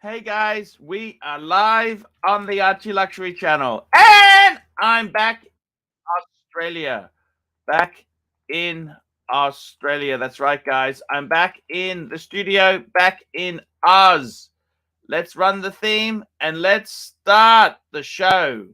Hey guys, we are live on the Archie Luxury channel, and I'm back in Australia. Back in Australia. That's right, guys. I'm back in the studio, back in Oz. Let's run the theme and let's start the show.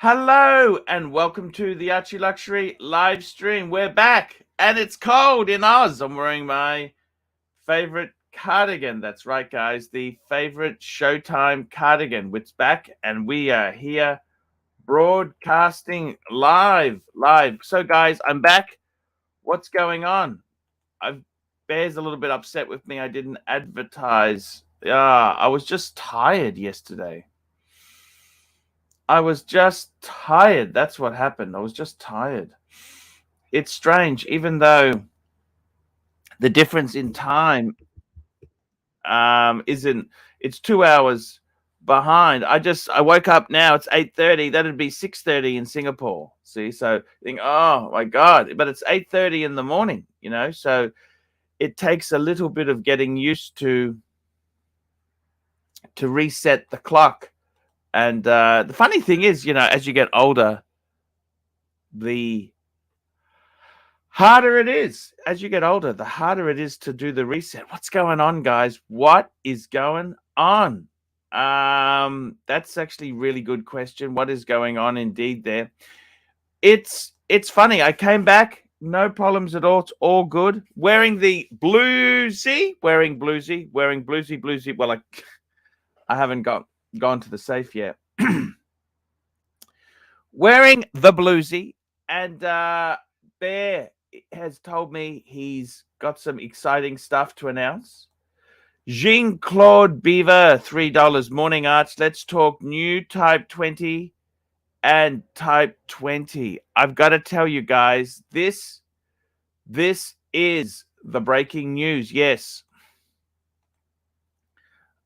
Hello and welcome to the Archie Luxury live stream. We're back and it's cold in Oz. I'm wearing my favorite cardigan. That's right, guys. The favorite Showtime cardigan. It's back and we are here broadcasting live. So, guys, I'm back. What's going on? Bear's a little bit upset with me. I didn't advertise. I was just tired yesterday. I was just tired. That's what happened. I was just tired. It's strange, even though the difference in time it's 2 hours behind. I woke up now. It's 8:30. That'd be 6:30 in Singapore. See, so you think, oh my God, but it's 8:30 in the morning. So it takes a little bit of getting used to reset the clock. And the funny thing is, as you get older, the harder it is. As you get older, the harder it is to do the reset. What's going on, guys? What is going on? That's actually a really good question. What is going on indeed there? It's funny. I came back, no problems at all. It's all good. Wearing the bluesy. Well, I haven't gone to the safe yet. Wearing the bluesy, and Bear has told me he's got some exciting stuff to announce. Jean-Claude Beaver, $3. Morning, Arch. Let's talk new Type 20 and Type 20. I've got to tell you guys, this is the breaking news. Yes.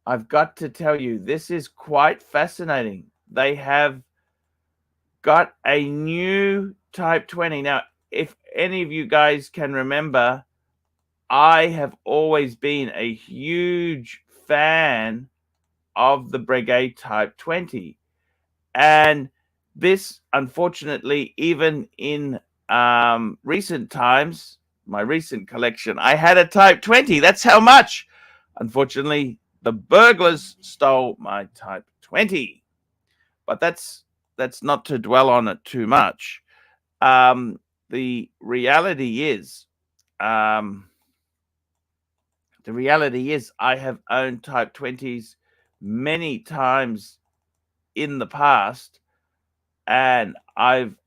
I've got to tell you, this is quite fascinating. They have got a new Type 20. Now, if any of you guys can remember, I have always been a huge fan of the Breguet Type 20. And this, unfortunately, even in recent times, my recent collection, I had a Type 20. That's how much. Unfortunately, the burglars stole my Type 20. But that's not to dwell on it too much. The reality is, I have owned Type 20s many times in the past, and I've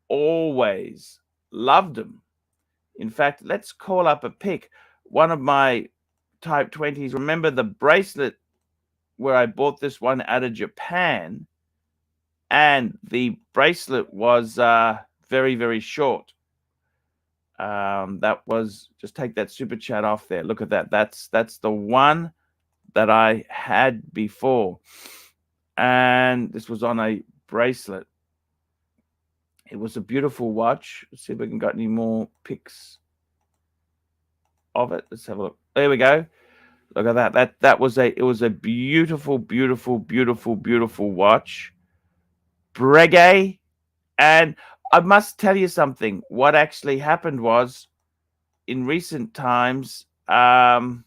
always loved them. In fact, let's call up a pic. One of my Type 20s, remember the bracelet where I bought this one out of Japan, and the bracelet was very, very short. That was, just take that super chat off there. Look at that. That's the one that I had before. And this was on a bracelet. It was a beautiful watch. Let's see if we can got any more pics of it. Let's have a look. There we go. Look at that. It was a beautiful, beautiful, beautiful, beautiful watch. Breguet. And I must tell you something. What actually happened was, in recent times, what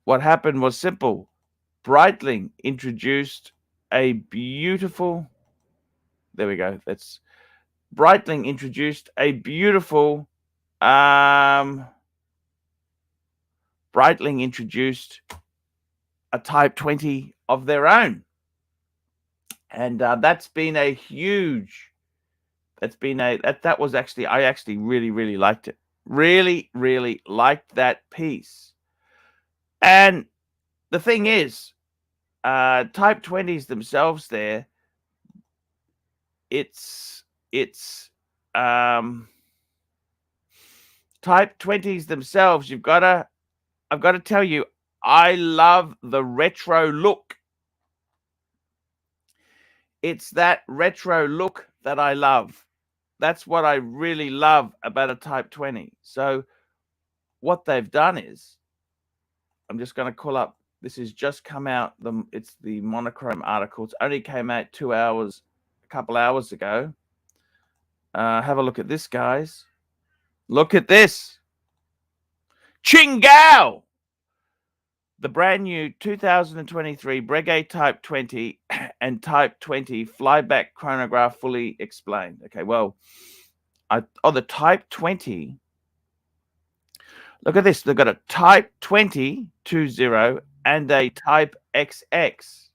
happened was simple. Breitling introduced a beautiful. There we go. Breitling introduced a beautiful Breitling introduced a Type 20 of their own. And that's been a huge, that was actually, I actually really liked it. Really liked that piece. And the thing is, Type 20s themselves there, it's Type 20s themselves, I've got to tell you, I love the retro look. It's that retro look that I love. That's what I really love about a Type 20. So what they've done is, I'm just going to call up, this has just come out, it's the monochrome article. It only came out a couple hours ago. Have a look at this, guys. Look at this. Chingao! The brand new 2023 Breguet Type 20 and Type 20 flyback chronograph fully explained. Okay, well, the Type 20, look at this. They've got a Type 20 20 and a Type XX.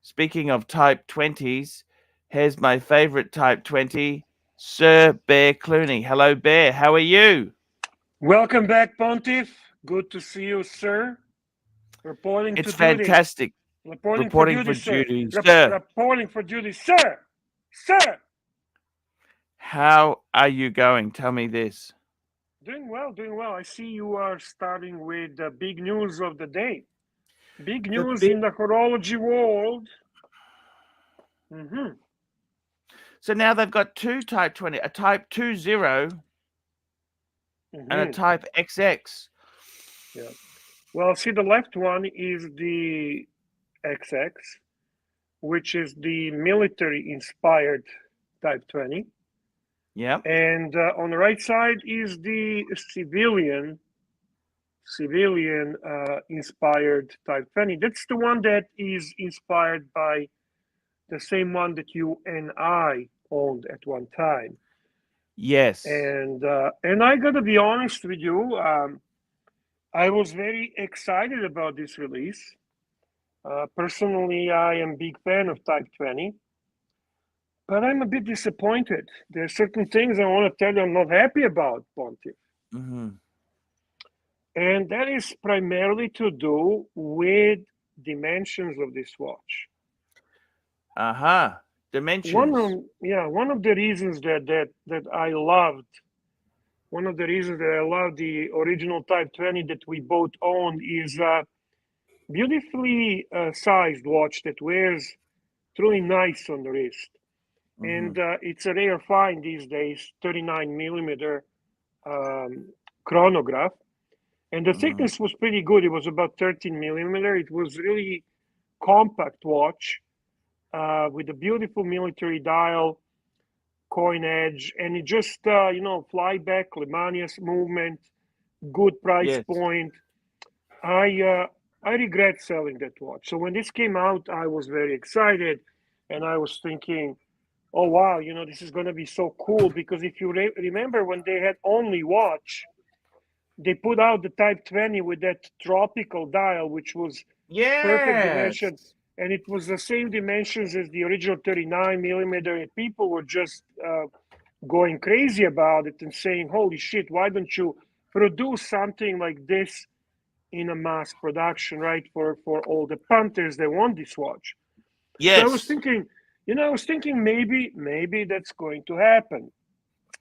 Speaking of Type 20s, here's my favorite Type 20, Sir Bear Clooney. Hello, Bear. How are you? Welcome back, Pontiff. Good to see you, sir. Reporting It's to duty. fantastic. Reporting for duty, sir. Reporting for duty, sir. Sir. How are you going? Tell me this. Doing well, doing well. I see you are starting with the big news of the day. Big news in the horology world. So now they've got two Type 20, a Type 20 and a Type XX. Yeah. Well, see, the left one is the XX, which is the military-inspired Type 20. Yeah. And on the right side is the civilian inspired Type 20. That's the one that is inspired by the same one that you and I owned at one time. Yes. And I gotta be honest with you, I was very excited about this release. Personally, I am a big fan of Type 20, but I'm a bit disappointed. There are certain things I want to tell you I'm not happy about, Pontiff. And that is primarily to do with dimensions of this watch. Dimensions. One of the reasons that I loved, one of the reasons that I love the original Type 20 that we both owned is a beautifully sized watch that wears truly nice on the wrist. And it's a rare find these days, 39 millimeter chronograph. And the thickness was pretty good. It was about 13 millimeter. It was really compact watch with a beautiful military dial, coin edge, and it just, fly back, Lemanius movement, good price point. I regret selling that watch. So when this came out, I was very excited, and I was thinking, oh, wow, this is going to be so cool, because if you remember when they had only watch, they put out the Type 20 with that tropical dial, which was perfect dimension. And it was the same dimensions as the original 39 millimeter. And people were just going crazy about it and saying, holy shit, why don't you produce something like this in a mass production, right? For all the punters that want this watch. Yes. So I was thinking maybe that's going to happen.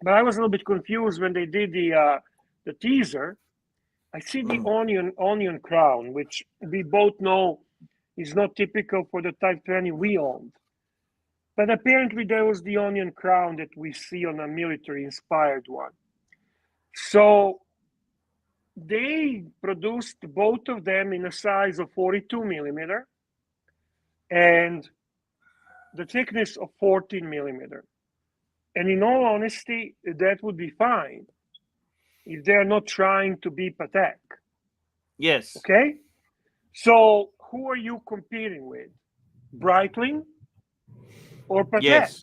But I was a little bit confused when they did the teaser. I see the onion crown, which we both know is not typical for the Type 20 we owned. But apparently there was the onion crown that we see on a military-inspired one. So they produced both of them in a size of 42 millimeter and the thickness of 14 millimeter. And in all honesty, that would be fine if they're not trying to be Patek. Yes. Okay? So who are you competing with? Breitling or Patek? Yes.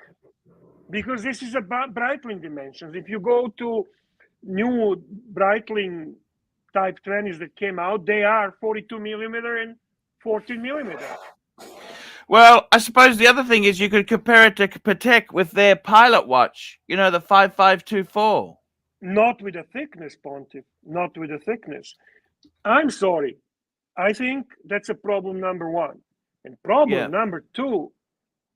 Because this is about Breitling dimensions. If you go to new Breitling Type 20s that came out, they are 42 millimeter and 14 millimeter. Well, I suppose the other thing is you could compare it to Patek with their pilot watch. You know, the 5524. Not with the thickness, Pontiff. Not with the thickness. I'm sorry. I think that's a problem number one. And problem number two,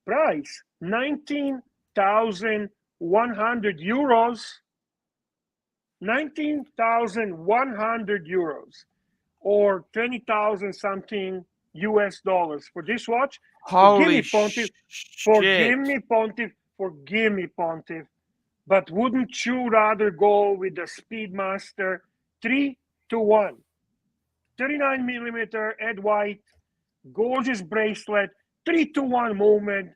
price 19,100 euros. 19,100 euros or 20,000 something US dollars for this watch. Holy forgive me, Pontiff, forgive me, Pontiff. But wouldn't you rather go with the Speedmaster 3-1? 39 millimeter Ed White, gorgeous bracelet, 3-1 movement,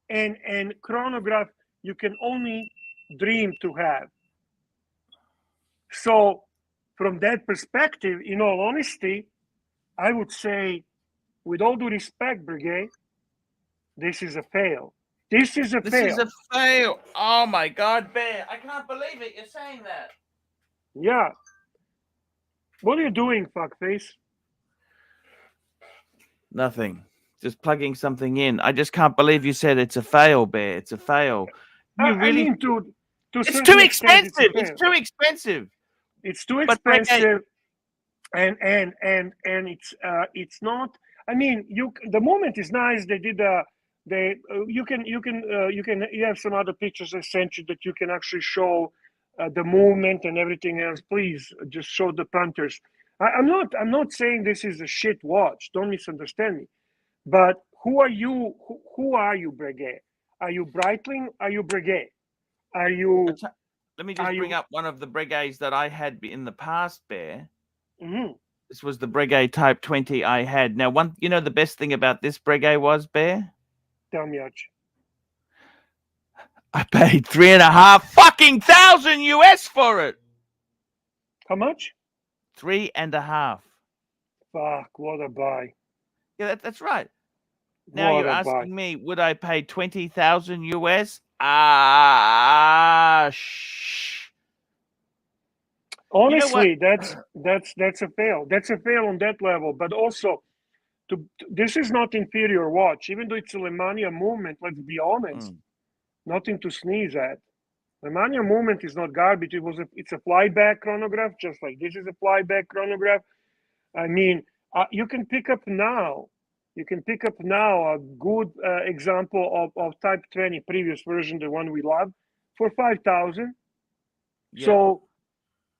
and chronograph you can only dream to have. So from that perspective, in all honesty, I would say, with all due respect, Breguet, this is a fail. This is a fail. This is a fail. Oh my God, Bear. I can't believe it. You're saying that. Yeah. What are you doing, fuckface? Nothing. Just plugging something in. I just can't believe you said it's a fail, Bear. It's a fail. You really? I mean, to it's too expensive. It's too expensive. It's too expensive, and it's not. I mean, the moment is nice. They did you have some other pictures I sent you that you can actually show the movement and everything else. Please just show the punters. I'm not saying this is a shit watch. Don't misunderstand me. But who are you? Who are you, Breguet? Are you Breitling? Are you Breguet? Are you? Let me just bring up one of the Breguets that I had in the past, Bear. Mm-hmm. This was the Breguet Type 20 I had. Now, the best thing about this Breguet was, Bear? Tell me, Archie. I paid $3,500 US for it. How much? $3,500. Fuck, what a buy. Yeah, that's right. Now you're asking me, would I pay 20,000 US? Honestly, you know that's a fail. That's a fail on that level. But also, this is not inferior watch. Even though it's a Lemania movement, let's be honest, nothing to sneeze at. Lemania movement is not garbage. It's a flyback chronograph, just like this is a flyback chronograph. I mean, you can pick up now. You can pick up now a good example of Type 20 previous version, the one we love, for 5,000. Yeah. So,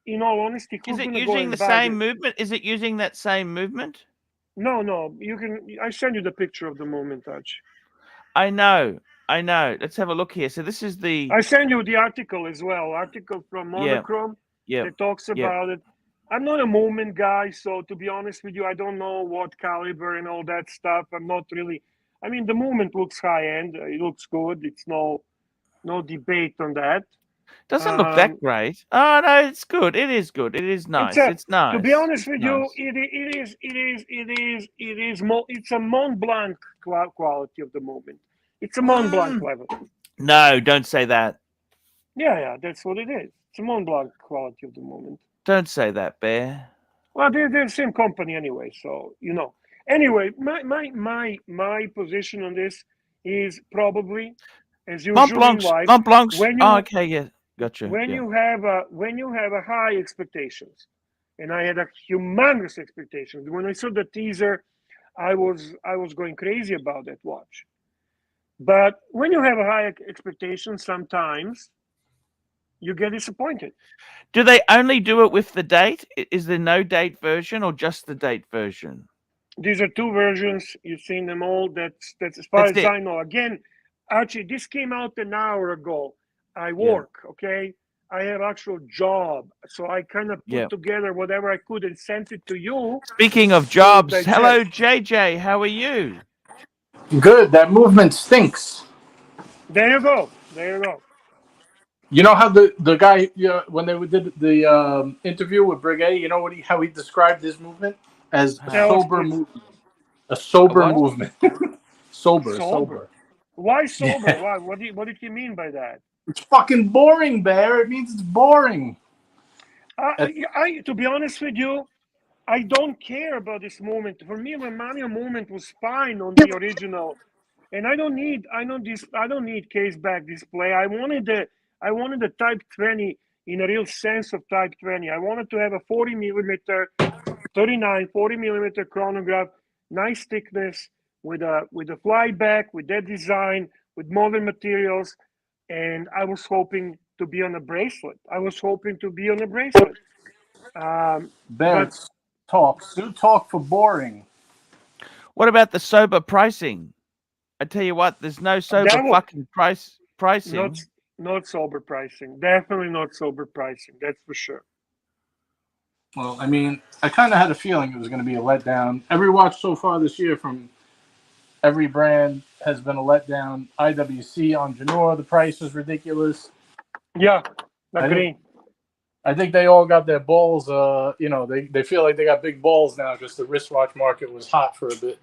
in all honesty, is it using the same movement? Is it using that same movement? No. You can. I send you the picture of the movement, Archie. I know. Let's have a look here. So this is the. I send you the article as well. Article from Monochrome. Yeah. That talks about it. I'm not a movement guy, so to be honest with you, I don't know what caliber and all that stuff. I'm not really. I mean, the movement looks high end. It looks good. It's no debate on that. Doesn't look that great. Oh no, it's good. It is good. It is nice. It's nice. To be honest with you, it's a Mont Blanc quality of the movement. It's a Mont Blanc level. No, don't say that. Yeah, that's what it is. It's a Mont Blanc quality of the movement. Don't say that, Bear. Well, they're the same company anyway, so you know. Anyway, my position on this is probably, as usual, Mont Blanc's. Okay, yeah, gotcha. When you have a high expectations, and I had a humongous expectations. When I saw the teaser, I was going crazy about that watch. But when you have a high expectation, sometimes you get disappointed. Do they only do it with the date? Is there no date version or just the date version? These are two versions. You've seen them all. That's as far as I know. Again, Archie, this came out an hour ago. I work, okay? I have actual job. So I kind of put together whatever I could and sent it to you. Speaking of jobs, hello, JJ. How are you? Good. That movement stinks. There you go. You know how the guy, when they did the interview with Breguet, you know how he described his movement as a sober movement. A sober movement. Sober. Why sober? Yeah. Why? What did he mean by that? It's fucking boring, Bear. It means it's boring. To be honest with you, I don't care about this moment. For me, the Mania moment was fine on the original, and I don't need case back display. I wanted the Type 20 in a real sense of Type 20. I wanted to have a 40 millimeter, 39, 40 millimeter chronograph, nice thickness with a flyback, with that design, with modern materials, and I was hoping to be on a bracelet. Bear, talk for boring. What about the sober pricing? I tell you what, there's no sober fucking pricing. Not sober pricing. Definitely not sober pricing. That's for sure. Well, I mean, I kind of had a feeling it was going to be a letdown. Every watch so far this year from every brand has been a letdown. IWC on Janor, the price is ridiculous. Yeah, agree. I think they all got their balls. They feel like they got big balls now because the wristwatch market was hot for a bit.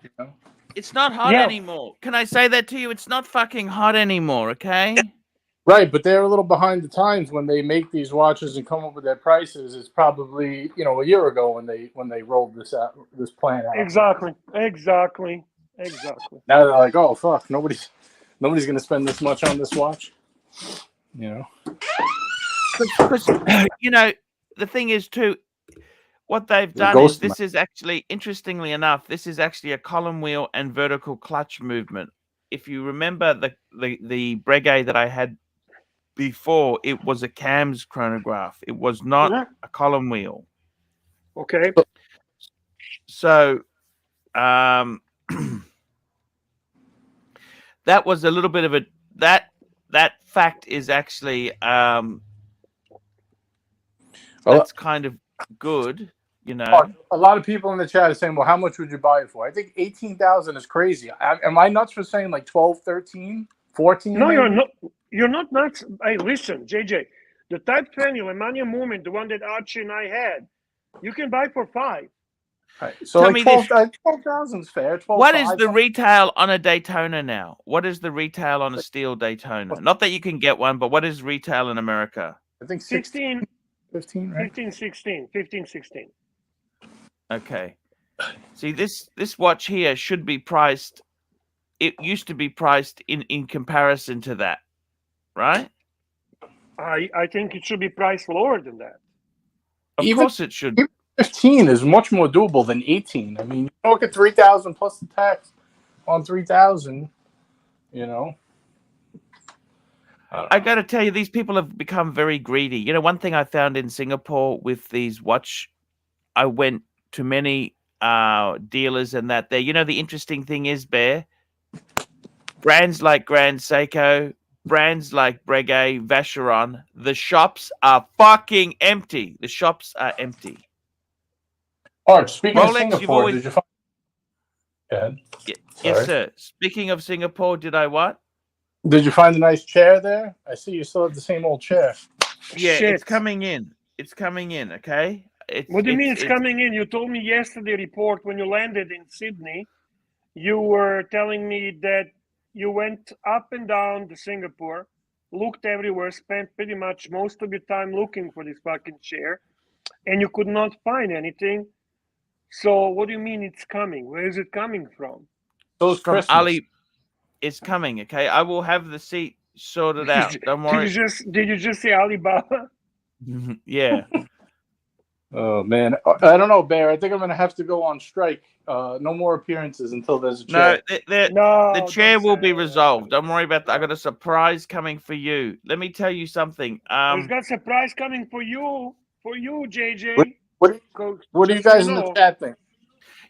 It's not hot anymore. Can I say that to you? It's not fucking hot anymore. Okay. Right, but they're a little behind the times when they make these watches and come up with their prices. It's probably a year ago when they rolled this plan out. Exactly. Now they're like, oh fuck, nobody's gonna spend this much on this watch. Because the thing is too, what they've done is this is actually, interestingly enough, this is actually a column wheel and vertical clutch movement. If you remember the Breguet that I had before, it was a cams chronograph. It was not a column wheel. Okay. So that was a little bit of that fact is actually that's kind of good, A lot of people in the chat are saying, well, how much would you buy it for? I think 18,000 is crazy. Am I nuts for saying like 12, 13, 14? No, maybe? you're not nuts. Hey, listen, JJ, the Type 20 Lemania Movement, the one that Archie and I had, you can buy for 5. Right. So like 12,000 is fair. 12, what is the retail on a Daytona now? What is the retail on a steel Daytona? Not that you can get one, but what is retail in America? I think 16, 15, right? 15, 16. Okay. See, this watch here should be priced. It used to be priced in comparison to that, right? I think it should be priced lower than that. Of course it should. 15 is much more doable than 18. I mean, you look at 3,000 plus the tax on 3,000, I got to tell you, these people have become very greedy. One thing I found in Singapore with these I went to many dealers and that there. The interesting thing is, Bear, brands like Grand Seiko, brands like Breguet, Vacheron, the shops are fucking empty. The shops are empty. Arch, speaking Rolex, of Singapore, did you find... Go ahead. Yes, sir. Speaking of Singapore, did I what? Did you find a nice chair there? I see you still have the same old chair. Yeah, it's coming in. It's coming in, okay? What do you mean it's coming in? You told me yesterday report when you landed in Sydney, you were telling me that you went up and down to Singapore, looked everywhere, spent pretty much most of your time looking for this fucking chair, and you could not find anything. So what do you mean it's coming? Where is it coming from? From Christmas. Ali. It's coming, okay? I will have the seat sorted out. Don't worry. Did you just say Alibaba? Yeah. Oh man, I don't know, Bear. I think I'm gonna have to go on strike. No more appearances until there's a chair. The chair will be resolved. Don't worry about that. I got a surprise coming for you. Let me tell you something. We've got a surprise coming for you, JJ. What do you guys in the chat think?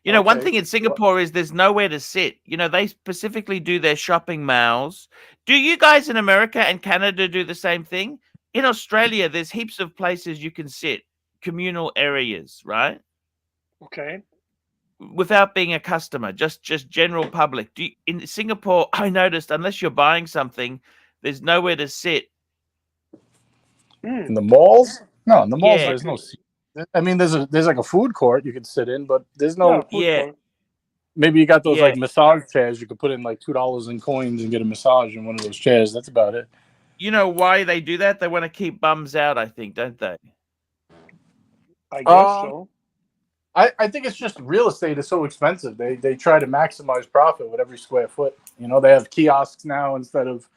One thing in Singapore is there's nowhere to sit. They specifically do their shopping malls. Do you guys in America and Canada do the same thing? In Australia, there's heaps of places you can sit, communal areas, right? Okay. Without being a customer, just general public. In Singapore, I noticed unless you're buying something, there's nowhere to sit. In the malls? No, in the malls there's no seat. I mean, there's like a food court you could sit in, but there's no. Court. Maybe you got those like massage chairs. You could put in like $2 in coins and get a massage in one of those chairs. That's about it. You know why they do that? They want to keep bums out, I think, don't they? I guess so. I think it's just real estate is so expensive. They try to maximize profit with every square foot. You know, they have kiosks now instead of,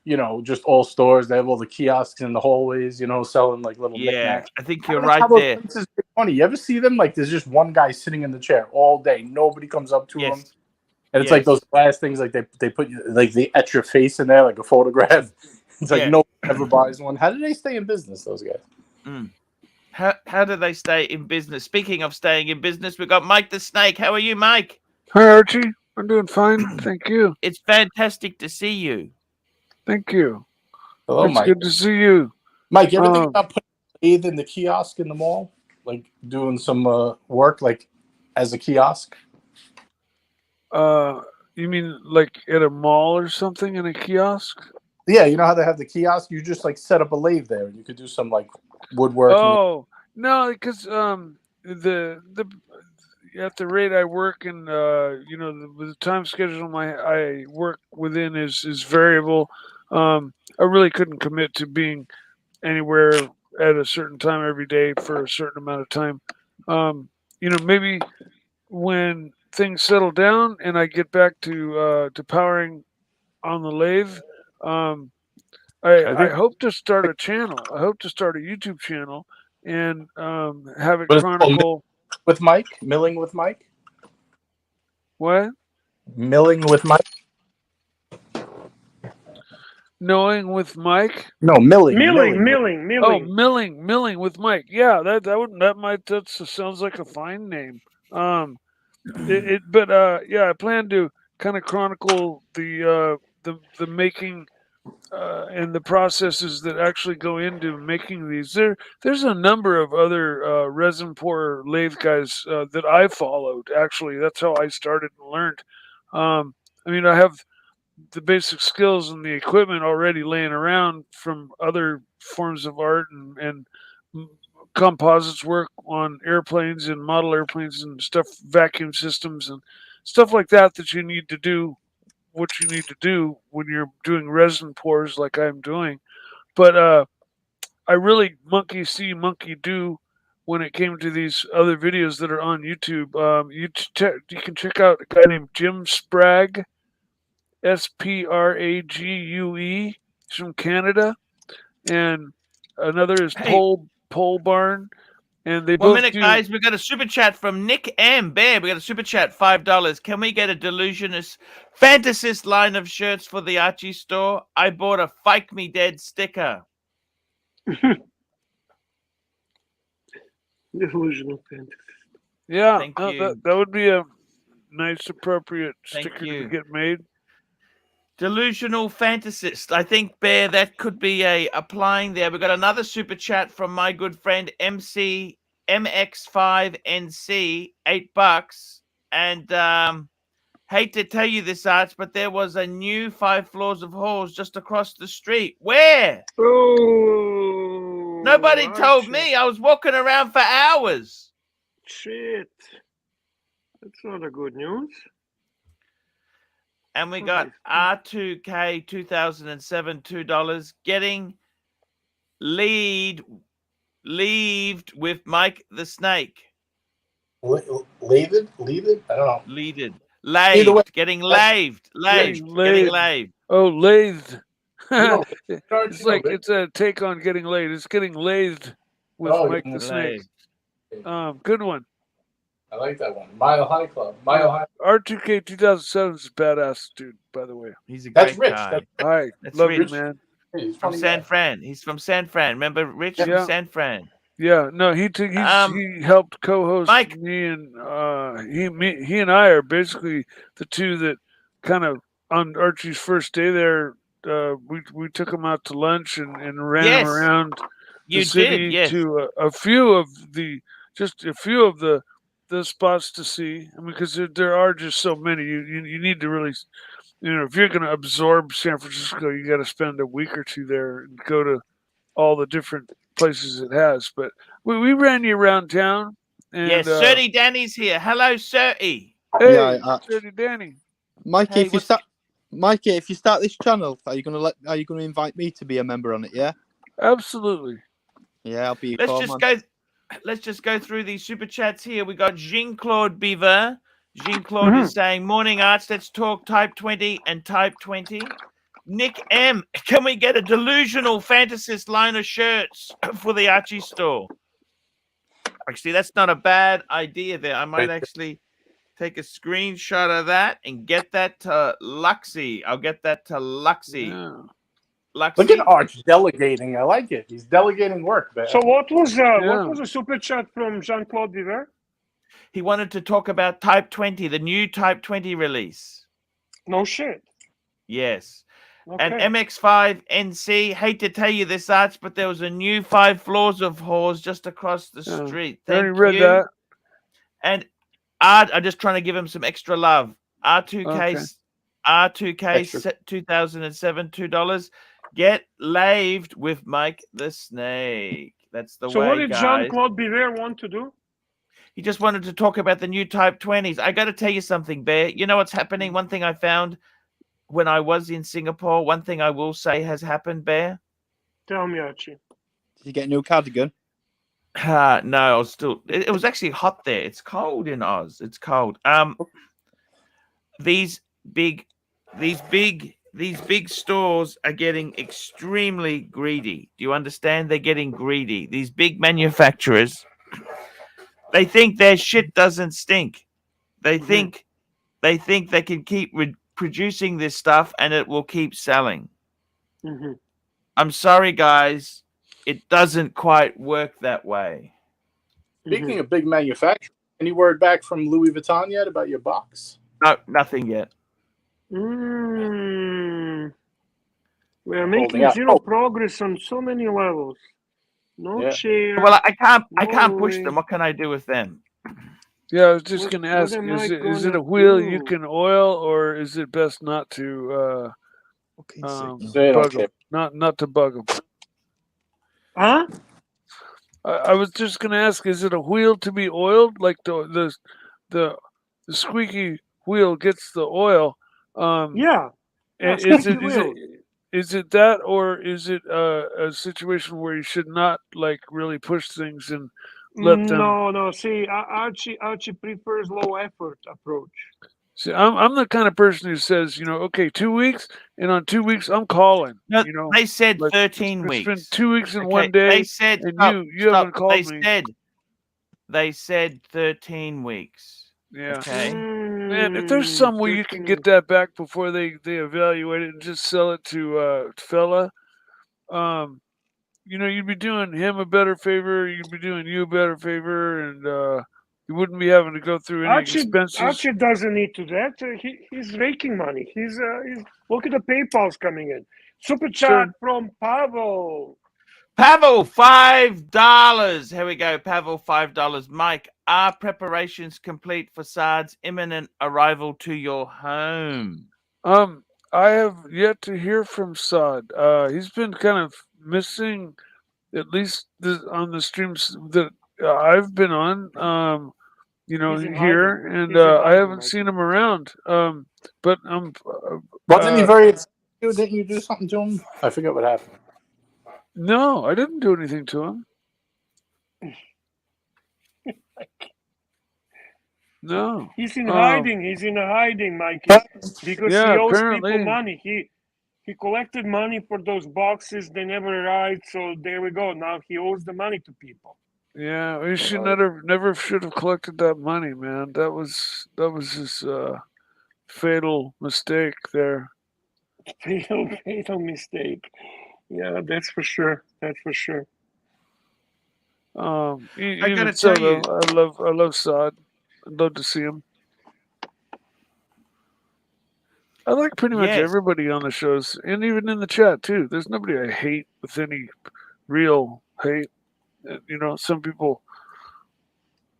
you know, just all stores. They have all the kiosks in the hallways, you know, selling like little knickknacks. I think you're right there. Places make money. You ever see them? Like, there's just one guy sitting in the chair all day. Nobody comes up to him. And it's like those glass things, like they put like they etch your face in there, like a photograph. It's like no one ever buys one. How do they stay in business, those guys? How do they stay in business? Speaking of staying in business, we've got Mike the Snake. How are you, Mike? Hi, Archie. I'm doing fine. Thank you. It's fantastic to see you. Thank you. Hello, it's Mike. good to see you. Mike, you ever think about putting a lathe in the kiosk in the mall? Like doing some work like as a kiosk? You mean like at a mall or something in a kiosk? Yeah, you know how they have the kiosk? You just like set up a lathe there and you could do some like woodworking. Oh, no, because the at the rate I work and you know the time schedule I work within is variable. I really couldn't commit to being anywhere at a certain time every day for a certain amount of time. You know, maybe when things settle down and I get back to powering on the lathe, I hope to start a channel. I hope to start a YouTube channel and have it chronicle with Mike. Milling with Mike. What? Milling with Mike. Knowing with Mike? No, milling. Oh, milling with Mike. Yeah, that sounds like a fine name. Yeah, I plan to kind of chronicle the making and the processes that actually go into making these. There's a number of other resin pourer lathe guys that I followed. Actually, that's how I started and learned. I mean, I have the basic skills and the equipment already laying around from other forms of art and composites work on airplanes and model airplanes and stuff, vacuum systems and stuff like that you need to do what you need to do when you're doing resin pours like I'm doing. But I really monkey see, monkey do when it came to these other videos that are on YouTube. You can check out a guy named Jim Sprague, Sprague. He's from Canada. And another is Pole Barn. And they both guys. We got a super chat from Nick M. Bear. We got a super chat, $5. Can we get a Delusionist Fantasist line of shirts for the Archie store? I bought a Fike Me Dead sticker. Delusional Fantasist. Yeah, that would be a nice, appropriate sticker to get made. Delusional Fantasist. I think, Bear, that could be applying there. We've got another super chat from my good friend MX5NC, $8. And hate to tell you this, Arch, but there was a new 5 floors of halls just across the street. Where? Oh, nobody told me. I was walking around for hours. Shit. That's not a good news. And we got R2K 2007, $2. Getting leaved with Mike the Snake. Leave it? I don't know. Lathed. Getting laved. Getting laved. Oh, lathed. It's like it's a take on getting laid. It's getting lathed with Mike the Snake. Good one. I like that one. Mile High Club. R2K 2007 is a badass dude, by the way. He's a great guy. Hi, love you, man. He's from San Fran. He's from San Fran. Remember Rich from San Fran? Yeah, no, he helped co-host me, and he and I are basically the two that kind of on Archie's first day there. We took him out to lunch and ran him around the city to a few of the spots to see. I mean, because there are just so many. You need to really, if you're going to absorb San Francisco, you got to spend a week or two there and go to all the different places it has. But we ran you around town. And, yes, Surty Danny's here. Hello, Surty. Hey, Surty Danny. Mikey, if you start this channel, are you gonna invite me to be a member on it? Yeah. Absolutely. Yeah, I'll be. Let's just go. let's just go through these super chats here. We got Jean-Claude Beaver. Jean-Claude is saying, morning, Arch. Let's talk Type 20 and Type 20. Nick M, can we get a delusional fantasist line of shirts for the Archie store? Actually, that's not a bad idea there. I might actually take a screenshot of that and get that to Luxy. I'll get that to Luxy. Yeah. Luxy. Look at Arch delegating. I like it. He's delegating work, man. So what was a super chat from Jean-Claude Viver? He wanted to talk about Type 20, the new Type 20 release. No shit. Yes. Okay. And MX5 NC, hate to tell you this, Arch, but there was a new 5 floors of whores just across the street. I already read that. And Art, I'm just trying to give him some extra love. R2K, R2K 2007, $2. Get laved with Mike the Snake. That's the way, So what did guys. Jean-Claude Bear want to do? He just wanted to talk about the new Type 20s. I got to tell you something, Bear. You know what's happening? One thing I found when I was in Singapore, one thing I will say has happened, Bear. Tell me, Archie. Did you get a new cardigan? No, I was still. It was actually hot there. It's cold in Oz. It's cold. These big stores are getting extremely greedy. Do you understand? They're getting greedy. These big manufacturers, they think their shit doesn't stink. They think they can keep producing this stuff and it will keep selling. I'm sorry, guys. It doesn't quite work that way. Speaking of big manufacturers, any word back from Louis Vuitton yet about your box? No, nothing yet. We are making zero progress on so many levels. No chair. Well, I can't push them. What can I do with them? Yeah, I was just going to ask: is it a wheel you can oil, or is it best not to bug them? Not to bug them. Huh? I was just going to ask: is it a wheel to be oiled, like the squeaky wheel gets the oil? Yeah. Is it that, or is it a situation where you should not like really push things and let them? No. See, Archie prefers low effort approach. See, I'm the kind of person who says, okay, 2 weeks, and on 2 weeks I'm calling. No, they said 13 weeks. It's been 2 weeks and 1 day. They said, and you haven't called me. They said 13 weeks. Yeah. Okay. Man, if there's some way you can get that back before they evaluate it and just sell it to fella, you'd be doing him a better favor. You'd be doing you a better favor, and you wouldn't be having to go through any expenses. Archie doesn't need to that. He's raking money. He's look at the PayPal's coming in. Super chat from Pavel. Pavel, $5. Here we go. Pavel, $5. Mike, are preparations complete for Saad's imminent arrival to your home? I have yet to hear from Saad. He's been kind of missing, at least on the streams that I've been on. Here, and I haven't seen him around. But wasn't he very? Didn't you do something to him? I forget what happened. No, I didn't do anything to him. No. He's in hiding. He's in hiding, Mikey, because he owes people money. He collected money for those boxes. They never arrived, so there we go. Now he owes the money to people. Yeah, he should never should have collected that money, man. That was his fatal mistake there. Fatal mistake. Yeah, that's for sure. That's for sure. I gotta tell you, I love Saad. I'd love to see him. I like pretty much everybody on the shows, and even in the chat too. There's nobody I hate with any real hate. Some people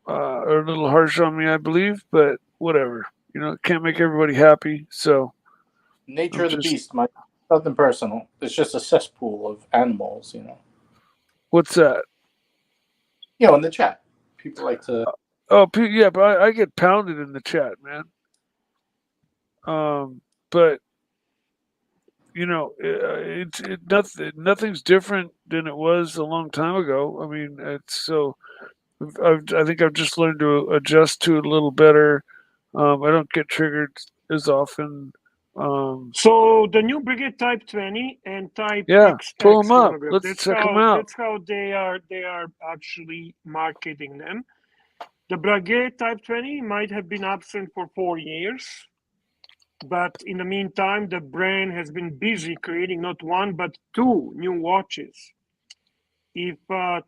are a little harsh on me, I believe, but whatever. Can't make everybody happy. So, nature of the beast, Mike. Nothing personal. It's just a cesspool of animals. What's that? In the chat, people like to. Yeah, but I get pounded in the chat, man. But nothing's different than it was a long time ago. I mean, I think I've just learned to adjust to it a little better. I don't get triggered as often. So the new Breguet Type 20 and Type Yeah, pull XX them up. chronograph. Let's check them out. That's how they are actually marketing them. The Breguet Type 20 might have been absent for 4 years, but in the meantime, the brand has been busy creating not one but 2 new watches. If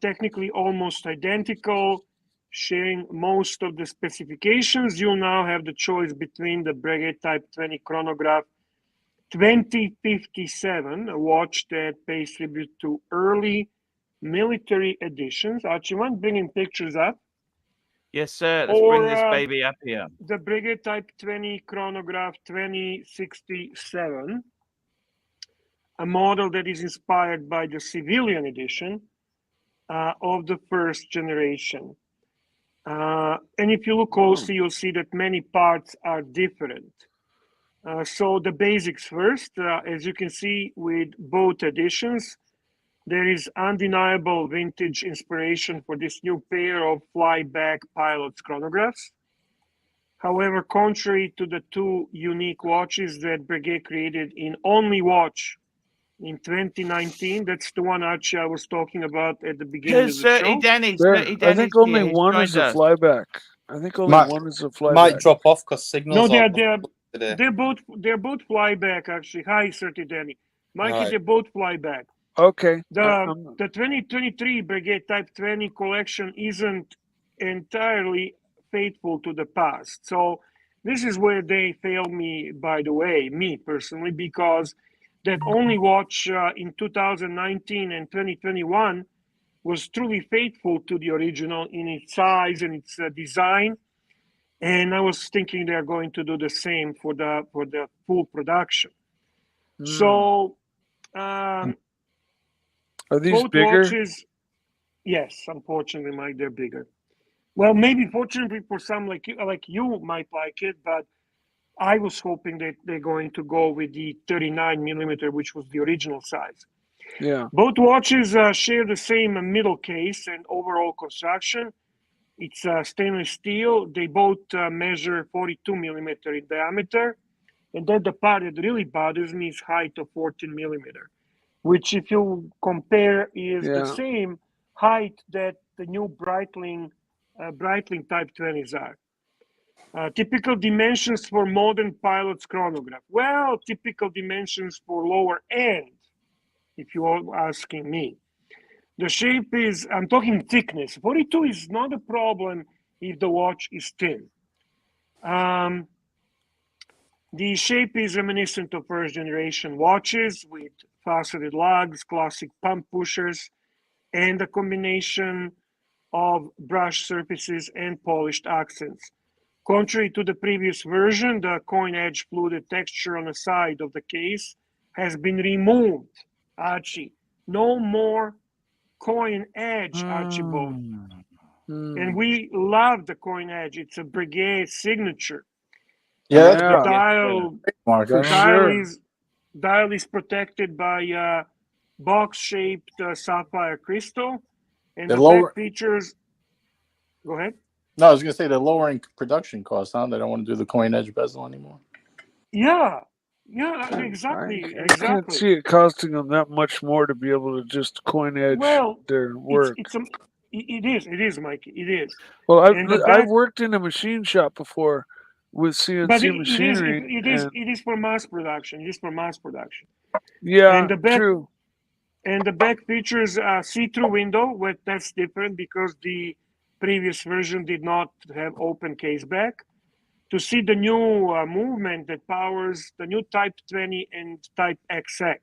technically almost identical, sharing most of the specifications, you'll now have the choice between the Breguet Type 20 chronograph 2057, a watch that pays tribute to early military editions. Archie, want bringing pictures up? Yes, sir. Let's bring this baby up here. The Breguet Type 20 chronograph 2067, a model that is inspired by the civilian edition of the first generation. And if you look closely, you'll see that many parts are different. So the basics first, as you can see with both editions, there is undeniable vintage inspiration for this new pair of flyback pilot's chronographs. However, contrary to the 2 unique watches that Breguet created in Only Watch in 2019, that's the one Archie I was talking about at the beginning of the show. I think only one is a flyback. I think only one is a flyback. Might drop off because signals. No, they're both flyback actually. Hi, Certi Danny. Mikey, Right. they're both flyback. Okay. The 2023 Breguet Type 20 collection isn't entirely faithful to the past. So this is where they fail me, by the way, me personally, because that Only Watch in 2019 and 2021 was truly faithful to the original in its size and its design. And I was thinking they're going to do the same for the full production. So are these both bigger? watches, yes, unfortunately, Mike, they're bigger. Well, maybe fortunately for some like you might like it, but I was hoping that they're going to go with the 39 millimeter, which was the original size. Yeah. Both watches share the same middle case and overall construction. It's stainless steel. They both measure 42 millimeter in diameter. And then the part that really bothers me is height of 14 millimeter, which if you compare is the same height that the new Breitling Type 20s are. Typical dimensions for modern pilot's chronograph. Well, typical dimensions for lower end, if you're asking me. The shape is, I'm talking thickness. 42 is not a problem if the watch is thin. The shape is reminiscent of first generation watches with faceted lugs, classic pump pushers, and a combination of brush surfaces and polished accents. Contrary to the previous version, the coin edge fluted texture on the side of the case has been removed. Archie, no more coin edge, Archibald. And we love the coin edge. It's a Breguet signature. Yeah, the dial is protected by box-shaped sapphire crystal, and the back features. Go ahead. No, I was going to say they're lowering production costs, huh? They don't want to do the coin edge bezel anymore. Yeah, exactly. I can't see it costing them that much more to be able to just coin edge their work. It is, Mikey. It is. Well, I've worked in a machine shop before with CNC machinery. It is for mass production. It is for mass production. Yeah, and the back, true. And the back features a see-through window, but that's different because the previous version did not have open case back. To see the new movement that powers the new Type 20 and Type XX.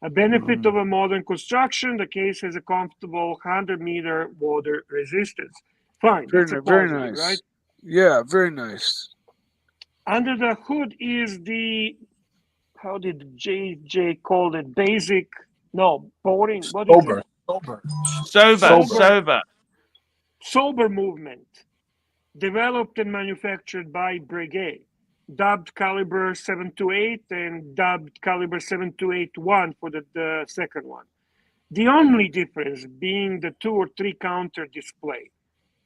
A benefit of a modern construction, the case has a comfortable 100-meter water resistance. Fine, that's a positive, very nice. Right? Yeah, very nice. Under the hood is the, how did JJ call it? Basic, no, boring. What is it? Sober movement. Developed and manufactured by Breguet, dubbed Caliber 728 and dubbed Caliber 7281 for the second one. The only difference being the 2 or 3 counter display.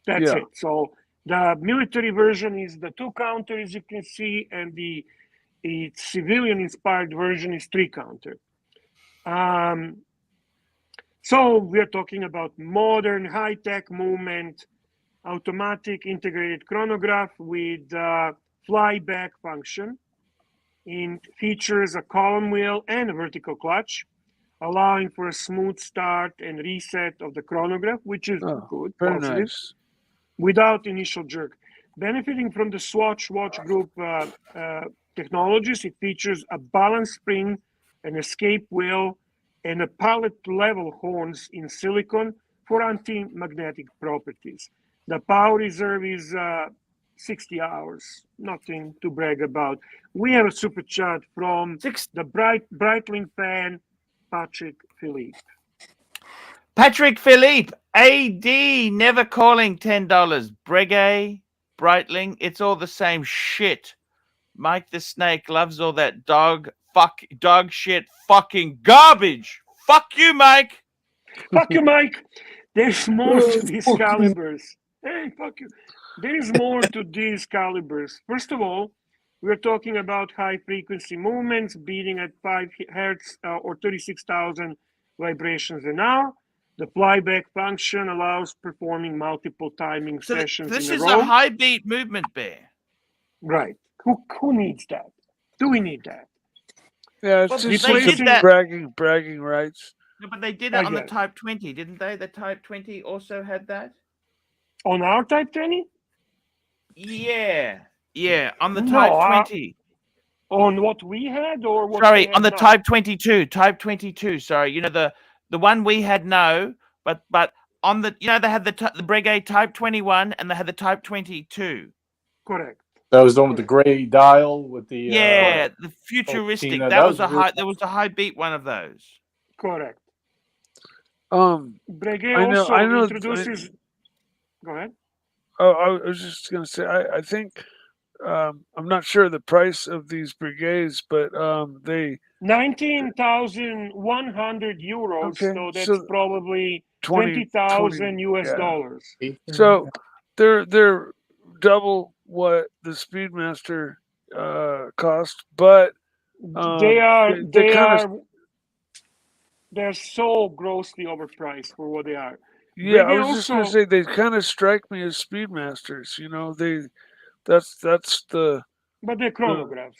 That's it. So the military version is the 2 counter, as you can see, and the civilian inspired version is 3 counter. So we're talking about modern high-tech movement, automatic integrated chronograph with flyback function. It features a column wheel and a vertical clutch, allowing for a smooth start and reset of the chronograph, which is good, very positive, nice. without initial jerk. Benefiting from the Swatch Watch Group technologies, it features a balance spring, an escape wheel, and a pallet level horns in silicon for anti-magnetic properties. The power reserve is 60 hours, nothing to brag about. We have a super chat from the Breitling fan, Patrick Philippe. Patrick Philippe, AD, never calling $10. Breguet, Breitling, it's all the same shit. Mike the Snake loves all that dog shit fucking garbage. Fuck you, Mike. Fuck you, Mike. There's more to these calibers. Hey, fuck you. There is more to these calibers. First of all, we're talking about high frequency movements beating at 5 hertz or 36,000 vibrations an hour. The flyback function allows performing multiple timing sessions this in a is row. a high beat movement, Bear. Right. Who needs that? Do we need that? Yeah, it's just bragging rights. No, but they did it on the Type 20, didn't they? The Type 20 also had that. On our Type 20? Yeah, on the Type 20. On what we had, or what? Sorry, on the now? Type 22. Type 22. Sorry, you know the one we had. No, but on the they had the Breguet Type 21 and they had the Type 22. Correct. That was the one with the gray dial with the the futuristic. That was a high. There was a high beat one of those. Correct. Breguet I know introduces. Go ahead. Oh, I was just gonna say. I think I'm not sure the price of these Breguets, but they 19,100 euros. Okay. So that's probably 20,000 US dollars. So they're double what the Speedmaster cost, but they're so grossly overpriced for what they are. Yeah, I was just gonna say they kind of strike me as Speedmasters. That's the. But they're chronographs.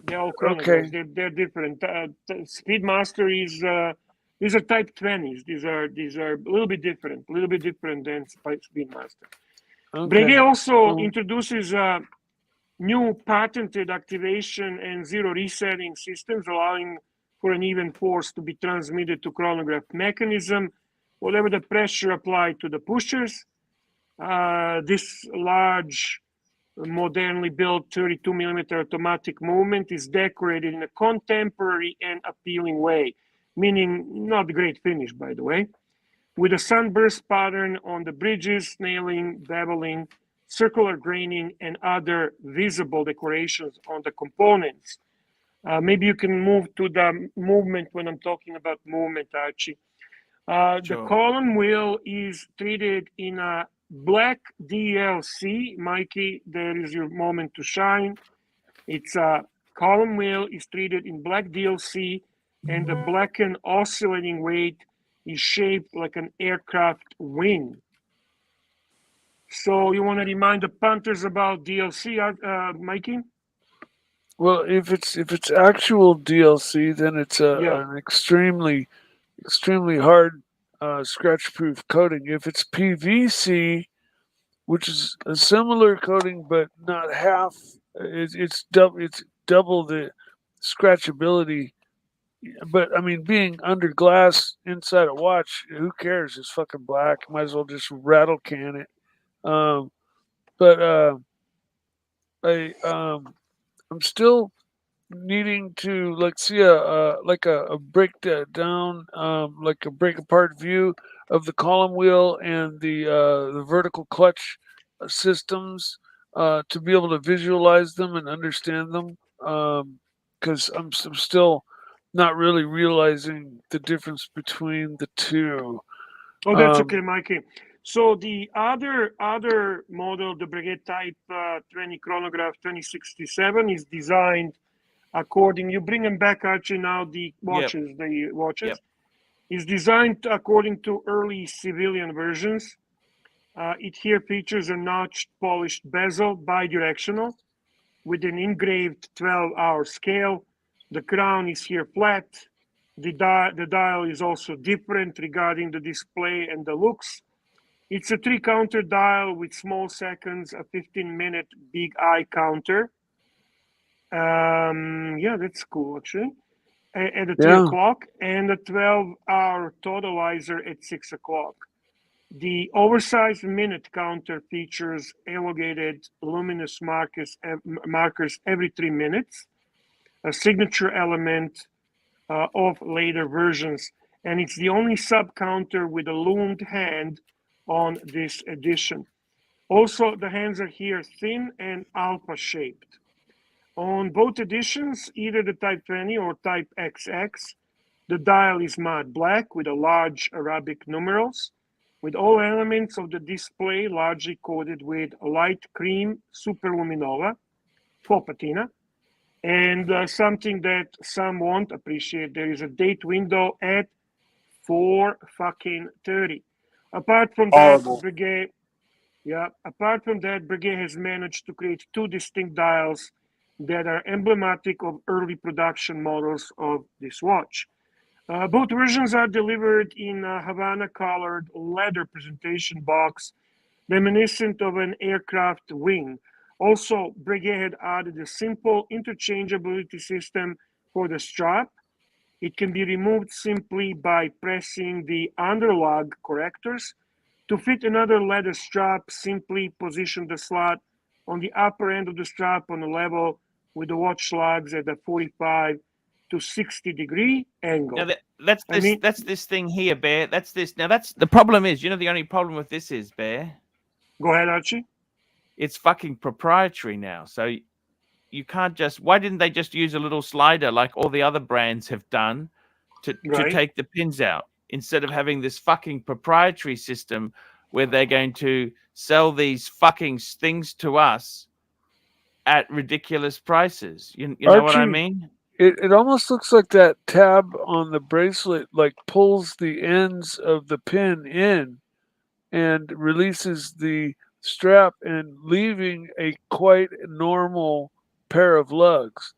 They're all chronographs. Okay. They're different. Speedmaster is these are Type 20s. These are a little bit different than Speedmaster. Okay. Breguet also introduces new patented activation and zero resetting systems, allowing for an even force to be transmitted to chronograph mechanism, whatever the pressure applied to the pushers. This large, modernly built 32 millimeter automatic movement is decorated in a contemporary and appealing way, meaning not great finish, by the way, with a sunburst pattern on the bridges, snailing, beveling, circular graining, and other visible decorations on the components. Maybe you can move to the movement when I'm talking about movement, Archie. Sure. The column wheel is treated in a black DLC. Mikey, there is your moment to shine. It's a column wheel is treated in black DLC, and the blackened oscillating weight is shaped like an aircraft wing. So you want to remind the punters about DLC, Mikey? Well, if it's actual DLC, then it's an extremely hard scratch-proof coating. If it's PVC, which is a similar coating but not half, it's double the scratchability. But I mean, being under glass inside a watch, who cares? It's fucking black. Might as well just rattle can it. I'm still needing to see a breakdown, like a break apart view of the column wheel and the vertical clutch systems to be able to visualize them and understand them, because I'm still not really realizing the difference between the two. Oh, that's okay, Mikey. So the other model, the Breguet Type 20 chronograph 2067, is designed according. You bring them back, Archie. Now the watches, is designed according to early civilian versions. It here features a notched, polished bezel, bidirectional, with an engraved 12-hour scale. The crown is here flat. The dial is also different regarding the display and the looks. It's a 3-counter dial with small seconds, a 15-minute big eye counter. Yeah, that's cool, actually. At 3 o'clock, and a 12-hour totalizer at 6 o'clock. The oversized minute counter features elongated luminous markers every 3 minutes, a signature element of later versions. And it's the only sub-counter with a loomed hand on this edition. Also, the hands are here thin and alpha shaped. On both editions, either the Type 20 or Type XX, the dial is matte black with a large Arabic numerals, with all elements of the display largely coated with light cream superluminova, faux patina, and something that some won't appreciate, there is a date window at 4:30. Apart from that, Breguet has managed to create 2 distinct dials that are emblematic of early production models of this watch. Both versions are delivered in a Havana-colored leather presentation box, reminiscent of an aircraft wing. Also, Breguet had added a simple interchangeability system for the strap. It can be removed simply by pressing the underlug correctors. To fit another leather strap, simply position the slot on the upper end of the strap on a level with the watch lugs at a 45 to 60 degree angle. Now that's this thing here, Bear. That's this. Now that's the problem is, the only problem with this is, Bear. Go ahead, Archie. It's fucking proprietary now. So you can't just, why didn't they just use a little slider like all the other brands have done to take the pins out, instead of having this fucking proprietary system where they're going to sell these fucking things to us at ridiculous prices? You know what I mean? It almost looks like that tab on the bracelet like pulls the ends of the pin in and releases the strap, and leaving a quite normal pair of lugs.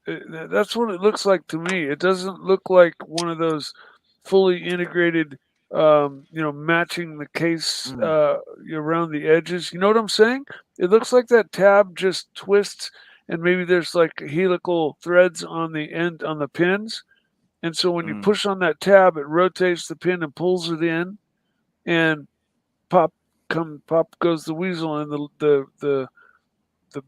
That's what it looks like to me. It doesn't look like one of those fully integrated, matching the case around the edges. You know what I'm saying? It looks like that tab just twists, and maybe there's like helical threads on the end on the pins. And so when you push on that tab, it rotates the pin and pulls it in, and pop goes the weasel, and the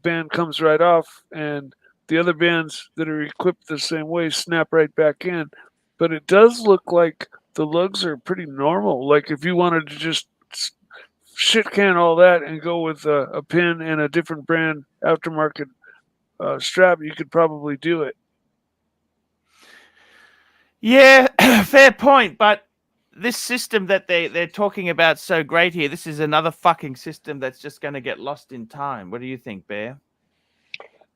band comes right off, and the other bands that are equipped the same way snap right back in. But it does look like the lugs are pretty normal. Like if you wanted to just shit can all that and go with a pin and a different brand aftermarket strap, you could probably do it. Yeah, fair point. But this system that they're talking about so great here, this is another fucking system that's just going to get lost in time. What do you think, Bear?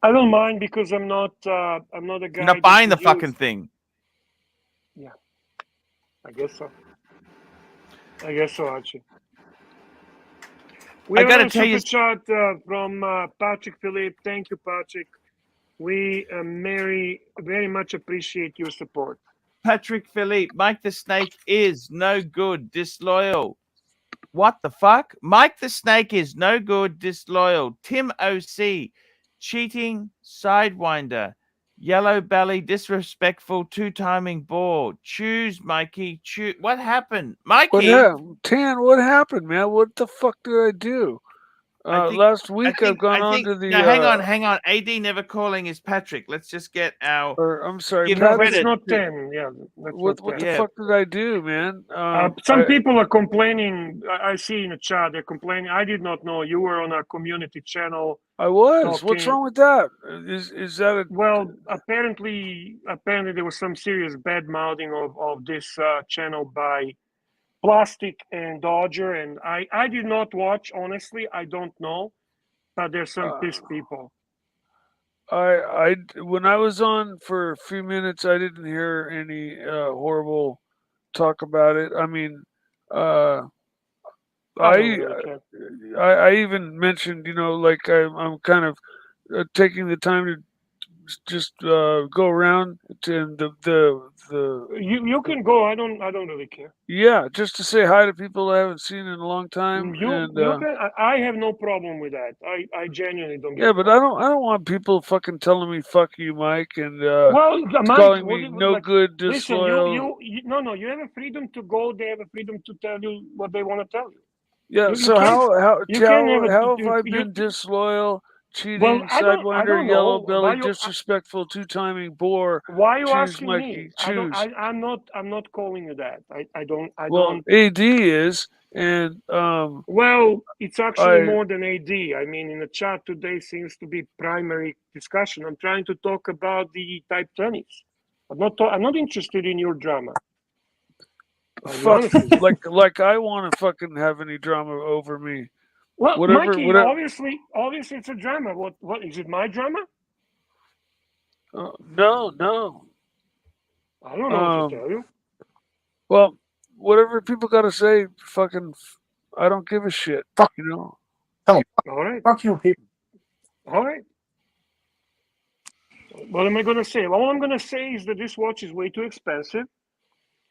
I don't mind, because I'm not a guy. You're not buying the fucking thing. Yeah, I guess so, Archie. We have a super chat from Patrick Philippe. Thank you, Patrick. We very much appreciate your support. Patrick Philippe, Mike the Snake is no good, disloyal. What the fuck? Mike the Snake is no good, disloyal. Tim OC, cheating, sidewinder. Yellow belly, disrespectful, two-timing ball. Choose, Mikey. Choose. What happened, Mikey? Tan, what happened, man? What the fuck did I do? Last week I've gone on to the. No, hang on. AD never calling is Patrick. Let's just get our. I'm sorry, that's not 10. Yeah. What the fuck did I do, man? Some people are complaining. I see in the chat they're complaining. I did not know you were on a community channel. I was. What's wrong with that? Is that a? Well, apparently there was some serious bad mouthing of this channel by Plastic and Dodger, and I did not watch, honestly. I don't know, but there's some pissed people. When I was on for a few minutes, I didn't hear any horrible talk about it. I mean, I don't really care. I even mentioned, like I'm kind of taking the time to just go around to the. You can go. I don't really care. Yeah, just to say hi to people I haven't seen in a long time. You can. I have no problem with that. I genuinely don't. Yeah, but I don't want people fucking telling me "fuck you, Mike" and well, Mike, calling me no good, disloyal. Listen, no, you have a freedom to go. They have a freedom to tell you what they want to tell you. Yeah. So how have I been disloyal, cheating, sidewinder, yellow belly, disrespectful, two-timing, bore? Why are you choose, asking Mikey, me? Choose. I'm not calling you that. I don't. AD is, and well, it's actually more than AD. I mean, in the chat today seems to be primary discussion. I'm trying to talk about the type 20s. I'm not interested in your drama. Fuck, like I want to fucking have any drama over me. Well, Mikey, obviously it's a drama. What is it? My drama? No. I don't know what to tell you. Well, whatever people got to say, fucking, I don't give a shit. Fuck. All right. Fuck you, people. All right. What am I going to say? All I'm going to say is that this watch is way too expensive.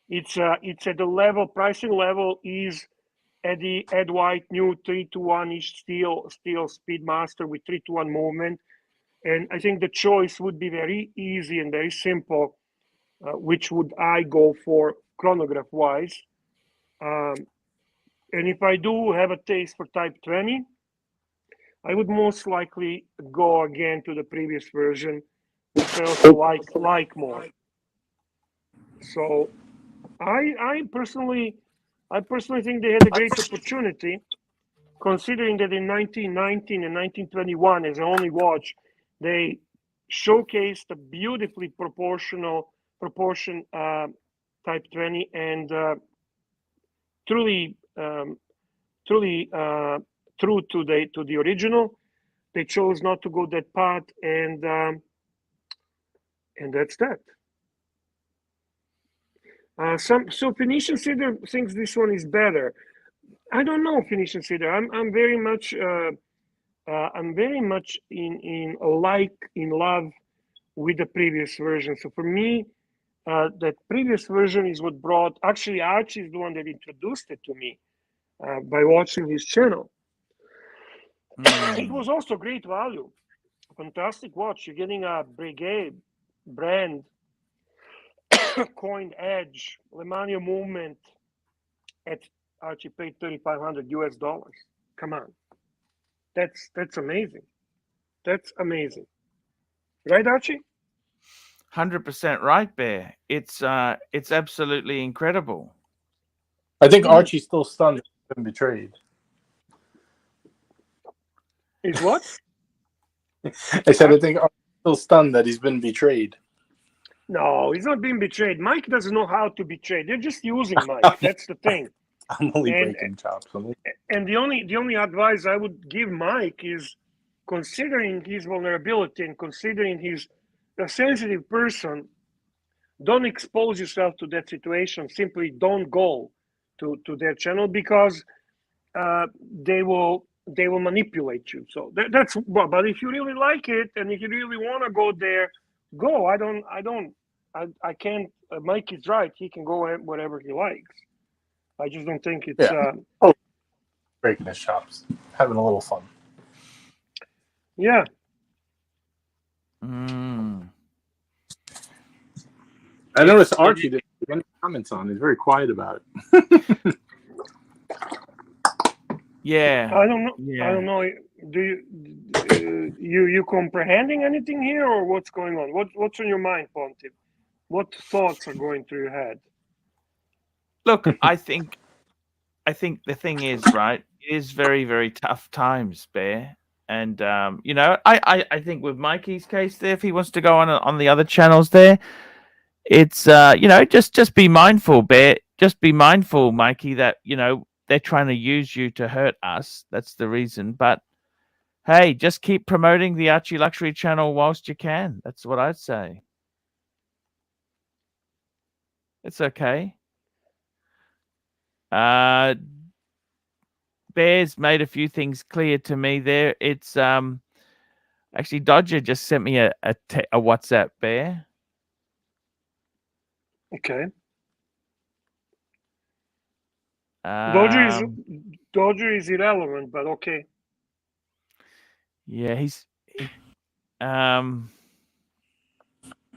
It's at the pricing level is at the Ed White new 3-to-1-ish steel Speedmaster with 3-to-1 movement. And I think the choice would be very easy and very simple. Which would I go for chronograph wise? And if I do have a taste for Type 20, I would most likely go again to the previous version, which I also like more. So I personally think they had a great opportunity, considering that in 1919 and 1921, as the only watch, they showcased a beautifully proportion Type 20 and truly true to the original. They chose not to go that path, and that's that. So Phoenician Cedar thinks this one is better. I don't know, Phoenician Cedar. I'm very much in love with the previous version. So for me, that previous version is what brought. Actually, Archie is the one that introduced it to me by watching his channel. It was also great value, fantastic watch. You're getting a Breguet brand. Coined edge, Lemania movement at Archie paid $3,500. Come on, that's amazing. That's amazing, right, Archie? 100% right, Bear. It's absolutely incredible. I think Archie's still stunned that he's been betrayed. Is what? I said I think Archie's still stunned that he's been betrayed. No, he's not being betrayed. Mike doesn't know how to betray. They're just using Mike. That's the thing. I'm only breaking chops. And the only advice I would give Mike is, considering his vulnerability and considering he's a sensitive person, don't expose yourself to that situation. Simply don't go to their channel, because they will manipulate you. So that's. But if you really like it and if you really want to go there, go. I can't. Mike is right. He can go wherever he likes. I just don't think it's. Breaking his chops, having a little fun. Yeah. I noticed Archie didn't have any comments on. He's very quiet about it. Yeah. I don't know. Yeah. I don't know. Do you comprehending anything here, or what's going on? What's on your mind, Pontive? What thoughts are going through your head? Look, I think the thing is, right, it is very, very tough times, Bear. And I think with Mikey's case there, if he wants to go on the other channels there, it's just be mindful, Bear. just be mindful, Mikey, that, you know, they're trying to use you to hurt us. That's the reason. But hey, just keep promoting the Archie Luxury channel whilst you can. That's what I'd say. It's okay. Bear's made a few things clear to me there. It's actually Dodger just sent me a WhatsApp, Bear. Okay. Dodger is irrelevant, but okay. Yeah,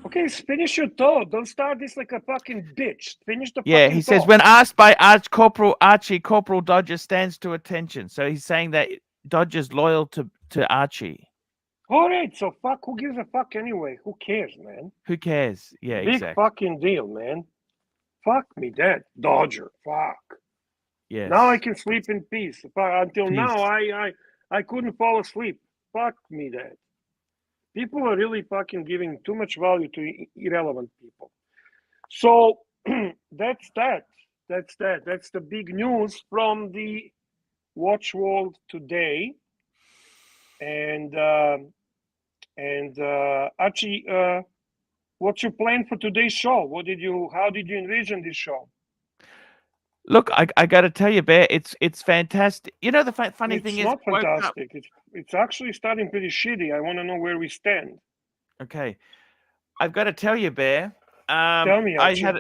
okay, finish your thought. Don't start this like a fucking bitch. Finish the yeah, fucking he says, thought. when asked by Archie, Corporal Dodger stands to attention. So he's saying that Dodger's loyal to Archie. All right, so fuck, who gives a fuck anyway? Who cares, man? Who cares? Yeah, Big exactly. fucking deal, man. Fuck me dead. Dodger, fuck. Yes. Now I can sleep in peace. Until Peace. now, I couldn't fall asleep. Fuck me dead. People are really fucking giving too much value to irrelevant people. So that's that. That's that. That's the big news from the watch world today. And Archie, what's your plan for today's show? How did you envision this show? Look, I got to tell you, Bear, it's fantastic. You know, the funny thing is, it's not fantastic. It's actually starting pretty shitty. I want to know where we stand. Okay, I've got to tell you, Bear. Tell me, Archie.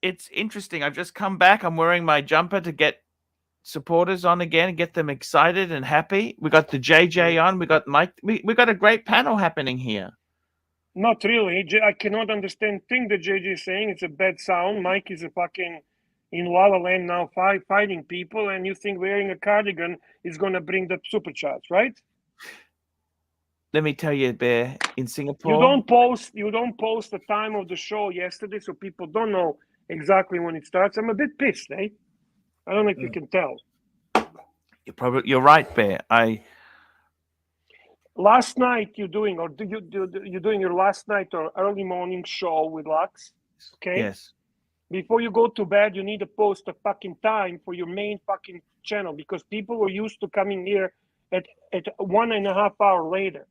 It's interesting. I've just come back. I'm wearing my jumper to get supporters on again and get them excited and happy. We got the JJ on. We got Mike. We got a great panel happening here. Not really. I cannot understand thing that JJ is saying. It's a bad sound. Mike is a fucking in La La Land now fighting people, and you think wearing a cardigan is going to bring the supercharge, right? Let me tell you, Bear, in Singapore. You don't post the time of the show yesterday, so people don't know exactly when it starts. I'm a bit pissed, eh? I don't know if you can tell. You're right, Bear. Last night you're doing your last night or early morning show with Lux, okay? Yes. Before you go to bed, you need to post a fucking time for your main fucking channel because people were used to coming here at 1.5 hours later.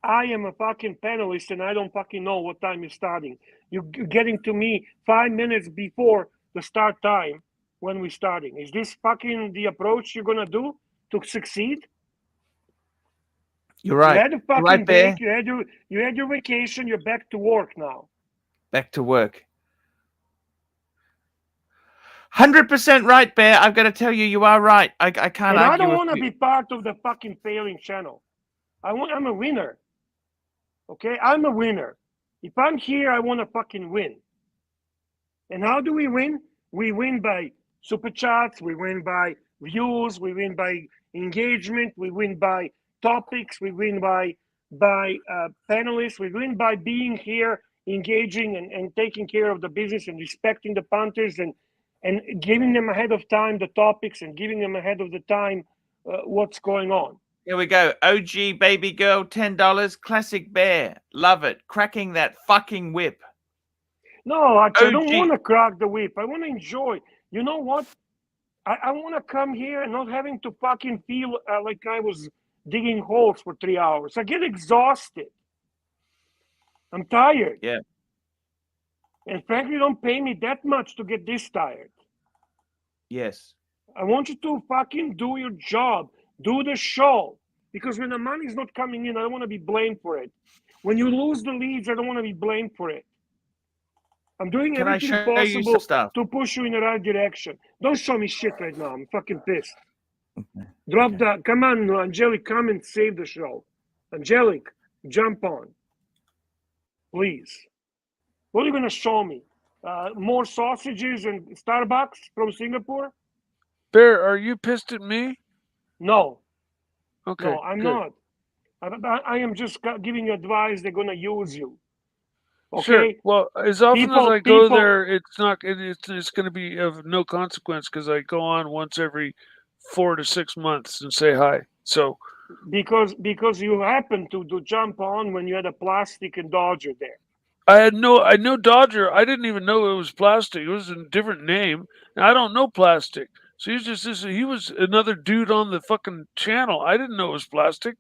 I am a fucking panelist and I don't fucking know what time you're starting. You're getting to me 5 minutes before the start time when we're starting. Is this fucking the approach you're gonna do to succeed? You're right. You had a fucking right, break. You had your vacation. You're back to work now. Back to work. 100% right, Bear. I've got to tell you, you are right. I can't argue. I don't want to be part of the fucking failing channel. I'm a winner. Okay, I'm a winner. If I'm here, I want to fucking win. And how do we win? We win by super chats. We win by views. We win by engagement. We win by topics. We win by panelists. We win by being here, engaging and taking care of the business and respecting the punters and giving them ahead of time the topics and giving them ahead of the time what's going on. Here we go. OG baby girl, $10. Classic Bear. Love it. Cracking that fucking whip. No, I don't want to crack the whip. I want to enjoy. You know what? I want to come here and not having to fucking feel like I was digging holes for 3 hours. I get exhausted. I'm tired. Yeah. And frankly, don't pay me that much to get this tired. Yes. I want you to fucking do your job. Do the show. Because when the money's not coming in, I don't want to be blamed for it. When you lose the leads, I don't want to be blamed for it. I'm doing everything possible to push you in the right direction. Don't show me shit right now. I'm fucking pissed. Okay. Come on, Angelic, come and save the show. Angelic, jump on. Please. What are you going to show me? More sausages and Starbucks from Singapore? Bear, are you pissed at me? No. Okay. No, I'm not. I am just giving you advice. They're going to use you. Okay. Sure. Well, as often as I go there, it's going to be of no consequence because I go on once every 4 to 6 months and say hi. So because you happened to jump on when you had a plastic and Dodger there. I know Dodger. I didn't even know it was plastic. It was a different name. And I don't know plastic. So he was another dude on the fucking channel. I didn't know it was plastic.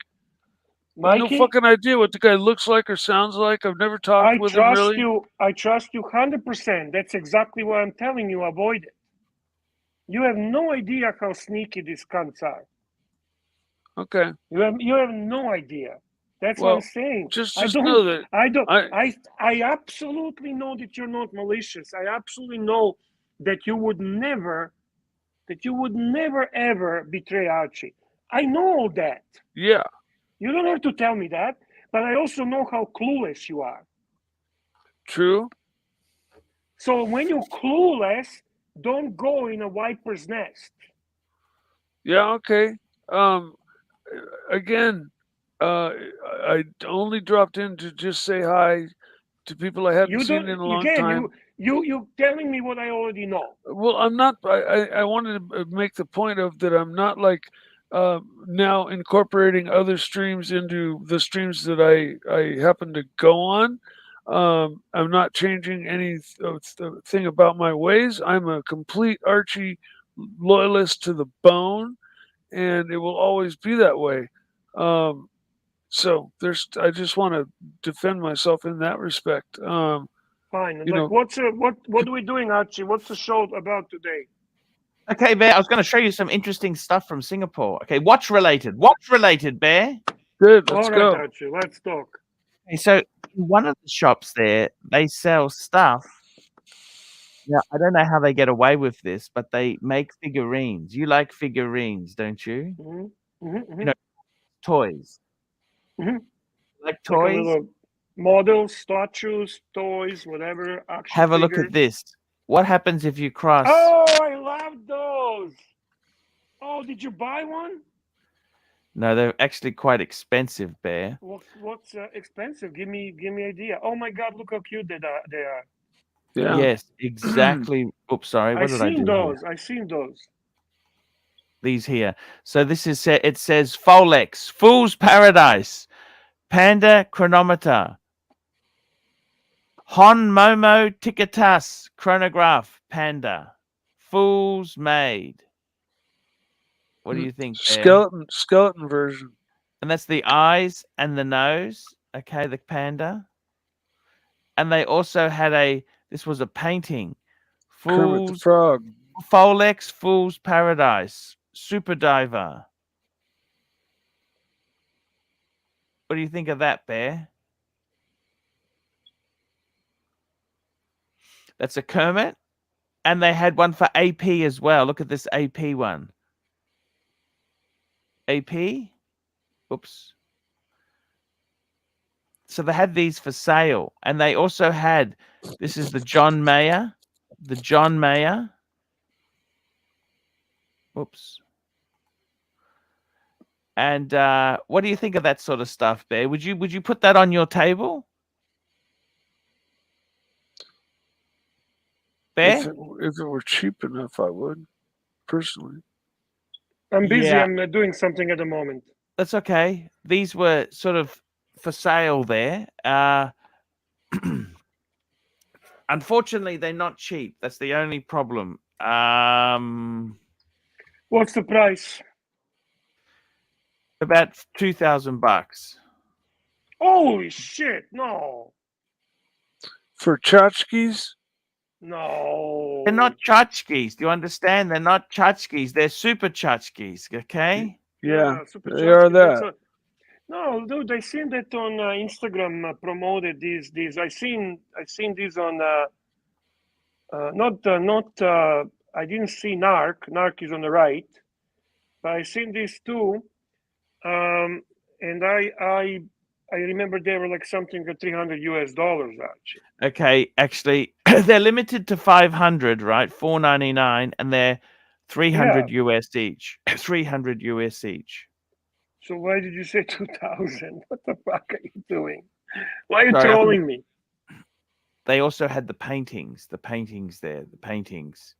I have no Mikey, fucking idea what the guy looks like or sounds like. I've never talked I with him trust really. you. I trust you 100%. That's exactly what I'm telling you. Avoid it. You have no idea how sneaky these cunts are. Okay. You have no idea. That's what I'm Well, saying. just I know that I absolutely know that you're not malicious. I absolutely know that you would never ever betray Archie. I know all that. yeah, You don't have to tell me that, but I also know how clueless you are. true. So when you're clueless, don't go in a viper's nest. Yeah, okay. Again, I only dropped in to just say hi to people I hadn't You seen don't in a long again. time. You telling me what I already know. Well, I'm not. I wanted to make the point of that I'm not like now incorporating other streams into the streams that I happen to go on. I'm not changing anything about my ways. I'm a complete Archie loyalist to the bone, and it will always be that way. So I just want to defend myself in that respect. Fine. You Like, know, what are we doing, Archie? What's the show about today? Okay, Bear, I was going to show you some interesting stuff from Singapore. Okay, watch related, Bear. good. Let's All right, go. Archie. Let's talk. Okay, so in one of the shops there, they sell stuff. Now, I don't know how they get away with this, but they make figurines. You like figurines, don't you? Mm-hmm. Mm-hmm. You know, toys. Mm-hmm. Like Like a toys? little models, statues, toys, whatever. Action Have a look figures. at this. What happens if you cross? Oh, I love those. Oh, did you buy one? No, they're actually quite expensive, Bear. What's expensive? Give me idea. Oh my God, look how cute they are. Yeah. Yes, exactly. Oops, sorry. What did I do? I seen those. These here. So this is it says Folex, Fool's Paradise, Panda Chronometer, Hon Momo Ticketas Chronograph Panda, Fool's Maid. What do you think, Bear? Skeleton version. And that's the eyes and the nose. Okay, the panda. And they also had this was a painting. Kermit the Frog. Folex, Fool's Paradise, Super Diver. What do you think of that, Bear? That's a Kermit. And they had one for AP as well. Look at this AP one. AP? Oops. So they had these for sale. And they also had, this is the John Mayer. The John Mayer. Oops. And what do you think of that sort of stuff, Bear? Would you put that on your table? Bear? If it were cheap enough, I would, personally. I'm busy. Yeah. I'm doing something at the moment. That's okay. These were sort of for sale there. Unfortunately, they're not cheap. That's the only problem. What's the price? About $2,000. Holy shit! No, For tchotchkes? no. They're not tchotchkes. Do you understand? They're not tchotchkes. They're super tchotchkes. Okay. Yeah, super they are chunky. that. No, dude, I seen that on Instagram promoted these. I seen these on I didn't see Narc. Narc is on the right, but I seen these two, and I remember they were like something at $300 actually. Okay. Actually, they're limited to 500, right? $499, and they're 300 US each. 300 US each. So why did you say 2,000? What the fuck are you doing? Why are you Sorry, trolling me? They also had the paintings there, the paintings.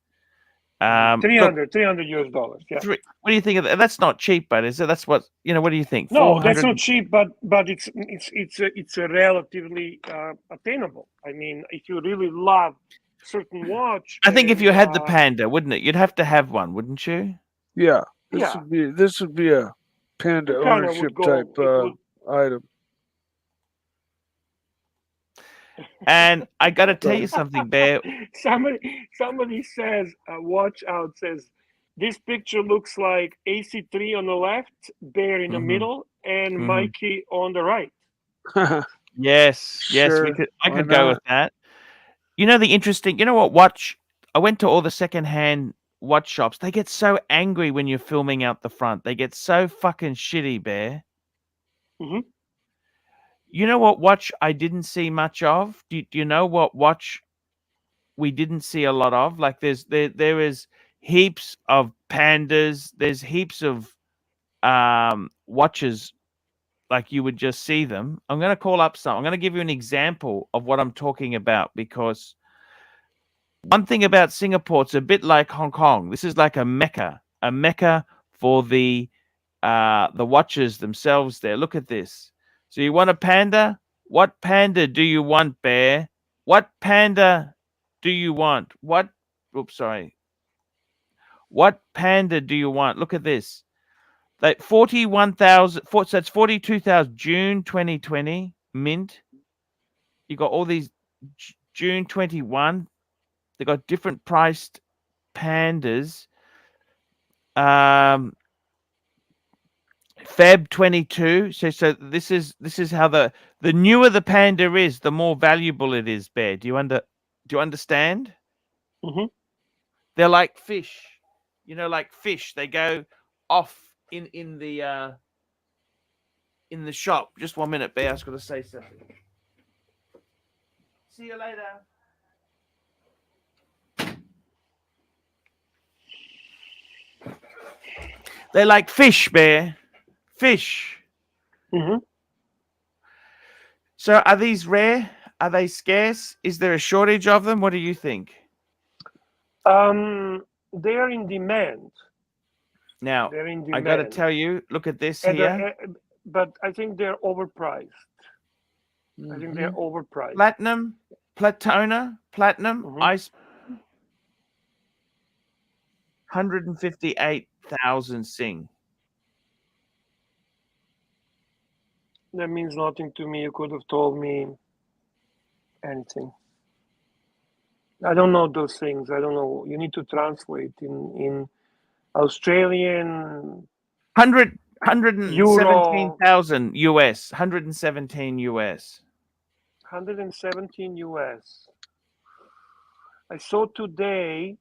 300 US dollars. Yeah. What do you think of that? That's not cheap, but is it? That's what what do you think? No, that's not cheap, but it's a relatively attainable. I mean, if you really love certain watch, I think if you had the Panda, wouldn't it? You'd have to have one, wouldn't you? Yeah. Yeah. This would be a Panda It kinda ownership would type go- item. And I got to tell you something, Bear. Somebody says, watch out, says, this picture looks like AC3 on the left, Bear in the middle, and Mikey on the right. Yes, Sure, I why could go with not? that. You know you know what watch? I went to all the secondhand watch shops. They get so angry when you're filming out the front. They get so fucking shitty, Bear. Mhm. You know what watch I didn't see much of? Do you know what watch we didn't see a lot of? Like there is heaps of Pandas. There's heaps of watches like you would just see them. I'm going to call up some. I'm going to give you an example of what I'm talking about, because one thing about Singapore, it's a bit like Hong Kong. This is like a mecca for the watches themselves there. Look at this. So you want a Panda? What Panda do you want, Bear? What Panda do you want? Oops, sorry. What Panda do you want? Look at this. That 41,000, so that's 42,000, June 2020, mint. You got all these June 21. They got different priced Pandas. Feb 22. So this is how the newer the Panda is, the more valuable it is, Bear. Do you understand? Mhm. They're like fish. You know, like fish. They go off in the shop. Just 1 minute, Bear. I was going to say something. See you later. They're like fish, Bear. Fish. Mhm. So are these rare? Are they scarce? Is there a shortage of them? What do you think? They are in demand. Now, They're in I got to demand. tell you, look at this And, here. but I think they're overpriced. I think they're overpriced. Platinum, Platona, Platinum, Mhm. Ice, 158,000 Sing. That means nothing to me. You could have told me anything. I don't know those things. I don't know. You need to translate in Australian, 117,000 US, 117 US. 117 US. I saw today,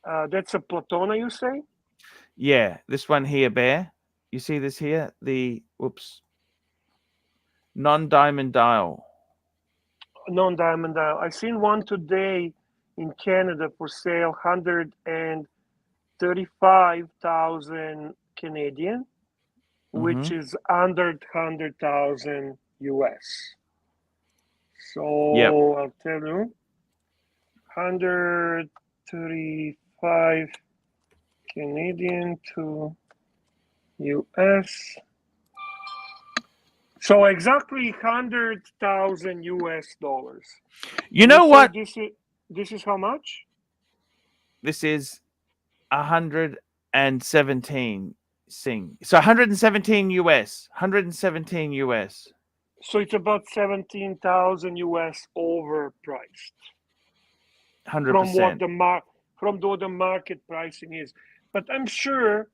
that's a Platona, you say? Yeah, this one here, Bear. You see this here? The, whoops, non-diamond dial. Non-diamond dial. I seen one today in Canada for sale, 135,000 Canadian, which is under 100,000 US. So Yep. I'll tell you, 135 Canadian to US. So exactly 100,000 US dollars. You know what? This is how much? This is 117 Sing. So 117 US. 117 US. So it's about 17,000 US overpriced. 100%. From what the market pricing is. But I'm sure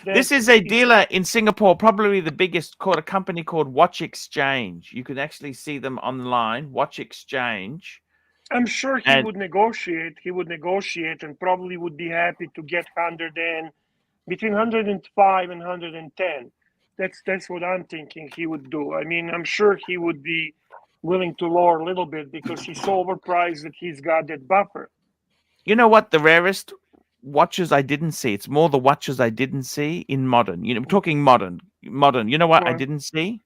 this is a dealer in Singapore, probably the biggest, called a company called Watch Exchange. You can actually see them online, Watch Exchange. I'm sure he would negotiate. He would negotiate and probably would be happy to get between 105 and 110. That's what I'm thinking he would do. I mean, I'm sure he would be willing to lower a little bit because he's so overpriced that he's got that buffer. You know what? The rarest watches I didn't see. It's more the watches I didn't see in modern. You know, I'm talking modern. You know what I didn't see?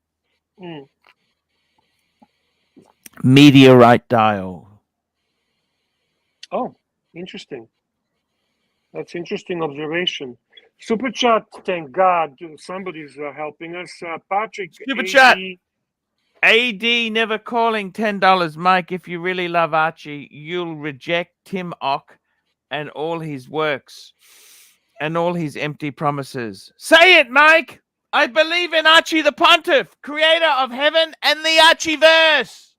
Meteorite dial. Oh, interesting. That's interesting observation. Super chat, thank God, somebody's helping us. Patrick, Super AD, chat. AD never calling $10. Mike, if you really love Archie, you'll reject Tim Ock and all his works and all his empty promises. Say it, Mike. I believe in Archie the Pontiff, creator of heaven and the Archieverse.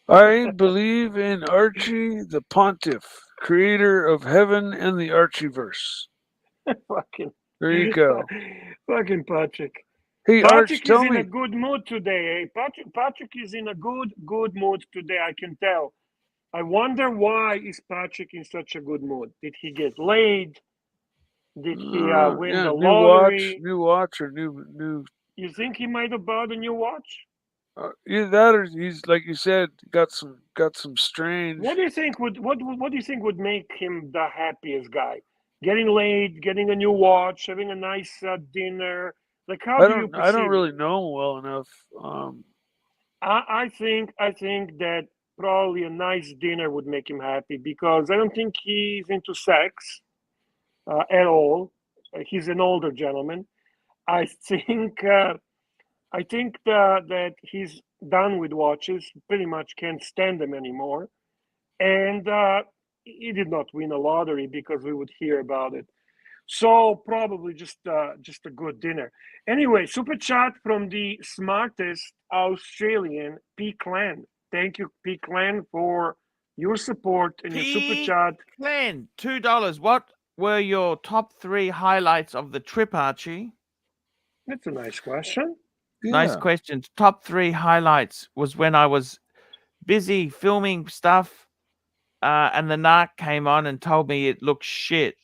I believe in Archie the Pontiff, creator of heaven and the Archieverse. Fucking. There you go. Fucking Patrick. Hey, Arch, Patrick is tell in me. a good mood today. Eh? Patrick is in a good mood today. I can tell. I wonder why is Patrick in such a good mood? Did he get laid? Did he win the lottery? New watch, or new. You think he might have bought a new watch? Either that, or he's like you said, got some strange. What do you think would make him the happiest guy? Getting laid, getting a new watch, having a nice dinner. Like how do you perceive I don't really know him well enough. I think that probably a nice dinner would make him happy, because I don't think he's into sex at all. He's an older gentleman. I think that he's done with watches. Pretty much can't stand them anymore. And he did not win a lottery, because we would hear about it. So probably just a good dinner. Anyway, super chat from the smartest Australian, P Clan. Thank you, P Clan, for your support and your super chat. Clan, $2. What were your top 3 highlights of the trip, Archie? That's a nice question. Yeah. Nice question. Top 3 highlights was when I was busy filming stuff, and the narc came on and told me it looked shit.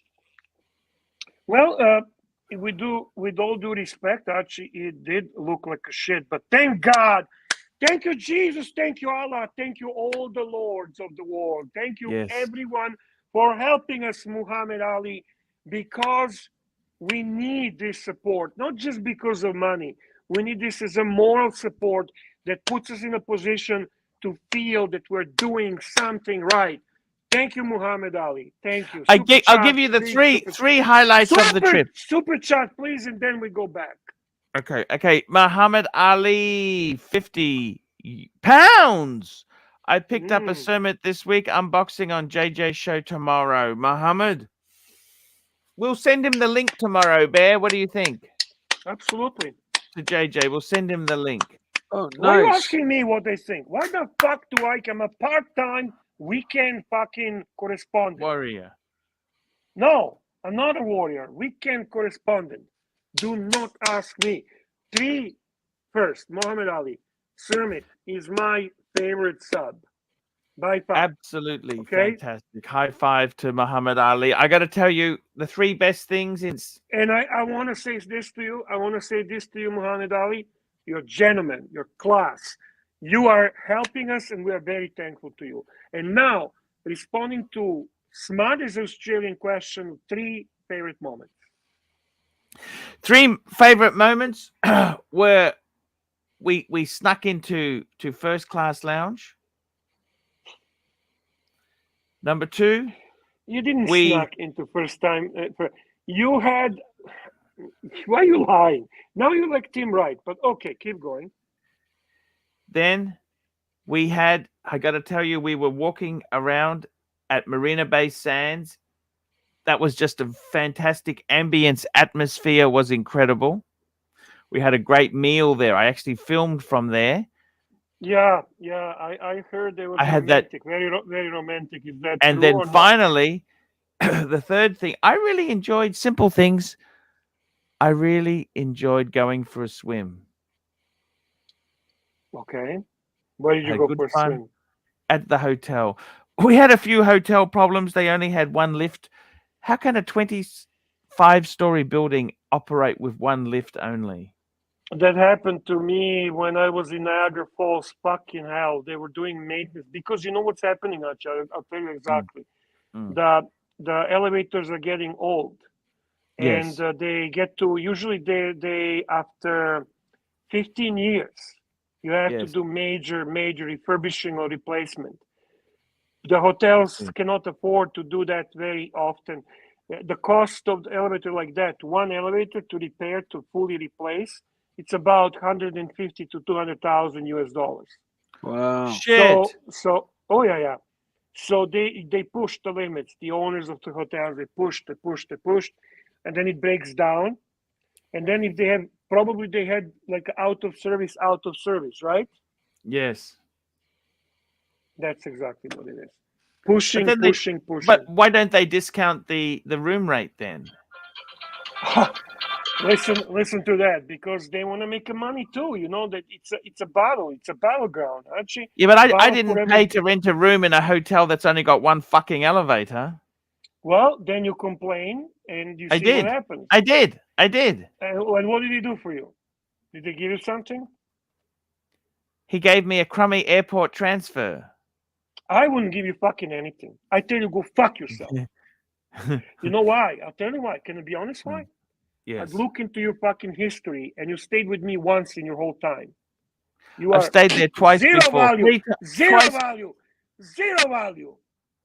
Well, with all due respect, Archie, it did look like a shit. But thank God, thank you, Jesus, thank you, Allah, thank you, all the lords of the world, thank you, everyone, for helping us, Muhammad Ali, because we need this support, not just because of money. We need this as a moral support that puts us in a position to feel that we're doing something right. Thank you, Muhammad Ali. Thank you. I'll give you the three highlights of the trip. Super chat, please, and then we go back. Okay. Muhammad Ali, £50. I picked up a summit this week, unboxing on JJ's show tomorrow. Muhammad, we'll send him the link tomorrow, Bear. What do you think? Absolutely. To JJ, we'll send him the link. Oh, nice. Why are you asking me what they think? Why the fuck do I'm a part-time weekend fucking correspondent? Warrior. No, I'm not a warrior. Weekend correspondent. Do not ask me. First, Muhammad Ali. Summit is my favorite sub. By far. Absolutely fantastic. High five to Muhammad Ali. I got to tell you, the 3 best things is... And I want to say this to you. Muhammad Ali. You're a gentleman. You're class. You are helping us, and we are very thankful to you. And now, responding to smartest Australian question, 3 favorite moments. 3 favorite moments were we snuck into first class lounge. Number 2, you didn't snuck into first time. You had. Why are you lying? Now you're like Tim Wright, but okay, keep going. Then we had, I got to tell you, we were walking around at Marina Bay Sands. That was just a fantastic ambience. Atmosphere was incredible. We had a great meal there. I actually filmed from there. Yeah. I heard they were romantic, very romantic. Is that and true? Then finally, the third thing, I really enjoyed simple things. I really enjoyed going for a swim. Okay. Where did you go for a swim? At the hotel. We had a few hotel problems. They only had 1 lift. How can a 25-story building operate with 1 lift only? That happened to me when I was in Niagara Falls. Fucking hell. They were doing maintenance. Because you know what's happening, Archie? I'll tell you exactly. The elevators are getting old. Yes. And they get to, usually they after 15 years, you have to do major refurbishing or replacement. The hotels cannot afford to do that very often. The cost of the elevator like that, one elevator to repair, to fully replace, it's about 150 to 200,000 US dollars. Wow. Shit. So oh yeah. So they pushed the limits. The owners of the hotels, they pushed, and then it breaks down. And then if they have, probably they had like out of service, right? Yes. That's exactly what it is. Pushing. But why don't they discount the room rate then? Listen to that, because they want to make money too. You know that it's a battleground, Archie. Yeah, but I didn't pay to rent a room in a hotel that's only got one fucking elevator. Well, then you complain and you see what happens. I did. And what did he do for you? Did they give you something? He gave me a crummy airport transfer. I wouldn't give you fucking anything. I tell you, go fuck yourself. You know why? I'll tell you why. Can I be honest why? Yes. I've looked into your fucking history, and you stayed with me once in your whole time. I've stayed there twice zero before. Value, zero value.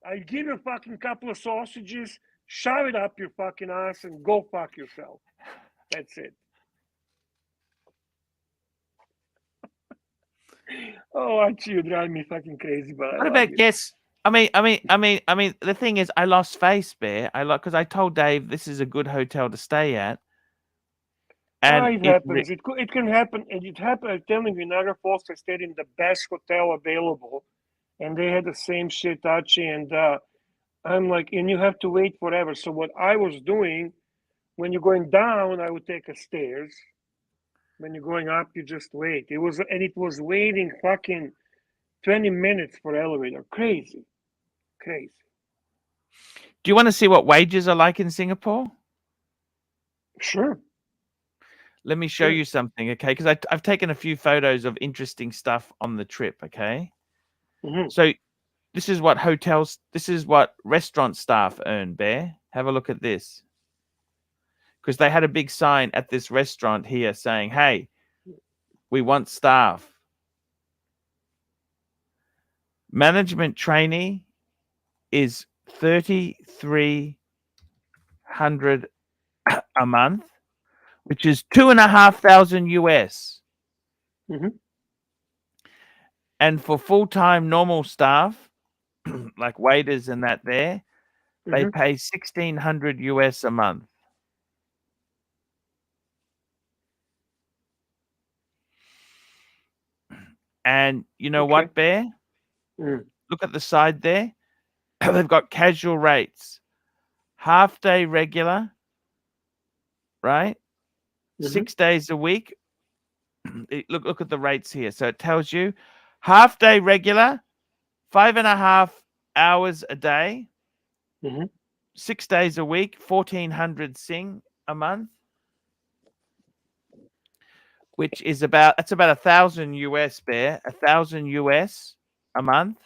I give you a fucking couple of sausages, shove it up your fucking ass, and go fuck yourself. That's it. Oh, Archie, you drive me fucking crazy, but what about guess? I mean, the thing is, I lost face, Bear. Because I told Dave this is a good hotel to stay at. And it happens. It can happen, and it happened. I'm telling you, in Niagara Falls, I stayed in the best hotel available, and they had the same shit, Archie. And I'm like, and you have to wait forever. So what I was doing, when you're going down, I would take a stairs. When you're going up, you just wait. It was waiting fucking 20 minutes for elevator. Crazy. Do you want to see what wages are like in Singapore? Sure. Let me show you something, okay? Because I've taken a few photos of interesting stuff on the trip, okay? Mm-hmm. So this is what restaurant staff earn, Bear. Have a look at this. Because they had a big sign at this restaurant here saying, hey, we want staff. Management trainee is $3,300 a month, which is $2,500 US. Mm-hmm. And for full-time normal staff, like waiters and that there, they pay $1,600 US a month. And you know what, Bear? Look at the side there. They've got casual rates. Half day regular, right? 6 days a week. Look at the rates here. So it tells you half day regular, 5.5 hours a day, 6 days a week, 1,400 Sing a month, which is about 1,000 US, Bear, 1,000 US a month.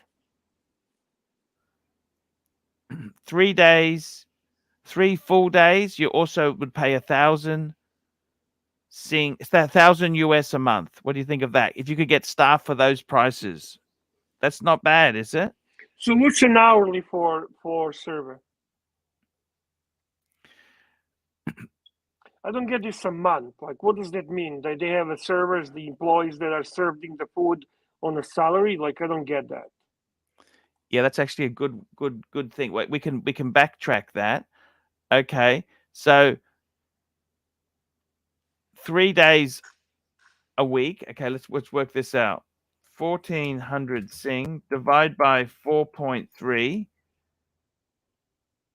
3 days, 3 full days, you also would pay 1,000 Sing. It's 1,000 US a month. What do you think of that? If you could get staff for those prices, that's not bad, is it? So what's an hourly for server? I don't get this a month. Like, what does that mean? That they have a servers, the employees that are serving the food on a salary? Like, I don't get that. Yeah, that's actually a good thing. Wait, we can backtrack that. Okay, so 3 days a week. Okay, let's work this out. 1,400 Sing divide by 4.3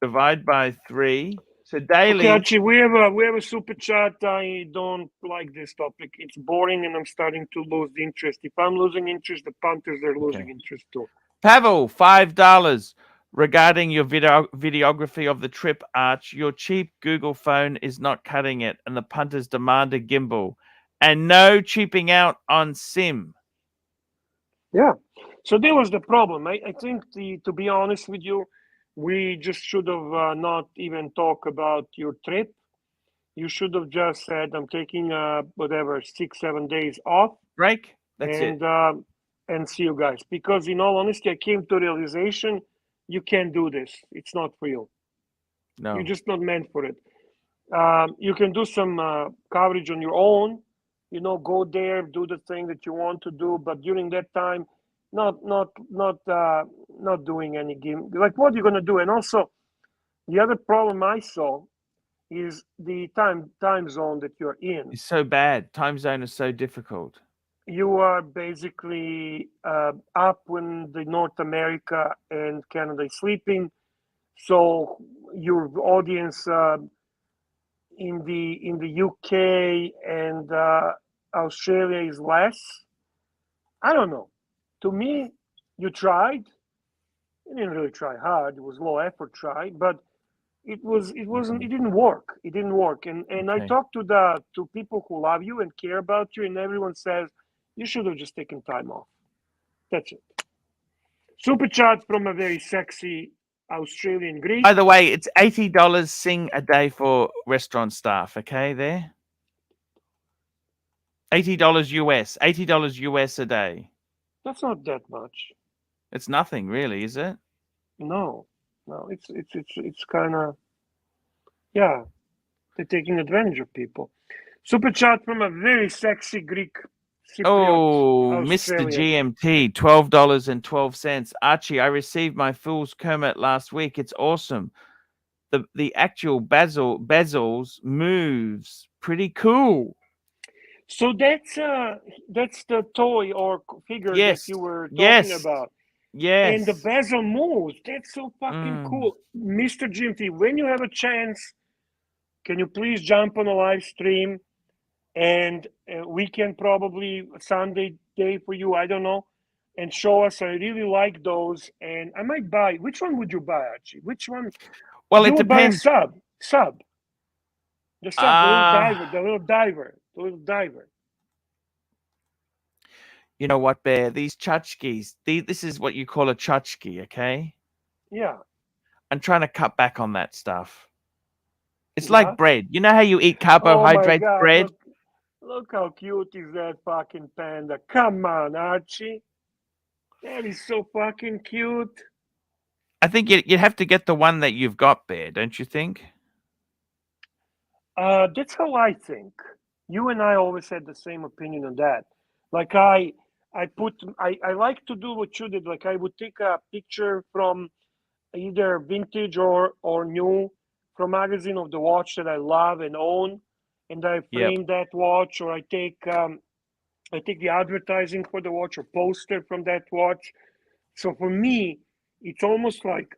divide by 3. So daily. Okay, Archie, we have a super chat. I don't like this topic. It's boring, and I'm starting to lose the interest. If I'm losing interest, the punters are losing interest too. Pavel, $5 regarding your videography of the trip, Arch. Your cheap Google phone is not cutting it, and the punters demand a gimbal, and no cheaping out on SIM. Yeah, so that was the problem. I think to be honest with you, we just should have not even talk about your trip. You should have just said, I'm taking whatever 6-7 days off. Break. That's it. And see you guys. Because in all honesty, I came to realization you can't do this. It's not for you. No. You're just not meant for it. You can do some coverage on your own. You know, go there, do the thing that you want to do, but during that time, not doing any game. Like, what you're gonna do? And also, the other problem I saw is the time zone that you're in. It's so bad. Time zone is so difficult. You are basically up when the North America and Canada is sleeping, so your audience in the UK and Australia is less. I don't know. To me, you tried. You didn't really try hard. It was low effort try, but it didn't work. It didn't work. And I Okay. talked to people who love you and care about you, and everyone says you should have just taken time off. That's it. Super chat from a very sexy Australian Greek. By the way, it's $80 Sing a day for restaurant staff. Okay, there. $80 US. $80 US a day. That's not that much. It's nothing, really, is it? No, it's kind of, yeah. They're taking advantage of people. Super chat from a very sexy Greek Cypriot Oh, Mr. Australian. GMT, $12.12. Archie, I received my fool's Kermit last week. It's awesome. The actual bezels moves pretty cool. So that's the toy or figure Yes. that you were talking Yes. about. Yes. And the bezel moves. That's so fucking cool. Mr. GMT, when you have a chance, can you please jump on a live stream? And we can probably Sunday day for you, I don't know, and show us. I really like those, and I might buy. Which one would you buy, Archie? Which one? Well, you it would buy a depends. sub. The sub, the little diver. You know what, Bear? These tchotchkes, this is what you call a tchotchke, okay? Yeah. I'm trying to cut back on that stuff. It's Yeah? like bread. You know how you eat carbohydrates, oh my God, bread? Look how cute is that fucking panda. Come on, Archie. That is so fucking cute. I think you have to get the one that you've got, Bear, don't you think? That's how I think. You and I always had the same opinion on that. Like I like to do what you did. Like I would take a picture from either vintage or new from magazine of the watch that I love and own, and I frame that watch, or I take the advertising for the watch or poster from that watch. So for me, it's almost like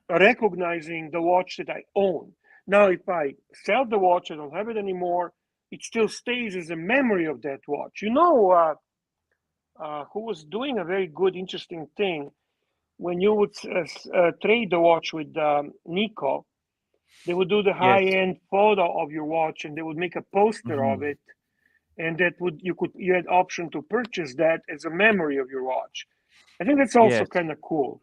recognizing the watch that I own. Now, if I sell the watch, I don't have it anymore, it still stays as a memory of that watch. You know who was doing a very good, interesting thing? When you would trade the watch with Nico, they would do the high-end photo of your watch, and they would make a poster of it, and that you had option to purchase that as a memory of your watch. I think that's also kind of cool.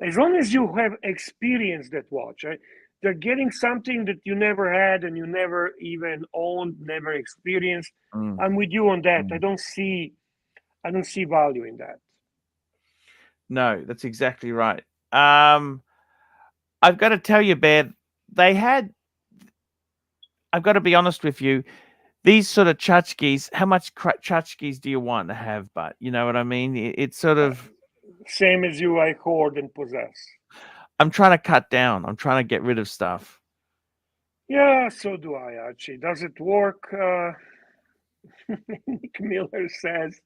As long as you have experienced that watch, right? They're getting something that you never had and you never even owned, never experienced. I'm with you on that. I don't see value in that. No, that's exactly right. I've got to tell you, Bear, I've got to be honest with you, these sort of tchotchkes, how much tchotchkes do you want to have? But you know what I mean? It's sort of... Same as you, I hoard and possess. I'm trying to cut down. I'm trying to get rid of stuff. Yeah, so do I, Archie. Does it work? Nick Miller says,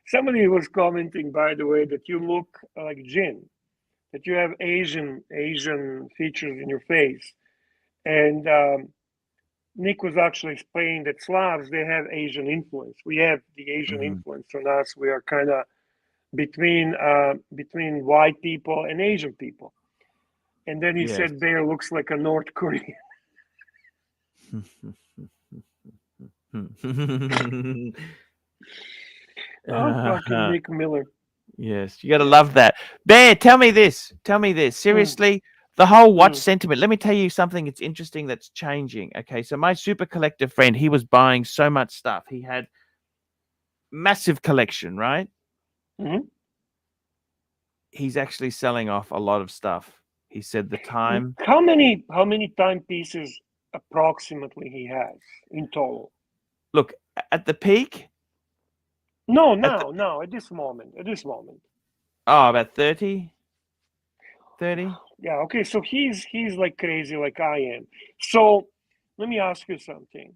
somebody was commenting, by the way, that you look like Jin, that you have Asian features in your face. And Nick was actually explaining that Slavs, they have Asian influence. We have the Asian influence on us. We are kind of between white people and Asian people. And then he said Bear looks like a North Korean. Fucking Nick Miller. Yes, you got to love that. Bear, tell me this. Seriously, the whole watch sentiment. Let me tell you something. It's interesting that's changing. Okay, so my super collector friend, he was buying so much stuff. He had massive collection, right? He's actually selling off a lot of stuff. He said the time. How many timepieces approximately he has in total? Look, at the peak. No, at this moment. Oh, about 30. 30. Yeah, okay, so he's like crazy like I am. So let me ask you something.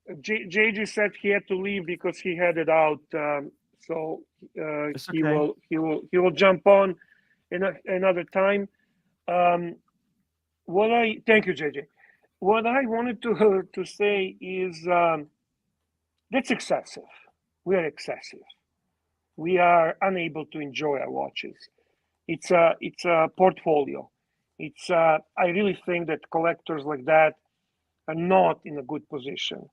JJ said he had to leave because he headed out. So he will jump on in another time. Thank you, JJ. What I wanted to say is that's excessive. We are excessive. We are unable to enjoy our watches. It's a portfolio. I really think that collectors like that are not in a good position.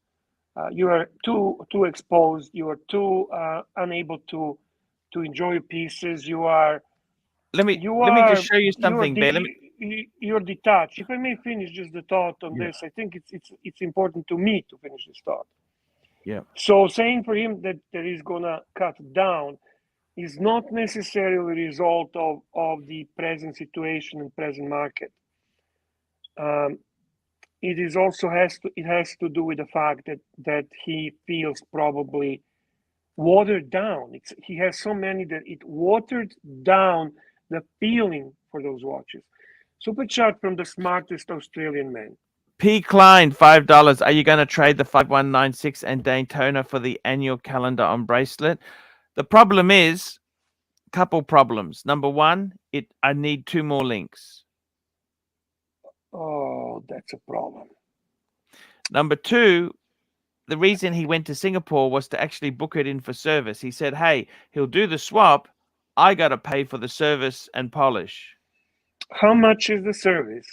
You are too exposed. You are too unable to enjoy pieces. Let me just show you something, Bear. You're detached. If I may finish just the thought on this, I think it's important to me to finish this thought. Yeah. So saying for him that he's gonna cut down is not necessarily a result of the present situation and present market. It is also has to do with the fact that he feels probably watered down. He has so many that it watered down the feeling for those watches. Super chat from the smartest Australian man. P. Klein, $5. Are you going to trade the 5196 and Daytona for the annual calendar on bracelet? The problem is, couple problems. Number one, I need 2 more links. Oh, that's a problem. Number 2, the reason he went to Singapore was to actually book it in for service. He said, hey, he'll do the swap. I got to pay for the service and polish. How much is the service?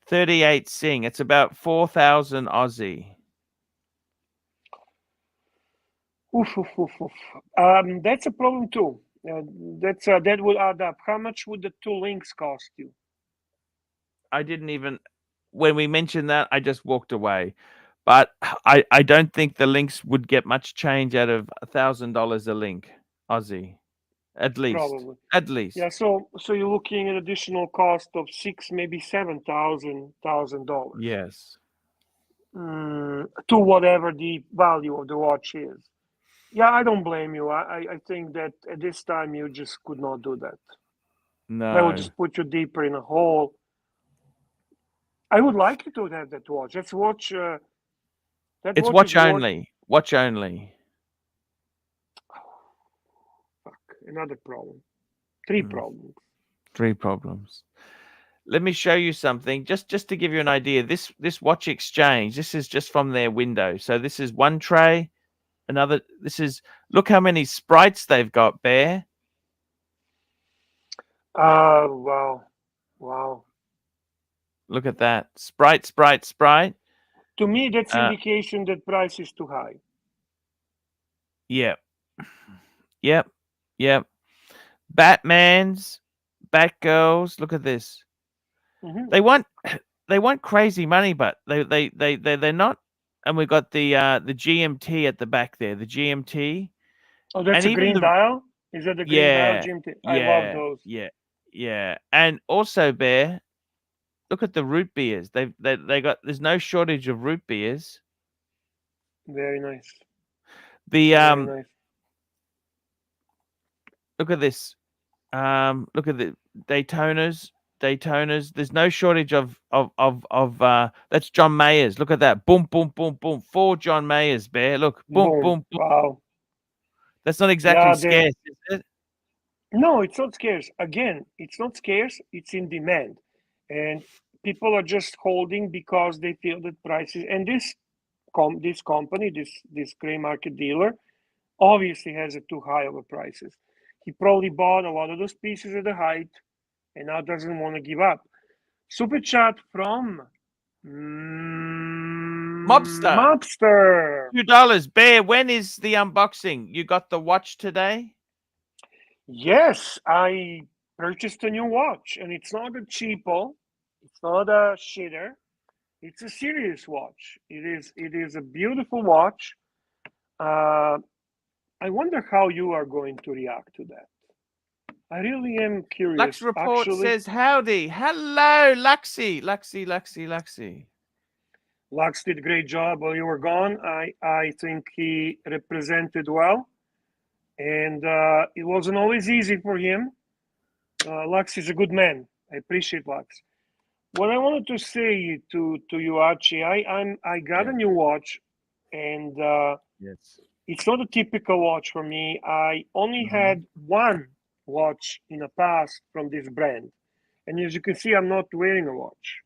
38 Sing. It's about 4,000 Aussie. That's a problem too. That will add up. How much would the 2 links cost you? I didn't even, when we mentioned that, I just walked away. But I don't think the links would get much change out of $1,000 a link, Aussie, at least. Probably. At least. Yeah. So you're looking at additional cost of $6,000, maybe $7,000. Yes. To whatever the value of the watch is. Yeah, I don't blame you. I think that at this time you just could not do that. No. That would just put you deeper in a hole. I would like you to have that watch. Let's watch. It's watch only. Watch only. Oh, fuck. Another problem. 3 problems. 3 problems. Let me show you something. Just to give you an idea. This watch exchange. This is just from their window. So this is one tray. Another. This is. Look how many sprites they've got, Bear. Wow. Look at that. Sprite. To me, that's indication that price is too high. Yep. Batmans, Batgirls. Look at this. Mm-hmm. They want crazy money, but they're not. And we've got the GMT at the back there. The GMT. Oh, that's a green dial? Is that the green dial GMT? I love those. Yeah. And also, Bear, look at the root beers. They got. There's no shortage of root beers. Very nice. Very nice. Look at this. Look at the Daytonas. There's no shortage of that's John Mayers. Look at that. Boom. 4 John Mayers, Bear. Look. Boom. Wow. That's not exactly scarce, is it? No, it's not scarce. Again, it's not scarce. It's in demand, and people are just holding because they feel that prices. And this company, this gray market dealer, obviously has a too high of a prices. He probably bought a lot of those pieces at the height, and now doesn't want to give up. Super chat from Mobster. $2. Bear, when is the unboxing? You got the watch today? Yes, I purchased a new watch, and it's not a cheapo. It's not a shitter. It's a serious watch. It is a beautiful watch. I wonder how you are going to react to that. I really am curious. Lux Report actually. says howdy. Hello, Luxy. Luxy. Lux did a great job while you were gone. I think he represented well, and it wasn't always easy for him. Lux is a good man. I appreciate Lux. What I wanted to say to you, Archie, I got a new watch, and Yes. it's not a typical watch for me. I only had one watch in the past from this brand, and as you can see, I'm not wearing a watch.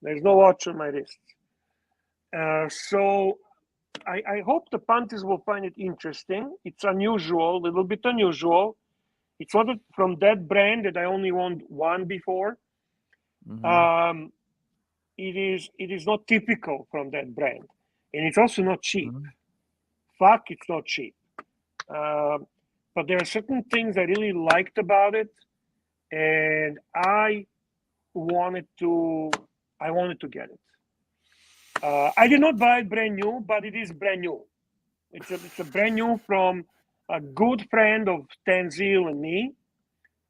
There's no watch on my wrist. So I hope the punters will find it interesting. It's unusual, a little bit unusual. It's not from that brand that I only owned one before. It is not typical from that brand, and it's also not cheap. Fuck, it's not cheap. But there are certain things I really liked about it, and I wanted to get it. I did not buy it brand new, but it is brand new. It's a brand new from a good friend of Tenzil and me,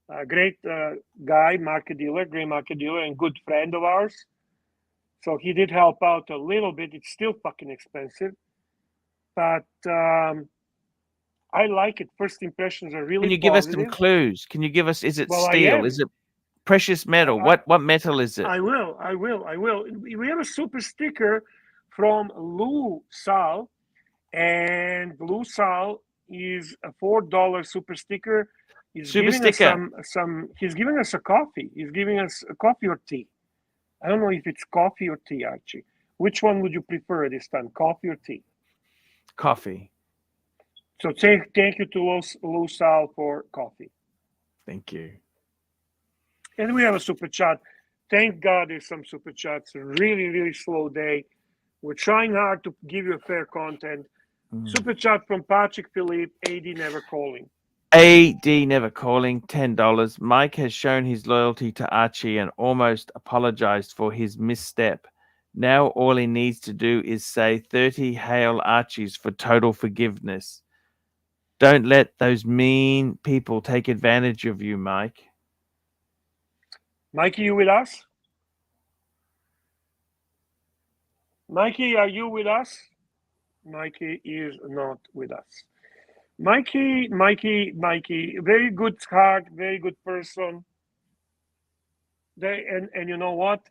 a great guy, market dealer, great market dealer, and good friend of ours. So he did help out a little bit. It's still fucking expensive, but I like it. First impressions are really. Can you give us some clues? Can you give us? Is it steel? Is it precious metal? What metal is it? I will. We have a super sticker from Lou Sal, and Lou Sal is a $4 super sticker. He's giving us a coffee. He's giving us a coffee or tea. I don't know if it's coffee or tea, Archie. Which one would you prefer this time, coffee or tea? Coffee. So thank you to Lou Sal for coffee. Thank you. And we have a super chat. Thank God there's some super chats. A really, really slow day. We're trying hard to give you a fair content. Super chat from Patrick Philippe, AD Never Calling. AD Never Calling, $10. Mike has shown his loyalty to Archie and almost apologized for his misstep. Now all he needs to do is say 30 Hail Archies for total forgiveness. Don't let those mean people take advantage of you, Mike. Mikey, you with us? Mikey, are you with us? Mikey is not with us. Mikey, very good heart, very good person. And you know what?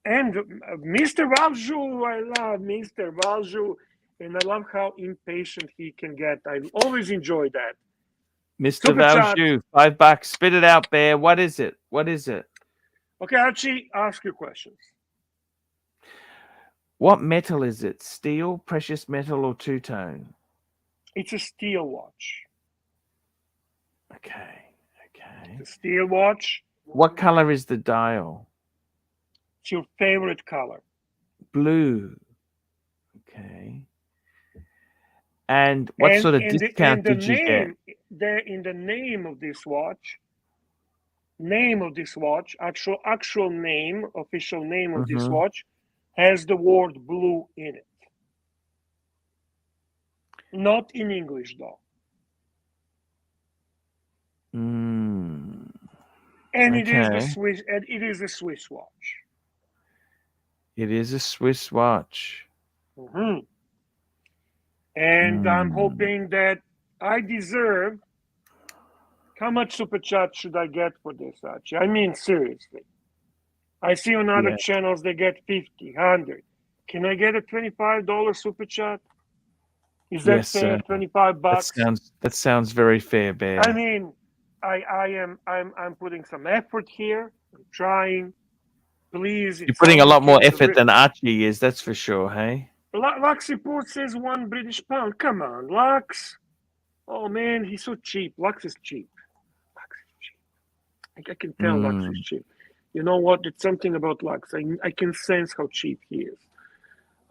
And Mr. Valju, I love Mr. Valju, and I love how impatient he can get. I always enjoy that. Mr. Valju, $5. Spit it out, Bear. What is it? Okay, Archie, ask your questions. What metal is it? Steel, precious metal, or two-tone? It's a steel watch. Okay. It's a steel watch. What color is the dial? It's your favorite color. Blue. Okay. And what sort of discount did you get? In the name of this watch, actual name, official name of this watch, has the word blue in it. Not in English, though. And it is the Swiss, and it is a Swiss watch. It is a Swiss watch. And I'm hoping that I deserve. How much super chat should I get for this, Archie? I mean, seriously. I see on other channels they get 50, 100. Can I get a $25 super chat? Is that fair? $25? That sounds very fair, Bear. I mean, I'm putting some effort here. I'm trying. Please. You're putting a lot more effort than Archie is, that's for sure, hey? Lux Report says £1 British. Come on, Lux. Oh man, he's so cheap. Lux is cheap. I can tell Lux is cheap. You know what? It's something about Lux. I can sense how cheap he is.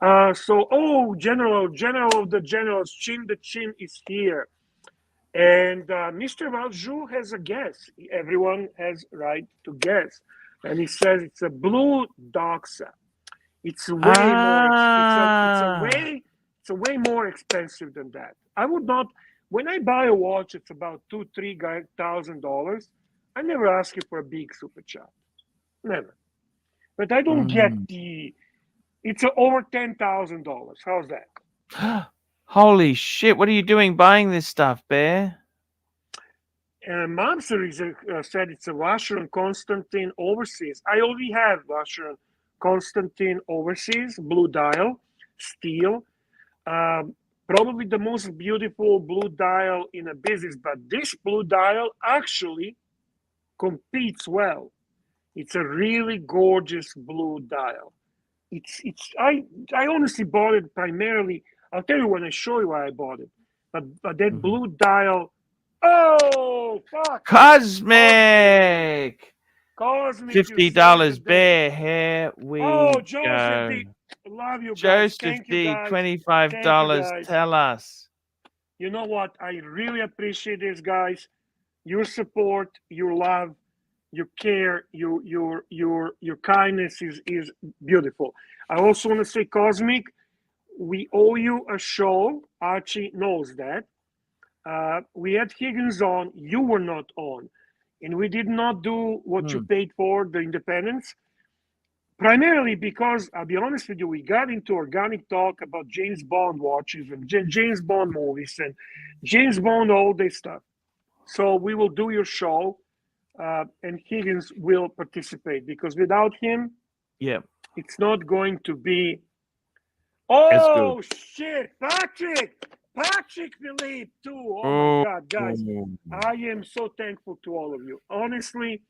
General of the generals, the chin is here. And Mr. Valju has a guess. Everyone has right to guess. And he says it's a blue Doxa. It's way more. It's a way more expensive than that. I would not. when I buy a watch, it's about $2,000-3,000. I never ask you for a big super chat, never. But I don't get it's over $10,000. How's that? Holy shit! What are you doing buying this stuff, Bear? Mamser said it's a Vacheron Constantin Overseas. I already have Vacheron Constantin Overseas, blue dial, steel. Probably the most beautiful blue dial in a business, but this blue dial actually competes well. It's a really gorgeous blue dial. I honestly bought it primarily. I'll tell you when I show you why I bought it. But that blue dial. Oh fuck! Cosmic. Cosmic. $50, Bear. Here we Joseph go. D. Love you guys. Joseph Thank you D. guys. $25. Tell us. You know what? I really appreciate this, guys. Your support, your love, your care, your kindness is beautiful. I also want to say, Cosmic, we owe you a show. Archie knows that. We had Higgins on, you were not on, and we did not do what you paid for, the independence, primarily because, I'll be honest with you, we got into organic talk about James Bond watches and James Bond movies and James Bond, all this stuff. So we will do your show, and Higgins will participate, because without him, it's not going to be. Oh shit, Patrick Philippe too. Oh my God, guys, I am so thankful to all of you. Honestly,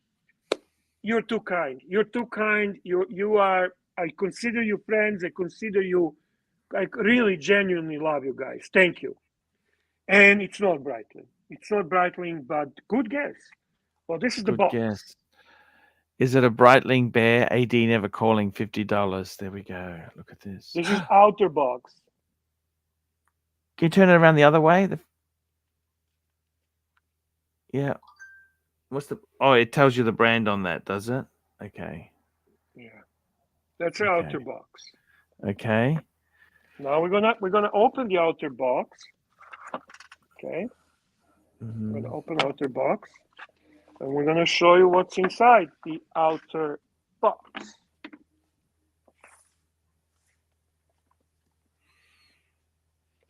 you're too kind. You're too kind. You are. I consider you friends. I consider you. I really genuinely love you guys. Thank you. And it's not Breitling. It's not Breitling, but good guess. Well, this is the box. Guess. Is it a Breitling, Bear? AD never calling $50. There we go. Look at this. This is outer box. Can you turn it around the other way? Yeah. What's the? Oh, it tells you the brand on that, does it? Okay. Yeah. That's the outer box. Okay. Now we're gonna open the outer box. Okay. We're gonna open outer box, and we're gonna show you what's inside the outer box.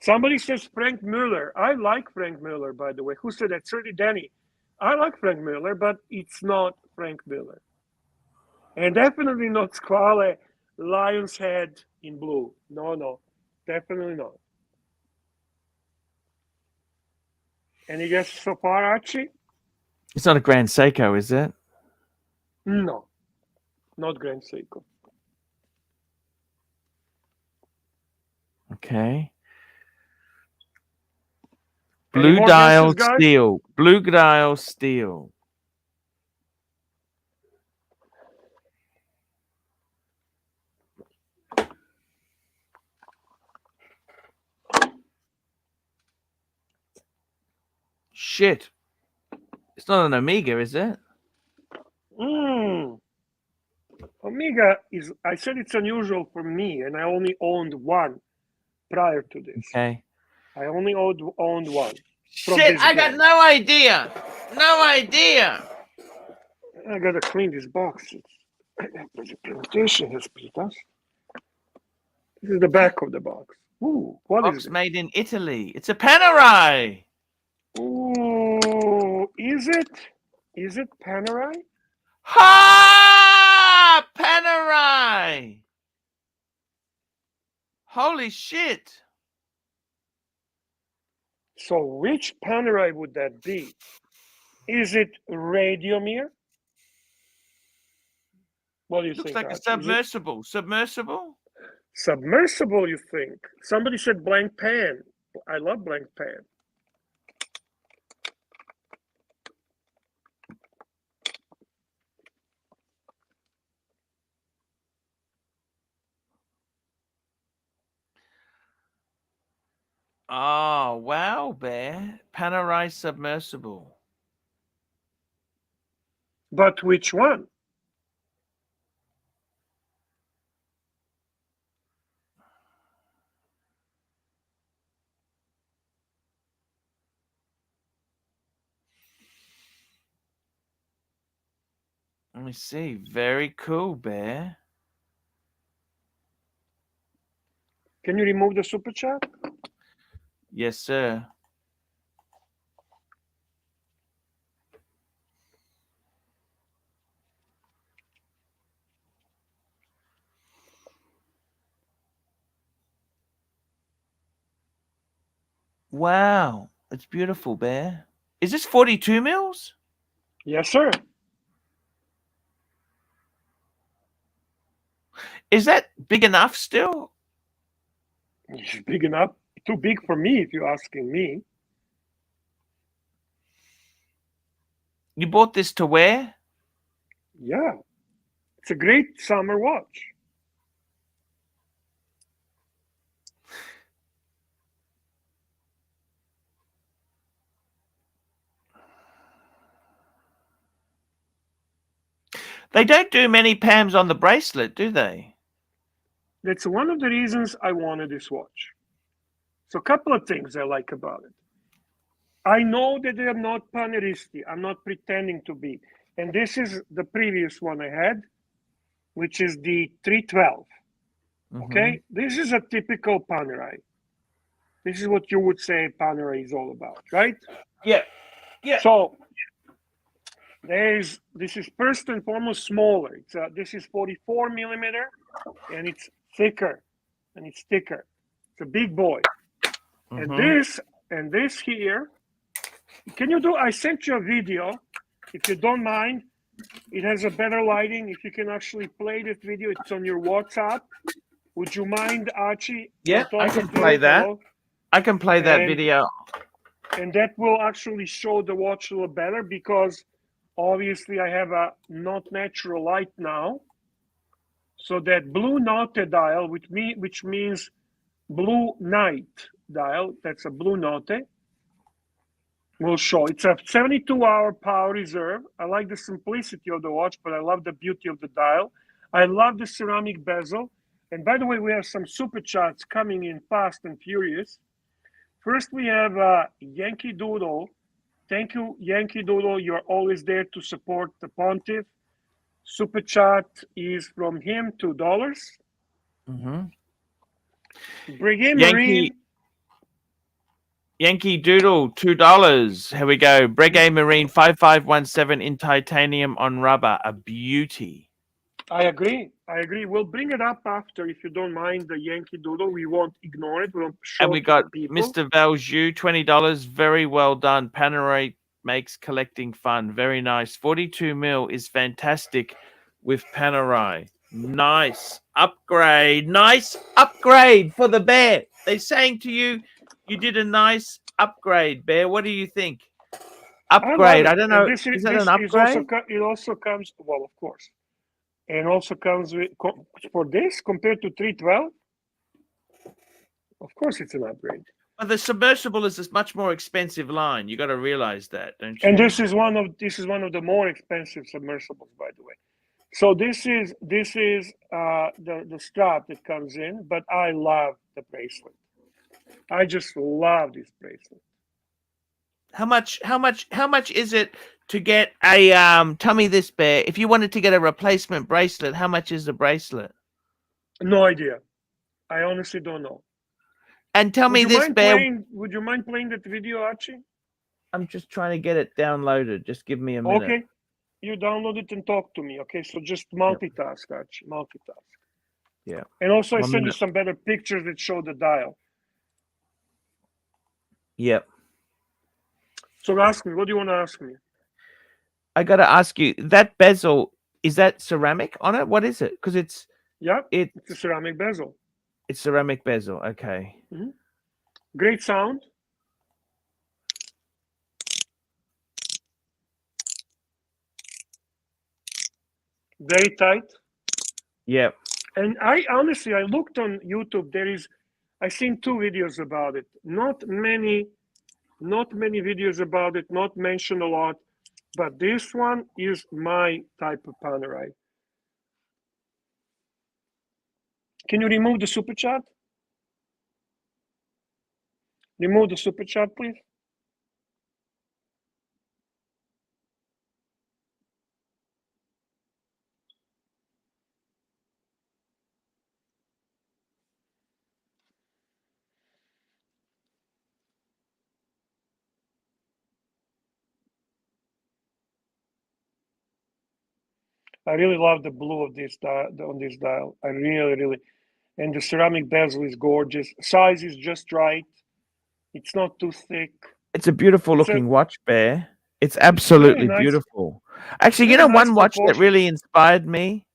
Somebody says Frank Mueller. I like Frank Mueller, by the way. Who said that? Certainly Danny. I like Frank Mueller, but it's not Frank Mueller. And definitely not Squale Lion's Head in blue. No, definitely not. Any guesses so far, Archie? It's not a Grand Seiko, is it? No, not Grand Seiko. Okay. Blue dial steel. Blue dial steel. Shit. It's not an Omega, is it? Omega is, I said it's unusual for me, and I only owned one prior to this. Okay. I only owned one. Shit, I got no idea. No idea. I gotta clean this box. The presentation has beat us. This is the back of the box. Ooh, what is it? Made in Italy. It's a Panerai. Ooh, is it? Is it Panerai? Ha! Panerai. Holy shit. So which Panerai would that be? Is it Radiomir? What do you think? Looks like a submersible. Submersible? Submersible, you think? Somebody said blank pan. I love blank pan. Oh, wow, Bear. Panerai submersible. But which one? Let me see. Very cool, Bear. Can you remove the super chat? Yes, sir. Wow, it's beautiful, Bear. Is this 42 mils? Yes, sir. Is that big enough still? It's big enough. Too big for me, if you're asking me. You bought this to wear? Yeah. It's a great summer watch. They don't do many PAMs on the bracelet, do they? That's one of the reasons I wanted this watch. So a couple of things I like about it. I know that they are not Panelisti. I'm not pretending to be. And this is the previous one I had, which is the 312. Okay? This is a typical Panerai. This is what you would say Panerai is all about, right? Yeah. Yeah. So this is first and foremost smaller. This is 44 millimeter, and it's thicker, and it's thicker. It's a big boy. And this here, can you do? I sent you a video. If you don't mind, it has a better lighting. If you can actually play this video, it's on your WhatsApp. Would you mind, Archie? Yeah, I can play that. Hello? I can play that video. And that will actually show the watch a little better because obviously I have a not natural light now. So that blue note dial, which means blue night dial, that's a blue note, will show. It's a 72-hour power reserve. I like the simplicity of the watch, but I love the beauty of the dial. I love the ceramic bezel. And by the way, we have some super chats coming in fast and furious. First, we have Yankee Doodle. Thank you, Yankee Doodle. You're always there to support the Pontiff. Super chat is from him, $2. Breguet Marine. Yankee Doodle, $2. Here we go. Breguet Marine 5517 in titanium on rubber. A beauty. I agree. We'll bring it up after, if you don't mind, the Yankee Doodle. We won't ignore it. We'll show and we it got to people. Mr. Valjoux, $20. Very well done. Panerai makes collecting fun. Very nice. 42 mil is fantastic with Panerai. Nice upgrade. Nice upgrade for the Bear. They're saying to you, you did a nice upgrade, Bear. What do you think? Upgrade. I don't know. Is that an upgrade? It also comes, well, of course. And also comes with, for this, compared to 312, of course it's an upgrade. But the submersible is a much more expensive line. You got to realize that, don't you? And this is one of the more expensive submersibles, by the way. So this is the strap that comes in, but I love the bracelet. I just love this bracelet. How much is it to get a tell me this, Bear, if you wanted to get a replacement bracelet, how much is the bracelet? No idea. I honestly don't know. And tell me this, Bear. Would you mind playing that video, Archie? I'm just trying to get it downloaded. Just give me a minute. Okay. You download it and talk to me, okay? So just multitask, Archie. Multitask. Yeah. And also I send you some better pictures that show the dial. Yep. So ask me. What do you want to ask me? I got to ask you, that bezel, is that ceramic on it? What is it? Because it's a ceramic bezel. It's ceramic bezel. Okay. Great sound. Very tight. Yep. And I honestly, I looked on YouTube. I've seen 2 videos about it. Not many videos about it, not mentioned a lot, but this one is my type of Panerai. Can you remove the super chat? Remove the super chat, please. I really love the blue of this dial, on this dial. I really, and the ceramic bezel is gorgeous. Size is just right. It's not too thick. It's a beautiful It's looking watch, Bear. It's very absolutely nice. beautiful. Actually, you Very know, nice one watch that proportions. really inspired me.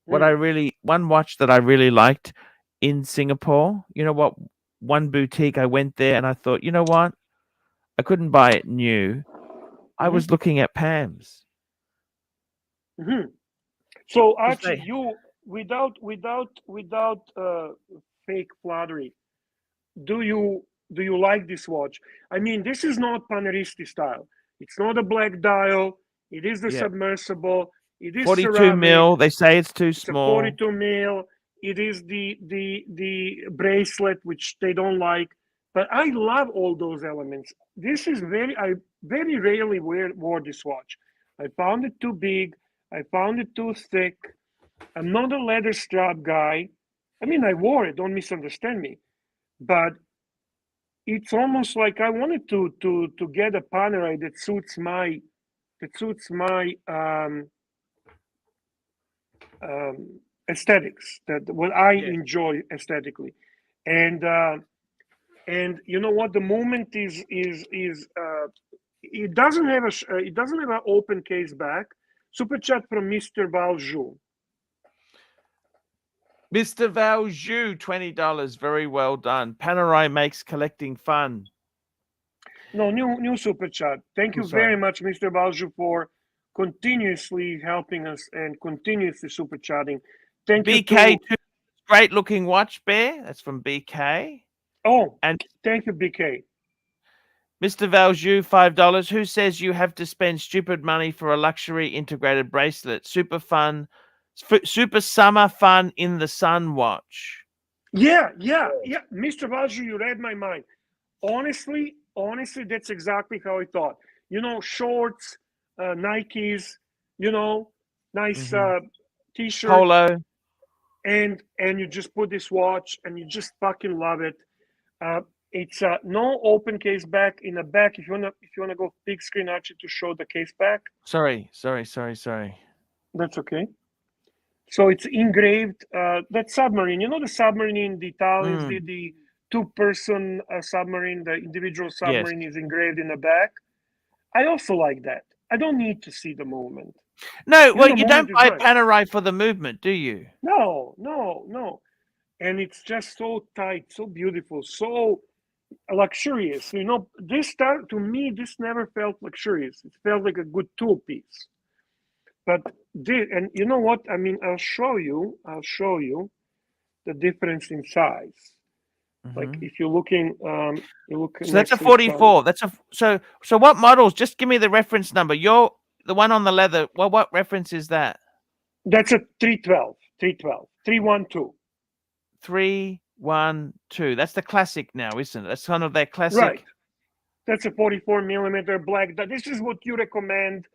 Mm. One watch that I really liked in Singapore. You know what? One boutique, I went there and I thought, you know what? I couldn't buy it new. I was looking at Pam's. So 'Cause Archie, they- you without fake flattery, do you like this watch? I mean, this is not Paneristi style. It's not a black dial. It is the Yeah. submersible. It is 42 ceramic. mil. They say it's too It's a small. 42 mil. It is the bracelet, which they don't like. But I love all those elements. This is I very rarely wore this watch. I found it too big. I found it too thick. I'm not a leather strap guy. I mean, I wore it. Don't misunderstand me. But it's almost like I wanted to get a Panerai that suits my aesthetics, that what I enjoy aesthetically, and you know what, the movement is it doesn't have an open case back. Super chat from Mr. Valjoux. Mr. Valjoux, $20. Very well done. Panerai makes collecting fun. No, new super chat. Thank you very much, Mr. Valjoux, for continuously helping us and continuously super chatting. Thank you BK, great looking watch, Bear. That's from BK. Oh, and thank you, BK. Mr. Valjoux, $5. Who says you have to spend stupid money for a luxury integrated bracelet? Super fun, super summer fun in the sun watch. Yeah. Mr. Valjoux, you read my mind. Honestly, that's exactly how I thought. You know, shorts, Nikes, you know, nice t-shirt, polo, and you just put this watch and you just fucking love it. It's no open case back. In the back, if you wanna go big screen, Archie, to show the case back. Sorry. That's okay. So it's engraved. That submarine, you know, the submarine the Italians did, the two-person submarine, the individual submarine is engraved in the back. I also like that. I don't need to see the movement. No, well, you don't buy Panerai for the movement, do you? No. And it's just so tight, so beautiful, so luxurious. You know, to me, this never felt luxurious. It felt like a good tool piece. But and you know what? I mean, I'll show you the difference in size. Like if you're looking, so that's a 44. That's a so what models? Just give me the reference number. You're the one on the leather. Well, what reference is that? That's a 312. 312. 312. That's the classic now, isn't it? That's kind of their classic. Right. That's a 44 millimeter black. This is what you recommend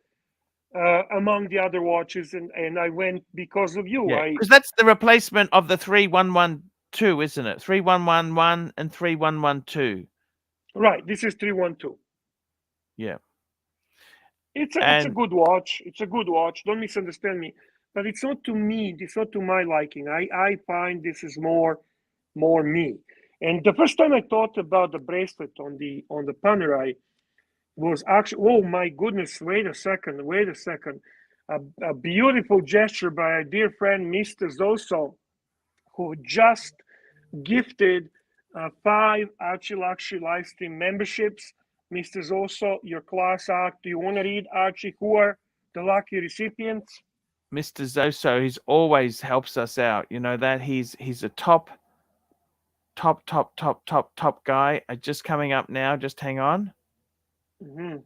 among the other watches, and I went because of you. Yeah, because that's the replacement of the 3112, isn't it? 3111 and 3112. Right. This is 312. Yeah. It's a good watch. It's a good watch. Don't misunderstand me. But it's not to me. It's not to my liking. I find this is more me. And the first time I thought about the bracelet on the Panerai was actually, oh my goodness, wait a second. A beautiful gesture by a dear friend, Mr. Zoso, who just gifted 5 ARCHIELUXURY Livestream memberships. Mr. Zoso, your class act. Do you want to read, Archie, who are the lucky recipients? Mr. Zoso, he's always helps us out. You know that he's a top guy. Just coming up now. Just hang on. Mm-hmm.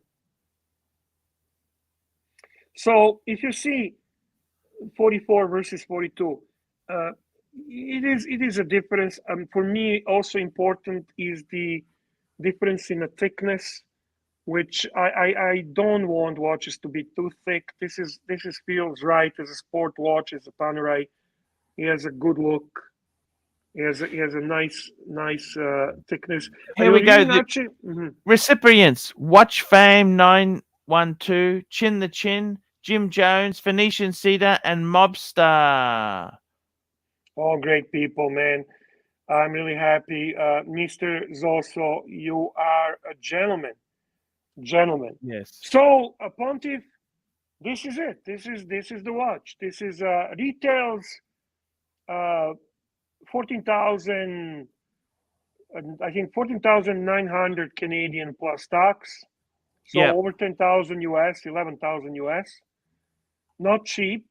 So if you see 44 versus 42, it is a difference. For me, also important is the difference in the thickness, which I don't want watches to be too thick. This feels right as a sport watch, as a Panerai. He has a good look. He has a nice thickness. Here we go. Recipients: Watch Fame 912, Chin the Chin, Jim Jones, Phoenician Cedar, and Mobster. All great people, man. I'm really happy. Mr. Zoso, you are a gentleman. Gentleman. Yes. So, Pontiff, this is it. This is the watch. This is retails 14,000, I think 14,900 Canadian plus tax. So over 10,000 US, 11,000 US. Not cheap.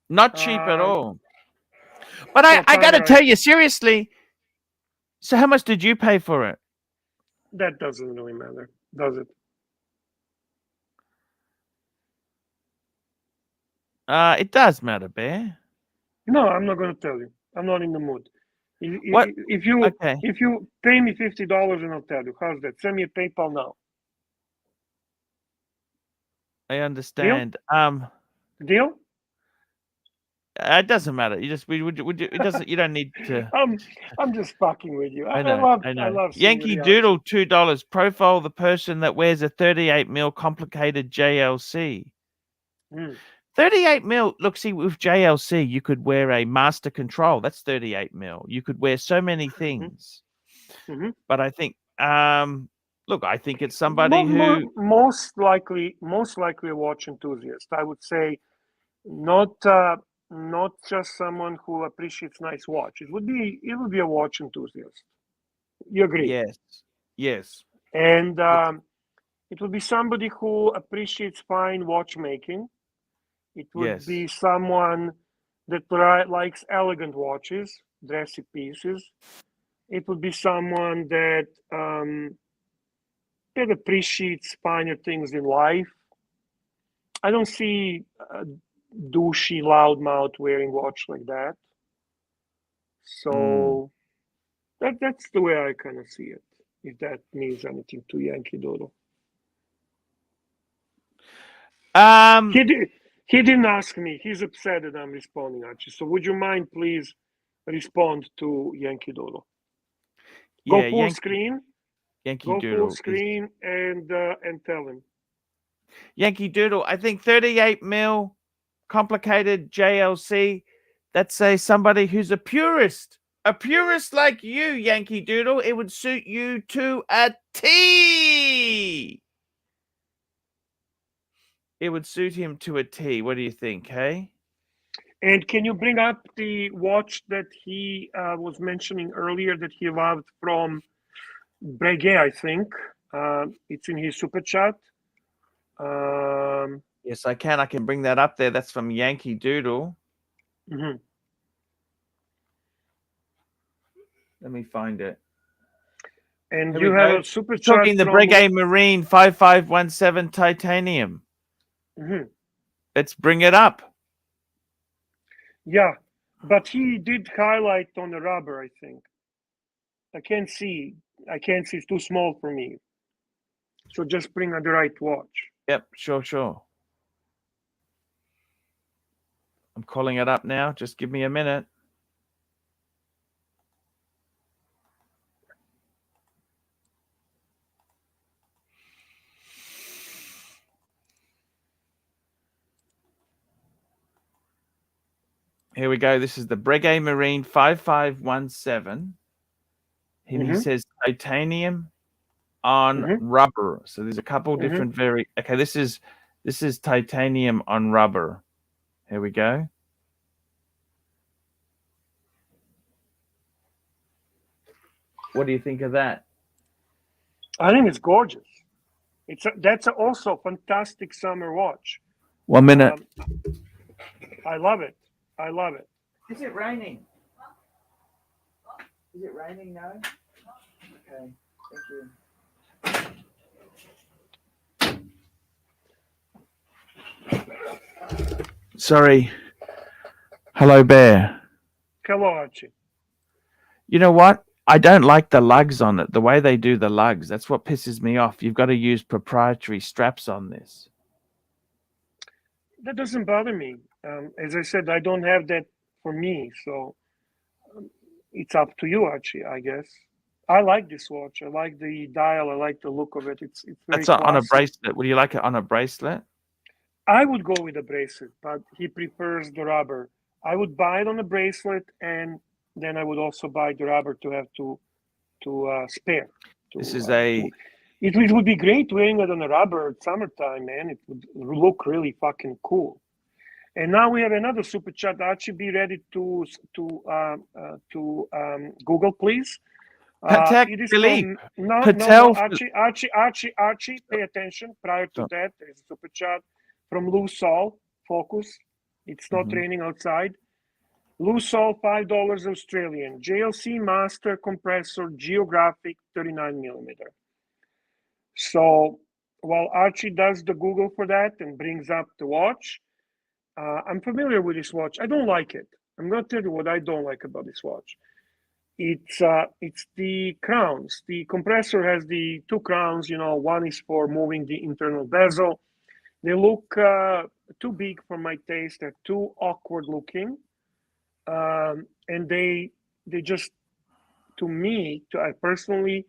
Not cheap at all. But I got to tell you, seriously, so how much did you pay for it? That doesn't really matter, does it? It does matter, Bear. No, I'm not going to tell you. I'm not in the mood. What? If you pay me $50 and I'll tell you. How's that? Send me a PayPal now. I understand. Deal? It doesn't matter. You just it doesn't. You don't need to. I'm just fucking with you. I know. I love Yankee Doodle, $2. Profile the person that wears a 38mm complicated JLC. 38mm. Look, see, with JLC, you could wear a master control. That's 38mm. You could wear so many things. But I think, look, I think it's somebody who most likely a watch enthusiast. I would say, not just someone who appreciates nice watch. It would be a watch enthusiast. You agree? Yes. And it would be somebody who appreciates fine watchmaking. It would be someone that likes elegant watches, dressy pieces. It would be someone that appreciates finer things in life. I don't see a douchey loudmouth wearing watch like that. So that's the way I kind of see it, if that means anything to Yankee Doodle. He didn't ask me. He's upset that I'm responding, Archie. So would you mind please respond to Yankee Doodle? Go full screen. Yankee Doodle. Full screen and tell him. Yankee Doodle. I think 38mm complicated JLC. That's somebody who's a purist like you, Yankee Doodle. It would suit you to a T. It would suit him to a T. What do you think, hey? And can you bring up the watch that he was mentioning earlier that he loved from Breguet, I think. It's in his super chat. Yes, I can. I can bring that up there. That's from Yankee Doodle. Let me find it. And you have a super chat. Talking the Breguet Marine 5517 titanium. Let's bring it up. Yeah, but he did highlight on the rubber, I think. I can't see. It's too small for me. So just bring the right watch. Yep, sure. I'm calling it up now. Just give me a minute. Here we go. This is the Breguet Marine 5517. He says titanium on rubber. So there's a couple different okay, this is titanium on rubber. Here we go. What do you think of that? I think it's gorgeous. That's also a fantastic summer watch. 1 minute. I love it. Is it raining? Is it raining now? Okay, thank you. Sorry. Hello, Bear. Hello, Archie. You know what? I don't like the lugs on it. The way they do the lugs. That's what pisses me off. You've got to use proprietary straps on this. That doesn't bother me. As I said, I don't have that for me. So it's up to you, Archie, I guess. I like this watch. I like the dial. I like the look of it. It's very That's on a bracelet. Would you like it on a bracelet? I would go with a bracelet, but he prefers the rubber. I would buy it on a bracelet, and then I would also buy the rubber to have to spare. This is a. It would be great wearing it on a rubber at summertime, man. It would look really fucking cool. And now we have another super chat. Archie, be ready to Google, please. It is Philippe. from no, Patel. Archie, pay attention. Prior to that, there is a super chat from Lou Sol. Focus. It's not raining outside. Lou Sol, $5 Australian. JLC Master Compressor Geographic 39mm. So while Archie does the Google for that and brings up the watch, I'm familiar with this watch. I don't like it. I'm going to tell you what I don't like about this watch. It's the crowns. The compressor has the two crowns. You know, one is for moving the internal bezel. They look too big for my taste. They're too awkward looking, and they just, to me, I personally,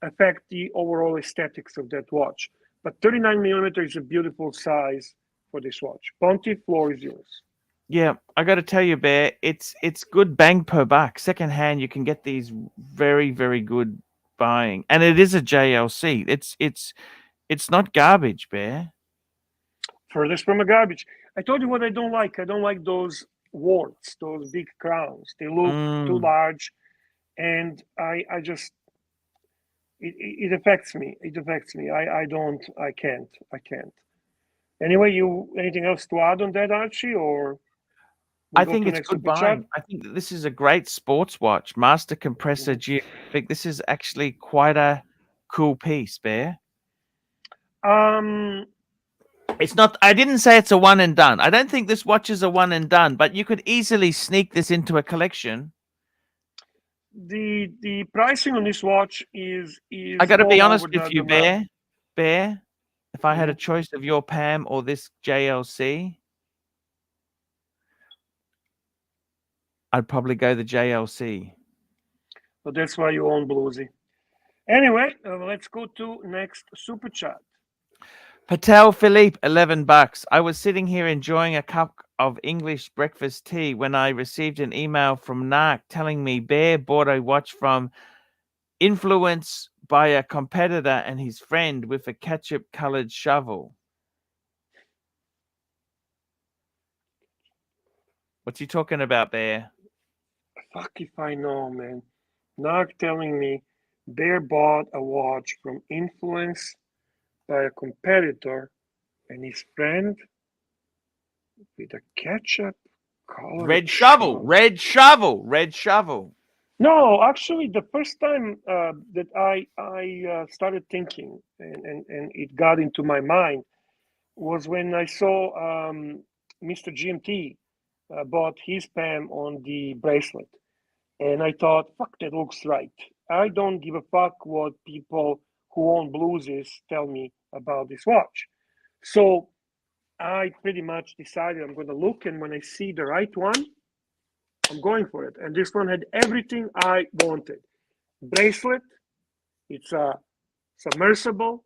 affect the overall aesthetics of that watch. But 39mm is a beautiful size for this watch. Ponty, floor is yours. Yeah, I got to tell you, Bear, it's good bang per buck. Secondhand, you can get these very, very good buying, and it is a JLC. It's not garbage, Bear. Furthest from a garbage. I told you what I don't like. I don't like those warts, those big crowns. They look too large, and I just it affects me. It affects me. I can't. Anyway, anything else to add on that, Archie, or? I think it's good buying. I think that this is a great sports watch. Master Compressor Geographic. This is actually quite a cool piece, Bear. It's not. I didn't say it's a one and done. I don't think this watch is a one and done, but you could easily sneak this into a collection. The pricing on this watch is I got to be honest with you, Bear. Bear, if I had a choice of your Pam or this JLC, I'd probably go the JLC. But that's why you own Bluesy. Anyway, let's go to next super chat. Patel Philippe, $11. I was sitting here enjoying a cup of English breakfast tea when I received an email from Narc telling me Bear bought a watch from Influence by a competitor and his friend with a ketchup-colored shovel. What's he talking about, Bear? Fuck if I know, man. Narc telling me Bear bought a watch from Influence by a competitor and his friend with a ketchup colored red shovel. No, actually, the first time that I started thinking and it got into my mind was when I saw Mr. GMT bought his Pam on the bracelet. And I thought, fuck, that looks right. I don't give a fuck what people who own Bluesies tell me about this watch. So I pretty much decided I'm going to look, and when I see the right one, I'm going for it. And this one had everything I wanted. Bracelet, it's a submersible,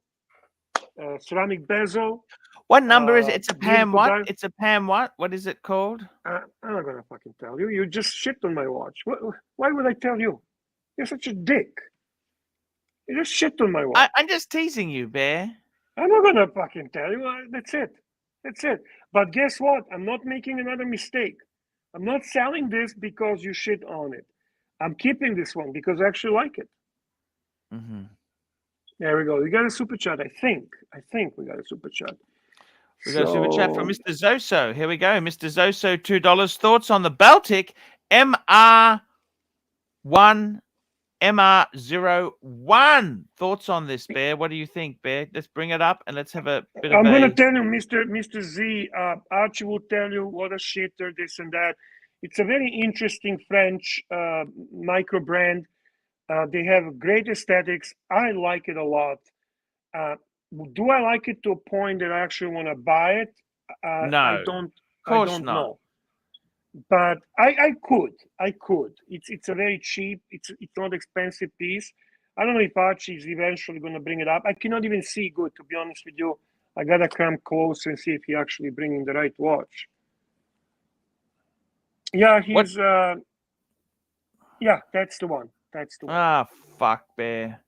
ceramic bezel. What number is it? It's a Pam what? It's a Pam what? What is it called? I'm not going to fucking tell you. You just shit on my watch. Why would I tell you? You're such a dick. You just shit on my watch. I'm just teasing you, Bear. I'm not going to fucking tell you. That's it. But guess what? I'm not making another mistake. I'm not selling this because you shit on it. I'm keeping this one because I actually like it. Mm-hmm. There we go. We got a super chat, I think. We got a super chat. We got a super chat from Mr. Zoso. Here we go. Mr. Zoso, $2. Thoughts on the Baltic MR1, MR01. Thoughts on this, Bear? What do you think, Bear? Let's bring it up and let's have a bit of I'm going to tell you, Mr. Z, Archie will tell you what a shitter, this and that. It's a very interesting French micro brand. They have great aesthetics. I like it a lot. Do I like it to a point that I actually want to buy it? No, I don't know. But I could. It's a very cheap. It's not expensive piece. I don't know if Archie is eventually going to bring it up. I cannot even see good, to be honest with you. I gotta come close and see if he actually bringing the right watch. Yeah, he's yeah, that's the one. That's the one. Ah, fuck, Bear.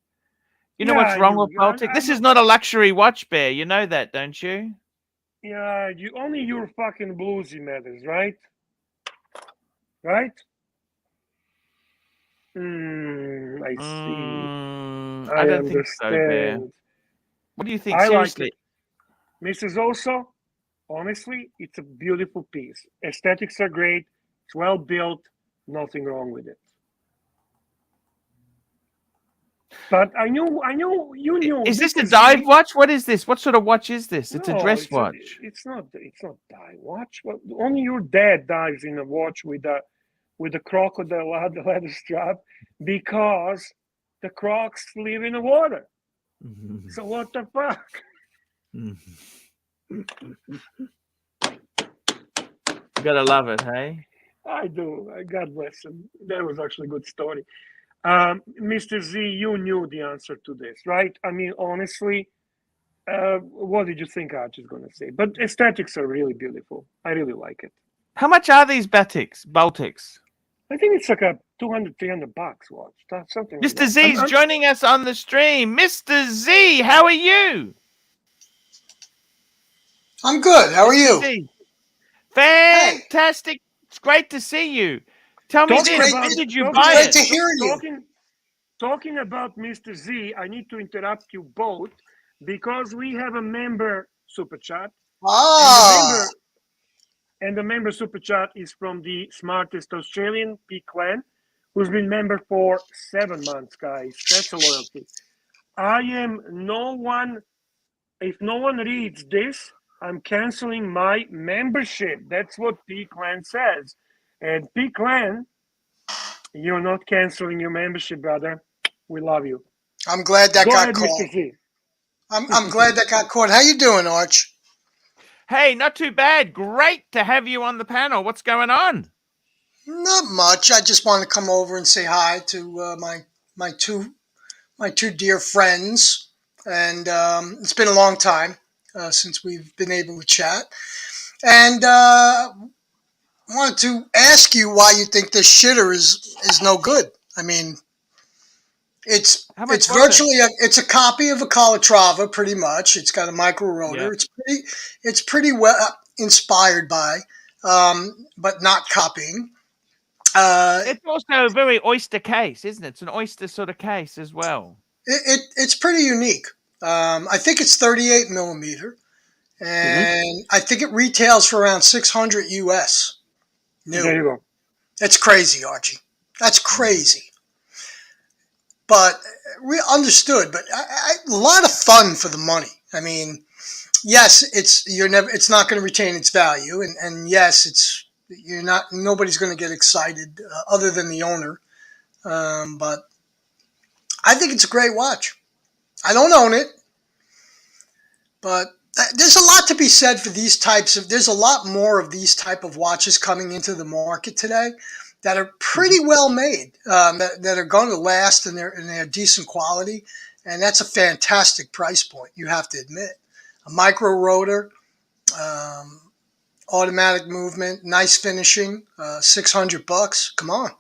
You know Yeah, what's wrong with Baltic? This is not a luxury watch, Bear. You know that, don't you? Yeah, you only your fucking bluesy matters, right? Right? I see. I don't think so, Bear. understand. What do you think? I Seriously? like it. Mrs. Oso, honestly, it's a beautiful piece. Aesthetics are great. It's well built. Nothing wrong with it. But I knew you knew. Is this a dive watch? What is this? What sort of watch is this? It's a dress watch. It's not dive watch. Well, only your dad dives in a watch with a crocodile leather strap because the crocs live in the water. So what the fuck? You gotta love it, hey? I do. God bless him. That was actually a good story. Mr. Z, you knew the answer to this, right? I mean, honestly, what did you think Archie's going to say? But aesthetics are really beautiful. I really like it. How much are these Baltics? I think it's like a $200, $300 watch. Something like Mr. that. Z's joining us on the stream. Mr. Z, how are you? I'm good. How are you? Z. Fantastic. Hey. It's great to see you. Tell me this. When did you buy it? Great to hear you. Talking about Mr. Z, I need to interrupt you both because we have a member super chat. And the member super chat is from the smartest Australian, P. Clan, who's been member for 7 months, guys. That's a loyalty. If no one reads this, I'm canceling my membership. That's what P. Clan says. And P. Clan, you're not canceling your membership, brother. We love you. I'm glad that got caught. Mr. Z. I'm glad that got caught. How you doing, Arch? Hey, not too bad. Great to have you on the panel. What's going on? Not much. I just wanted to come over and say hi to my two dear friends, and it's been a long time since we've been able to chat. And wanted to ask you why you think this shitter is no good. I mean, it's virtually it's a copy of a Calatrava, pretty much. It's got a micro rotor. Yeah. It's pretty well inspired by, but not copying. It's also a very oyster case, isn't it? It's an oyster sort of case as well. It's pretty unique. I think it's 38 millimeter, and I think it retails for around 600 US. New. There you go. That's crazy, Archie. That's crazy. But we understood. But a lot of fun for the money. I mean, yes, it's not going to retain its value, and yes, nobody's going to get excited other than the owner. But I think it's a great watch. I don't own it, but there's a lot to be said for these types of. There's a lot more of these type of watches coming into the market today that are pretty well made, that are going to last, and they're decent quality, and that's a fantastic price point. You have to admit, a micro rotor, automatic movement, nice finishing, $600. Come on.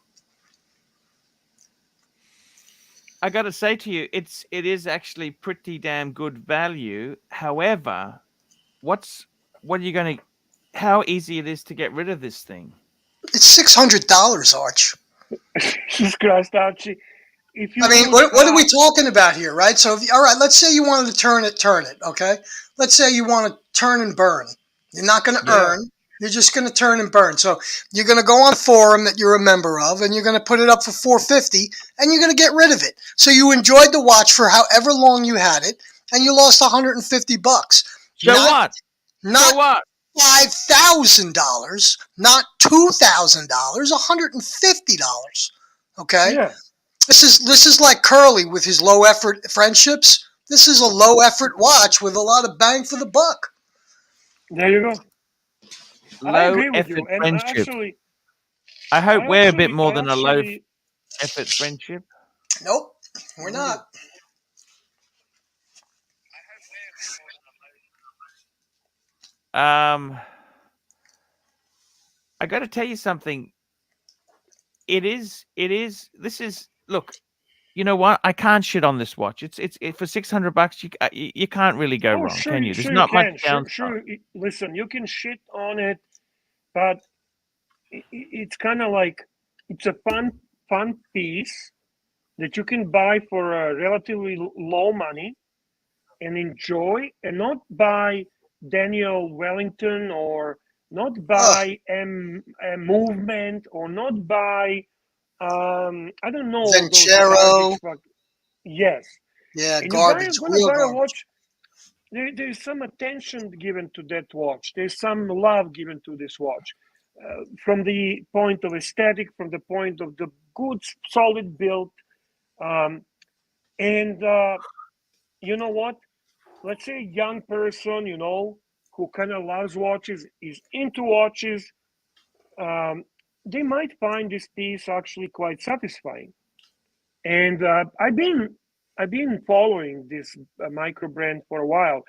I got to say to you, it is actually pretty damn good value. However, how easy it is to get rid of this thing? It's $600, Arch. Jesus Christ, Archie. What are we talking about here, right? So, all right, let's say you wanted to turn it, okay? Let's say you want to turn and burn. You're not going to earn. You're just going to turn and burn. So you're going to go on a forum that you're a member of, and you're going to put it up for $450, and you're going to get rid of it. So you enjoyed the watch for however long you had it, and you lost $150. So what? $5,000, not $2,000, $150. Okay? Yeah. This is like Curly with his low effort friendships. This is a low effort watch with a lot of bang for the buck. There you go. I agree with you. And friendship. I hope we're a bit more than a low effort friendship. Nope, we're not. I got to tell you something. It is. This is. Look, you know what? I can't shit on this watch. It's for $600. You can't really go Oh, wrong, can you? There's sure you not much can. downside. Listen, you can shit on it, but it's kind of like it's a fun piece that you can buy for relatively low money and enjoy, and not buy Daniel Wellington, or not buy a Movement, or not buy I don't know, those Venchero. garbage. Yes, Yeah, and garbage. gonna Real buy a garbage. watch. There's some attention given to that watch. There's some love given to this watch, from the point of aesthetic, from the point of the good, solid build, and you know what? Let's say a young person, who kind of loves watches, is into watches. They might find this piece actually quite satisfying. And I've been following this micro brand for a while.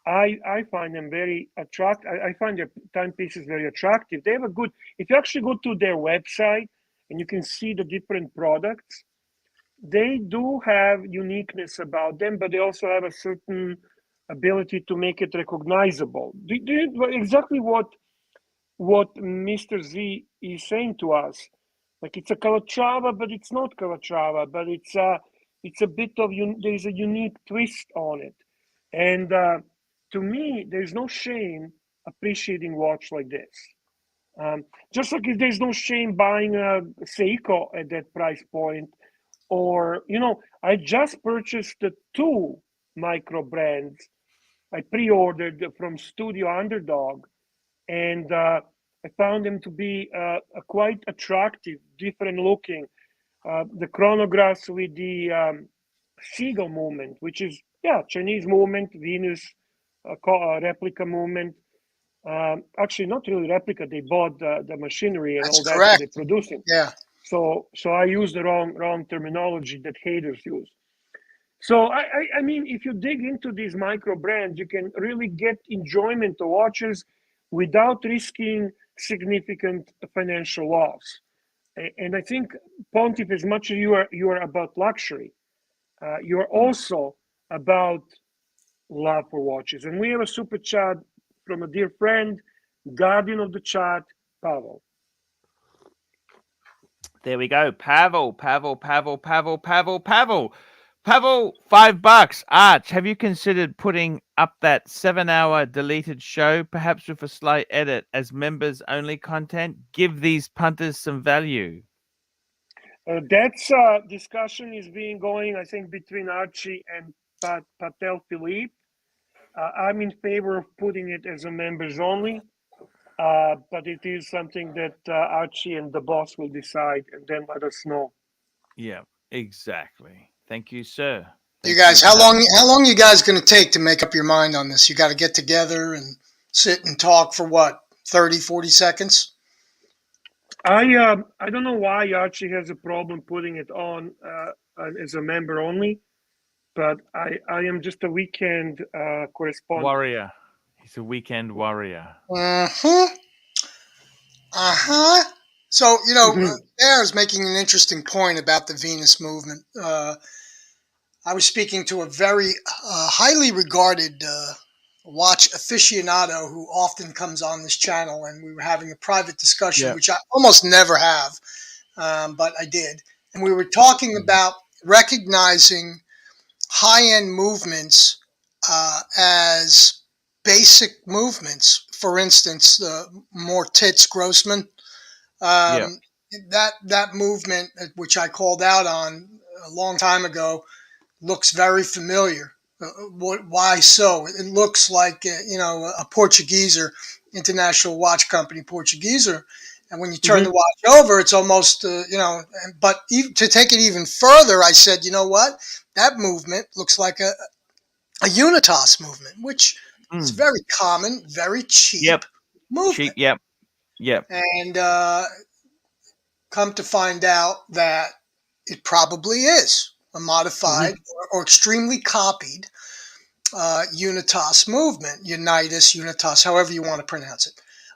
I find them very attractive. I find their timepieces very attractive. They have a good. If you actually go to their website and you can see the different products, they do have uniqueness about them, but they also have a certain ability to make it recognizable. Exactly what Mr. Z is saying to us. Like, it's a Calatrava, but it's not Calatrava, but it's a bit of there's a unique twist on it, and to me, there's no shame appreciating watch like this. Just like there's no shame buying a Seiko at that price point, or I just purchased the two micro brands. I pre-ordered from Studio Underdog, and I found them to be quite attractive, different looking. The chronographs with the seagull movement, which is Chinese movement, Venus replica movement. Actually, not really replica. They bought the machinery and That's all that, so correct. they're producing. Yeah. So I use the wrong terminology that haters use. So I mean, if you dig into these micro brands, you can really get enjoyment of watches without risking significant financial loss. And I think, Pontiff, as much as you are about luxury, you are also about love for watches. And we have a super chat from a dear friend, guardian of the chat, Pavel. There we go. Pavel, $5. Arch, have you considered putting up that 7-hour deleted show, perhaps with a slight edit, as members only content? Give these punters some value. That's discussion is being going, I think, between Archie and Patel Philippe. I'm in favor of putting it as a members only, but it is something that Archie and the boss will decide, and then let us know. Yeah, exactly. Thank you, sir. You guys, how long you guys going to take to make up your mind on this? You got to get together and sit and talk for what, 30, 40 seconds? I don't know why Archie has a problem putting it on as a member only, but I am just a weekend correspondent. Warrior. He's a weekend warrior. So, Bear's making an interesting point about the Venus movement. I was speaking to a very highly regarded watch aficionado who often comes on this channel, and we were having a private discussion, which I almost never have, but I did. And we were talking about recognizing high-end movements as basic movements. For instance, the Mortitz Grossman, that movement, which I called out on a long time ago, looks very familiar. Why so? It looks like a Portugueser, International Watch Company Portugueser, and when you turn the watch over, it's almost But to take it even further, I said, you know what? That movement looks like a Unitas movement, which is very common, very cheap movement. Cheap, yep. And come to find out that it probably is a modified or extremely copied Unitas movement, Unitas, Unitas, however you want to pronounce it.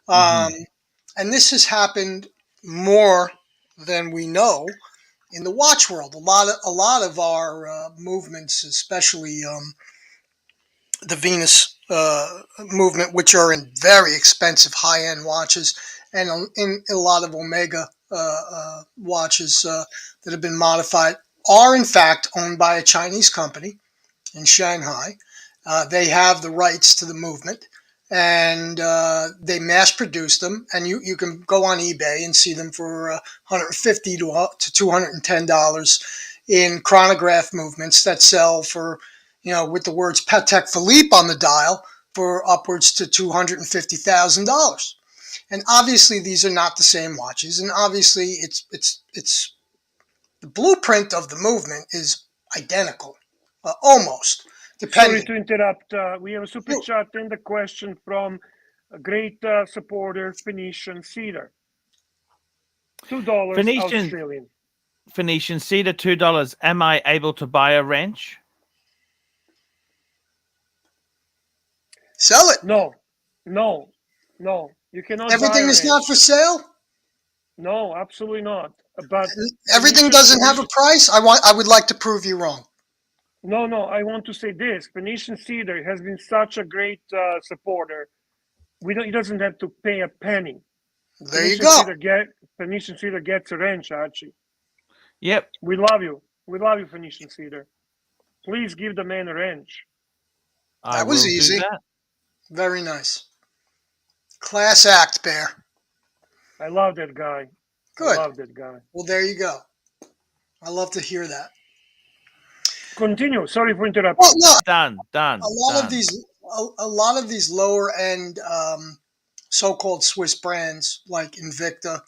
And this has happened more than we know in the watch world. A lot of our movements, especially the Venus movement, which are in very expensive high-end watches, and in a lot of Omega watches that have been modified, are in fact owned by a Chinese company in Shanghai. They have the rights to the movement, and they mass produce them, and you can go on eBay and see them for $150 to $210 in chronograph movements that sell for, with the words Patek Philippe on the dial, for upwards to $250,000. And obviously these are not the same watches, and obviously it's the blueprint of the movement is identical, almost. Depending. Sorry to interrupt. We have a super chat and a question from a great supporter, Phoenician Cedar. $2 Australian. Phoenician Cedar, $2. Am I able to buy a wrench? Sell it. No. You cannot. Everything is not for sale. No, absolutely not. But everything doesn't have a price. I would like to prove you wrong. No, I want to say this. Phoenician Cedar has been such a great supporter. He doesn't have to pay a penny. There you go. Phoenician Cedar gets a wrench, Archie. Yep. We love you. We love you, Phoenician Cedar. Please give the man a wrench. That was easy. Very nice. Class act, Bear. I love that guy. Good. I love that guy. Well, there you go. I love to hear that. Continue. Sorry for interrupting. Well, no. Done. A lot of these lower end so-called Swiss brands like Invicta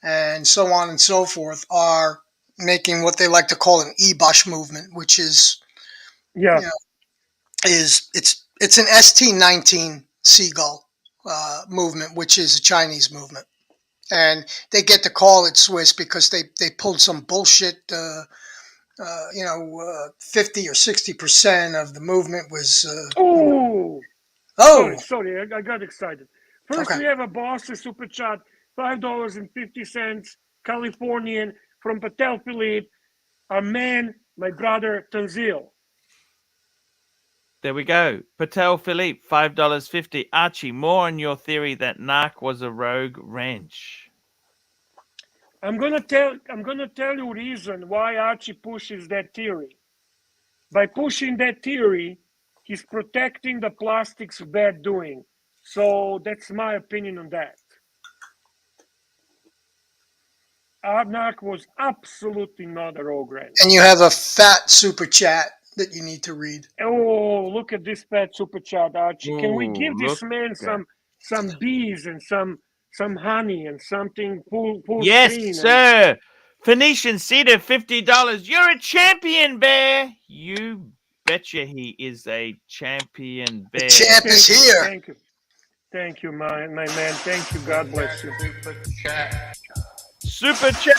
and so on and so forth are making what they like to call an e-Bosch movement, which is it's an ST19 Seagull movement, which is a Chinese movement, and they get to call it Swiss because they pulled some bullshit. 50 or 60% of the movement was. Sorry, I got excited. First, we have a boss super chat, $5.50, Californian from Patel Philippe, our man, my brother Tanzil. There we go. Patel Philippe, $5.50. Archie, more on your theory that Narc was a rogue wrench. I'm gonna tell you reason why Archie pushes that theory. By pushing that theory, he's protecting the plastic's bad doing. So that's my opinion on that. Narc was absolutely not a rogue wrench. And you have a fat super chat that you need to read. Oh, look at this fat super chat, Archie. Can we give this man some bees and some honey and something full yes, screen? sir. Phoenician Cedar, $50. You're a champion, Bear. You betcha he is a champion, Bear. The champ is here. Thank you, my man. Thank you. God bless you. Super chat.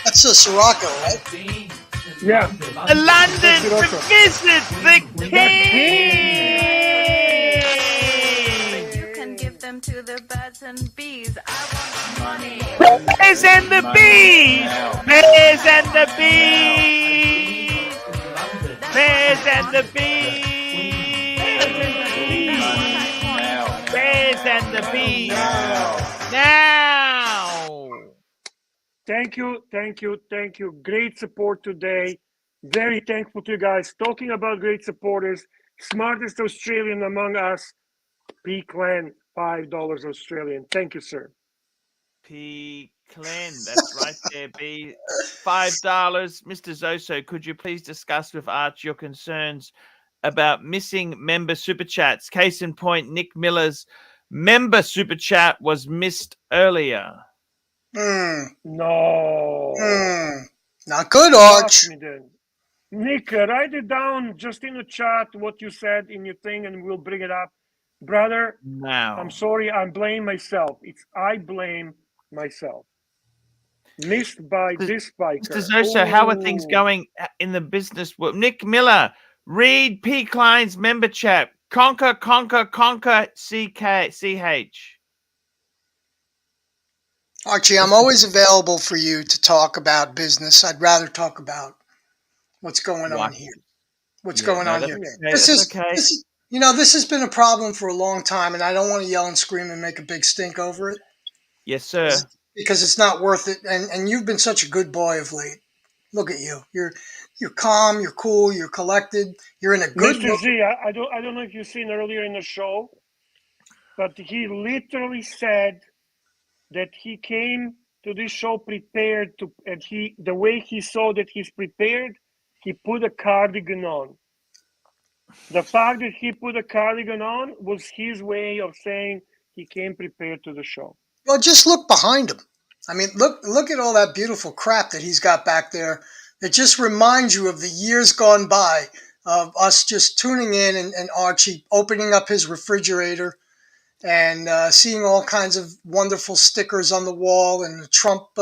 That's a Sirocco, right? Yeah. London to visit the king. You can give them to the birds and bees. I want money. Bears and the bees. Bears and the bees. Bears and the bees. Bears and the bees. Now. Thank you. Great support today. Very thankful to you guys. Talking about great supporters, smartest Australian among us, P. Clan, $5 Australian. Thank you, sir. P. Clan, that's right there, B. $5. Mr. Zoso, could you please discuss with Arch your concerns about missing member super chats? Case in point, Nick Miller's member super chat was missed earlier. No. Not good, Arch. Nick, write it down just in the chat what you said in your thing and we'll bring it up. Brother, now. I'm sorry, I blame myself. I blame myself. Missed by this biker. Mr. Zosa, how are things going in the business world? Nick Miller, read P. Klein's member chat. Conquer, CH. Archie, I'm always available for you to talk about business. I'd rather talk about what's going on here. What's going on here? This is, this has been a problem for a long time, and I don't want to yell and scream and make a big stink over it. Yes, sir. Because it's not worth it. And you've been such a good boy of late. Look at you. You're calm. You're cool. You're collected. You're in a good. Mr. Z, I don't know if you've seen earlier in the show, but he literally said that he came to this show prepared to, and the way he saw that he's prepared, he put a cardigan on. The fact that he put a cardigan on was his way of saying he came prepared to the show. Well, just look behind him. I mean, look at all that beautiful crap that he's got back there. It just reminds you of the years gone by of us just tuning in and Archie opening up his refrigerator and seeing all kinds of wonderful stickers on the wall and the Trump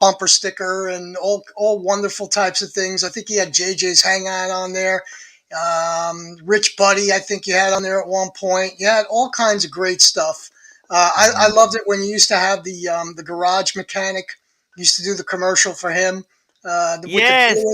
bumper sticker and all wonderful types of things. I think he had JJ's Hangout on there. Rich Buddy, I think you had on there at one point. You had all kinds of great stuff. I loved it when you used to have the garage mechanic. You used to do the commercial for him. Yes.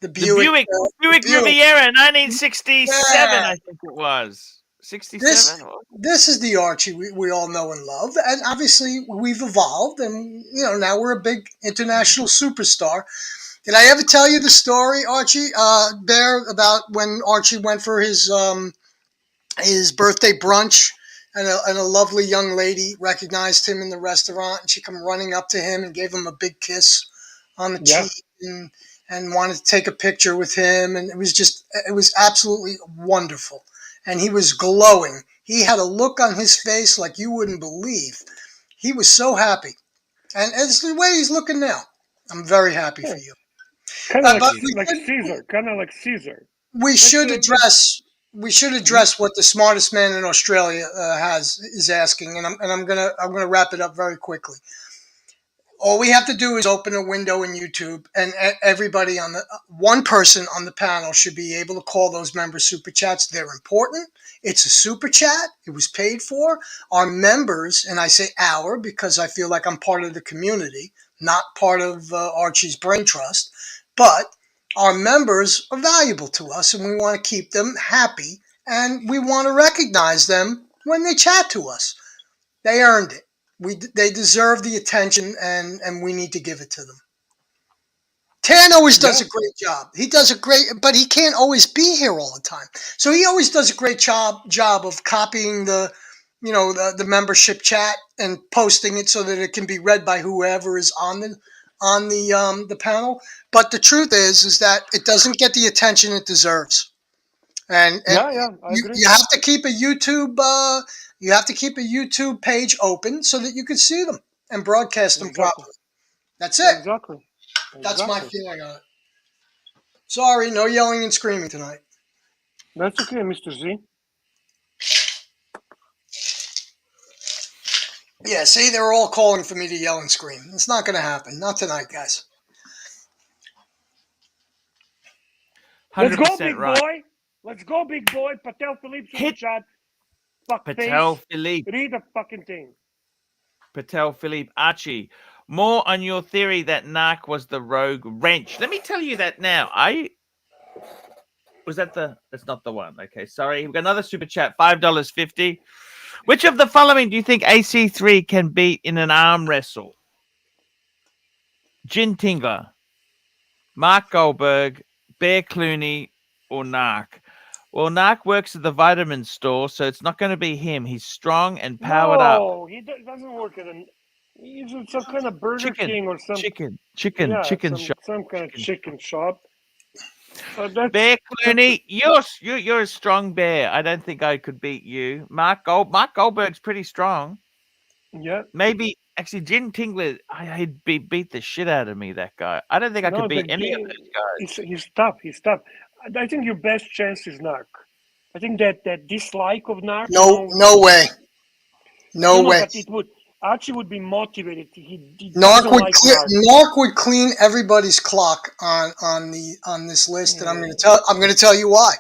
The Buick Riviera, 1967, I think it was. 67. This is the Archie we all know and love, and obviously we've evolved, and now we're a big international superstar. Did I ever tell you the story, Archie, Bear, about when Archie went for his birthday brunch, and a lovely young lady recognized him in the restaurant, and she come running up to him and gave him a big kiss on the cheek and wanted to take a picture with him, and it was absolutely wonderful. And he was glowing. He had a look on his face like you wouldn't believe. He was so happy. And it's the way he's looking now. I'm very happy for you. Kind of like Caesar. We should address what the smartest man in Australia is asking, and I'm gonna wrap it up very quickly. All we have to do is open a window in YouTube, and everybody one person on the panel should be able to call those member super chats. They're important. It's a super chat. It was paid for. Our members, and I say our because I feel like I'm part of the community, not part of Archie's Brain Trust, but our members are valuable to us, and we want to keep them happy, and we want to recognize them when they chat to us. They earned it. They deserve the attention, and we need to give it to them. Tan always does a great job. He does but he can't always be here all the time. So he always does a great job of copying the membership chat and posting it so that it can be read by whoever is on the panel. But the truth is that it doesn't get the attention it deserves. And I agree. You have to keep a YouTube. You have to keep a YouTube page open so that you can see them and broadcast them properly. That's it. Exactly. That's my feeling on it. Sorry, no yelling and screaming tonight. That's okay, Mr. Z. Yeah, see, they're all calling for me to yell and scream. It's not going to happen. Not tonight, guys. 100% Let's go, big right. boy. Let's go, big boy. Patel Philippe super chat. Patel Philippe. Read the fucking thing. Patel Philippe. Archie, more on your theory that Narc was the rogue wrench. Let me tell you that now. That's not the one. Okay, sorry. We've got another super chat, $5.50. Which of the following do you think AC3 can beat in an arm wrestle? Jin Tingler, Mark Goldberg, Bear Clooney, or Narc? Well, Narc works at the vitamin store, so it's not going to be him. He's strong and powered up. No, he doesn't work at he's in some kind of Burger King or something. Chicken shop. Some kind of chicken shop. Bear Clooney, you're a strong bear. I don't think I could beat you. Mark Goldberg's pretty strong. Yeah. Maybe actually Jin Tingler, he'd beat the shit out of me, that guy. I don't think I could beat any of those guys. He's tough. I think your best chance is Narc. I think that dislike of Narc. No way. No way. But Archie would be motivated. He Narc doesn't would like clear. Narc. Narc would clean everybody's clock on this list, and I'm going to tell you why.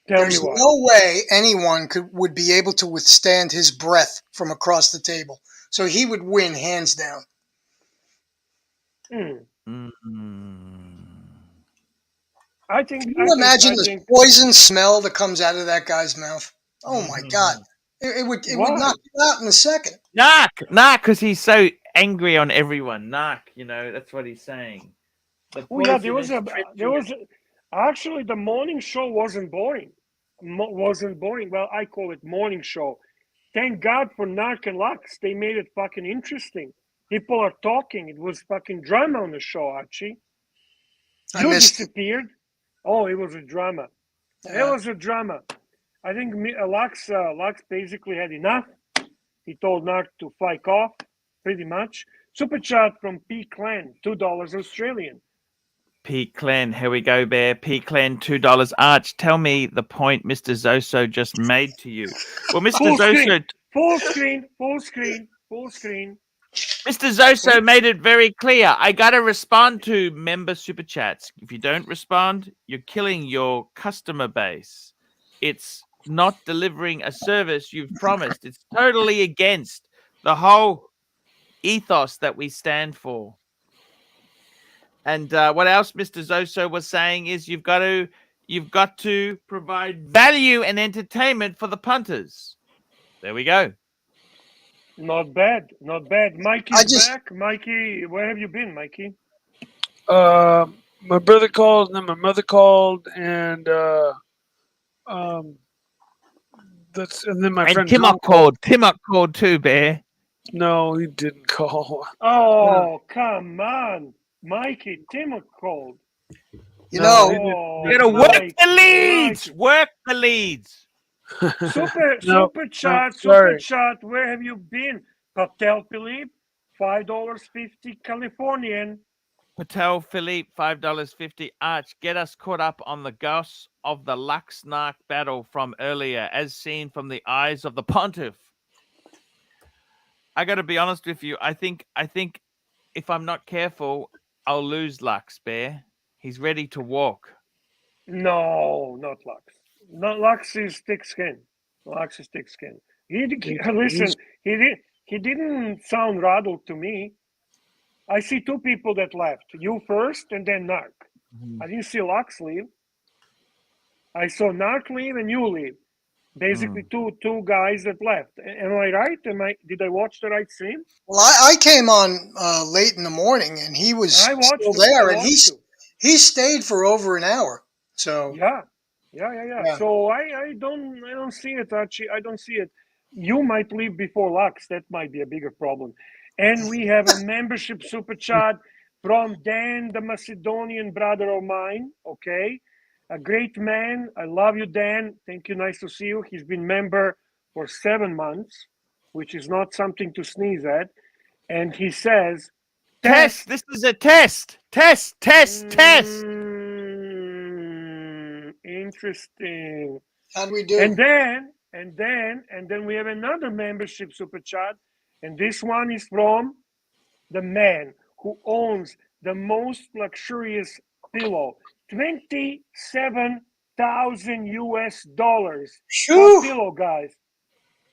There's no way anyone would be able to withstand his breath from across the table. So he would win hands down. I think. Can you imagine the poison smell that comes out of that guy's mouth? Oh my God! It would knock you out in a second. Narc, because he's so angry on everyone. Narc, that's what he's saying. Actually, the morning show wasn't boring. Well, I call it morning show. Thank God for Narc and Lux. They made it fucking interesting. People are talking. It was fucking drama on the show, Archie. You disappeared. Oh, it was a drama. Yeah. It was a drama. I think Lux basically had enough. He told Narc to fuck off, pretty much. Super chat from P Clan, $2 Australian. P Clan, here we go, Bear. P Clan, $2. Arch, tell me the point Mr. Zoso just made to you. Well, Mr. Zoso. Full screen. Mr. Zoso made it very clear. I got to respond to member super chats. If you don't respond, you're killing your customer base. It's not delivering a service you've promised. It's totally against the whole ethos that we stand for. And what else Mr. Zoso was saying is you've got to provide value and entertainment for the punters. There we go. Not bad. Mikey's back. Mikey, where have you been, Mikey? My brother called, and then my mother called, and then my friend Timok called. Timok called too, Bear. No, he didn't call. Oh, come on, Mikey. Timok called. You gotta work the leads. Work the leads. Super chat. Where have you been? Patel Philippe, $5.50 Californian. Patel Philippe, $5.50. Arch, get us caught up on the goss of the Lux Narc battle from earlier, as seen from the eyes of the pontiff. I got to be honest with you. I think if I'm not careful, I'll lose Lux, Bear. He's ready to walk. No, not Lux. No, Lux is thick skin. He didn't sound rattled to me. I see two people that left. You first, and then Narc. I didn't see Lux leave. I saw Narc leave and you leave. Basically, two guys that left. Am I right? Did I watch the right scene? Well, I came on late in the morning, and he was still there, and he stayed for over an hour. So yeah. So I don't see it, Archie. I don't see it. You might leave before Lux. That might be a bigger problem. And we have a membership super chat from Dan, the Macedonian brother of mine. Okay. A great man. I love you, Dan. Thank you. Nice to see you. He's been member for 7 months, which is not something to sneeze at. And he says, Test. This is a test. Test. Interesting. How do we do? And then we have another membership super chat. And this one is from the man who owns the most luxurious pillow. $27,000 per pillow, guys.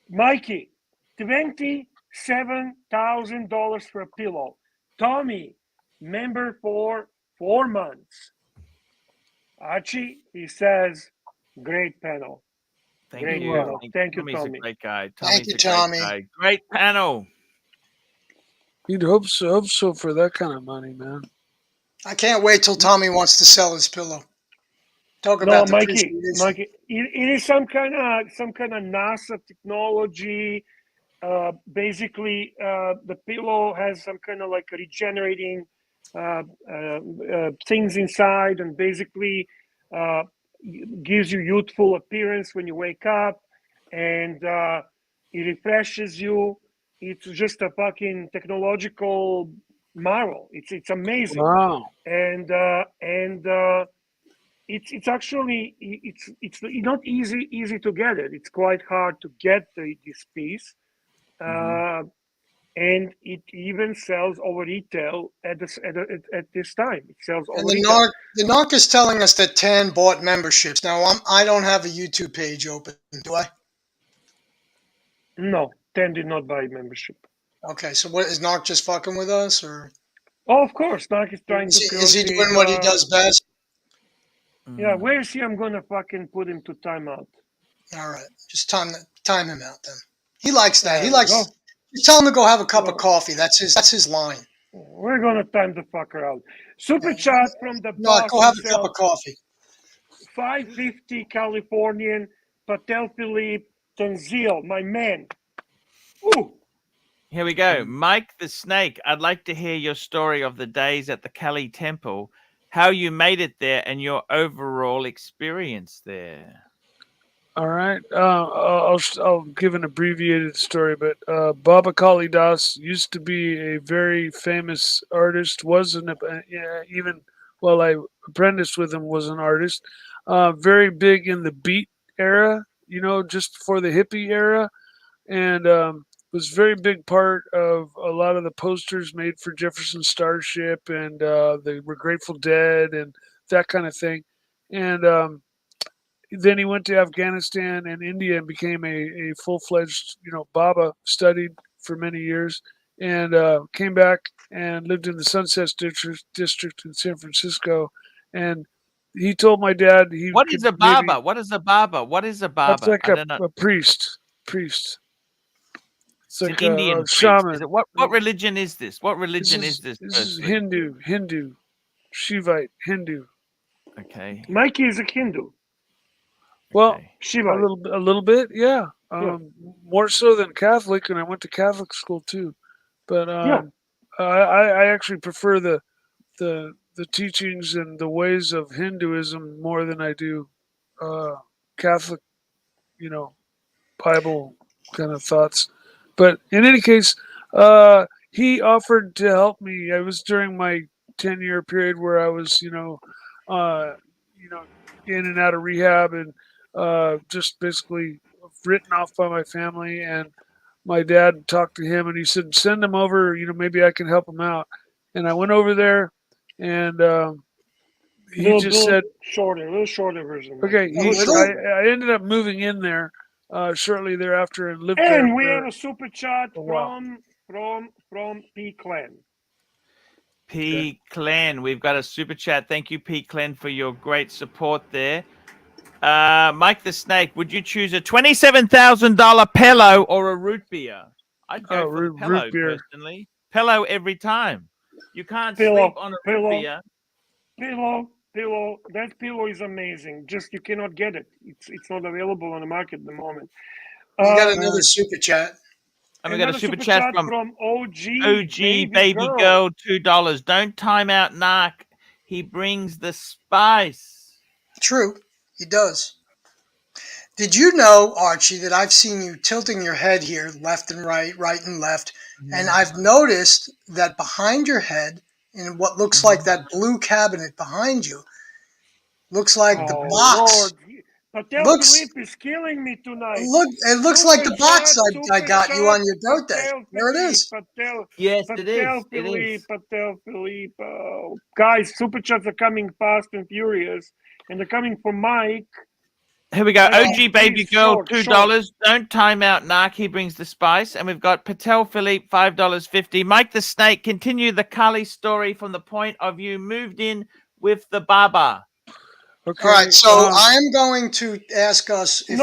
Mikey, $27,000 for a pillow. Tommy, member for 4 months. Archie, he says, great panel. Thank you. Thank you, Tommy's Tommy. a great guy. Thank you, Tommy. Great panel. You'd hope so for that kind of money, man. I can't wait till Tommy wants to sell his pillow. Talk about Mikey. It is some kind of NASA technology. Basically, the pillow has some kind of like regenerating things inside, and basically gives you youthful appearance when you wake up, and it refreshes you. It's just a fucking technological marvel. It's amazing. Wow. And it's actually it's not easy to get it. It's quite hard to get this piece. And and it even sells over retail at this time. It sells over And retail. the narc is telling us that Tan bought memberships. Now I don't have a YouTube page open, do I? No, TINT did not buy membership. Okay, so what is Narc just fucking with us, or Oh, of course, Narc is trying to is he doing what he does best? Yeah, where is he? I'm gonna fucking put him to timeout. All right, just time him out then. He likes that. He There we likes. go. Just tell him to go have a cup of coffee. That's his line. We're gonna time the fucker out. Super chat from the No, boss go have a cup himself. of coffee. 550 Californian Patel Philippe Tenzil, my man. Ooh. Here we go. Mike the Snake, I'd like to hear your story of the days at the Kali Temple, how you made it there, and your overall experience there. All right. I'll give an abbreviated story, but Baba Kalidas used to be a very famous artist. Even while I apprenticed with him, was an artist. Very big in the beat era, just for the hippie era, and was very big part of a lot of the posters made for Jefferson Starship and the Grateful Dead and that kind of thing, and then he went to Afghanistan and India and became a full-fledged, Baba, studied for many years, and came back and lived in the Sunset District in San Francisco. And he told my dad What is a Baba? What is a Baba? What is a Baba? That's like a priest. It's like an Indian a shaman. Is it, what religion is this? What religion is this? This is Hindu, Shivite, Hindu. Okay. Mikey is a Hindu. Well, Shiva. a little bit, yeah. More so than Catholic, and I went to Catholic school too. But I actually prefer the teachings and the ways of Hinduism more than I do Catholic, Bible kind of thoughts. But in any case, he offered to help me. I was during my 10-year period where I was, in and out of rehab and just basically written off by my family. And my dad talked to him and he said, send him over, maybe I can help him out. And I went over there and he just said, a little shorter version. Okay. I ended up moving in there shortly thereafter and lived there. And we have a super chat from P Clan. P Clan, we've got a super chat. Thank you, P Clan, for your great support there. Mike the Snake, would you choose a $27,000 pillow or a root beer? I'd go for the pillow root beer. personally. Pillow every time. You can't Pillow, sleep on a root beer. Pillow. That pillow is amazing. Just you cannot get it. It's not available on the market at the moment. We got another super chat. And we got a super chat from OG Baby Girl, $2. Don't time out Narc. He brings the spice. True, he does. Did you know, Archie, that I've seen you tilting your head here, left and right and left, and I've noticed that behind your head, in what looks like that blue cabinet behind you, looks like the box. Lord. Patel Philippe is killing me tonight. It looks like the box I got you on your birthday. There it is. Yes, it is. Patel Philippe. Guys, super chats are coming fast and furious, and they're coming from Mike. Here we go. OG Baby Girl, $2. Don't time out Narc. He brings the spice. And we've got Patel Philippe, $5.50. Mike the Snake, continue the Kali story from the point of view moved in with the Baba. Okay. All right, so I'm going to ask us if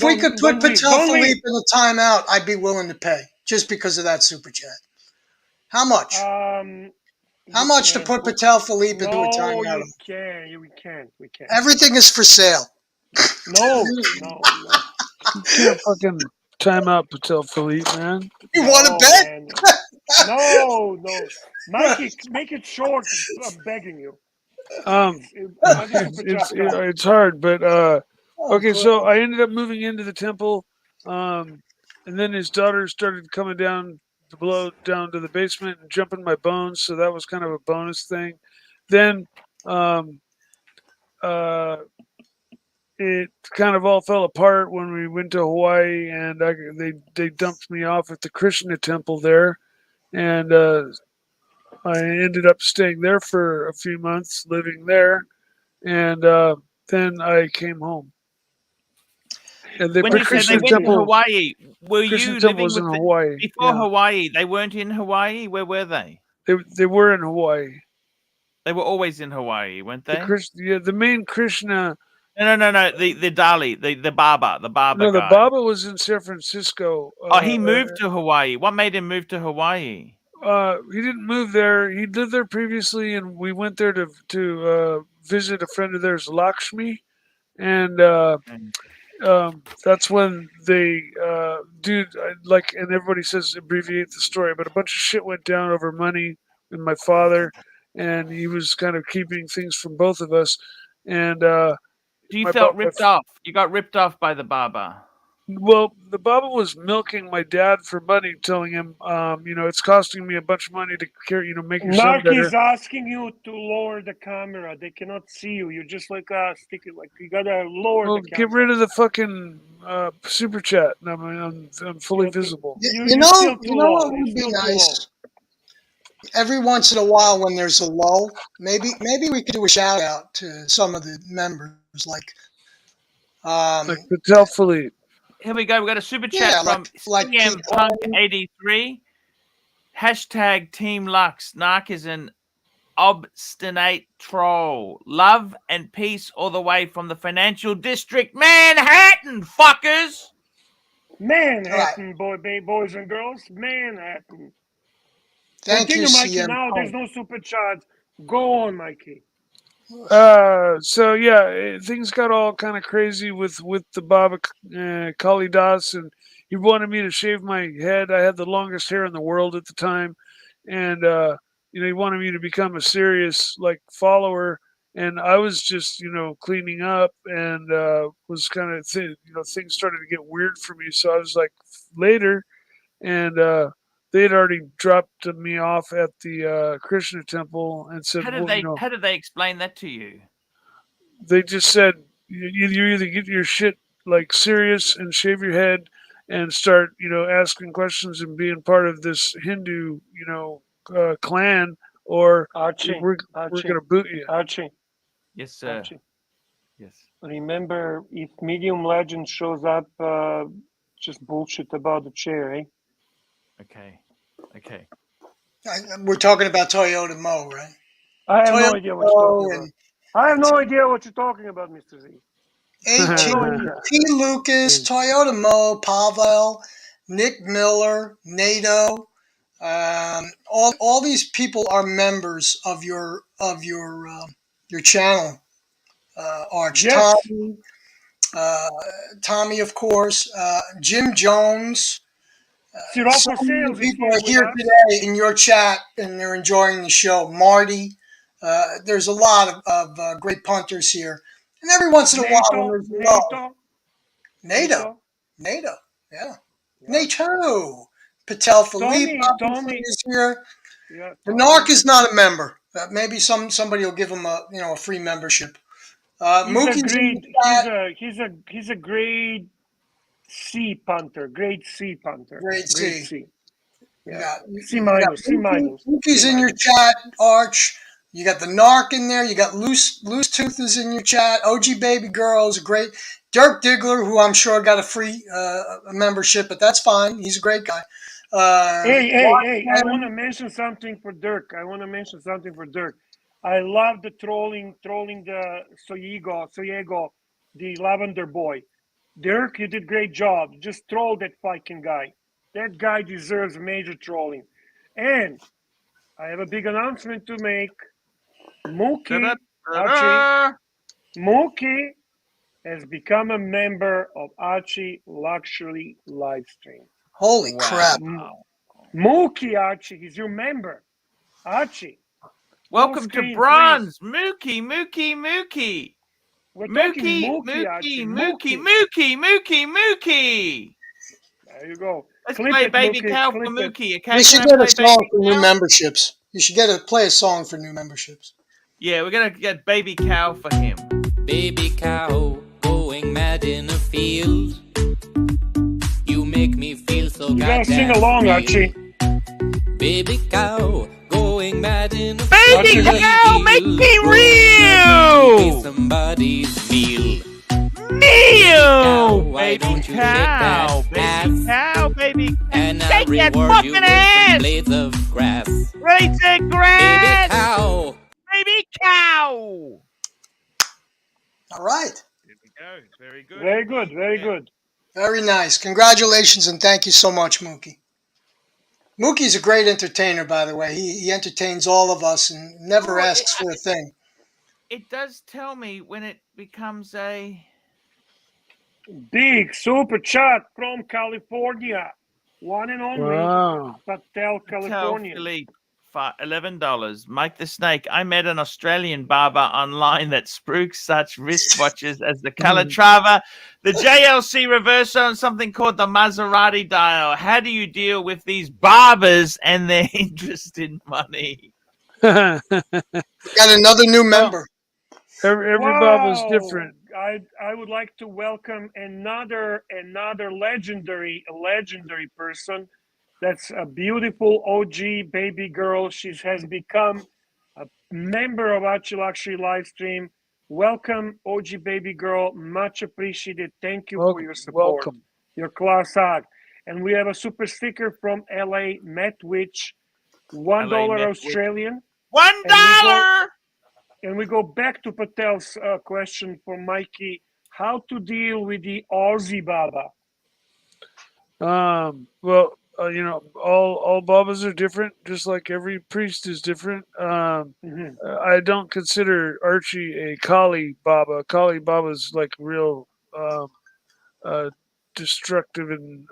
we could put Patel Philippe in a timeout. I'd be willing to pay just because of that super chat. How much? How much to put Patel Philippe into a timeout? We can't. Everything is for sale. No. You can't fucking time out Patel Philippe, man. You want to bet? No. Mikey, make it short. I'm begging you. It's hard, but okay. So I ended up moving into the temple, and then his daughter started coming down to the basement and jumping my bones. So that was kind of a bonus thing. Then, it kind of all fell apart when we went to Hawaii, and they dumped me off at the Krishna temple there, and I ended up staying there for a few months, living there, and then I came home. And When you said they Krishna went to temple, Hawaii, were Krishna you temple living was with in Hawaii. before Yeah. Hawaii? They weren't in Hawaii. Where were they? They were in Hawaii. They were always in Hawaii, weren't they? The main Krishna. No. The Dali, the Baba No, the guy. Baba was in San Francisco. He moved to Hawaii. What made him move to Hawaii? He didn't move there. He lived there previously, and we went there to visit a friend of theirs, Lakshmi, and that's when they and everybody says abbreviate the story, but a bunch of shit went down over money and my father, and he was kind of keeping things from both of us, and you felt ripped off. You got ripped off by the Baba. Well, the Baba was milking my dad for money, telling him, it's costing me a bunch of money to make your son better. Narc is asking you to lower the camera. They cannot see you. You're just like stick it. Like you gotta lower the camera. Get rid of the fucking super chat. I'm fully visible. You know what would be nice? Every once in a while, when there's a lull, maybe we could do a shout out to some of the members, like Patel Philippe. Here we go. We got a super chat from CM Punk 83. Hashtag Team Lux. Narc is an obstinate troll. Love and peace all the way from the financial district, Manhattan, fuckers. Manhattan, boys and girls, Manhattan. Continue, Mikey. Now there's no super chats. Go on, Mikey. So yeah, things got all kind of crazy with the Baba Kalidas, and he wanted me to shave my head. I had the longest hair in the world at the time, and he wanted me to become a serious follower, and I was just cleaning up, and was kind of things started to get weird for me. So I was like later, and they had already dropped me off at the Krishna temple and said, how did they explain that to you? They just said, you either get your shit serious and shave your head and start, asking questions and being part of this Hindu, clan, or Archie, we're going to boot you. Archie. Yes, sir. Archie. Yes. Remember, if Medium Legend shows up, just bullshit about the chair, eh? Okay. We're talking about Toyota Mo, right? I have no idea what you're talking about. I have no idea what you're talking about, Mr. Z. T. Lucas, Toyota Mo, Pavel, Nick Miller, NATO. All these people are members of your channel, Arch. Yes. Tommy, of course, Jim Jones. So many people are here today in your chat, and they're enjoying the show. Marty, there's a lot of great punters here, and every once in a while, when there's a NATO, yeah. NATO, Patel Philippe is here. Yeah, the Narc is not a member. Maybe somebody will give him a free membership. He's a grade C punter. Grade C punter. Grade C. Yeah. C minus. Mookie's in your chat, Arch. You got the Narc in there. You got Loose Tooth is in your chat. OG Baby Girl is great. Dirk Diggler, who I'm sure got a free membership, but that's fine. He's a great guy. Hey! I want to mention something for Dirk. I love the trolling the Soyego, the Lavender Boy. Dirk, you did a great job. Just troll that fucking guy. That guy deserves major trolling. And I have a big announcement to make. Mookie has become a member of Archie Luxury Livestream. Holy crap. Mookie, Archie, he's your member. Archie. Welcome to bronze. Please. Mookie. We're Mookie. There you go. Let's play Baby Cow for Mookie. Okay? We should get a song for new memberships. You should play a song for new memberships. Yeah, we're going to get Baby Cow for him. Baby cow going going mad in a field. You make me feel so You gotta sing goddamn along, real. Archie. Baby cow, going mad in a Baby field. cow, make me Be real! somebody's meal. Meow! Why Baby don't you cow, shake that baby ass? cow, baby cow. And I'll Shake that reward you fucking with some ass! blades of grass. Blades of Baby grass! cow. Baby cow! All right. There we go. Very good. Very good, indeed. very Yeah. good. Very nice. Congratulations and thank you so much, Mookie. Mookie's a great entertainer, by the way. He entertains all of us and never Oh, asks for a thing. It does tell me when it becomes a... Big super chat from California. One and only Wow. Patel, Tell California. Philippe, $11. Mike the Snake. I met an Australian barber online that spruiks such wristwatches as the Calatrava, the JLC Reverso, and something called the Maserati dial. How do you deal with these barbers and their interest in money? Got another new member. Every Bob is different. I would like to welcome another legendary person. That's a beautiful OG baby girl. She has become a member of ARCHIELUXURY Livestream. Welcome, OG baby girl. Much appreciated. Thank you for your support. Welcome. Your class act. And we have a super sticker from LA Metwitch, $1 Metwitch. Australian. $1! And we go back to Patel's question for Mikey. How to deal with the Aussie Baba? Well, all Babas are different, just like every priest is different. I don't consider Archie a Kali Baba. Kali Baba is like real destructive and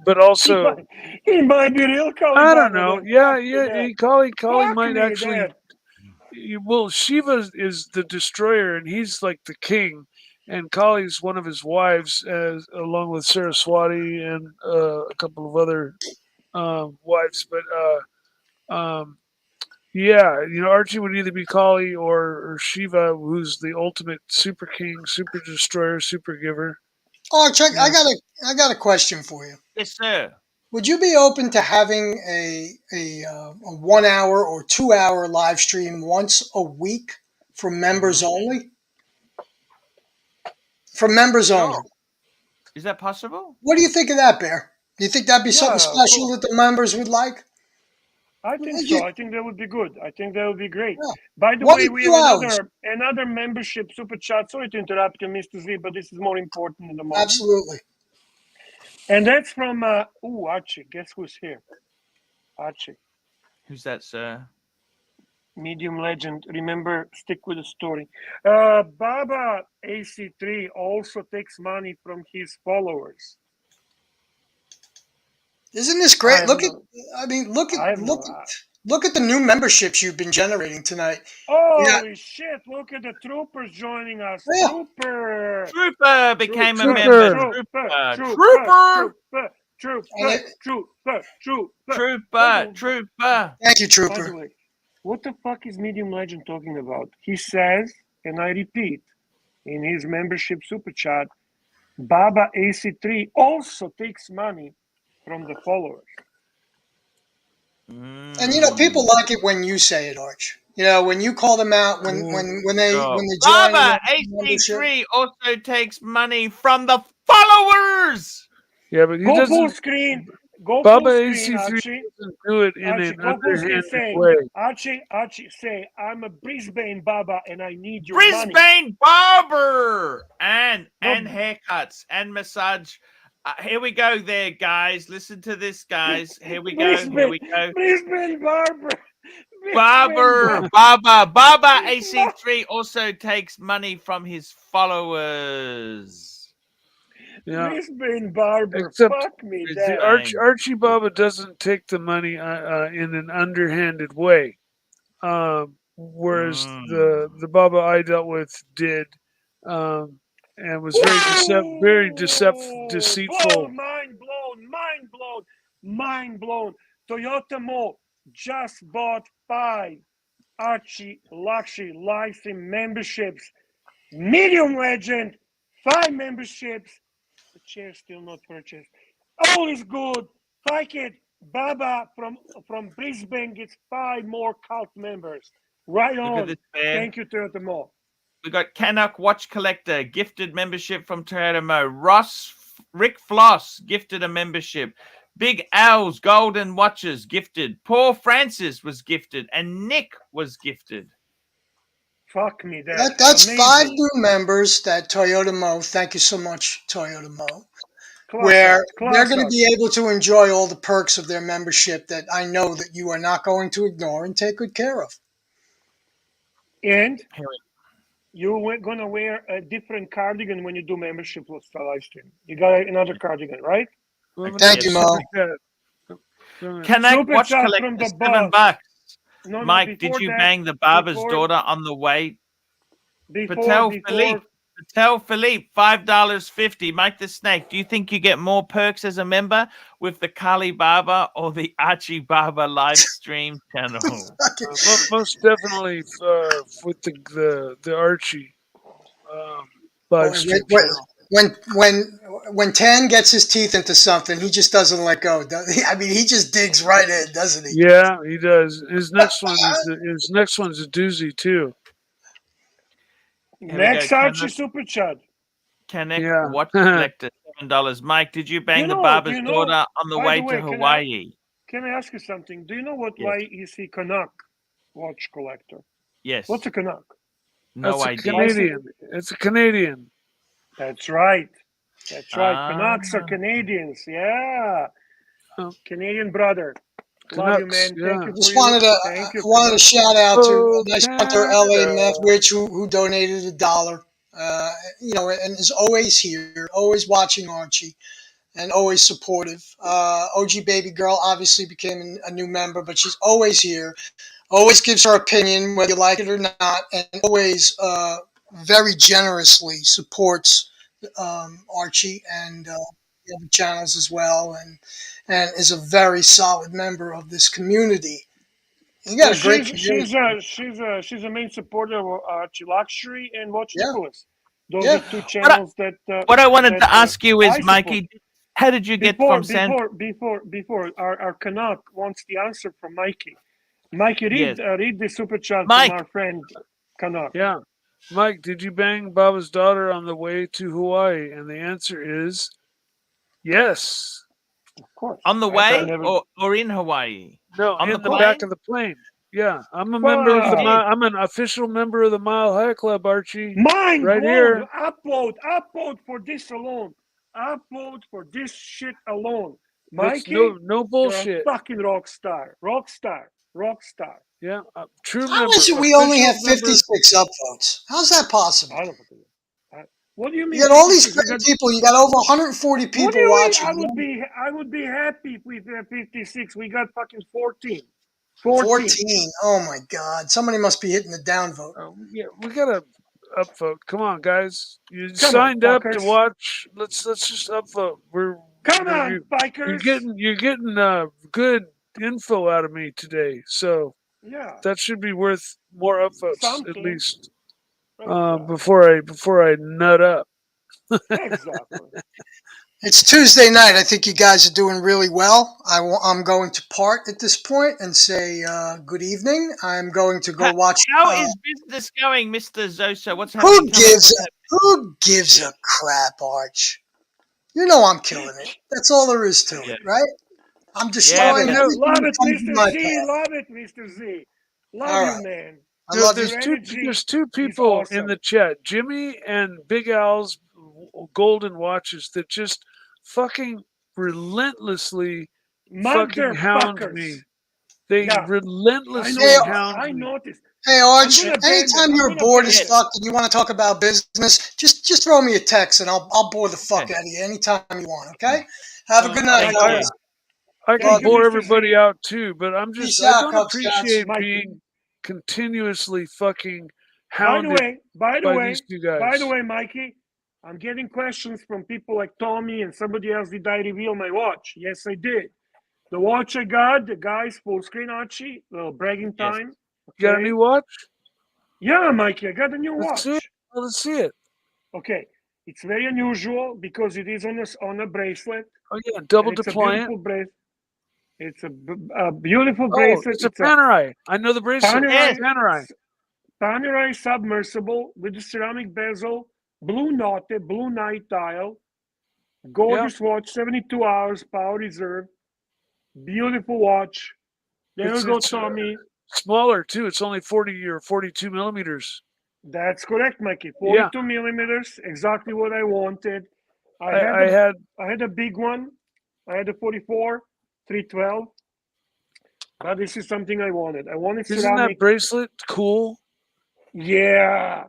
but also he might be real Kali I Baba. don't know. Then. Yeah. Kali Fuck might me, actually. Dad. Well, Shiva is the destroyer, and he's like the king, and Kali's one of his wives, along with Saraswati and a couple of other wives. But yeah, Archie would either be Kali or Shiva, who's the ultimate super king, super destroyer, super giver. Oh, Chuck, I got a question for you. Yes, sir. Would you be open to having a 1 hour or 2 hour live stream once a week for members only? For members only. Is that possible? What do you think of that, Bear? Do you think that'd be something special that the members would like? I think so. I think that would be good. I think that would be great. Yeah. By the 1 way, to we 2 have hours. another membership super chat. Sorry to interrupt you, Mr. Z, but this is more important in the moment. Absolutely. And that's from Archie. Guess who's here? Archie. Who's that, sir? Medium legend. Remember, stick with the story. Baba AC3 also takes money from his followers. Isn't this great? Look at the new memberships you've been generating tonight. Holy shit, look at the troopers joining us. Yeah. Trooper became a member. Trooper. Thank you, By Trooper. the way, what the fuck is Medium Legend talking about? He says, and I repeat, in his membership super chat, Baba AC3 also takes money from the followers. And people like it when you say it, Arch. When you call them out, when they join. Baba AC3 also takes money from the followers. Yeah, but he Go doesn't. full screen. Go Baba full screen, AC3 Archie. doesn't do it in Archie, an go full screen. underhanded Say, way. Archie, say, I'm a Brisbane Baba and I need your money. Brisbane barber and haircuts and massage. Here we go there, guys. Listen to this, guys. Here we go. Here we go. Brisbane barber. Baba AC3 also takes money from his followers. Yeah. Brisbane barber. Except Fuck me, Dad. Archie Baba doesn't take the money in an underhanded way, whereas the Baba I dealt with did, and was very deceitful. Mind blown. Toyota Mo just bought 5 ARCHIELUXURY Livestream memberships. Medium legend, 5 memberships. The chair still not purchased. All is good. Like it. Baba from Brisbane gets 5 more cult members. Right Look on. at this, man. Thank you, Toyota Mall. We got Canuck Watch Collector, gifted membership from Toyota Mo. Rick Floss, gifted a membership. Big Owls, Golden Watches, gifted. Paul Francis was gifted. And Nick was gifted. Fuck me. That's amazing. 5 new members that Toyota Mo, thank you so much, Toyota Mo, Class where us, they're going to be able to enjoy all the perks of their membership that I know that you are not going to ignore and take good care of. And you're going to wear a different cardigan when you do membership live stream. You got another cardigan, right? Thank you, Mo. Can I Super watch chat collect from the $7? boss. No, Mike, did before you that- bang the barber's before- daughter on the way? Before Patel Philippe, $5.50. Mike the Snake, do you think you get more perks as a member with the Kali Barber or the Archie Barber live stream channel? Most definitely with the Archie live stream channel. When Tan gets his teeth into something, he just doesn't let go. I mean, he just digs right in, doesn't he? Yeah, he does. His next one's a doozy too. Next Archie Super Chat. Connect Watch Collector, $7. Mike, did you bang the barber's daughter on the way to Hawaii? Can I ask you something? Do you know why is he Canuck watch collector? Yes. What's a Canuck? No idea. Canadian. It's a Canadian. That's right. That's right. Canucks are Canadians. Yeah. Canadian brother. Love you, man. Yeah. Thank you. Just wanted to shout out to nice Hunter LA Meth Rich who donated $1. And is always here, always watching Archie, and always supportive. OG Baby Girl obviously became a new member, but she's always here, always gives her opinion whether you like it or not, and always very generously supports Archie and the other channels as well, and is a very solid member of this community. You got a great community. She's a main supporter of ARCHIELUXURY and Watch Nicholas. Those are 2 channels that. What I wanted to ask you is, Mikey, how did you get from San? Before our Canuck wants the answer from Mikey. Mikey, read the super chat from our friend Canuck. Yeah, Mike, did you bang Baba's daughter on the way to Hawaii? And the answer is yes. Of course. On the way or in Hawaii? No, on the back of the plane. Yeah, I'm a member of the. I'm an official member of the Mile High Club, Archie. Mine, right here. Upvote for this alone. Upvote for this shit alone. Mikey, no bullshit. You're a fucking rock star. Yeah, true member. How is it we only have 56 upvotes? How's that possible? I don't know. What do you mean? You got all these great people. You got over 140 people watching. I would be happy if we had 56. We got fucking 14. 14. Oh my God! Somebody must be hitting the downvote. Yeah, we got to upvote. Come on, guys! You signed up to watch. Let's just upvote. Bikers! You're getting good info out of me today, so that should be worth more upvotes at least. Before I nut up. Exactly. It's Tuesday night. I think you guys are doing really well. I'm going to part at this point and say good evening. I'm going to go watch. How is business going, Mr. Zosa? What's happening? Who gives a crap, Arch? You know I'm killing it. That's all there is to it, right? I'm destroying everything. Love it, Mr. Z. Love it, Mr. Z. Love you, man. There's 2 people in the chat, Jimmy and Big Al's Golden Watches, that just fucking relentlessly fucking hound me. They relentlessly hound me. I noticed. Hey, Arch, anytime you're bored as fuck and you want to talk about business, just throw me a text and I'll bore the fuck out of you anytime you want, okay? Have a good night, guys. I can bore everybody out too, but I don't appreciate being continuously fucking hounded by these 2 guys. By the way, Mikey, I'm getting questions from people like Tommy and somebody else. Did I reveal my watch? Yes, I did. The watch I got, the guy's full screen Archie, little bragging time. You got a new watch? Yeah, Mikey, I got a new watch. Well, let's see it. Okay, it's very unusual because it is on a bracelet. Oh yeah, double It's a deployant. beautiful bracelet. It's a beautiful Oh, bracelet. it's a Panerai. I know the bracelet. Panerai, It's Panerai. Panerai submersible with the ceramic bezel, blue notte, blue night dial, gorgeous watch, 72 hours, power reserve, beautiful watch. There we go, Tommy. Smaller too. It's only 40 or 42 millimeters. That's correct, Mikey. 42 millimeters, exactly what I wanted. I had a big one. I had a 44, 312. But this is something I wanted. I wanted ceramic. Isn't that bracelet cool? Yeah.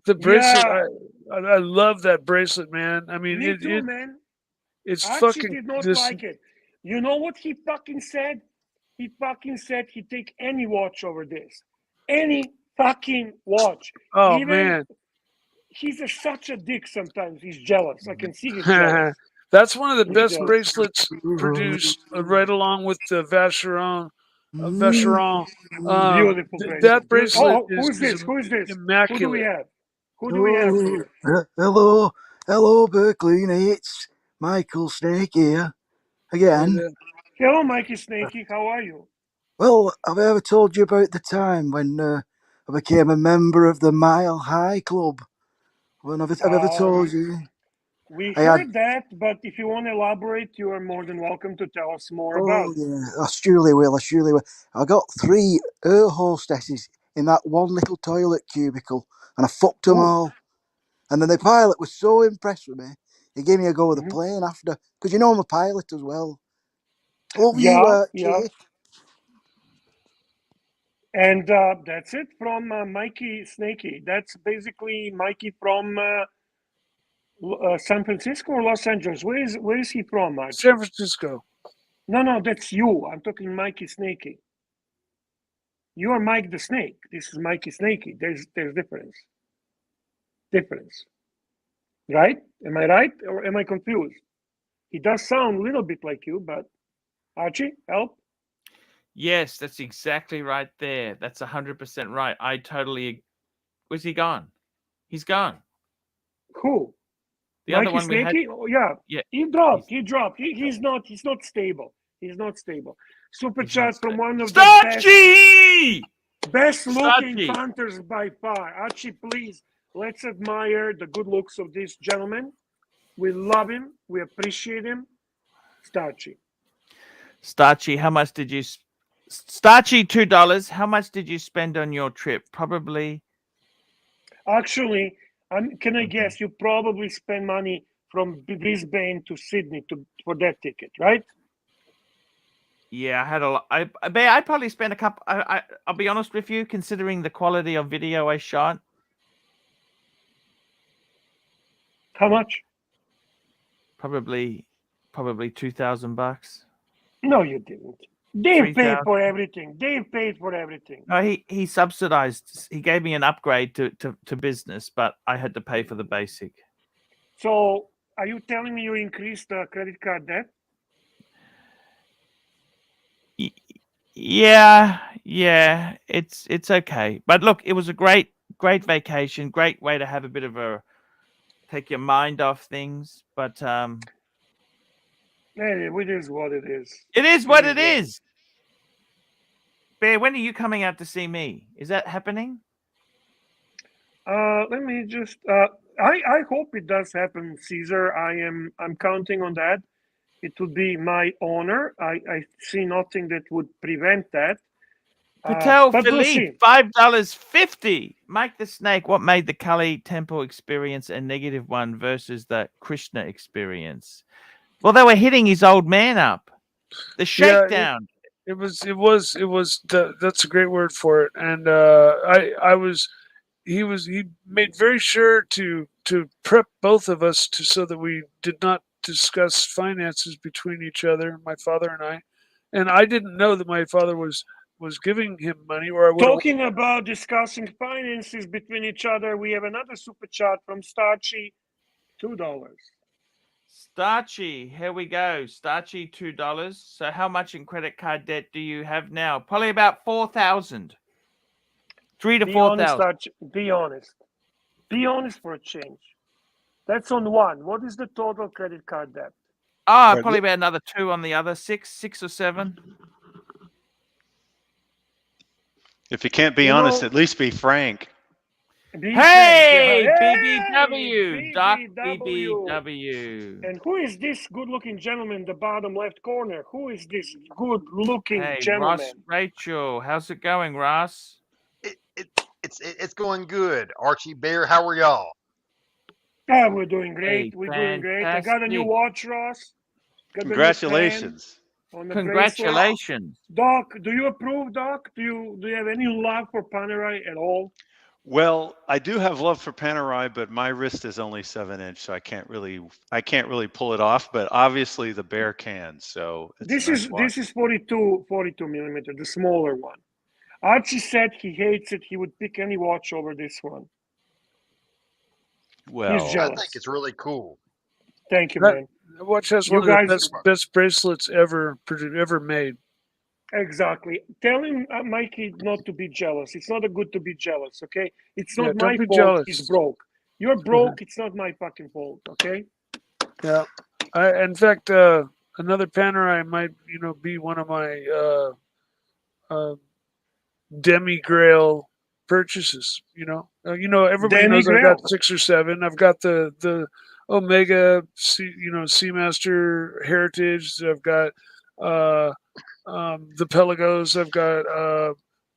The bracelet. Yeah. I love that bracelet, man. I mean, me too, man. It's Archie fucking. Did not like it. You know what he fucking said? He fucking said he'd take any watch over this. Any fucking watch. Oh, man. He's such a dick sometimes. He's jealous. I can see he's jealous. That's one of the best bracelets produced, right along with the Vacheron. Beautiful bracelet. That bracelet who's this? Who is this? Immaculate. Who do we have here? Hello, Berkeley. It's Michael Snake here again. Hello, Mikey Snakey. How are you? Well, have I ever told you about the time when I became a member of the Mile High Club? I've ever told you. We heard that, but if you want to elaborate, you are more than welcome to tell us more about it. Yeah, I surely will. I got 3 air hostesses in that one little toilet cubicle, and I fucked them all. And then the pilot was so impressed with me, he gave me a go of the plane after, because you know I'm a pilot as well. Love you, Archie. Yeah. And that's it from Mikey Snakey. That's basically Mikey from San Francisco or Los Angeles. Where is he from, Archie? San Francisco. No, that's you. I'm talking Mikey Snakey. You are Mike the Snake. This is Mikey Snakey. There's difference. Right? Am I right or am I confused? He does sound a little bit like you, but Archie, help. Yes, that's exactly right there. That's 100% right. I totally. Where's he gone? He's gone. Who? The Mikey other one Snakey? we had. Oh, yeah. He dropped. He's not stable. He's not stable. Super chat from one of the best looking punters by far. Archie, please, let's admire the good looks of this gentleman. We love him. We appreciate him. Starchy, how much did you... Starchy, $2. How much did you spend on your trip? Probably... Actually, can I guess? You probably spend money from Brisbane to Sydney for that ticket, right? Yeah, I had a lot. I probably spent a couple. I'll be honest with you, considering the quality of video I shot. How much? Probably $2,000. No, you didn't. Dave paid for everything. No, he subsidized. He gave me an upgrade to business, but I had to pay for the basic. So, are you telling me you increased the credit card debt? Yeah, it's okay. But look, it was a great vacation, great way to have a bit of take your mind off things. But it is what it is. It is what it is. Bear, when are you coming out to see me? Is that happening? Let me just. I hope it does happen, Caesar. I'm counting on that. It would be my honor. I see nothing that would prevent that. Patel Philippe, $5.50. Mike the Snake, what made the Kali Temple experience a negative one versus the Krishna experience? Well, they were hitting his old man up. The shakedown. That's a great word for it. And he made very sure to prep both of us so that we did not discuss finances between each other, my father and I. And I didn't know that my father was giving him money, or I would. Talking about discussing finances between each other, we have another super chat from Starchy, $2. Starchy, here we go. Starchy, $2. So how much in credit card debt do you have now? Probably about 4,000. 3,000 to 4,000. Be honest. Be honest for a change. That's on one. What is the total credit card debt? Ah, probably about another 2 on the other. 6 or 7. If you can't be honest, at least be frank. Hey, BBW, Doc BBW. And who is this good-looking gentleman in the bottom left corner? Who is this good-looking gentleman? Ross Rachel. How's it going, Ross? It's going good. Archie Bear, how are y'all? Yeah, we're doing great. Hey, we're doing great. I got a new watch, Ross. Got Congratulations. Congratulations. Doc, do you approve, Doc? Do you have any love for Panerai at all? Well, I do have love for Panerai, but my wrist is only 7-inch, so I can't really pull it off. But obviously, the Bear can. So this is 42 millimeter, the smaller one. Archie said he hates it. He would pick any watch over this one. Well, he's jealous. I think it's really cool. Thank you, man. The watch has one of the best bracelets ever made. Exactly. Tell him, Mikey, not to be jealous. It's not good to be jealous, okay? It's not my fault he's broke. You're broke. It's not my fucking fault, okay? Yeah. In fact, another Panerai might, be one of my demi-grail purchases. Everybody knows I've got 6 or 7. I've got the Omega, Seamaster Heritage. I've got the Pelagos. I've got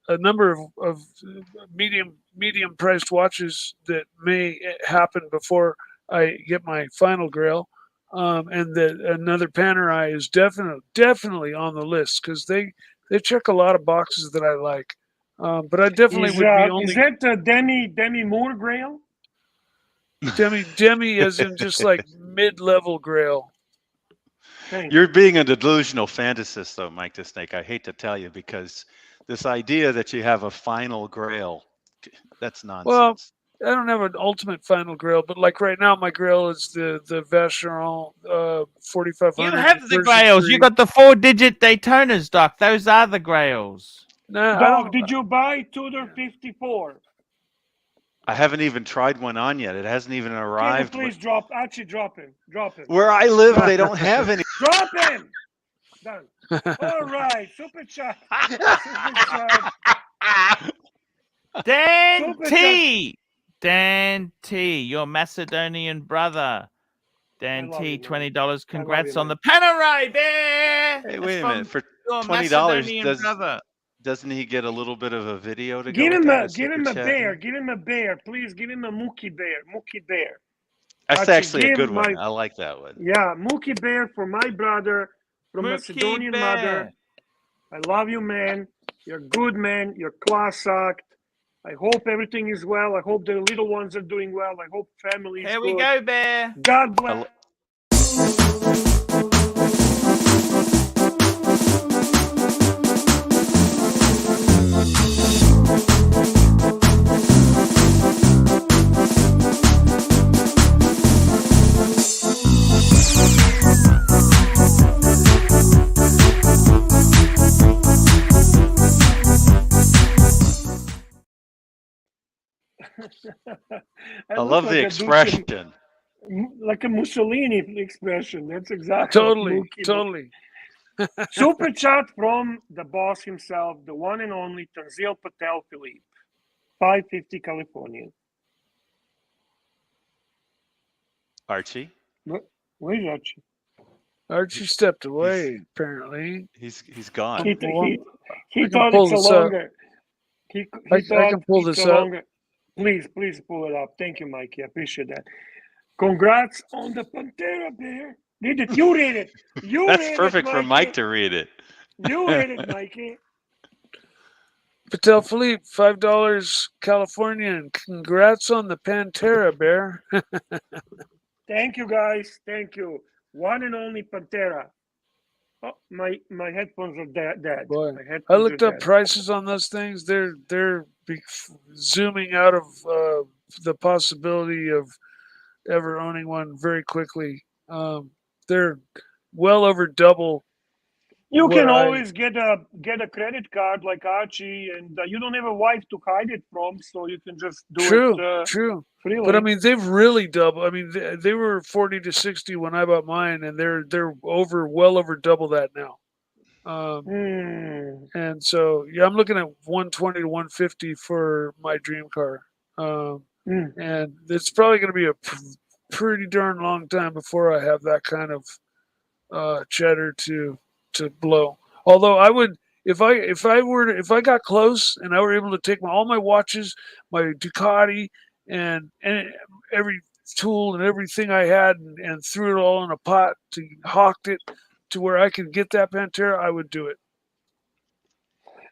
a number of medium priced watches that may happen before I get my final grail. And that another Panerai is definitely on the list because they check a lot of boxes that I like. But I definitely would be only. Is that a Demi Moore grail? Demi as in just like mid-level grail. You're being a delusional fantasist, though, Mike the Snake. I hate to tell you, because this idea that you have a final grail, that's nonsense. Well, I don't have an ultimate final grail, but like right now, my grail is the Vacheron 4500. You have the grails. You got the 4-digit Daytonas, Doc. Those are the grails. No, Doc, did you buy Tudor 54? I haven't even tried one on yet. It hasn't even arrived. Can you please drop him. Where I live, they don't have any. Drop him! Done. All right, super chat. Dan T, your Macedonian brother. Dan T, $20. Congrats on the Panerai, Bear. Hey, wait a minute. For $20, doesn't he get a little bit of a video to give go him with give him a bear. Give him a bear. Please give him a Mookie Bear. That's actually a good one. I like that one. Yeah, Mookie Bear for my brother from Macedonian mother. I love you, man. You're good, man. You're class act. I hope everything is well. I hope the little ones are doing well. I hope family is good. Here we go, Bear. God bless. I love the expression. Like a Mussolini expression. That's exactly totally. Super chat from the boss himself, the one and only Tanzil Patel Philippe, 550 California. Archie? Where's Archie? Archie stepped away, apparently. He's gone. He thought it's a longer. I can pull this up. Please pull it up. Thank you, Mikey. I appreciate that. Congrats on the Pantera, Bear. You read it. That's perfect for Mike to read it. You read it, Mikey. Patel Philippe, $5 Californian. Congrats on the Pantera, Bear. Thank you, guys. Thank you. One and only Pantera. Oh, my headphones are dead. Boy, I looked up prices on those things. They're zooming out of the possibility of ever owning one very quickly. They're well over double You can always get a credit card like Archie, and you don't have a wife to hide it from, so you can just do it true. freely. But I mean, they've really doubled. I mean, they were 40 to 60 when I bought mine, and they're well over double that now. And so yeah, I'm looking at 120 to 150 for my dream car, and it's probably going to be a pretty darn long time before I have that kind of cheddar to blow. Although I would, if I got close and I were able to take all my watches, my Ducati, and every tool and everything I had, and threw it all in a pot to hawked it to where I could get that Pantera, I would do it.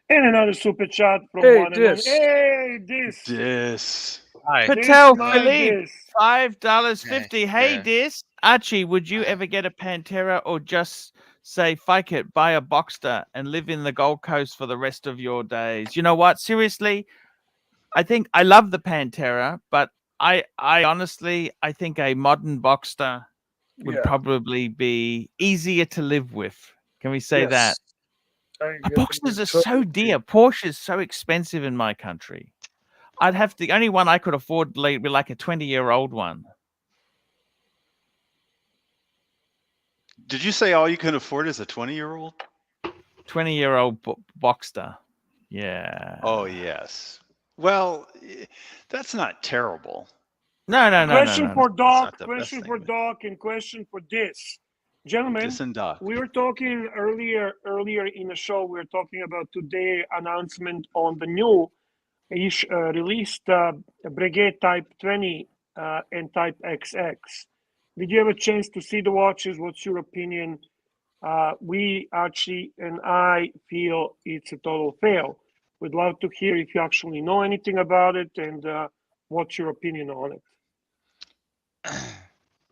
And another super chat from one and only. Hey, this. Patel Philippe, $5.50. Hey, Dis. Archie, would you ever get a Pantera or just say, "Fike it, buy a Boxster and live in the Gold Coast for the rest of your days"? You know what? Seriously, I think I love the Pantera, but I honestly, I think a modern Boxster would probably be easier to live with. Can we say that? Boxsters are so dear. Porsche is so expensive in my country. I'd have the only one I could afford would be like a 20-year-old one. Did you say all you can afford is a 20-year-old? 20-year-old Boxster. Yeah. Oh, yes. Well, that's not terrible. No. Question for Doc, and question for this. Gentlemen, we were talking earlier in the show, we were talking about today announcement on the new released Breguet Type 20 and Type XX. Did you have a chance to see the watches? What's your opinion? We, Archie and I, feel it's a total fail. We'd love to hear if you actually know anything about it and what's your opinion on it.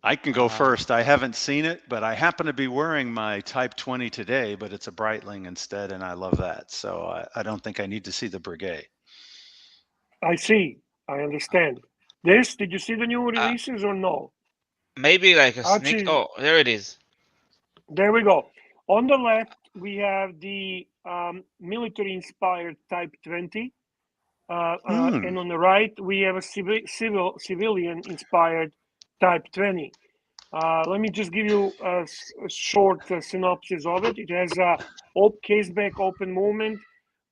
I can go first. I haven't seen it, but I happen to be wearing my Type 20 today, but it's a Breitling instead, and I love that. So I don't think I need to see the Breguet. I see. I understand. Did you see the new releases or no? Maybe like a sneak. Oh, there it is. There we go. On the left, we have the military-inspired Type 20. And on the right, we have a civilian-inspired Type 20. Let me just give you a short synopsis of it. It has a caseback open movement.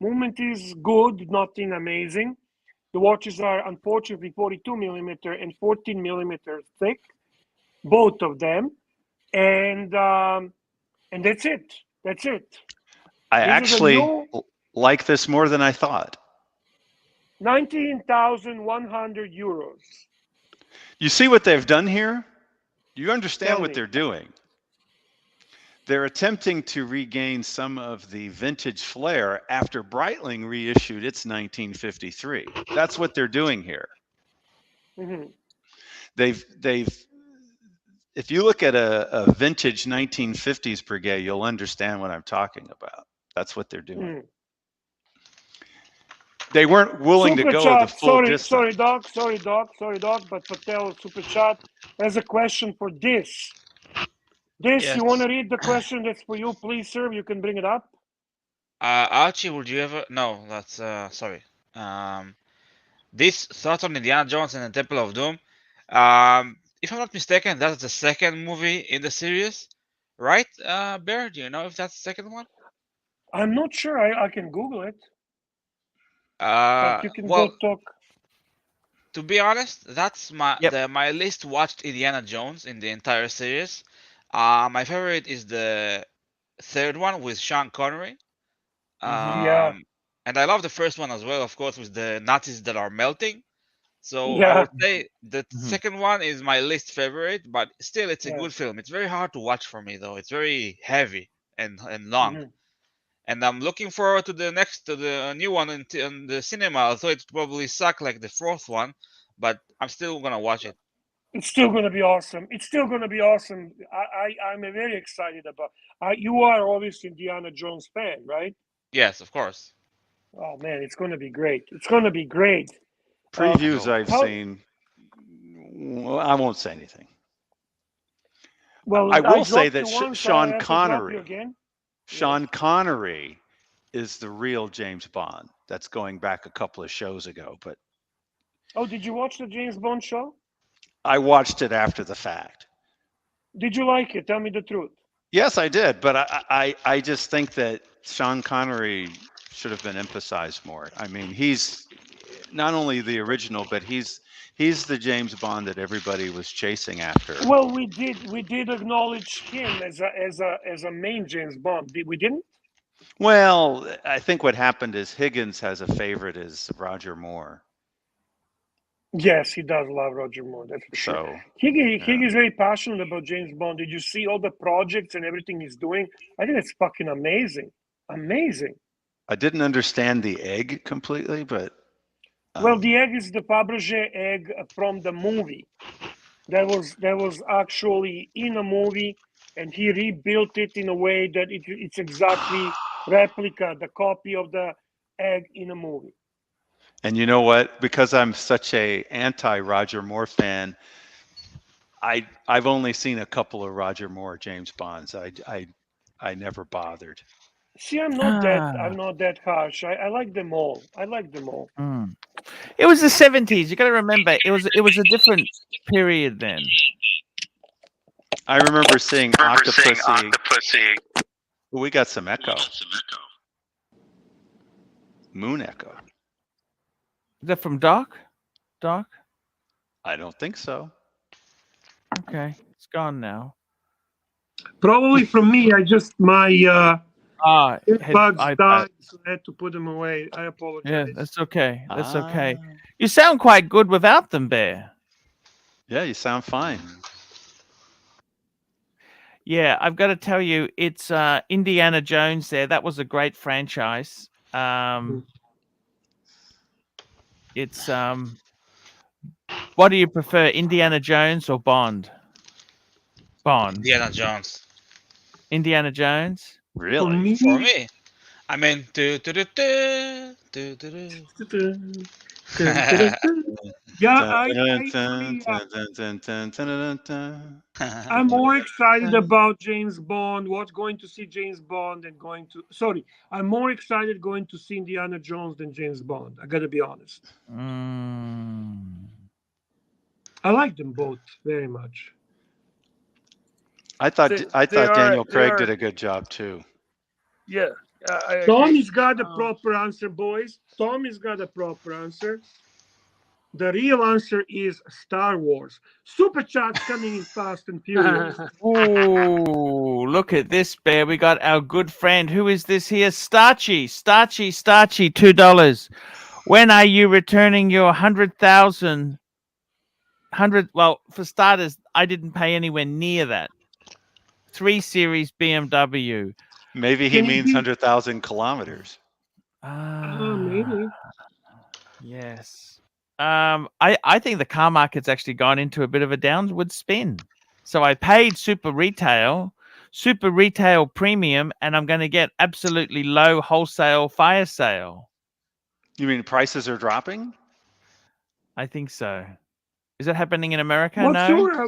Movement is good, nothing amazing. The watches are unfortunately 42 millimeter and 14 millimeter thick, both of them, and that's it. That's it. I actually like this more than I thought. 19,100 euros. You see what they've done here? You understand what they're doing. They're attempting to regain some of the vintage flair after Breitling reissued its 1953. That's what they're doing here. Mm-hmm. If you look at a vintage 1950s Breguet, you'll understand what I'm talking about. That's what they're doing. Mm. They weren't willing to go the full distance. Sorry, Doc, but Patel Super Chat has a question for this. Yes. You want to read the question that's for you, please, sir? You can bring it up. Archie, would you ever? No, that's sorry. This thought on Indiana Jones and the Temple of Doom. If I'm not mistaken, that's the second movie in the series, right? Bear, do you know if that's the second one? I'm not sure. I can Google it. But you can go talk. To be honest, that's my least watched Indiana Jones in the entire series. My favorite is the third one with Sean Connery. And I love the first one as well, of course, with the Nazis that are melting. So I would say the second one is my least favorite, but still it's a good film. It's very hard to watch for me though. It's very heavy and long. And I'm looking forward to the new one in the cinema. Although it probably suck like the fourth one, but I'm still gonna watch it. It's still gonna be awesome. I'm very excited about. You are obviously Indiana Jones fan, right? Yes, of course. Oh man, it's gonna be great. Previews I've seen. Well, I won't say anything. Well, I will say that Sean Connery. Sean Connery is the real James Bond. That's going back a couple of shows ago, but Oh, did you watch the James Bond show? I watched it after the fact. Did you like it? Tell me the truth. Yes, I did, but I just think that Sean Connery should have been emphasized more. I mean, he's not only the original, but he's the James Bond that everybody was chasing after. Well, we did acknowledge him as a main James Bond. We didn't? Well, I think what happened is Higgins has a favorite is Roger Moore. Yes, he does love Roger Moore. That's for sure. So Higgins is very passionate about James Bond. Did you see all the projects and everything he's doing? I think it's fucking amazing. Amazing. I didn't understand the egg completely, but well, the egg is the Fabergé egg from the movie. That was actually in a movie, and he rebuilt it in a way that it's exactly replica, the copy of the egg in a movie. And you know what? Because I'm such a anti-Roger Moore fan, I've only seen a couple of Roger Moore James Bonds. I never bothered. See, I'm not that harsh. I like them all. I like them all. Mm. It was the 70s. You got to remember, it was a different period then. I remember seeing Octopussy. We got some echo. Moon echo. Is that from Doc? Doc? I don't think so. Okay, it's gone now. Probably from me. My earbuds died, so I had to put them away. I apologize. Yeah, that's okay. That's okay. You sound quite good without them, Bear. Yeah, you sound fine. Yeah, I've got to tell you, it's Indiana Jones there. That was a great franchise. It's what do you prefer, Indiana Jones or Bond? Bond. Indiana Jones. Indiana Jones? Really? For me. I mean, I'm more excited about James Bond. Going to see James Bond and I'm more excited going to see Indiana Jones than James Bond. I gotta be honest. I like them both very much. I thought Daniel Craig did a good job too. Yeah. Tommy's got a proper answer, boys. Tommy's got a proper answer. The real answer is Star Wars. Super chat's coming in fast and furious. Oh, look at this, Bear. We got our good friend. Who is this here? Starchy, $2. When are you returning your 100,000? Well, for starters, I didn't pay anywhere near that. 3 Series BMW. Maybe he means 100,000 kilometers. Maybe. Yes. I think the car market's actually gone into a bit of a downward spin. So I paid super retail premium, and I'm going to get absolutely low wholesale fire sale. You mean prices are dropping? I think so. Is that happening in America?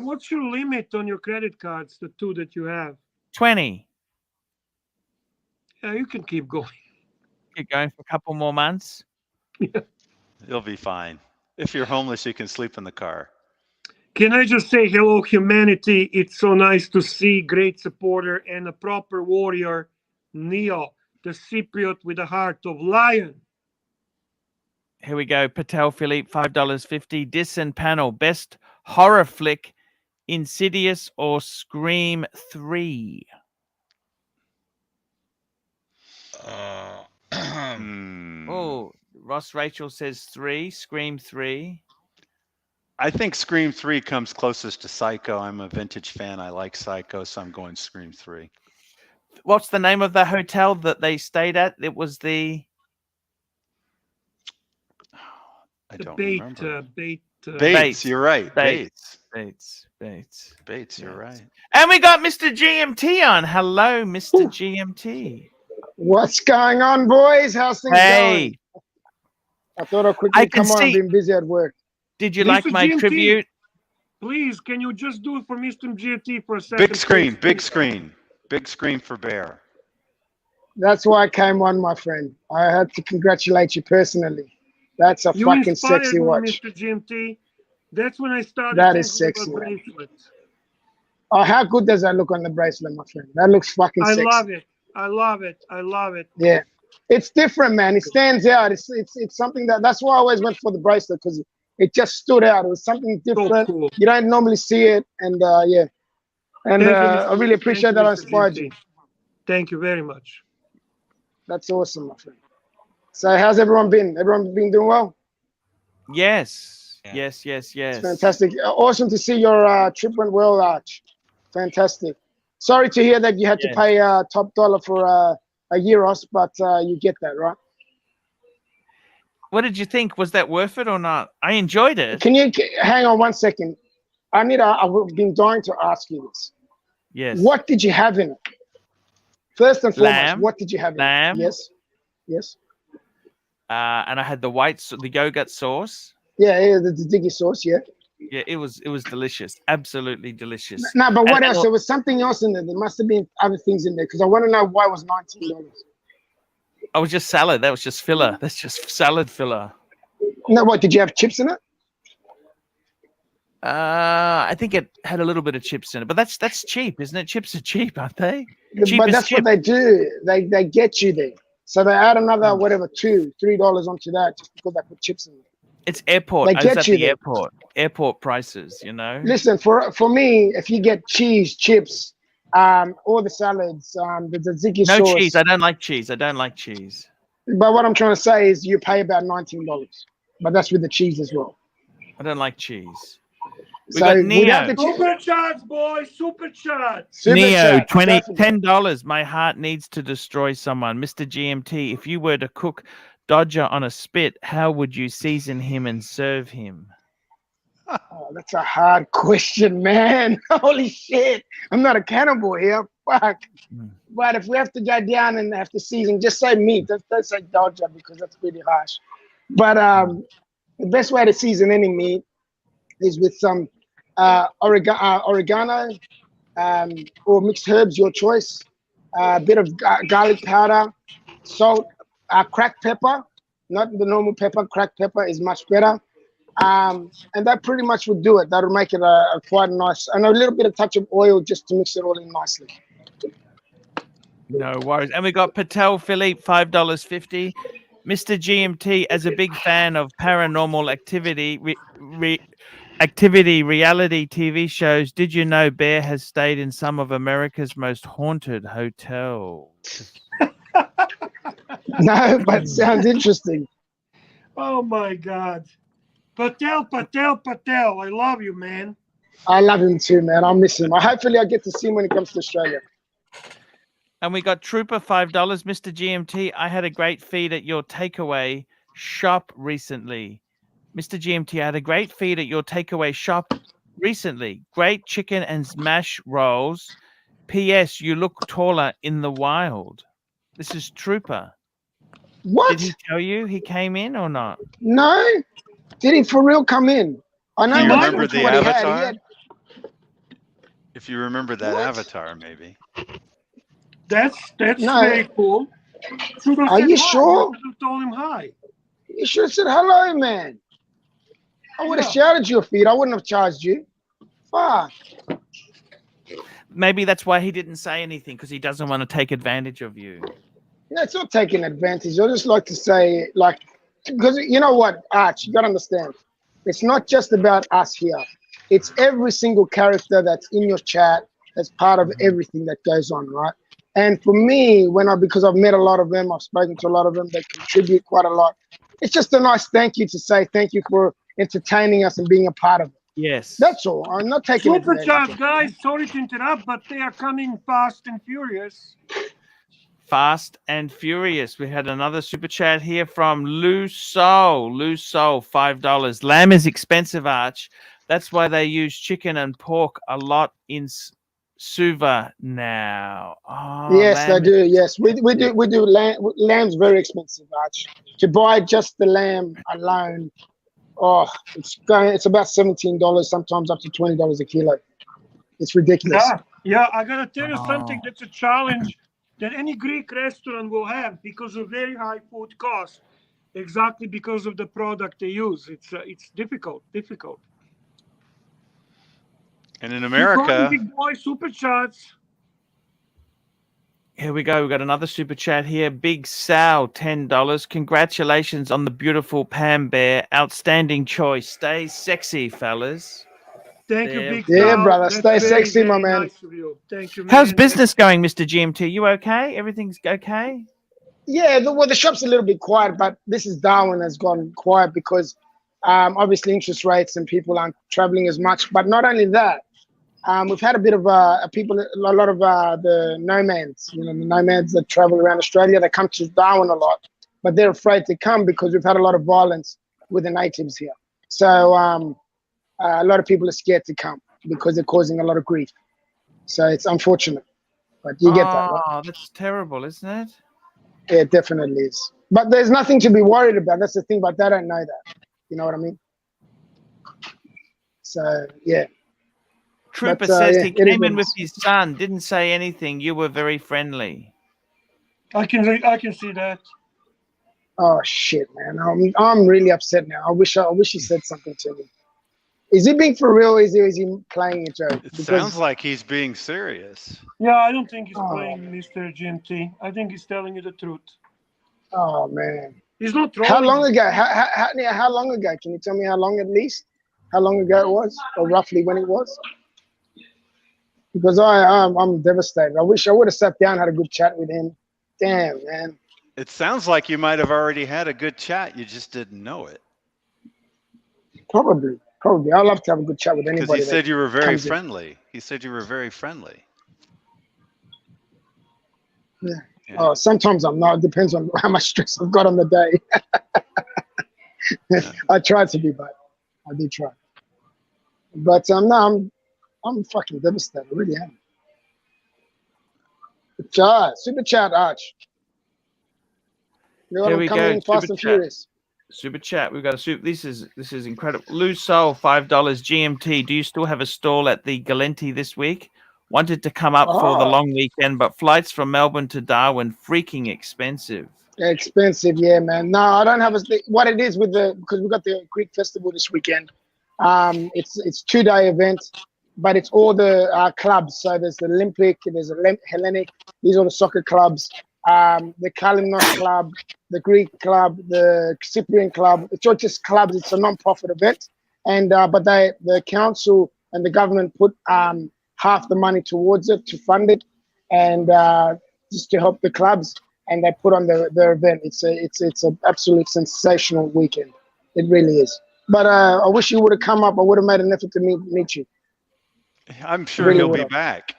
What's your limit on your credit cards, the 2 that you have? 20. Yeah, you can keep going. Keep going for a couple more months. Yeah. You'll be fine. If you're homeless, you can sleep in the car. Can I just say hello, humanity? It's so nice to see great supporter and a proper warrior, Neo, the Cypriot with a heart of lion. Here we go. Patel Philippe, $5.50. Dis and Panel, best horror flick, Insidious or Scream 3? Oh, Ross Rachel says 3, Scream 3. I think Scream 3 comes closest to Psycho. I'm a vintage fan. I like Psycho, so I'm going Scream 3. What's the name of the hotel that they stayed at? It was the... I don't remember. Bates. You're right. Bates. You're right. And we got Mr. GMT on. Hello, Mr. GMT. What's going on, boys? How's things going? I thought I'd quickly come on. I've been busy at work. Did you like my tribute? Please, can you just do it for Mr. GMT for a second? Big screen for Bear. That's why I came on, my friend. I had to congratulate you personally. That's a fucking sexy watch. Mr. GMT. That's when I started That is thinking sexy. about bracelets. Oh, how good does that look on the bracelet, my friend? That looks fucking I sexy. love it. I love it. I love it. Yeah, it's different, man. It stands out. It's something that's why I always went for the bracelet, because it just stood out. It was something different. So cool. You don't normally see it, and yeah. And I really appreciate that I inspired you. Thank you very much. That's awesome, my friend. So how's everyone been? Everyone been doing well? Yes. Yeah. Yes. Yes. It's Yes. fantastic. Awesome to see your trip went well, Arch. Fantastic. Sorry to hear that you had to pay top dollar for a Euros, but you get that, right? What did you think? Was that worth it or not? I enjoyed it. Can you hang on 1 second? I've been dying to ask you this. Yes. What did you have in it? First and foremost, Lamb. what did you have in Lamb. it? Yes. Yes. And I had the yogurt sauce. Yeah, the diggy sauce, yeah. Yeah, it was delicious. Absolutely delicious. No, but what else? There was something else in there. There must have been other things in there, because I want to know why it was $19. I was just salad. That was just filler. That's just salad filler. No, what, did you have chips in it? I think it had a little bit of chips in it, but that's cheap, isn't it? Chips are cheap, aren't they? But that's what they do. They get you there. So they add another whatever $2-3 onto that just because they put chips in it. It's airport. They I was get at you the there. airport. Airport prices, you know. Listen, for me, if you get cheese, chips, all the salads, the tzatziki sauce. No cheese. I don't like cheese. I don't like cheese. But what I'm trying to say is you pay about $19, but that's with the cheese as well. I don't like cheese. We So got Neo. Super chats, boys. Super chats. Neo, $10. My heart needs to destroy someone. Mr. GMT, if you were to cook Dodger on a spit, how would you season him and serve him? Oh, that's a hard question, man. Holy shit. I'm not a cannibal here. Fuck. But if we have to go down and have to season, just say meat. Don't say Dodger, because that's pretty harsh. But the best way to season any meat is with some oregano or mixed herbs, your choice. A bit of garlic powder, salt, cracked pepper, not the normal pepper. Cracked pepper is much better. And that pretty much would do it. That would make it a quite nice, and a little bit of touch of oil just to mix it all in nicely. No worries. And we got Patel Philippe, $5.50. Mr. GMT, as a big fan of paranormal activity, reality TV shows, did you know Bear has stayed in some of America's most haunted hotels? No, but sounds interesting. Oh my God. Patel. I love you, man. I love him too, man. I'll miss him. Hopefully I get to see him when he comes to Australia. And we got Trooper, $5. Mr. GMT, I had a great feed at your takeaway shop recently. Mr. GMT, I had a great feed at your takeaway shop recently. Great chicken and mash rolls. P.S. You look taller in the wild. This is Trooper. What? Did he tell you he came in or not? No. Did he for real come in? I know. Do you remember the what avatar? He had. If you remember that avatar, maybe. That's No. very cool. Are you sure? I told him hi. You should have said hello, man. I would have shouted you a feed. I wouldn't have charged you. Fuck. Maybe that's why he didn't say anything, because he doesn't want to take advantage of you. No, it's not taking advantage. I just like to say, like, because you know what, Arch, you got to understand. It's not just about us here. It's every single character that's in your chat that's part of everything that goes on, right? And for me, because I've met a lot of them, I've spoken to a lot of them, they contribute quite a lot. It's just a nice thank you to say thank you for entertaining us and being a part of it. Yes. That's all. I'm not taking Super advantage. chat, guys. Sorry to interrupt, but they are coming fast and furious. Fast and Furious. We had another super chat here from Lou Soul, $5. Lamb is expensive, Arch. That's why they use chicken and pork a lot in Suva now. Oh, yes, they do. Yes, we do. Lamb's very expensive, Arch. To buy just the lamb alone, it's about $17, sometimes up to $20 a kilo. It's ridiculous. Yeah, I gotta tell you something. That's a challenge that any Greek restaurant will have because of very high food costs, exactly because of the product they use. It's difficult. And in Keep going, America, big boy, super chats. Here we go. We've got another super chat here. Big Sal, $10. Congratulations on the beautiful Pam Bear. Outstanding choice. Stay sexy, fellas. Thank you, Big Yeah, Sal. brother. That's Stay very, sexy, my very man. nice of you. Thank you, man. How's business going, Mr. GMT? You okay? Everything's okay? Yeah, the shop's a little bit quiet, but this is Darwin has gone quiet because obviously interest rates and people aren't traveling as much. But not only that, we've had a bit of a lot of the nomads, the nomads that travel around Australia. They come to Darwin a lot, but they're afraid to come because we've had a lot of violence with the natives here. So a lot of people are scared to come because they're causing a lot of grief. So it's unfortunate, but you get that, right? Oh, that's terrible, isn't it? Yeah, it definitely is. But there's nothing to be worried about. That's the thing, but they don't know that. You know what I mean? So, yeah. Trooper But, says yeah, he it is came what in it with is. his son, didn't say anything. You were very friendly. I can see that. Oh shit, man! I'm really upset now. I wish he said something to me. Is he being for real? Or is he playing a joke? it sounds like he's being serious. Yeah, I don't think he's playing, Mr. GMT. I think he's telling you the truth. Oh man! He's not trolling. How long ago? How long ago? Can you tell me how long at least? How long ago it was, or roughly when it was? Because I'm devastated. I wish I would have sat down, had a good chat with him. Damn, man. It sounds like you might have already had a good chat. You just didn't know it. Probably. I love to have a good chat with anybody. Because he said you were very comes in. friendly. He said you were very friendly. Yeah. Oh, sometimes I'm not. It depends on how much stress I've got on the day. I try to be, but I do try. But no, I'm fucking devastated. I really am. Super chat, Arch. Here we coming go. in fast and furious. Super chat. We've got a super. This is incredible. Lou Soul, $5 GMT. Do you still have a stall at the Galenti this week? Wanted to come up for the long weekend, but flights from Melbourne to Darwin freaking expensive. Expensive, yeah, man. No, I don't have what it is because we got the Greek festival this weekend. It's 2-day event, but it's all the clubs. So there's the Olympic, there's the Hellenic. These are the soccer clubs. The Kalimnos club, the Greek club, the Cyprian club. It's not just clubs. It's a non-profit event, and but the council and the government put half the money towards it to fund it, and just to help the clubs. And they put on their event. It's an absolute sensational weekend. It really is. But I wish you would have come up. I would have made an effort to meet you. I'm sure he'll be back.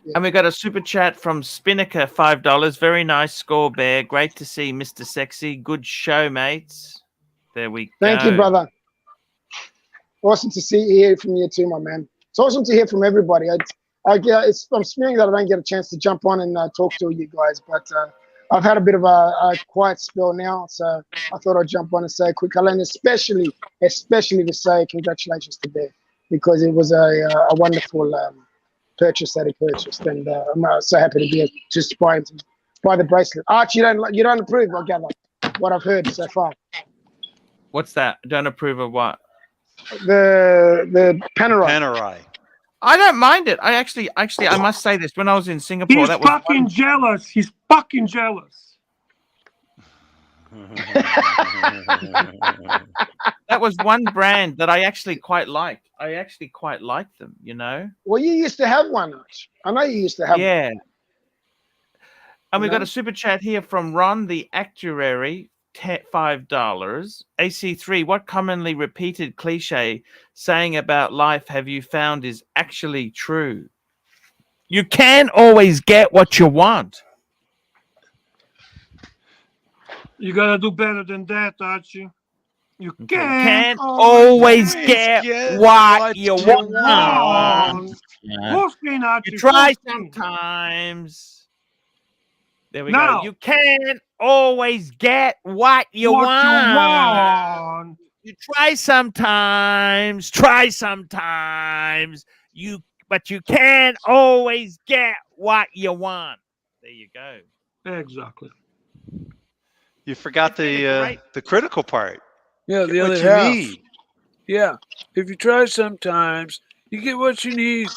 Yeah. And we got a super chat from Spinnaker, $5. Very nice score, Bear. Great to see Mr. Sexy. Good show, mates. There we go. Thank you, brother. Awesome to hear from you too, my man. It's awesome to hear from everybody. I'm smearing that I don't get a chance to jump on and talk to you guys, but I've had a bit of a quiet spell now, so I thought I'd jump on and say a quick hello, and especially to say congratulations to Bear, because it was a wonderful purchase that he purchased, and I'm so happy to be just buy the bracelet. Archie, you don't approve, I gather, what I've heard so far. What's that? Don't approve of what? The Panerai. I don't mind it. I actually, I must say this. When I was in Singapore, He's fucking jealous. He's fucking jealous. That was one brand that I actually quite liked. I actually quite liked them, you know. Well, you used to have one. I know you used to have one. Yeah. And we got a super chat here from Ron, the actuary, $5. AC3, what commonly repeated cliche saying about life have you found is actually true? You can't always get what you want. You gotta do better than that, Archie. You can't always get what you want. You try sometimes. There we go. You can't always get what you want. You try sometimes. But you can't always get what you want. There you go. Exactly. You forgot the critical part. Yeah, Get the what other you half. need. Yeah. If you try sometimes, you get what you need.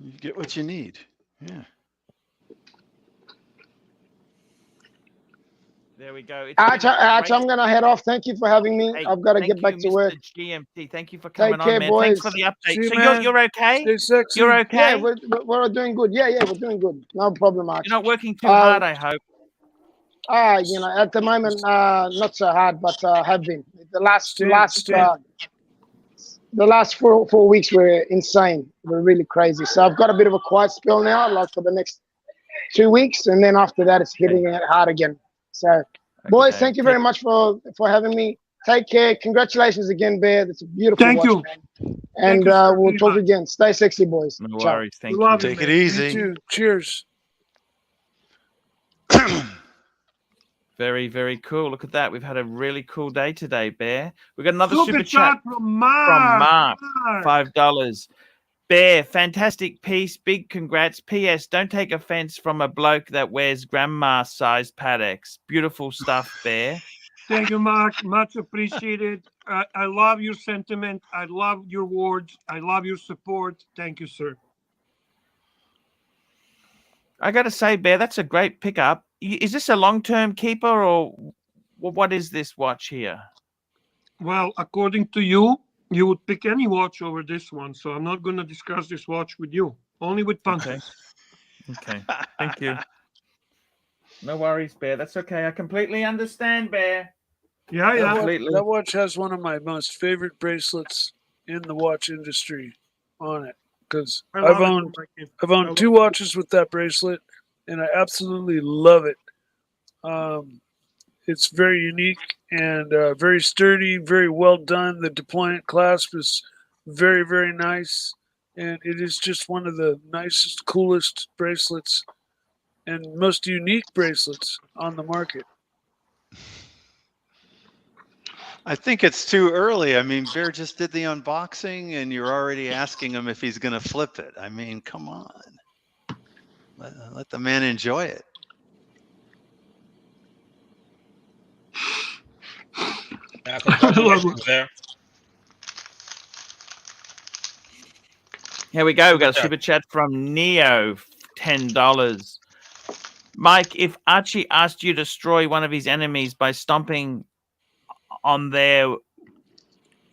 You get what you need. Yeah. There we go. It's Arch, been a I'm going to head off. Thank you for having me. Hey, I've got to thank get back you, to work. Mr. GMT. Thank you for coming Take care, on, man. boys. Thanks for the update. See you, So man. you're okay? Stay sexy. You're okay? Yeah, we're doing good. Yeah, we're doing good. No problem, Arch. You're not working too hard, I hope. You know, at the moment, not so hard, but have been. The last 4 weeks were insane. We're really crazy. So I've got a bit of a quiet spell now, like for the next 2 weeks, and then after that, it's hitting it hard again. So, boys, thank you very much for having me. Take care. Congratulations again, Bear. That's a beautiful watch, man. And we'll talk again. Stay sexy, boys. No Ciao. worries. Thank you. Take it easy. You too. Cheers. Very, very cool. Look at that. We've had a really cool day today, Bear. We've got another Super super chat from Mark. $5. Bear, fantastic piece. Big congrats. P.S. Don't take offense from a bloke that wears grandma-sized paddocks. Beautiful stuff, Bear. Thank you, Mark. Much appreciated. I love your sentiment. I love your words. I love your support. Thank you, sir. I got to say, Bear, that's a great pickup. Is this a long-term keeper or what is this watch here? Well, according to you, you would pick any watch over this one. So I'm not going to discuss this watch with you. Only with punters. Okay. Thank you. No worries, Bear. That's okay. I completely understand, Bear. Yeah. That watch has one of my most favorite bracelets in the watch industry on it. Because I've owned 2 watches with that bracelet, and I absolutely love it. It's very unique and very sturdy, very well done. The deployant clasp is very, very nice, and it is just one of the nicest, coolest bracelets and most unique bracelets on the market. I think it's too early. I mean, Bear just did the unboxing, and you're already asking him if he's going to flip it. I mean, come on. Let the man enjoy it. Here we go. We got a super chat from Neo, $10. Mike, if Archie asked you to destroy one of his enemies by stomping on there,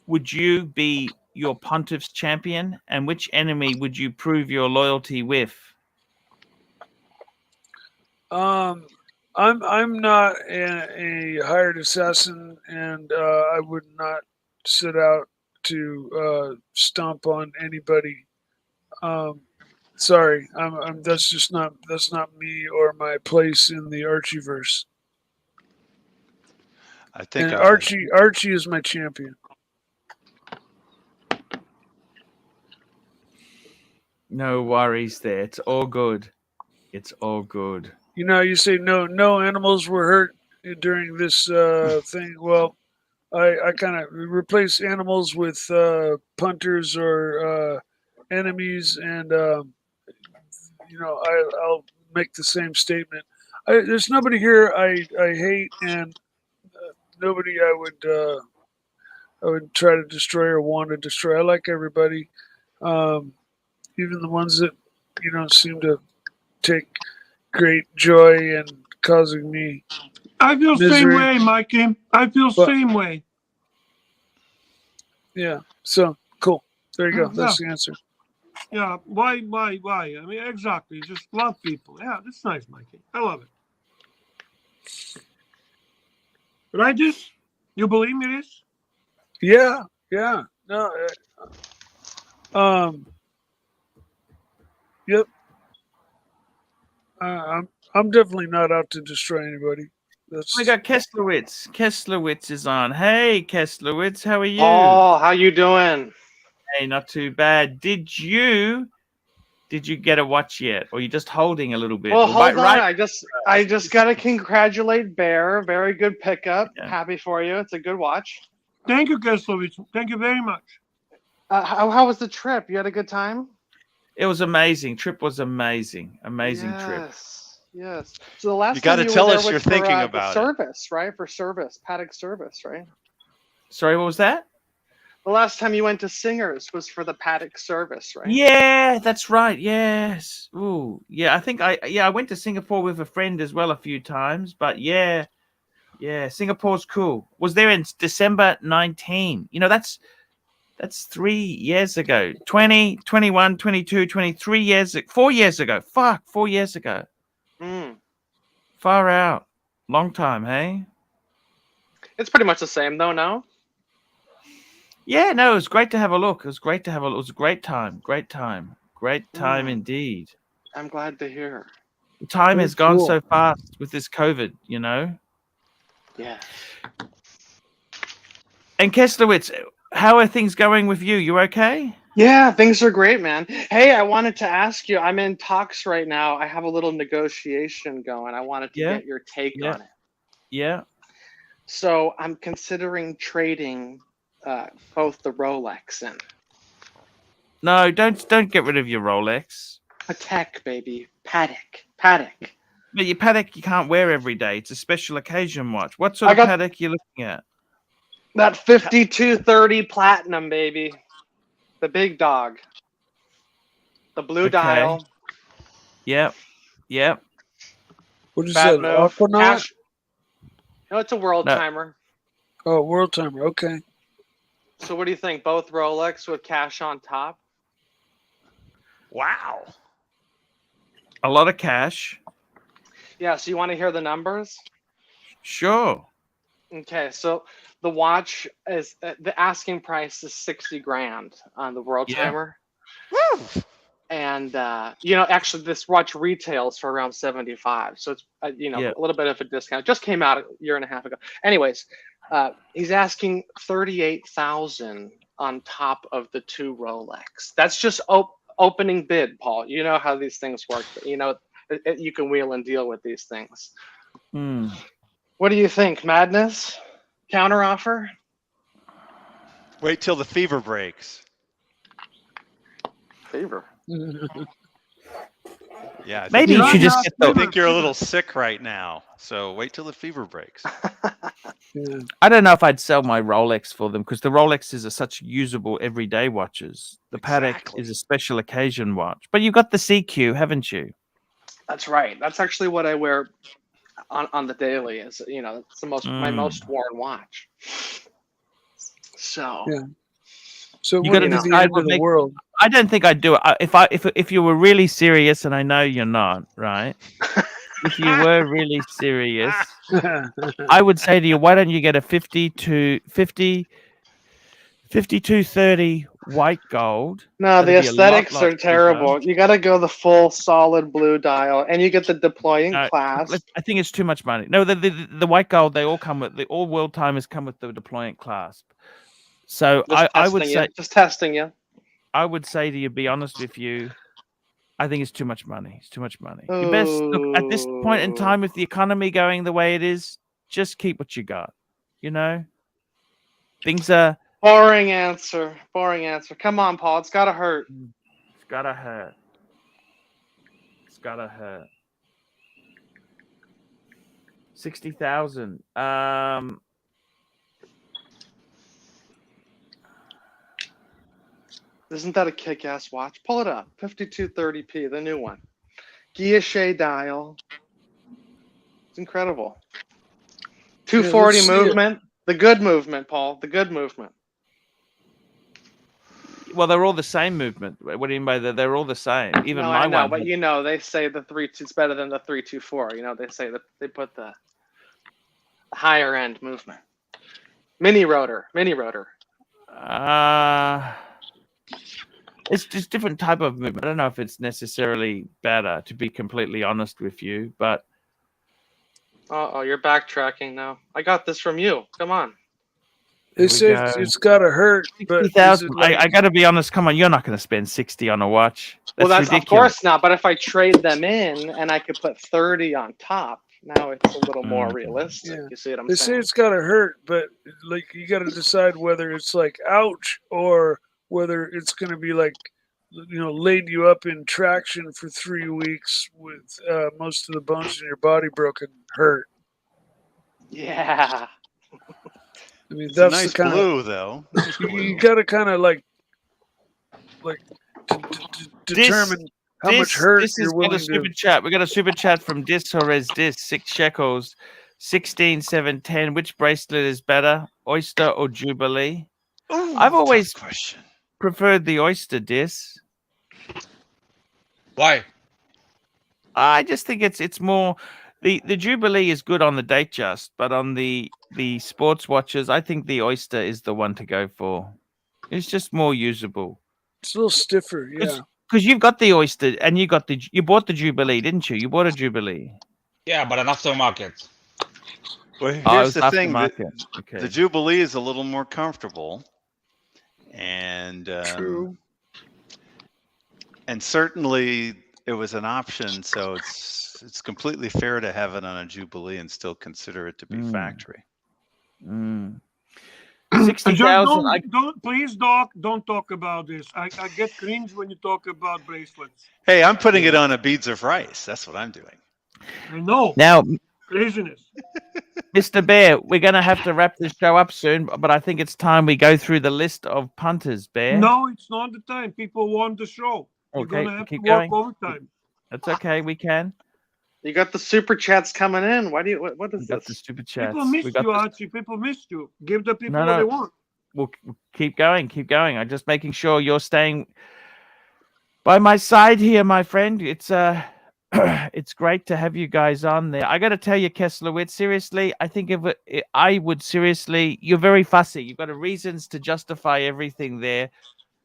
would you be your Pontiff's champion? And which enemy would you prove your loyalty with? I'm not a hired assassin, and I would not set out to stomp on anybody. Sorry, that's not me or my place in the Archieverse. I think Archie is my champion. No worries there. It's all good. It's all good. You know, you say no animals were hurt during this thing. Well, I kind of replace animals with punters or enemies, and I'll make the same statement. There's nobody here I hate, and nobody I would try to destroy or want to destroy. I like everybody, even the ones that seem to take great joy in causing me. I feel misery. Same way, Mikey. I feel same way. Yeah. So cool. There you go. That's the answer. Yeah. Why? I mean, exactly. Just love people. Yeah, that's nice, Mikey. I love it. Regis, you believe me this? Yeah. No. Yep. I'm definitely not out to destroy anybody. We got Kesslowitz. Kesslowitz is on. Hey, Kesslowitz, how are you? Oh, how you doing? Hey, not too bad. Did you get a watch yet, or are you just holding a little bit? Well, hold on. I just gotta congratulate Bear. Very good pickup. Yeah. Happy for you. It's a good watch. Thank you, Kesslowitz. Thank you very much. How was the trip? You had a good time? It was amazing. Trip was amazing. Amazing trip. Yes. So the last You got to time you tell were there us was you're for thinking the about it. service, right? For service, paddock service, right? Sorry, what was that? The last time you went to Singers was for the paddock service, right? Yeah, that's right. Yes. Ooh, yeah. I think I went to Singapore with a friend as well a few times, but yeah, Singapore's cool. Was there in December 19. You know, that's 3 years ago. 20, 21, 22, 23 years, 4 years ago. Fuck, 4 years ago. Far out. Long time, hey? It's pretty much the same though, no? Yeah, no, it was great to have a look. It was great to have a look. It was a great time. Great time. Great time indeed. I'm glad to hear. The time has gone so fast with this COVID, you know? Yeah. And Kesslowitz, how are things going with you? You okay? Yeah, things are great, man. Hey, I wanted to ask you, I'm in talks right now. I have a little negotiation going. I wanted to get your take on it. Yeah. So I'm considering trading both the Rolex and... No, don't get rid of your Rolex. Patek, baby. Patek. But your Patek you can't wear every day. It's a special occasion watch. What sort of Patek are you looking at? That 5230 Platinum, baby. The big dog. The blue dial. Yep. What is that? Aquanaut? No, it's a world timer. Oh, world timer. Okay. So what do you think? Both Rolex with cash on top? Wow. A lot of cash. Yeah, so you want to hear the numbers? Sure. Okay, so the watch is the asking price is 60 grand on the world timer. Woo! And actually this watch retails for around 75. So it's a little bit of a discount. It just came out a year and a half ago. Anyways, he's asking 38,000 on top of the 2 Rolex. That's just opening bid, Paul. You know how these things work. You can wheel and deal with these things. What do you think? Madness? Counter offer? Wait till the fever breaks. Fever? Yeah. Maybe you should just. I think you're a little sick right now, so wait till the fever breaks. I don't know if I'd sell my Rolex for them because the Rolexes are such usable everyday watches. The Patek is a special occasion watch, but you got the CQ, haven't you? That's right. That's actually what I wear on the daily. Is it's the my most worn watch. So. Yeah. So you got to decide what the world. I don't think I'd do it. If you were really serious, and I know you're not, right? If you were really serious, I would say to you, why don't you get a 5230 white gold? No, the aesthetics are terrible. You got to go the full solid blue dial, and you get the deploying clasp. I think it's too much money. No, the white gold, they all come with all world timers come with the deploying clasp. So I would say just testing you. I would say to you, be honest with you. I think it's too much money. It's too much money. You best look at this point in time with the economy going the way it is. Just keep what you got. Things are boring answer. Boring answer. Come on, Paul. It's gotta hurt. It's gotta hurt. It's gotta hurt. 60,000. Isn't that a kick-ass watch? Pull it up. 5230p, the new one. Guilloche dial. It's incredible. 240 movement. The good movement, Paul. The good movement. Well, they're all the same movement. What do you mean by that? They're all the same. Even no, my I know, one. But they say the 3.2 is better than the 324. They say that they put the higher end movement. Mini rotor. It's just different type of movement. I don't know if it's necessarily better, to be completely honest with you, but. Uh-oh, you're backtracking now. I got this from you. Come on. It's gotta hurt. But I gotta be honest. Come on, you're not gonna spend 60 on a watch. That's ridiculous. Of course not. But if I trade them in and I could put 30 on top, now it's a little more realistic. Yeah. You see what I'm saying? They say it's gotta hurt, but you gotta decide whether it's like ouch or whether it's gonna be like laid you up in traction for 3 weeks with most of the bones in your body broken, hurt. Yeah. I mean, that's a nice the kind blue, though. Nice blue. You got to kind of determine how much hurt you're willing got a super chat. We got a super chat from Dis Horez Dis, 6 shekels, 16, 7, 10. Which bracelet is better, Oyster or Jubilee? Ooh, I've always preferred the Oyster, Dis. Why? I just think it's more the Jubilee is good on the Datejust, but on the sports watches, I think the Oyster is the one to go for. It's just more usable. It's a little stiffer, yeah. Because you've got the Oyster and you bought the Jubilee, didn't you? You bought a Jubilee. Yeah, but an aftermarket. Well, here's the thing: the Jubilee is a little more comfortable, and true. And certainly it was an option, so it's completely fair to have it on a Jubilee and still consider it to be factory. 60,000. Please, Doc, don't talk about this. I get cringe when you talk about bracelets. Hey, I'm putting it on a beads of rice. That's what I'm doing. I know. Now, craziness. Mr. Bear, we're going to have to wrap this show up soon, but I think it's time we go through the list of punters, Bear. No, it's not the time. People want the show. You're going to have to work overtime. That's okay. We can. You got the super chats coming in. Why do you? What is this? Got the super chats. People missed you, Archie. People missed you. Give the people what they want. We'll keep going. Keep going. I'm just making sure you're staying by my side here, my friend. It's it's great to have you guys on there. I got to tell you, Kesslerwitz, seriously, I think I would seriously. You're very fussy. You've got reasons to justify everything there,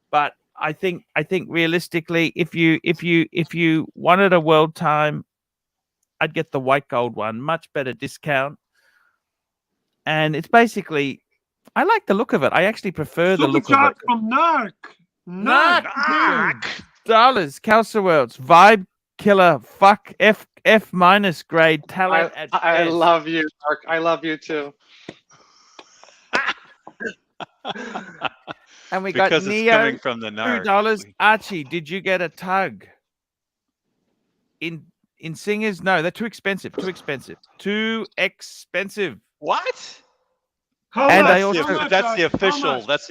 but I think realistically, if you wanted a world time, I'd get the white gold one, much better discount. And it's basically, I like the look of it. I actually prefer the look of it. From Narc. Dollars, Calcerworlds, Vibe Killer, fuck F minus grade talent. I love you, Mark. I love you too. And we got because Neo, it's coming from the Narc. $2. Archie, did you get a tug? In Singers, no, they're too expensive. Too expensive. What? That's the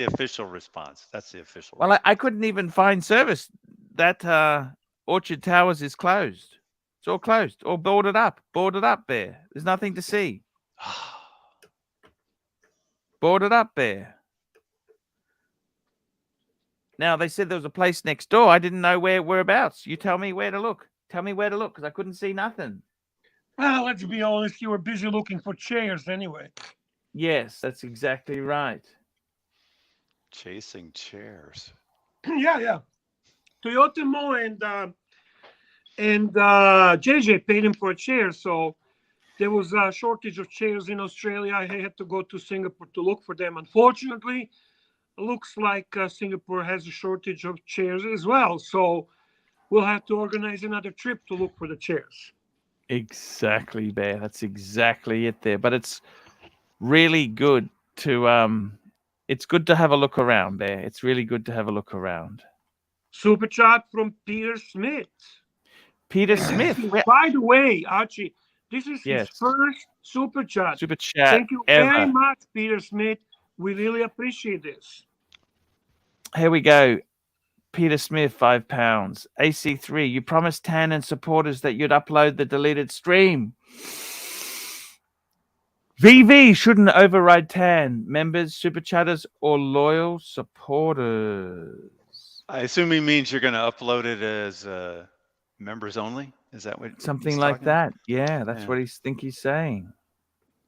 official response. Well, I couldn't even find service. That Orchard Towers is closed. It's all closed, all boarded up there. There's nothing to see. Boarded up there. Now they said there was a place next door. I didn't know whereabouts. You tell me where to look. Tell me where to look because I couldn't see nothing. Well, let's be honest. You were busy looking for chairs anyway. Yes, that's exactly right. Chasing chairs. Yeah. Toyota Mo and JJ paid him for a chair, so there was a shortage of chairs in Australia. I had to go to Singapore to look for them. Unfortunately, it looks like Singapore has a shortage of chairs as well. So we'll have to organize another trip to look for the chairs. Exactly, Bear. That's exactly it there. But it's really good to it's good to have a look around, Bear. It's really good to have a look around. Super chat from Peter Smith. Peter Smith. By the way, Archie, this is his first super chat. Thank you very much, Peter Smith. We really appreciate this. Here we go. Peter Smith, £5. AC3, you promised Tan and supporters that you'd upload the deleted stream. VV shouldn't override Tan. Members, super chatters, or loyal supporters. I assume he means you're going to upload it as members only. Is that what? Something like that. Yeah, that's what he's saying.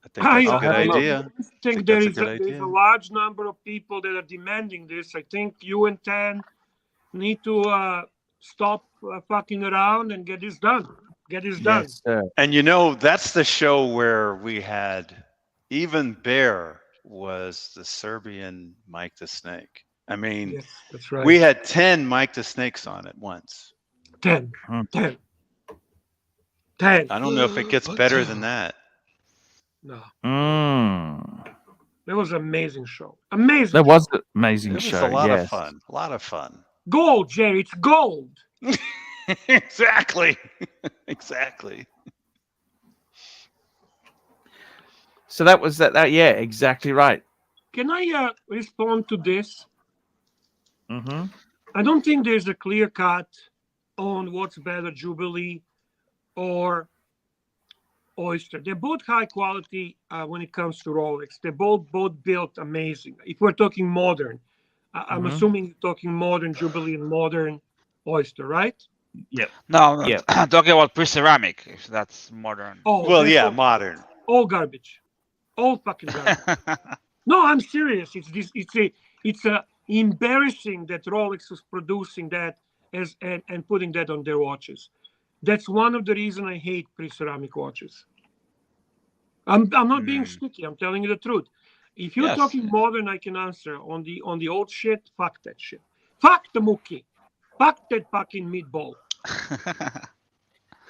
I think that's a good idea. I think there's a large number of people that are demanding this. I think you and Tan need to stop fucking around and get this done. Done. Sir. And that's the show where we had even Bear was the Serbian Mike the Snake. I mean, yes, that's right. We had 10 Mike the Snakes on at once. 10. I don't know if it gets better than that. No. That was an amazing show. Amazing. That was an amazing show. It was a lot of fun. A lot of fun. Gold, Jerry. It's gold. Exactly. Exactly. So that was that. Yeah, exactly right. Can I respond to this? Mm-hmm. I don't think there's a clear cut on what's better, Jubilee or Oyster. They're both high quality when it comes to Rolex. They're both built amazing. If we're talking modern, I'm assuming you're talking modern Jubilee and modern Oyster, right? Yep. No, Yep. I'm talking about pre-ceramic, if that's modern. Oh, Well, that's yeah, all, modern. all garbage, all fucking garbage. No, I'm serious. It's a embarrassing that Rolex was producing that as and putting that on their watches. That's one of the reasons I hate pre-ceramic watches. I'm not being sticky. I'm telling you the truth. If you're talking modern, I can answer. On the old shit, fuck that shit. Fuck the Mookie. Fuck that fucking meatball.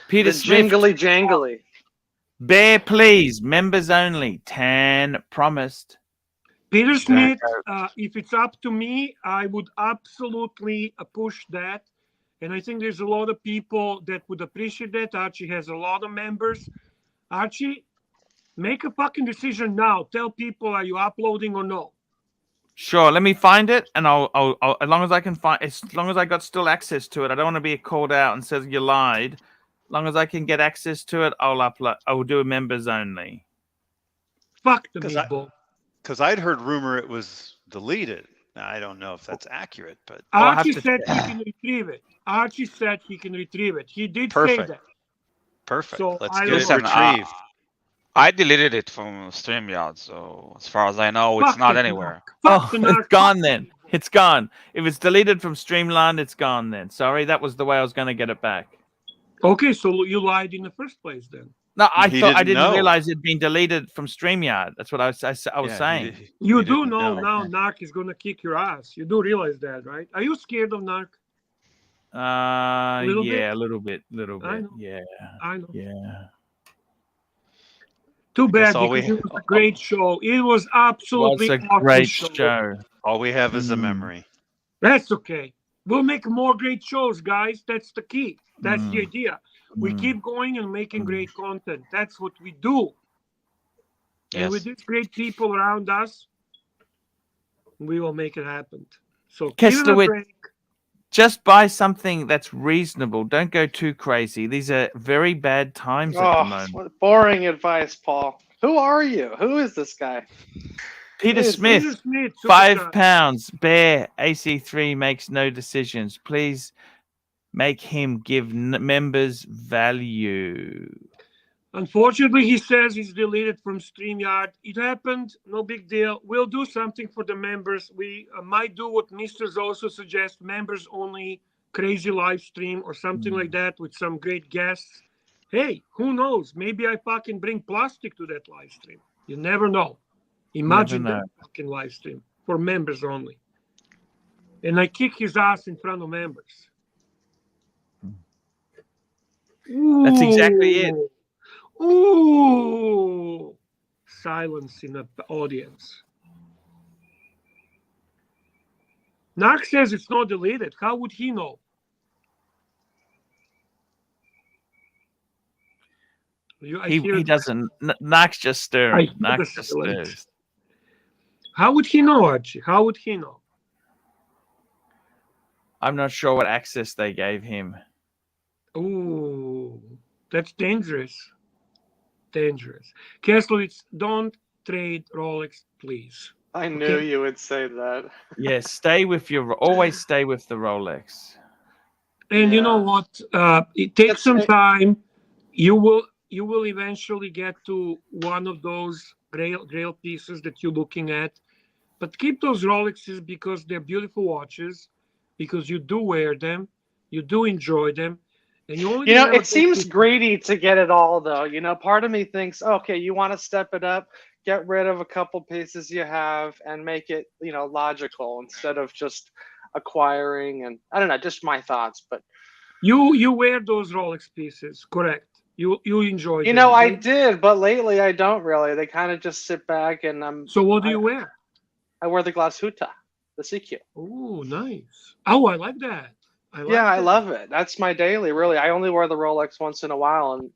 Peter The Smith. jingly jangly. Bear, please. Members only. Tan promised. Peter Smith, if it's up to me, I would absolutely push that. And I think there's a lot of people that would appreciate that. Archie has a lot of members. Archie, make a fucking decision now. Tell people, are you uploading or no? Sure. Let me find it, and I'll as long as I can find, as long as I got still access to it. I don't want to be called out and says you lied. As long as I can get access to it, I'll upload. I will do a members only. Fuck the meatball. Because I'd heard rumor it was deleted. Now, I don't know if that's accurate, but Archie said he can retrieve it. Archie said he can retrieve it. He did say that. Perfect. So Let's I get don't it know. retrieved. I deleted it from StreamYard, so as far as I know, it's not anywhere. Oh, it's gone then. It's gone. If it's deleted from Streamline, it's gone then. Sorry, that was the way I was going to get it back. Okay, so you lied in the first place then. No, I didn't realize it'd been deleted from StreamYard. That's what I was saying. You do know now Narc is going to kick your ass. You do realize that, right? Are you scared of Narc? Yeah, a little bit. I know. Yeah. I know. Yeah. Too bad because it was a great show. It was absolutely a great show. All we have is a memory. That's okay. We'll make more great shows, guys. That's the key. That's the idea. We keep going and making great content. That's what we do. And with these great people around us, we will make it happen. So Kessler, just buy something that's reasonable. Don't go too crazy. These are very bad times at the moment. What boring advice, Paul. Who are you? Who is this guy? Peter Smith, £5. Bear, AC3 makes no decisions. Please make him give members value. Unfortunately, he says he's deleted from StreamYard. It happened. No big deal. We'll do something for the members. We might do what Mr. Zoso suggests, members only crazy live stream or something like that with some great guests. Hey, who knows? Maybe I fucking bring plastic to that live stream. You never know. Imagine that fucking live stream for members only. And I kick his ass in front of members. That's exactly it. Ooh, silence in the audience. Narc says it's not deleted. How would he know? He doesn't. Narc's just stirring. Narc just stirs. How would he know, Archie? How would he know? I'm not sure what access they gave him. Ooh, that's dangerous. Dangerous. Kessler, don't trade Rolex, please. I knew you would say that. Yes, always stay with the Rolex. And you know what? It takes some time. You will eventually get to one of those grail pieces that you're looking at. But keep those Rolexes because they're beautiful watches, because you do wear them, you do enjoy them. And it seems greedy to get it all, though. Part of me thinks, okay, you want to step it up, get rid of a couple pieces you have, and make it, logical instead of just acquiring. And I don't know, just my thoughts. But you wear those Rolex pieces, correct? You enjoy them. I did, but lately I don't really. They kind of just sit back and I'm. So what do you wear? I wear the Glashütte. the CQ. Oh, nice. Oh, I like that. I love it. That's my daily, really. I only wear the Rolex once in a while, and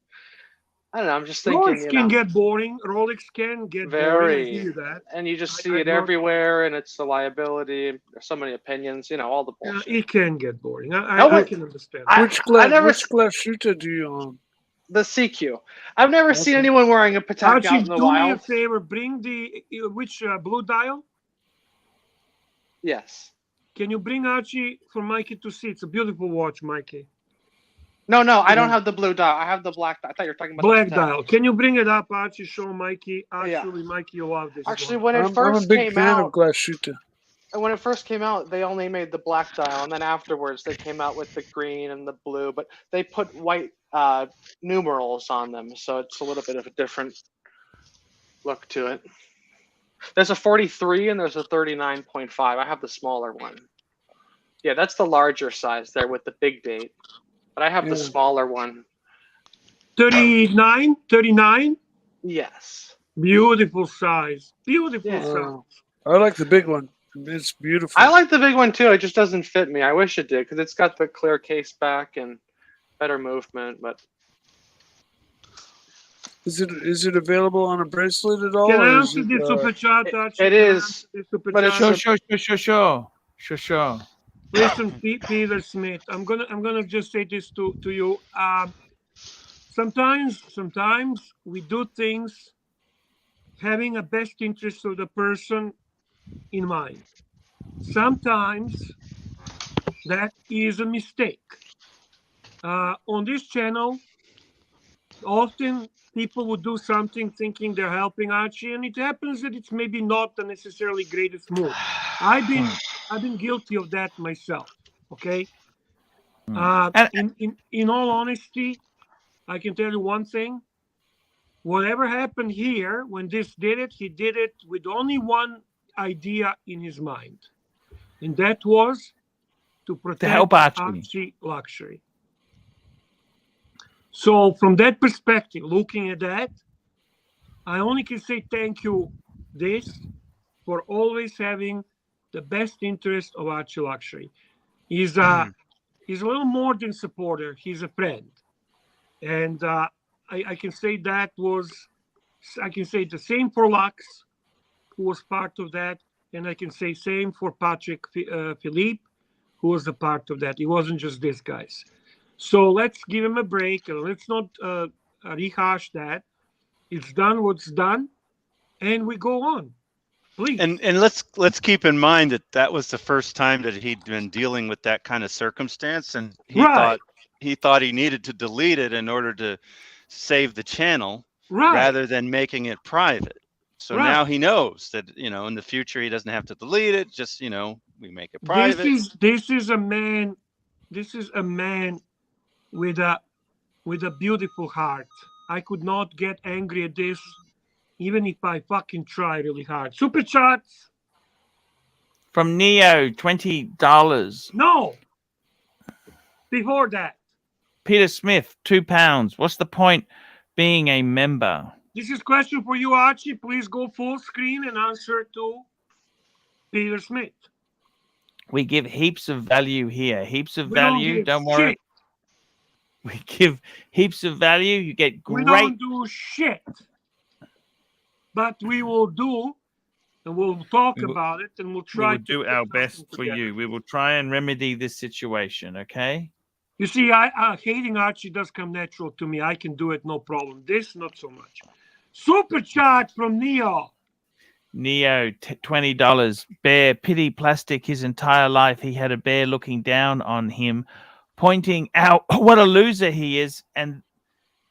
I don't know. I'm just thinking, Rolex can get boring. Rolex can get boring. I hear that. and you just see it everywhere, and it's the liability. There's so many opinions, all the bullshit. It can get boring. I can understand. Which glass shooter do you own? The CQ. I've never seen anyone wearing a Patek Archie, out in the do wild. me a favor. Bring which blue dial? Yes. Can you bring Archie for Mikey to see? It's a beautiful watch, Mikey. No, I don't have the blue dial. I have the black dial. I thought you were talking about black the dial. Can you bring it up, Archie? Show Mikey. Actually, Mikey, you love this. Actually, when it first I'm a big came fan out, of glass shooter. when it first came out, they only made the black dial, and then afterwards they came out with the green and the blue, but they put white numerals on them, so it's a little bit of a different look to it. There's a 43 and there's a 39.5. I have the smaller one. Yeah, that's the larger size there with the big date, but I have the smaller one. 39? 39? Yes. Beautiful size. Beautiful size. I like the big one. It's beautiful. I like the big one too. It just doesn't fit me. I wish it did because it's got the clear case back and better movement. But is it available on a bracelet at all? Can I answer the super chat? It is. But it's Sure. Listen, Peter Smith. I'm gonna just say this to you. Sometimes we do things having a best interest of the person in mind. Sometimes that is a mistake. On this channel, often people would do something thinking they're helping Archie, and it happens that it's maybe not the necessarily greatest move. I've been guilty of that myself. Okay. In all honesty, I can tell you one thing. Whatever happened here, when this did it, he did it with only one idea in his mind. And that was to protect help Archie. ARCHIELUXURY. So from that perspective, looking at that, I only can say thank you, for always having the best interest of ARCHIELUXURY. He's a little more than supporter. He's a friend. And I can say I can say the same for Lux, who was part of that. And I can say same for Patrick Philippe, who was a part of that. It wasn't just these guys. So let's give him a break. Let's not rehash that. It's done what's done. And we go on. Please. And let's keep in mind that was the first time that he'd been dealing with that kind of circumstance, and he thought he needed to delete it in order to save the channel rather than making it private. So now he knows that in the future he doesn't have to delete it. Just we make it private. This is a man with a beautiful heart. I could not get angry at this, even if I fucking try really hard. Super chats from Neo, $20. No. Before that, Peter Smith, £2. What's the point being a member? This is a question for you, Archie. Please go full screen and answer to Peter Smith. We give heaps of value here. Heaps of value. Don't worry. Shit. We give heaps of value. You get great. We don't do shit. But we will do, and we'll talk about it, and we'll try to do our best for you. We will try and remedy this situation, okay? You see, hating Archie does come natural to me. I can do it, no problem. This, not so much. Super chat from Neo. Neo, $20. Bear, pity plastic his entire life. He had a bear looking down on him, pointing out what a loser he is. And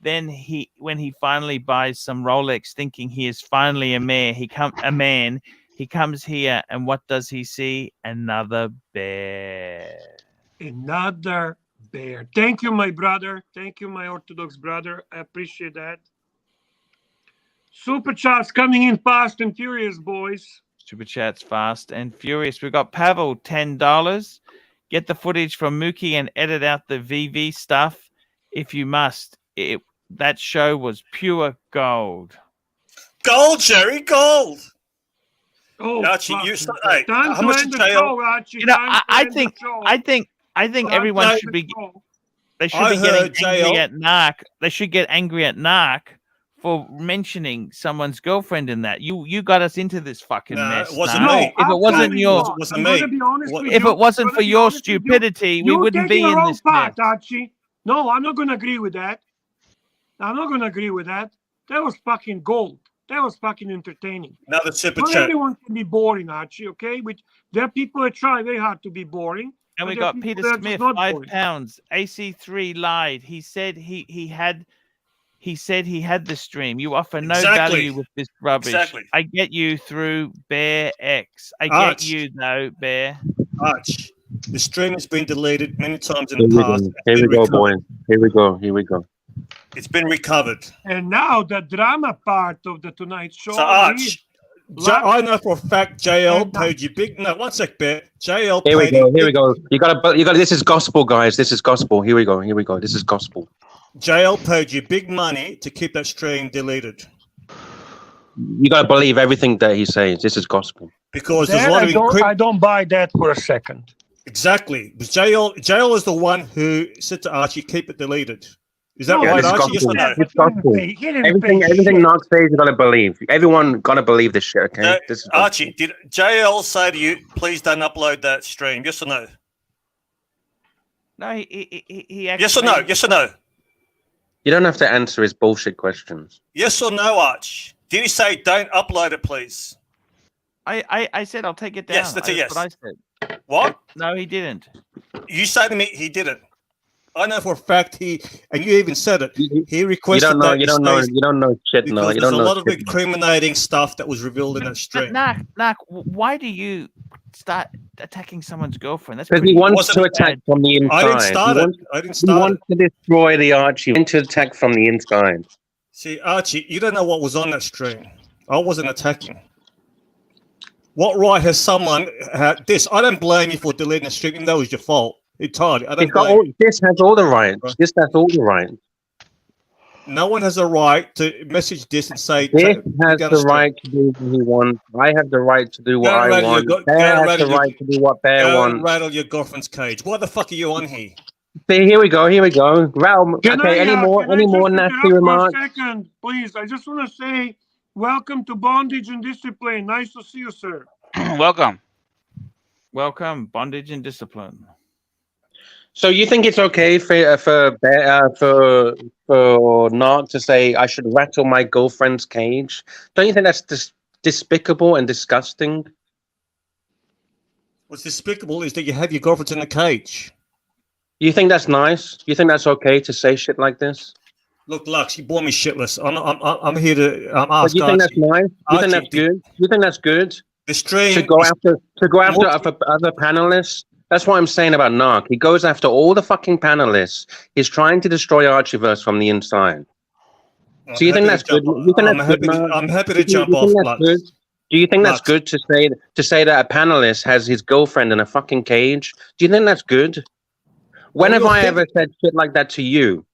then when he finally buys some Rolex, thinking he is finally a man, he comes here, and what does he see? Another bear. Another bear. Thank you, my brother. Thank you, my Orthodox brother. I appreciate that. Super chats coming in fast and furious, boys. Super chats fast and furious. We've got Pavel, $10. Get the footage from Mookie and edit out the VV stuff if you must. That show was pure gold. Gold, Jerry, gold. Oh, Archie, fuck you you. hey, Time how to much end did the JL? show, Archie. You know, Time to I end the think show. I think Time everyone to should end be. the show. They should I be getting heard angry JL. at Narc. They should get angry at Narc for mentioning someone's girlfriend in that. You got us into this fucking No, mess. it wasn't Narc. me. If it wasn't absolutely your, not. wasn't I'm me. gonna be honest with if you. it wasn't I'm for gonna be your honest with you. stupidity, we You're wouldn't taking be a in wrong this path, mess. Archie. No, I'm not gonna agree with that. I'm not gonna agree with that. That was fucking gold. That was fucking entertaining. Another super Not chat. everyone can be boring, Archie. Okay, there are people that try very hard to be boring. And we there are got people Peter that are just Smith, not £5. boring. AC3 lied. He said he had the stream. You offer no Exactly. value with this rubbish. Exactly. I get you through Bear X. I Arch. get you though, Bear. Arch, the stream has been deleted many times in Here the we past. go. Here we go, boy. Here we go. Here we go. It's been recovered. And now the drama part of the Tonight Show. So Arch, I know for a fact JL paid you big. No, one sec, Bear. JL Here we paid go. you Here we big. go. You gotta. This is gospel, guys. This is gospel. Here we go. Here we go. This is gospel. JL paid you big money to keep that stream deleted. You gotta believe everything that he says. This is gospel. Because there's a lot of I don't buy that for a second. Exactly. But JL is the one who said to Archie, keep it deleted. Is that right, Archie? Yes or no? It's gospel. Everything Mark says, you gotta believe. Everyone gotta believe this shit. Okay. This is Archie, did JL say to you, please don't upload that stream? Yes or no? No, he actually. Yes or no? Yes or no? You don't have to answer his bullshit questions. Yes or no, Arch? Did he say don't upload it, please? I said I'll take it down. Yes, that's a yes. What I said. What? No, he didn't. You say to me he didn't. I know for a fact and you even said it. He requested You don't know shit. No, you don't know. There's a lot of incriminating stuff that was revealed in that stream. Narc, why do you start attacking someone's girlfriend? That's because he wants to attack from the inside. I didn't start it. He wants to destroy the Archie. He wants to attack from the inside. See, Archie, you don't know what was on that stream. I wasn't attacking. What right has someone had this? I don't blame you for deleting the stream, even though it was your fault. Entirely. I don't blame you. This has all the rights. This has all the rights. No one has a right to message this and say. This has the right to do what he wants. I have the right to do what I want. Bear has the right to do what Bear wants. Rattle your girlfriend's cage. What the fuck are you on here? See, here we go. Here we go. Rattle. Okay. Any more nasty remarks? For a second, please. I just want to say, welcome to Bondage and Discipline. Nice to see you, sir. Welcome. Bondage and Discipline. So you think it's okay for Narc to say I should rattle my girlfriend's cage? Don't you think that's despicable and disgusting? What's despicable is that you have your girlfriend in a cage. You think that's nice? You think that's okay to say shit like this? Look, Lux, you bore me shitless. I'm here to ask. But you think that's nice? You think that's good? You think that's good? The stream to go after other panelists. That's what I'm saying about Narc. He goes after all the fucking panelists. He's trying to destroy Archieverse from the inside. So you think that's good? I'm happy to jump off. Do you think that's good to say that a panelist has his girlfriend in a fucking cage? Do you think that's good? When have I ever said shit like that to you?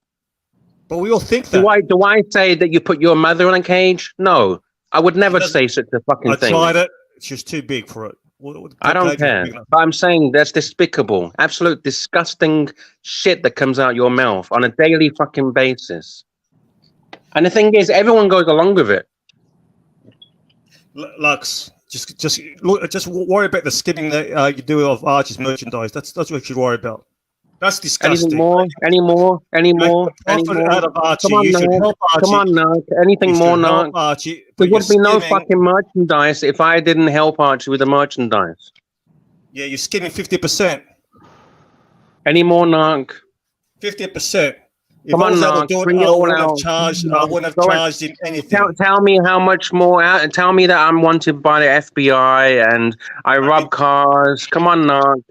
But we all think that. Do I say that you put your mother in a cage? No, I would never say such a fucking thing. I tried it. She's too big for it. I don't care. But I'm saying that's despicable. Absolute disgusting shit that comes out your mouth on a daily fucking basis. And the thing is, everyone goes along with it. Lux, just worry about the skimming that you do of Archie's merchandise. That's what you should worry about. That's disgusting. Any more? Out of Archie. Come on, you should help Archie. Come on, Narc. Anything more, Narc? Archie, there would be no fucking merchandise if I didn't help Archie with the merchandise. Yeah, you're skimming 50%. Any more, Narc? 50%. Come on, Narc. Bring it all out. I wouldn't have charged him anything. Tell me how much more. Tell me that I'm wanted by the FBI and I rob cars. Come on, Narc.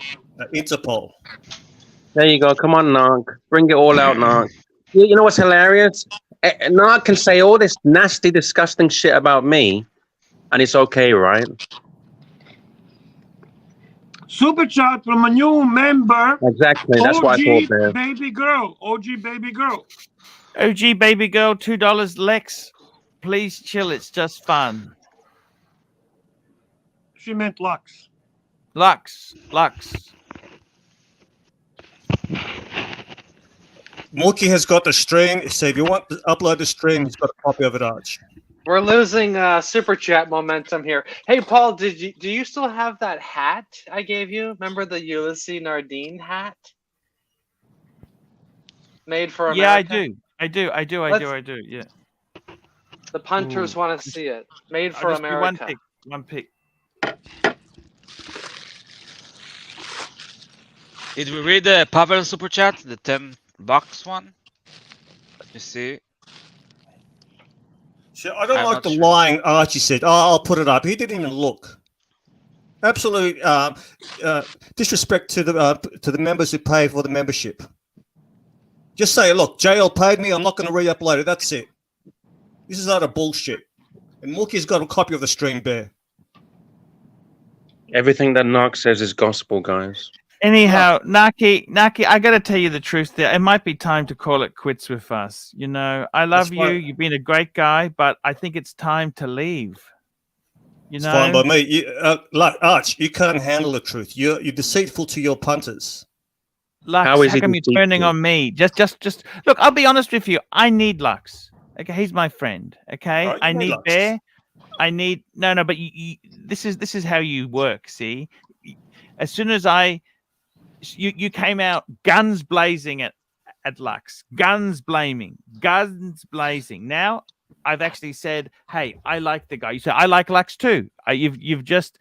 Interpol. There you go. Come on, Narc. Bring it all out, Narc. You know what's hilarious? Narc can say all this nasty, disgusting shit about me, and it's okay, right? Super chat from a new member. Exactly. That's what I thought there. Baby girl. OG baby girl. OG baby girl, $2. Lex, please chill. It's just fun. She meant Lux. Lux. Mookie has got the stream. So if you want to upload the stream, he's got a copy of it, Arch. We're losing super chat momentum here. Hey, Paul, do you still have that hat I gave you? Remember the Ulysses Nardine hat? Made for America? Yeah, I do. Yeah. The punters want to see it. Made for America. One pick. Did we read the Pavel super chat, the $10 one? Let me see. See, I don't like the lying Archie said. Oh, I'll put it up. He didn't even look. Absolute disrespect to the members who pay for the membership. Just say, look, JL paid me. I'm not going to re-upload it. That's it. This is utter bullshit. And Mookie's got a copy of the stream there. Everything that Narc says is gospel, guys. Anyhow, Naki, I got to tell you the truth there. It might be time to call it quits with us. You know, I love you. You've been a great guy, but I think it's time to leave. You know? It's fine by me. Like, Arch, you can't handle the truth. You're deceitful to your punters. Lux, how come you're turning on me? Just look, I'll be honest with you. I need Lux. Okay, he's my friend. Okay, right, I need Lux. Bear. I need no, but this is how you work. See, as soon as you came out guns blazing at Lux, guns blazing. Now I've actually said, hey, I like the guy. You said I like Lux too. You've just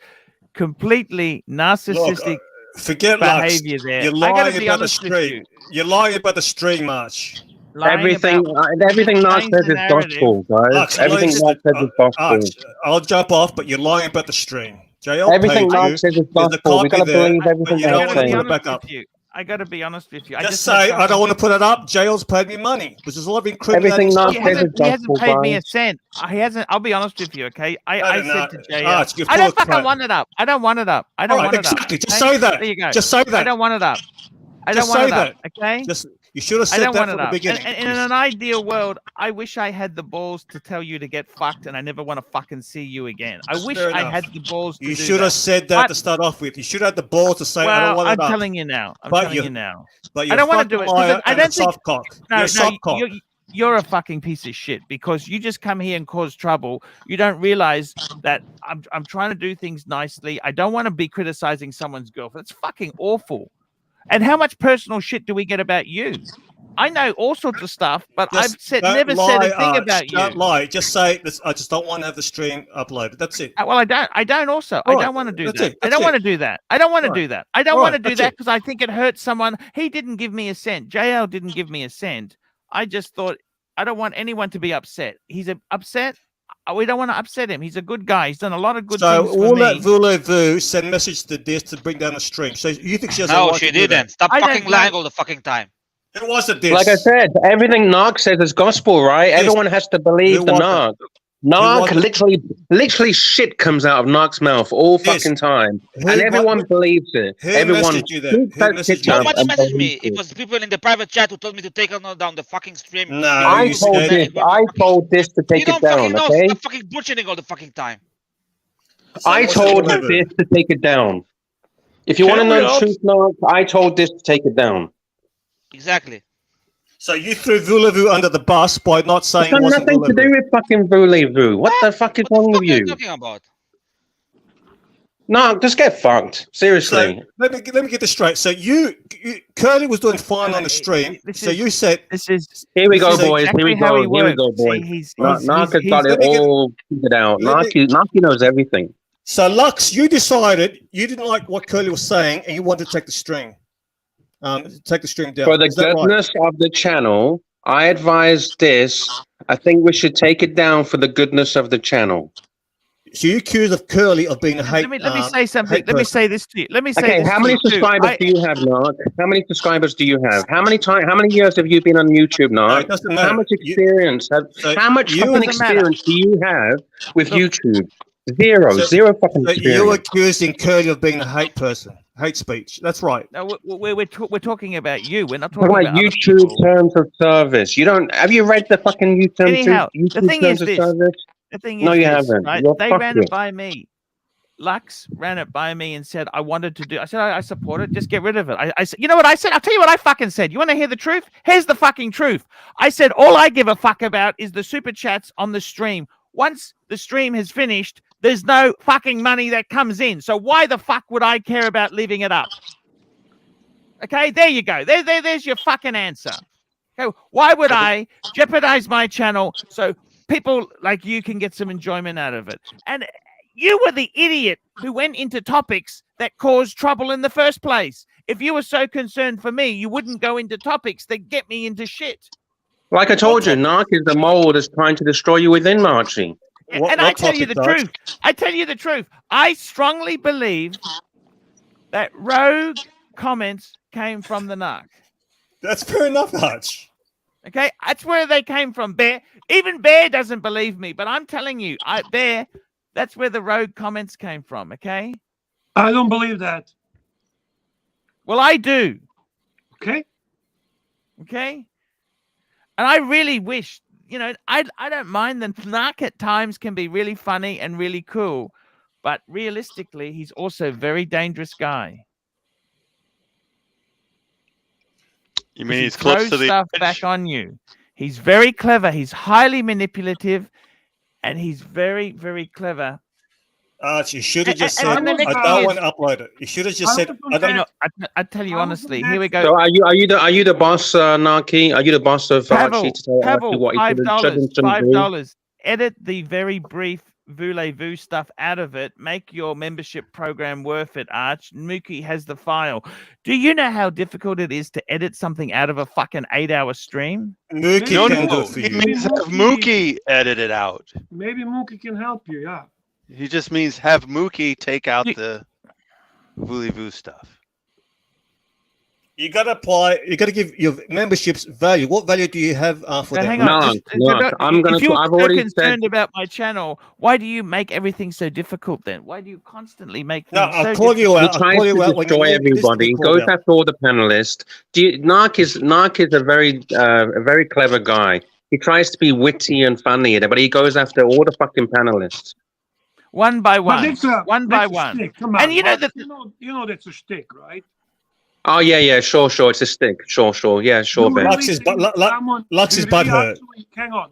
completely narcissistic. Forget behavior Lux. There. You're lying about the stream. You're lying about the stream, March. Everything Narc says is gospel, guys. Lux, everything Narc says is gospel. I'll jump off, but you're lying about the stream. JL everything Narc says is gospel. We gotta believe everything Narc says. I gotta be honest with you. Just say I don't want to put it up. JL's paid me money, which is a lot of incriminating. Everything Narc says is gospel. He hasn't paid me a cent. He hasn't. I'll be honest with you, okay? I said to JL, I don't fucking want it up. I don't want it up. I don't want it up. Exactly. Just say that. There you go. Just say that. I don't want it up. I don't want it up. Okay. You should have said that from the beginning. And in an ideal world, I wish I had the balls to tell you to get fucked, and I never want to fucking see you again. I wish I had the balls to do that. You should have said that to start off with. You should have the balls to say, I don't want it up. I'm telling you now. But I don't want to do it. I don't think. Soft cock. No, you're a fucking piece of shit because you just come here and cause trouble. You don't realize that I'm trying to do things nicely. I don't want to be criticizing someone's girlfriend. It's fucking awful. And how much personal shit do we get about you? I know all sorts of stuff, but I've never said a thing about you. Don't lie. Just say, I just don't want to have the stream uploaded. That's it. Well, I don't also. I don't want to do that. I don't want to do that. I don't want to do that. I don't want to do that because I think it hurts someone. He didn't give me a cent. JL didn't give me a cent. I just thought, I don't want anyone to be upset. He's upset. We don't want to upset him. He's a good guy. He's done a lot of good things for me. So all that voulez-vous sent message to this to bring down the stream. So you think she has No, she didn't. Stop fucking lying all the fucking time. It wasn't this. Like I said, everything Narc says is gospel, right? Yes. Everyone has to believe the Narc. Narc, literally shit comes out of Narc's mouth all fucking time. And everyone believes it. Everyone. Nobody messaged me. It was people in the private chat who told me to take down the fucking stream. No, I told this to take it down, okay? Stop fucking bullshitting all the fucking time. I told this to take it down. If you want to know the truth, Narc, I told this to take it down. Exactly. So you threw voulez-vous under the bus by not saying it wasn't nothing to do with fucking voulez-vous. What the fuck is wrong with you? What are you talking about? No, just get fucked. Seriously. So, let me get this straight. So Curly was doing fine on the stream. You said here we go, boys. Here we go, boys. Narc has got it all figured out. Narc knows everything. So Lux, you decided you didn't like what Curly was saying, and you wanted to take the string. Take the stream down. For the goodness of the channel, I advise this. I think we should take it down for the goodness of the channel. So you accused of Curly of being a hate. Let me say something. Let me say this to you. Okay, how many subscribers do you have, Narc? How many subscribers do you have? How many years have you been on YouTube, Narc? How much experience how much fucking experience do you have with YouTube? Zero fucking experience. You're accusing Curly of being a hate person. Hate speech. That's right. No, we're talking about you. We're not talking about YouTube terms of service. You don't. Have you read the fucking YouTube terms of service? The thing is, no, you haven't. Right? They ran it by me. Lux ran it by me and said I wanted to do. I said I support it. Just get rid of it. I said, you know what I said? I'll tell you what I fucking said. You want to hear the truth? Here's the fucking truth. I said all I give a fuck about is the super chats on the stream. Once the stream has finished, there's no fucking money that comes in. So why the fuck would I care about leaving it up? Okay, there you go. There's your fucking answer. Okay, why would I jeopardize my channel so people like you can get some enjoyment out of it? And you were the idiot who went into topics that caused trouble in the first place. If you were so concerned for me, you wouldn't go into topics that get me into shit. Like I told you, Narc is the mole that's trying to destroy you within, Archie. And I tell you the truth. I tell you the truth. I strongly believe that rogue comments came from the Narc. That's fair enough, Arch. Okay, that's where they came from. Bear, even Bear doesn't believe me, but I'm telling you, Bear, that's where the rogue comments came from. Okay, I don't believe that. Well, I do. Okay. Okay. And I really wish, you know, I don't mind the Narc at times can be really funny and really cool, but realistically, he's also a very dangerous guy. You mean he's throws close to the stuff edge? back on you. He's very clever. He's highly manipulative, and he's very, very clever. Arch, you should have just said, and the I next don't thing want is- to upload it. You should have just said, I don't know. I tell you honestly, here we go. So are you the boss, Narky? Are you the boss of Archie to tell Archie what he should have $5, shouldn't do? $5. Edit the very brief voulez-vous stuff out of it. Make your membership program worth it, Arch. Mookie has the file. Do you know how difficult it is to edit something out of a fucking 8-hour stream? Mookie can do it for you. He means have Mookie edit it out. Maybe Mookie can help you, yeah. He just means have Mookie take out the voulez-vous stuff. You got to apply, you got to give your memberships value. What value do you have for Now, them? hang on. If you're I've so already concerned about my channel, why do you make everything so difficult then? Why do you constantly make things No, I'll so call you difficult? out. He tries to destroy everybody. He goes after all the panelists. Narc is a very clever guy. He tries to be witty and funny, but he goes after all the fucking panelists. One by one. That's a one. Shtick. Come on, And you know Mark, that you know that's a shtick, right? Oh yeah, sure. It's a stick. Sure, yeah, sure, Ben. Lux is butt hurt. Hang on.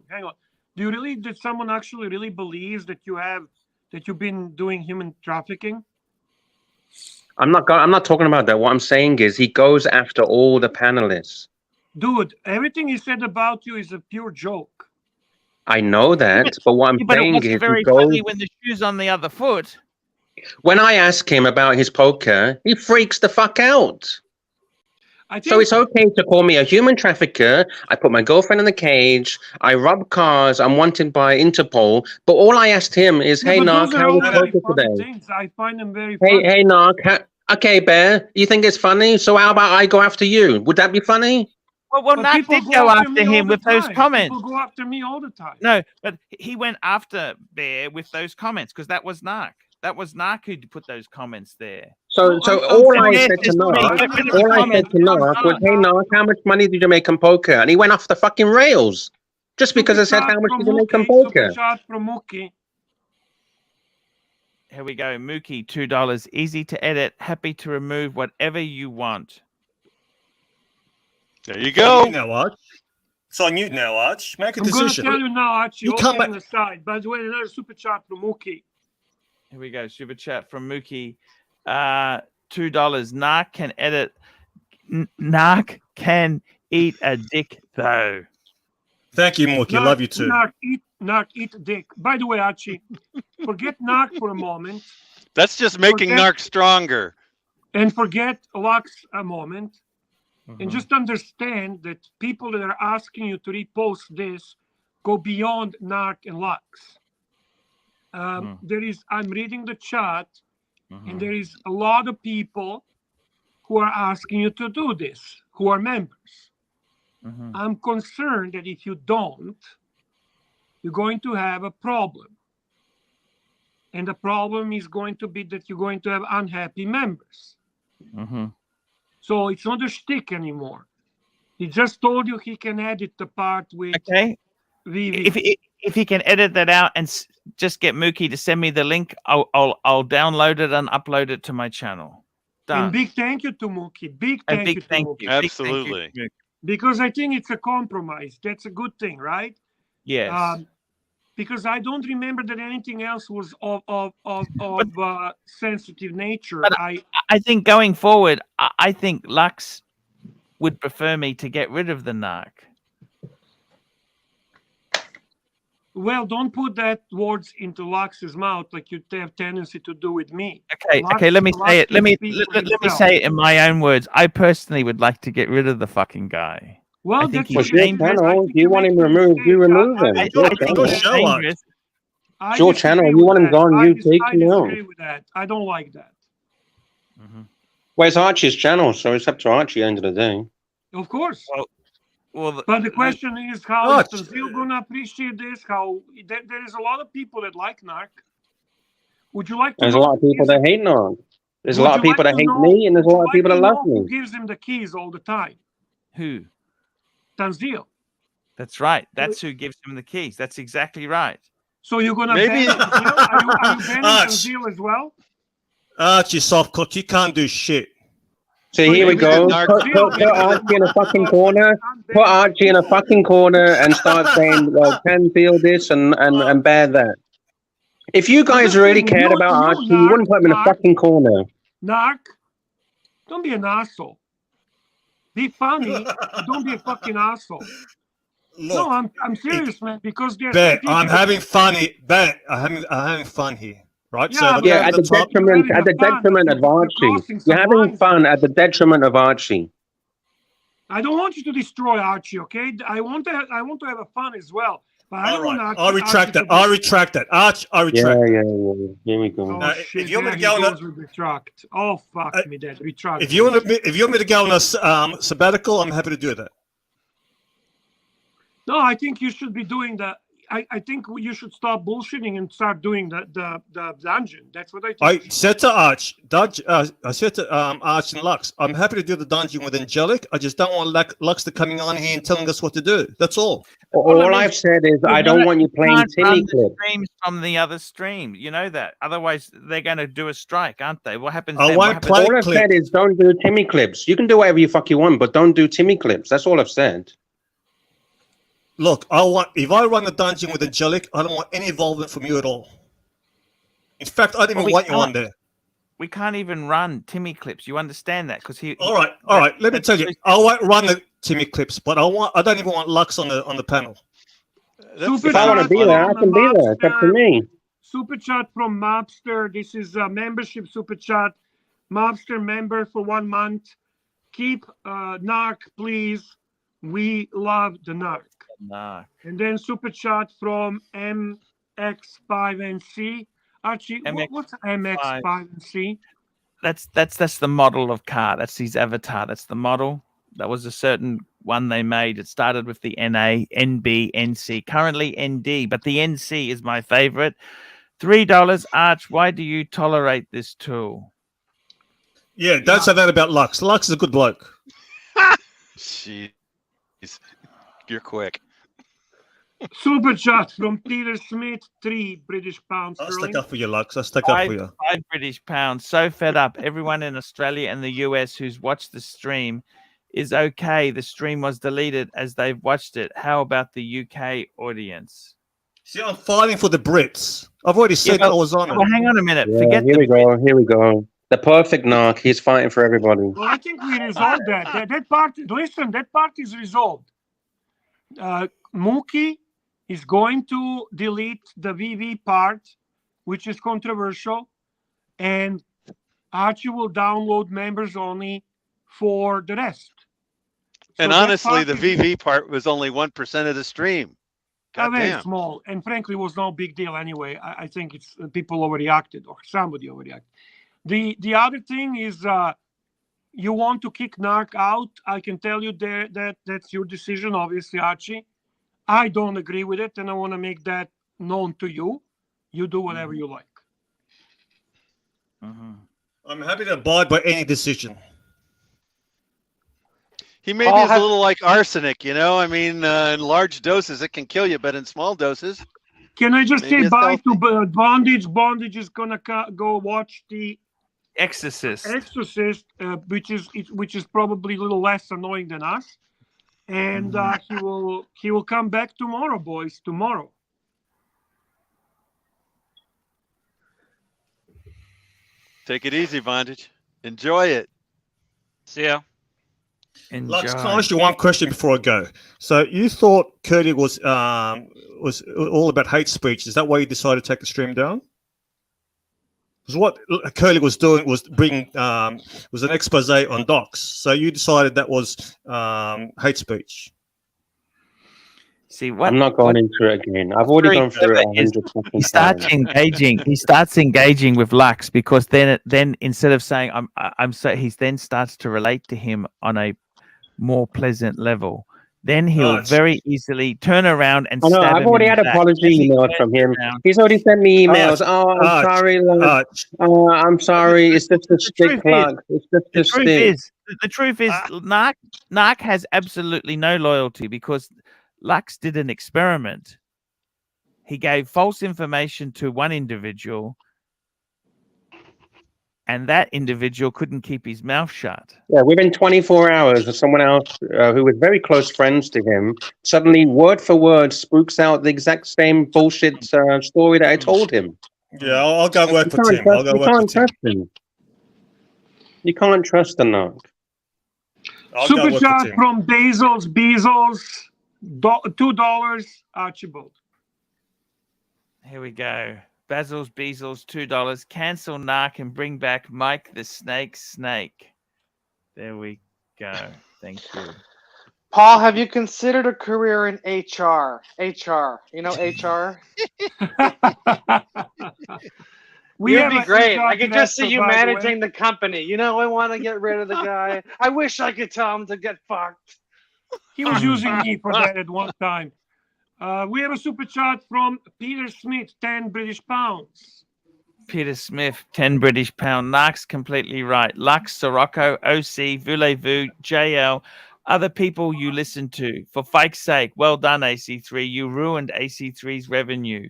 Do you really? Did someone actually really believes that you've been doing human trafficking? I'm not talking about that. What I'm saying is he goes after all the panelists. Dude, everything he said about you is a pure joke. I know that, but what I'm but it saying wasn't is very he goes. funny when the shoe's on the other foot. When I ask him about his poker, he freaks the fuck out. So it's okay to call me a human trafficker. I put my girlfriend in the cage. I rob cars. I'm wanted by Interpol. But all I asked him is, "Hey, Narc, how was poker today?" Things. I find them very funny. Hey, Narc. Okay, Bear. You think it's funny? So how about I go after you? Would that be funny? Well, Narc did go after him with those comments. People go after me all the time. No, but he went after Bear with those comments because that was Narc. That was Narc who put those comments there. So all I said to Narc was, "Hey, Narc, how much money did you make in poker?" And he went off the fucking rails just because I said, "How much did you make in poker?" Here we go. Mookie, $2. Easy to edit. Happy to remove whatever you want. There you go. Now, Arch. It's on you now, Arch. Make a decision. I'm going to tell you now, Archie. You come back. Aside. By the way, another super chat from Mookie. Here we go. Super chat from Mookie. $2. Narc can edit. Narc can eat a dick, though. Thank you, Mookie. Love you too. Narc, eat a dick. By the way, Archie, forget Narc for a moment. That's just making Narc stronger. And forget Lux a moment. And just understand that people that are asking you to repost this go beyond Narc and Lux. I'm reading the chat, and there is a lot of people who are asking you to do this, who are members. I'm concerned that if you don't, you're going to have a problem. And the problem is going to be that you're going to have unhappy members. So it's not a shtick anymore. He just told you he can edit the part with okay. VV. if you can edit that out and just get Mookie to send me the link, I'll download it and upload it to my channel. Done. And big thank you to Mookie. Big thank you to Mookie. Absolutely. Because I think it's a compromise. That's a good thing, right? Yes. Because I don't remember that anything else was of sensitive nature. But I think going forward, I think Lux would prefer me to get rid of the narc. Well, don't put that words into Lux's mouth like you have tendency to do with me. Okay, let me say it. Let me say it in my own words. I personally would like to get rid of the fucking guy. Well, that's your channel. If you want him removed, you remove him. I think it's dangerous. It's your channel. You want him gone, you take him out. I disagree with that. I don't like that. Well, it's Archie's channel, so it's up to Archie at the end of the day. Of course. Well, but the question is, how is Tanzil going to appreciate this? How there is a lot of people that like Narc. Would you like to? There's a lot of people that hate Narc. There's a lot of people that hate me, and there's a lot of people that love me. Who gives him the keys all the time? Who? Tanzil. That's right. That's who gives him the keys. That's exactly right. So you're going to ban Tanzil? Are you banning Tanzil as well? Archie, soft cook, you can't do shit. So here we go. Put Archie in a fucking corner. Put Archie in a fucking corner and start saying, well, Tanzil this and bear that. If you guys really cared about Archie, you wouldn't put him in a fucking corner. Narc, don't be an asshole. Be funny. Don't be a fucking asshole. Look, no, I'm serious, man. Because there's I'm having fun here. I'm having fun here. Right? Yeah, so at the detriment of Archie. You're having fun at the detriment of Archie. I don't want you to destroy Archie, okay? I want to have a fun as well. But I don't want Archie. I'll retract that. I'll retract that. Arch, I retract. Yeah. Here we go. Oh, shit, if you want me to go on retract. Oh fuck me, that retract. If you want me to go on a sabbatical, I'm happy to do that. No, I think you should be doing that. I think you should stop bullshitting and start doing the dungeon. That's what I think. I said to Arch, I said to Arch and Lux, I'm happy to do the dungeon with Angelic. I just don't want Lux to coming on here and telling us what to do. That's all. All I've said is I don't want you playing Timmy clips. Streams from the other stream. You know that. Otherwise, they're going to do a strike, aren't they? What happens? All I've said is don't do Timmy clips. You can do whatever you fuck you want, but don't do Timmy clips. That's all I've said. Look, if I run the dungeon with Angelic, I don't want any involvement from you at all. In fact, I don't even want you on there. We can't even run Timmy clips. You understand that? Because All right. Let me tell you, I won't run the Timmy clips, but I don't even want Lux on the panel. If I want to be there, I can be there. It's up to me. Super chat from Mobster. This is a membership super chat. Mobster member for 1 month. Keep Narc, please. We love the Narc. And then super chat from MX5NC. Archie, what's MX5NC? That's the model of car. That's his avatar. That's the model. That was a certain one they made. It started with the NA, NB, NC. Currently ND, but the NC is my favorite. $3. Arch, why do you tolerate this tool? Yeah, don't say that about Lux. Lux is a good bloke. Jeez. You're quick. Super chat from Peter Smith, 3 British pounds. I'll stick up for you, Lux. I'll stick up for you. 5 British pounds. So fed up. Everyone in Australia and the US who's watched the stream is okay. The stream was deleted as they've watched it. How about the UK audience? See, I'm fighting for the Brits. I've already said I was on it. Well, hang on a minute. Yeah, Forget here we go. Here we go. The perfect Narc. He's fighting for everybody. Well, I think we resolved that. That part. Listen, that part is resolved. Mookie is going to delete the VV part, which is controversial, and Archie will download members only for the rest. And honestly, the VV part was only 1% of the stream. Very small, and frankly, was no big deal anyway. I think it's people overreacted, or somebody overreacted. The other thing is, you want to kick Narc out. I can tell you that that's your decision, obviously, Archie. I don't agree with it, and I want to make that known to you. You do whatever you like. I'm happy to abide by any decision. He maybe is a little like arsenic, you know. I mean, in large doses it can kill you, but in small doses. Can I just say bye to Bondage? Bondage is gonna go watch the Exorcist. Exorcist, which is probably a little less annoying than us, and he will come back tomorrow, boys. Tomorrow. Take it easy, Bondage. Enjoy it. See ya. Lux, can I ask you one question before I go? So you thought Curly was all about hate speech. Is that why you decided to take the stream down? Because what Curly was doing was bringing was an expose on docs. So you decided that was hate speech. See what? I'm not going into it again. I've already gone through it 100 He starts engaging. He starts engaging with Lux because then instead of saying I'm so, he then starts to relate to him on a more pleasant level. Then he'll very easily turn around and I know, stab I've him already in had the back. apology emails from him. He's already sent me emails. I'm sorry, Lux. I'm sorry. It's just a stick, Lux. It's just a stick. The truth is, Narc has absolutely no loyalty because Lux did an experiment. He gave false information to one individual, and that individual couldn't keep his mouth shut. Yeah, within 24 hours, someone else who was very close friends to him suddenly, word for word, spooks out the exact same bullshit story that I told him. Yeah, I'll go work for Tim. I'll go work for Tim. You can't trust the Narc. Super chat from Bezos, $2, Archibald. Here we go. Basil's Bezos, $2. Cancel Narc and bring back Mike the Snake. There we go. Thank you. Paul, have you considered a career in HR? HR. You know HR? You'd be great. I could just see you managing the company. You know, I want to get rid of the guy. I wish I could tell him to get fucked. He was using me for that at one time. We have a super chat from Peter Smith, 10 British pounds. Peter Smith, 10 British pound. Narc's completely right. Lux, Sirocco, OC, Voulez-Vous, JL, other people you listen to. For fuck's sake, well done, AC3. You ruined AC3's revenue.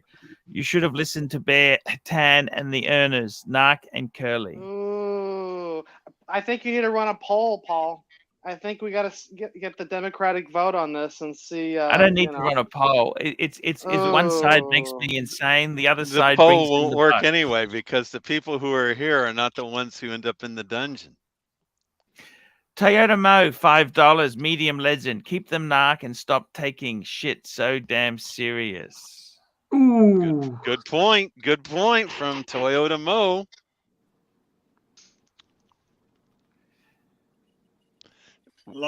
You should have listened to Bear, Tan, and the Earners, Narc and Curly. Ooh, I think you need to run a poll, Paul. I think we got to get the Democratic vote on this and see. I don't need to run a poll. It's one side makes me insane, the other side brings poll in won't the work vote. anyway because the people who are here are not the ones who end up in the dungeon. Toyota Mo, $5, medium legend. Keep them Narc and stop taking shit so damn serious. Ooh. Good point. Good point from Toyota Mo.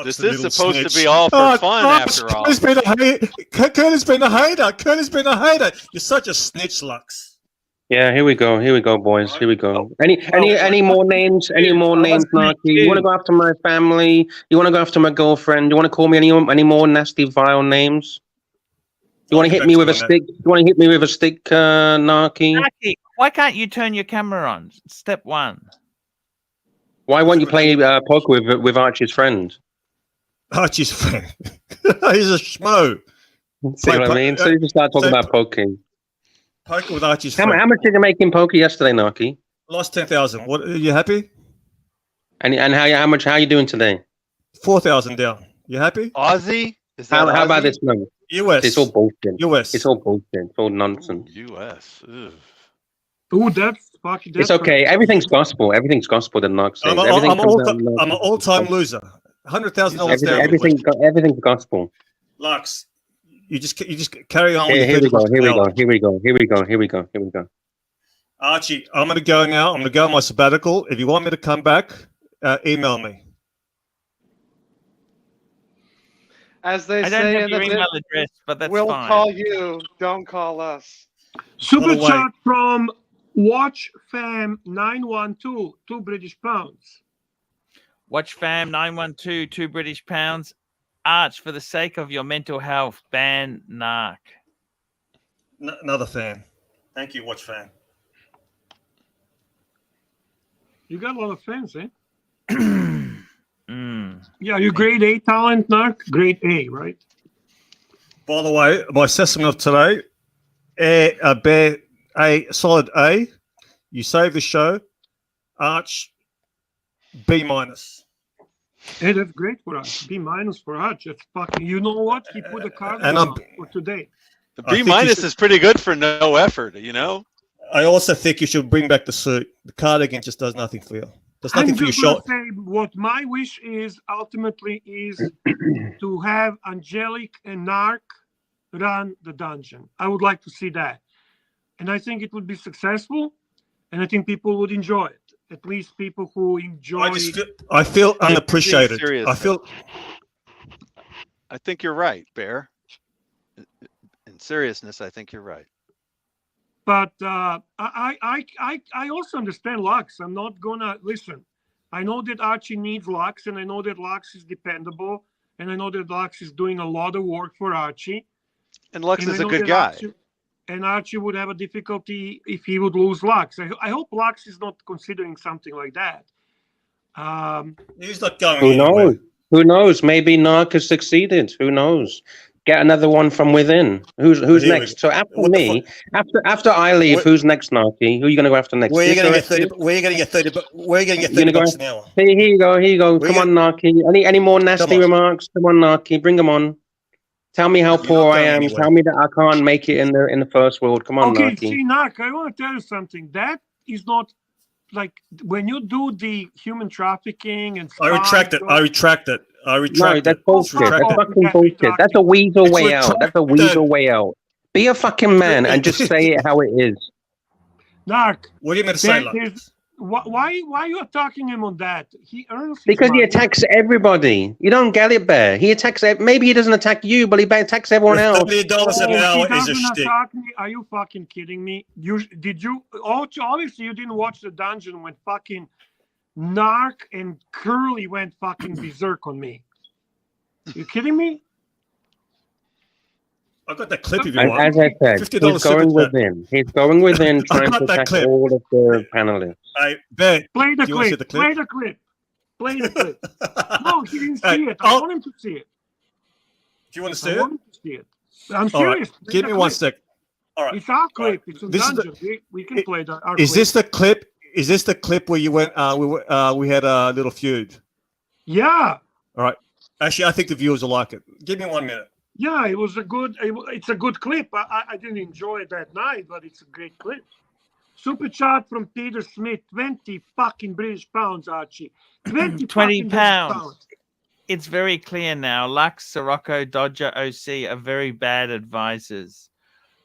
This is supposed to be all for fun after all. Curly's been a hater. Curly's been a hater. You're such a snitch, Lux. Yeah, here we go, boys. Here we go. Any more names? Any more names, Narky? You want to go after my family? You want to go after my girlfriend? You want to call me any more nasty, vile names? You want to hit me with a stick? You want to hit me with a stick, Narky? Narky, why can't you turn your camera on? Step one. Why won't you play poker with Archie's friend? Archie's friend. He's a schmo. See what I mean? So you just start talking about poking. Poker with Archie's friend. How much did you make in poker yesterday, Narky? Lost 10,000. What? Are you happy? And how you doing today? 4,000 down. You happy? Aussie? Is that how about this number? US. It's all bullshit. US. It's all bullshit. It's all nonsense. US. Ooh, that's fucking. It's okay. Everything's gospel. Everything's gospel. The Narc says. I'm an all-time loser. 100,000 dollars down. Everything's gospel. Lux, you just carry on. Here we go. Archie, I'm going to go now. I'm going to go on my sabbatical. If you want me to come back, email me. As they I don't say have in your the email address, but that's we'll fine. call you. Don't call us. Super chat from WatchFam912, 2 British pounds. WatchFam912, 2 British pounds. Arch, for the sake of your mental health, ban Narc. Another fan. Thank you, WatchFam. You got a lot of fans, eh? Yeah, you grade A talent, Narc? Grade A, right? By the way, my assessment of today, a solid A. You saved the show. Arch, B minus. Hey, that's great for us. B minus for Arch. That's fucking. You know what? He put the card And on for today. The B minus is pretty good for no effort, you know? I also think you should bring back the suit. The cardigan just does nothing for you. Does nothing for your shot. Say what my wish is ultimately is to have Angelic and Narc run the dungeon. I would like to see that. And I think it would be successful. And I think people would enjoy it. At least people who enjoy. I feel unappreciated. I think you're right, Bear. In seriousness, I think you're right. But I also understand Lux. I'm not gonna listen. I know that Archie needs Lux, and I know that Lux is dependable, and I know that Lux is doing a lot of work for Archie. And Lux is a good guy. Archie would have a difficulty if he would lose Lux. I hope Lux is not considering something like that. He's not going. Who knows? Who knows? Maybe Narc has succeeded. Who knows? Get another one from within. Who's next? So after me, after I leave, who's next, Narky? Who are you going to go after next? Where are you going to get 30? Where are you going to get 30? Where are you going to get 30 bucks an hour? Here you go. Here you go. Come on, Narky. Any more nasty remarks? Come on, Narky. Bring them on. Tell me how poor I am. Tell me that I can't make it in the first world. Come on, Narky. See, Nark, I want to tell you something. That is not like when you do the human trafficking and. I retract it. No, that's bullshit. That's fucking bullshit. That's a weasel way out. That's a weasel way out. Be a fucking man and just say it how it is. Narc. What are you meant to say? Why are you attacking him on that? He earns because he attacks everybody. You don't get it, Bear. He attacks. Maybe he doesn't attack you, but he attacks everyone else. $30 an hour is a shtick. Are you fucking kidding me? Obviously you didn't watch the dungeon when fucking Narc and Curly went fucking berserk on me. You kidding me? I got that clip if you want. As I said, he's going within. He's going within, trying to attack all of the panelists. I bet. Play the clip. Play the clip. Play the clip. No, he didn't see it. I want him to see it. Do you want to see it? I want him to see it. I'm serious. Right. Give me 1 sec. All right. It's our clip. It's a dungeon. We can play that. Is this the clip? Is this the clip where you went? We had a little feud. Yeah. All right. Actually, I think the viewers will like it. Give me 1 minute. Yeah, it was a good. It's a good clip. I didn't enjoy it that night, but it's a great clip. Super chat from Peter Smith. 20 fucking British pounds, Archie. 20 pounds. It's very clear now. Lux, Sirocco, Dodger, OC are very bad advisors.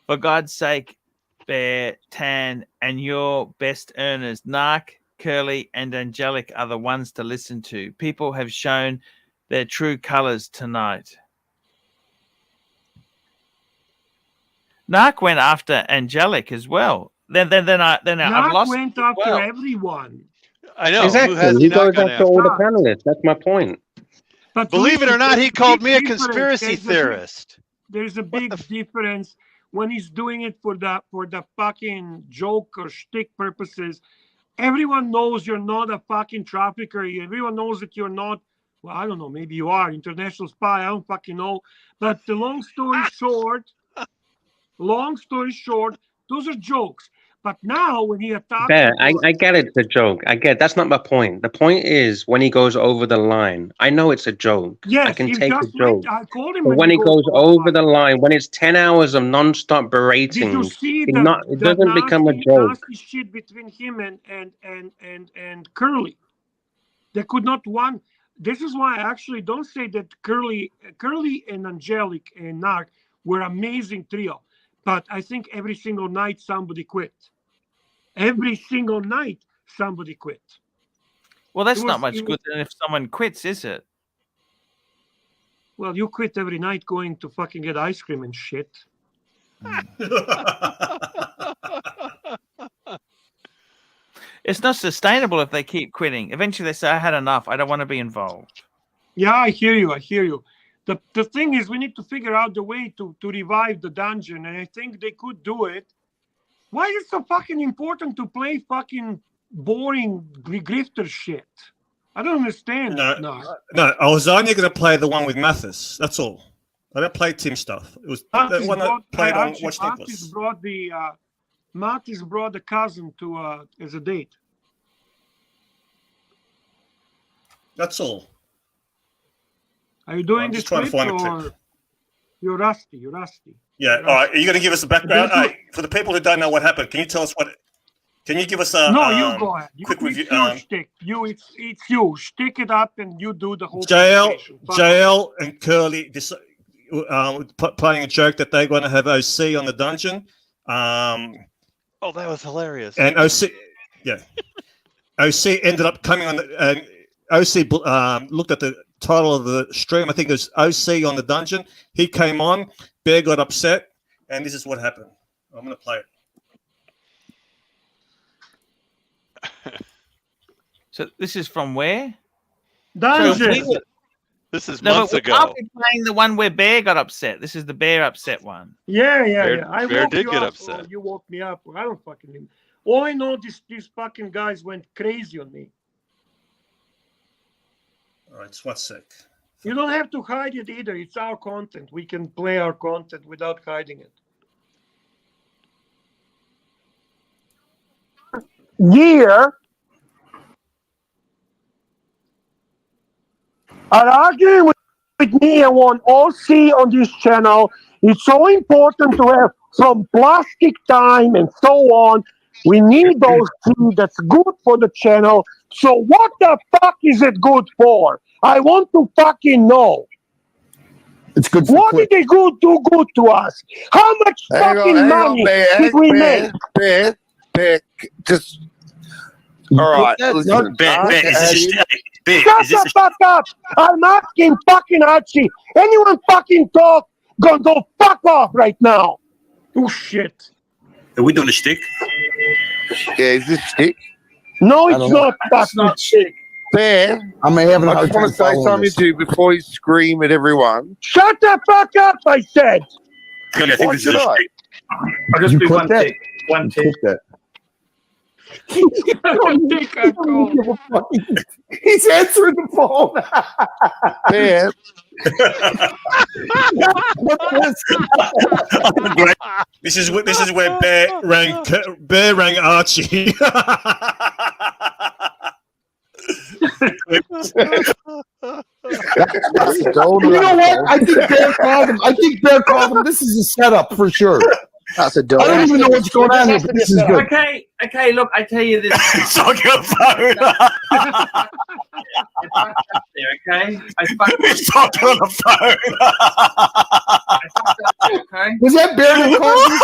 For God's sake, Bear, Tan, and your best earners, Narc, Curly, and Angelic are the ones to listen to. People have shown their true colors tonight. Narc went after Angelic as well. Then I've lost. Narc went after everyone. I know. Exactly. He goes after all the panelists. That's my point. But believe it or not, he called me a conspiracy theorist. There's a big difference when he's doing it for the fucking joke or shtick purposes. Everyone knows you're not a fucking trafficker. Everyone knows that you're not. Well, I don't know. Maybe you are international spy. I don't fucking know. But the long story short, those are jokes. But now when he attacks, I get it's a joke. That's not my point. The point is when he goes over the line. I know it's a joke. Yes, I can take a joke. I called him but when he goes over the line, when it's 10 hours of non-stop berating, did you see it doesn't become a joke. Nasty shit between him and Curly. They could not one. This is why I actually don't say that Curly and Angelic and Narc were amazing trio. But I think every single night somebody quit. Every single night somebody quit. Well, that's not much good than if someone quits, is it? Well, you quit every night going to fucking get ice cream and shit. It's not sustainable if they keep quitting. Eventually they say, I had enough. I don't want to be involved. Yeah, I hear you. The thing is, we need to figure out the way to revive the dungeon, and I think they could do it. Why is it so fucking important to play fucking boring grifter shit? I don't understand. No, I was only going to play the one with Mathis. That's all. I don't play Tim stuff. It was the one that played on Watch Nicholas. Mathis brought the cousin to as a date. That's all. Are you doing this trying to find a or clip. You're rusty? You're rusty. Yeah. All right. Are you going to give us a background? All right, for the people who don't know what happened, can you tell us what? Can you give us a you go ahead. quick review? Shtick. It's you. Stick it up and you do the whole. JL and Curly playing a joke that they're going to have OC on the dungeon. Oh, that was hilarious. And OC, yeah, OC ended up coming on and OC looked at the title of the stream. I think it was OC on the dungeon. He came on. Bear got upset, and this is what happened. I'm going to play it. So this is from where? Dungeon. So this is months ago. I'll be playing the one where Bear got upset. This is the Bear upset one. Yeah. Bear did get upset. You woke me up. I don't fucking know. All I know, these fucking guys went crazy on me. All right, just 1 sec. You don't have to hide it either. It's our content. We can play our content without hiding it. Here are arguing with me and one OC on this channel. It's so important to have from plastic time and so on. We need those two. That's good for the channel. So what the fuck is it good for? I want to fucking know. It's good. What did they do good to us? How much fucking money did we make? Bear, just all right. Listen, Shut the fuck up! I'm asking fucking Archie. Anyone fucking talk? Gonna go fuck off right now. Oh shit. Are we doing a stick? Yeah, is this stick? No, it's not. That's not shit. Bear, I just want to say something to you before you scream at everyone. Shut the fuck up! I said. I think this is a stick. I'll just do one tick. One tick. He's answering the phone. Man. This is where Bear rang Archie. You know what? I think Bear called him. This is a setup for sure. That's a dope. I don't even know what's going on here, but this is good. Okay, look, I tell you this. It's on your phone. Okay? I fucked It's talking on the phone. Okay? Was that Bear that called you?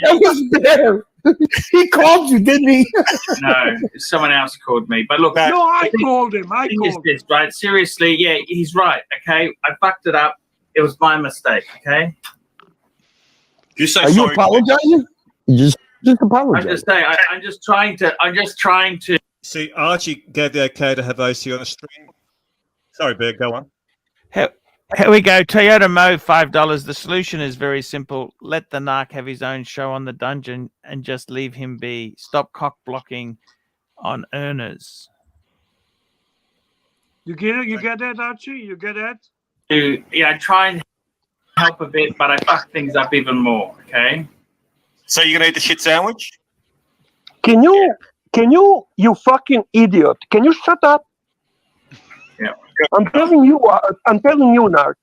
That was Bear. He called you, didn't he? No, someone else called me. But look, No, I called him. I thing is called him. this, right? Seriously, yeah, he's right. Okay, I fucked it up. It was my mistake. Okay. You say Are you apologizing? You just apologize. I'm just saying. I'm just trying to. See, Archie gave the okay to have OC on the stream. Sorry, Bear, go on. Here we go. Toyota Mo, $5. The solution is very simple. Let the narc have his own show on the dungeon and just leave him be. Stop cock blocking on earners. You get it? You get that, Archie? You get that? Yeah, try and help a bit, but I fucked things up even more. Okay. So you're gonna eat the shit sandwich? Can you fucking idiot? Can you shut up? Yeah. I'm telling you, Narc.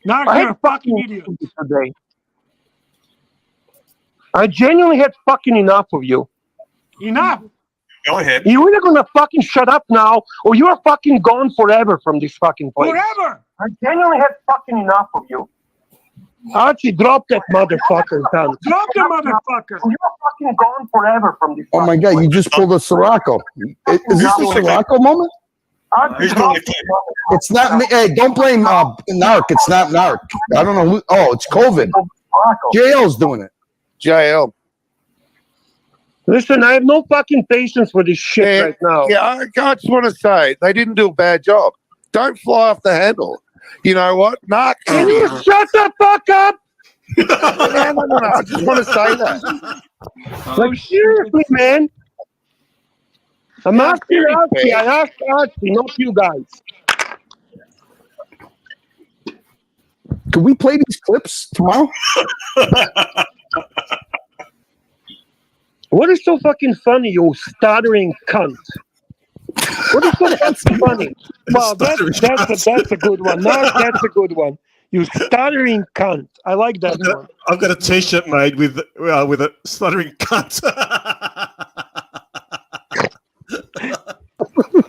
Narc, you're a fucking idiot today. I genuinely had fucking enough of you. Enough. Go ahead. You're either gonna fucking shut up now, or you're fucking gone forever from this fucking place. Forever. I genuinely had fucking enough of you. Archie, drop that motherfucker, son. Drop the motherfucker. You're fucking gone forever from this. Oh my God! You just pulled a Sirocco. Is this a Sirocco moment? It's not me. Hey, don't blame Narc. It's not Narc. I don't know who. Oh, it's COVID. JL's doing it. JL. Listen, I have no fucking patience for this shit right now. Yeah, I just want to say they didn't do a bad job. Don't fly off the handle. You know what? Narc. Can you shut the fuck up? No. I just want to say that. Like, seriously, man. I'm asking Archie. I asked Archie, not you guys. Can we play these clips tomorrow? What is so fucking funny, you stuttering cunt? What is so fucking funny? Well, that's a good one. Mark, that's a good one. You stuttering cunt. I like that one. I've got a T-shirt made with a stuttering cunt.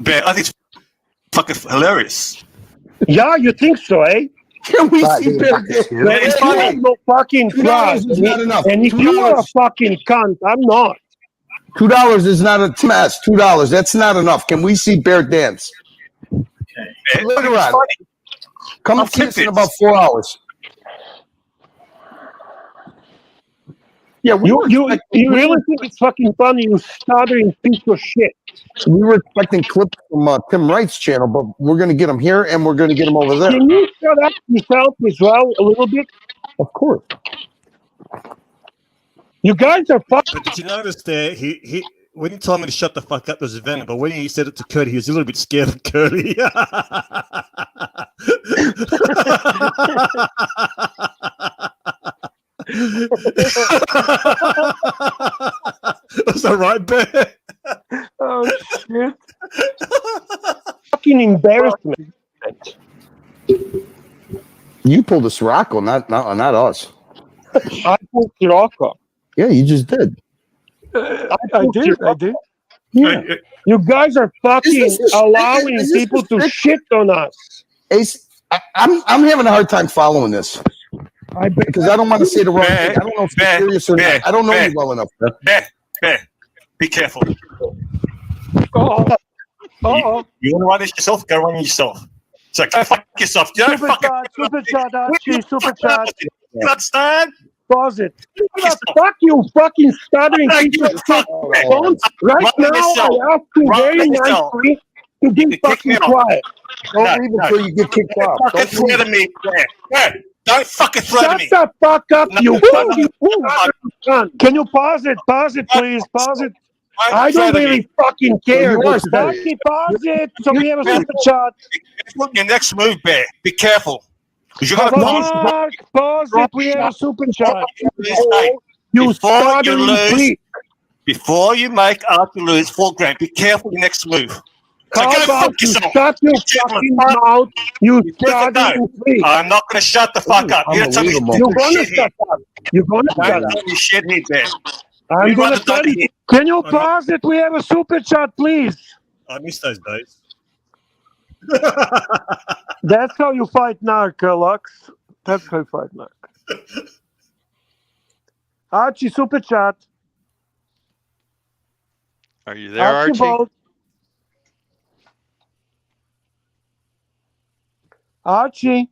Bear, I think it's fucking hilarious. Yeah, you think so, eh? Can we see Bear? It's You have no fucking pride. $2 is not enough. And if you are a fucking cunt, I'm not. $2 is not a mess. $2. That's not enough. Can we see Bear dance? Okay. Later on. Come and see us in about 4 hours. Yeah, you really think it's fucking funny, you stuttering piece of shit. We were expecting clips from Tim Wright's channel, but we're going to get them here and we're going to get them over there. Can you shut up yourself as well a little bit? Of course. You guys are fucking. But did you notice there? He when he told me to shut the fuck up, there was a venom. But when he said it to Curly, he was a little bit scared of Curly. Was that right, Bear? Oh shit! Fucking embarrassment. You pulled a Sirocco, not us. I pulled Sirocco. Yeah, you just did. I did. Yeah. You guys are fucking allowing people to shit on us. Ace, I'm having a hard time following this. Because I don't want to say the wrong thing. I don't know if you're serious or not. I don't know you well enough. Bear, be careful. Oh. You want to run this yourself? Go run it yourself. So go fuck yourself. You don't Super chat, Archie, super chat. You understand? Pause it. Fuck you, fucking stuttering piece of shit. Right now, I ask you very nicely to be fucking quiet. Don't leave until you get kicked off. Don't threaten me. Bear. Don't fucking threaten me. Shut the fuck up, you fucking cunt. Can you pause it? Pause it, please. Pause it. I don't really fucking care. Pause it. So we have a super chat. Your next move, Bear. Be careful. You're gonna Mark, pause it. We have a super chat. Before you make Archie lose $4,000, be careful your next move. So How go about fuck you yourself. shut your fucking mouth, you stuttering freak. I'm not going to shut the fuck up. You're going to shut up. You're going to shut up. You shit here, Ben. I'm going to tell you. Can you pause it? We have a super chat, please. I miss those days. That's how you fight Narc, Lux. That's how you fight Narc. Archie, super chat. Are you there, Archie? Archie.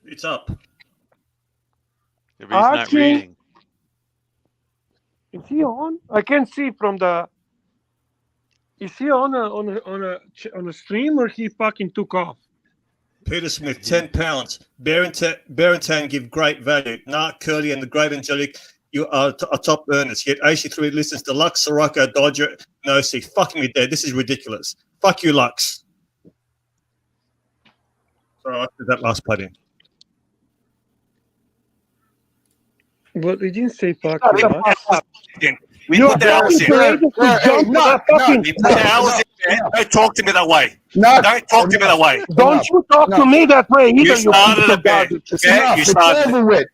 It's up. Maybe he's not reading. Is he on? I can't see from the. Is he on a stream or he fucking took off? Peter Smith, £10. Barrington give great value. Narc, Curly, and the great Angelic, you are top earners. Yet AC3 listens to Lux, Sirocco, Dodger, no see. Fucking me dead. This is ridiculous. Fuck you, Lux. Sorry, I did that last part in. But he didn't say fuck you. We put the hours in. Don't talk to me that way. Don't talk to me that way. Don't you talk to me that way either. You started a bit. You started it.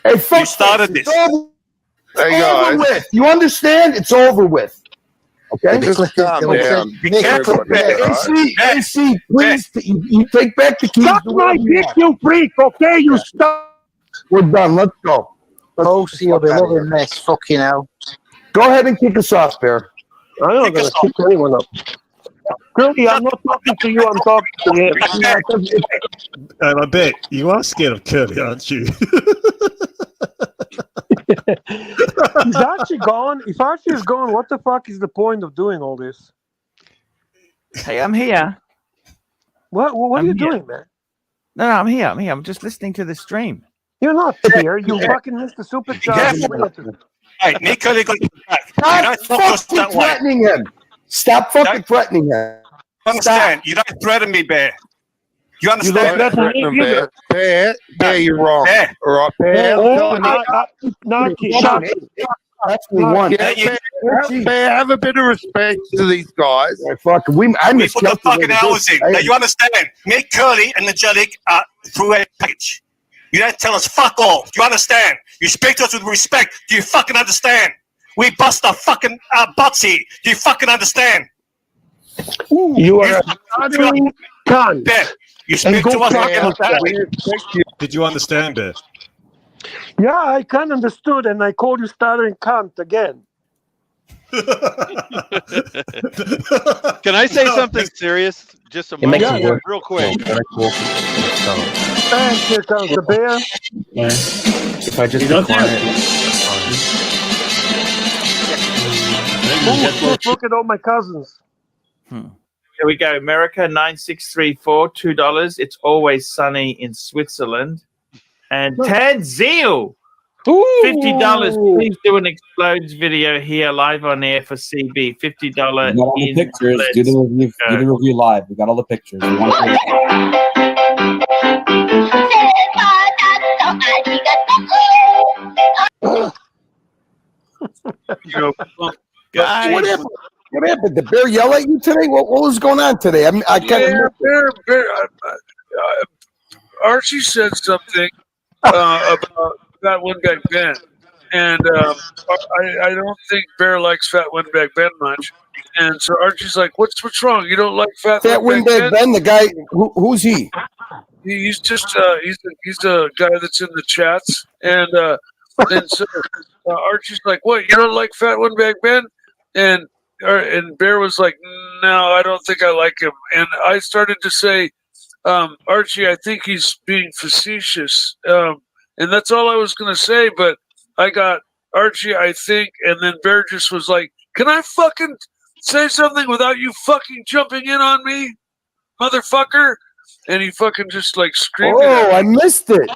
Hey, folks, you started this. It's over with. You understand? It's over with. Okay? Be careful. AC, please, you take back the keys. Suck my dick, you freak, okay? You stop. We're done. Let's go. You'll be loving this. Fucking hell. Go ahead and kick us off, Bear. I'm not going to kick anyone up. Curly, I'm not talking to you. I'm talking to him. I bet you are scared of Curly, aren't you? Is Archie gone? If Archie is gone, what the fuck is the point of doing all this? Hey, I'm here. What are you doing, man? No, I'm here. I'm just listening to the stream. You're not here. You fucking missed the super chat. Hey, Nico, they got your back. Stop threatening him. Stop fucking threatening him. Understand? You don't threaten me, Bear. You understand? Bear, you're wrong. Bear. All right, Bear. That's what we want. Bear, have a bit of respect to these guys. I We put the fucking hours in. Now you understand? Me, Curly, and Angelic are through a package. You don't tell us fuck all. Do you understand? You speak to us with respect. Do you fucking understand? We bust our fucking butts here. Do you fucking understand? You are a stuttering cunt. Bear, you speak to us like Did you understand, Bear? Yeah, I can understood, and I called you stuttering cunt again. Can I say something serious? Just a moment, real quick. And here comes the bear. If I just decline it. Look at all my cousins. Here we go. America 9634, $2. It's always sunny in Switzerland. And Tad Zeal, $50. Please do an explodes video here live on air for CB. $50 We got all the in pictures. Let's Do the review live. We got all the pictures. We want What happened? What happened? Did Bear yell at you today? What was going on today? I can't. Bear. Archie said something about Fat Windbag Ben, and I don't think Bear likes Fat Windbag Ben much. And so Archie's like, "What's wrong? You don't like Fat Windbag Ben? The guy? Who's he? He's just he's a guy that's in the chats, and so Archie's like, "What? You don't like Fat Windbag Ben?" And Bear was like, "No, I don't think I like him." And I started to say, "Archie, I think he's being facetious," and that's all I was going to say. But I got Archie, I think, and then Bear just was like, "Can I fucking say something without you fucking jumping in on me, motherfucker?" And he fucking just like screamed. Oh, I missed it.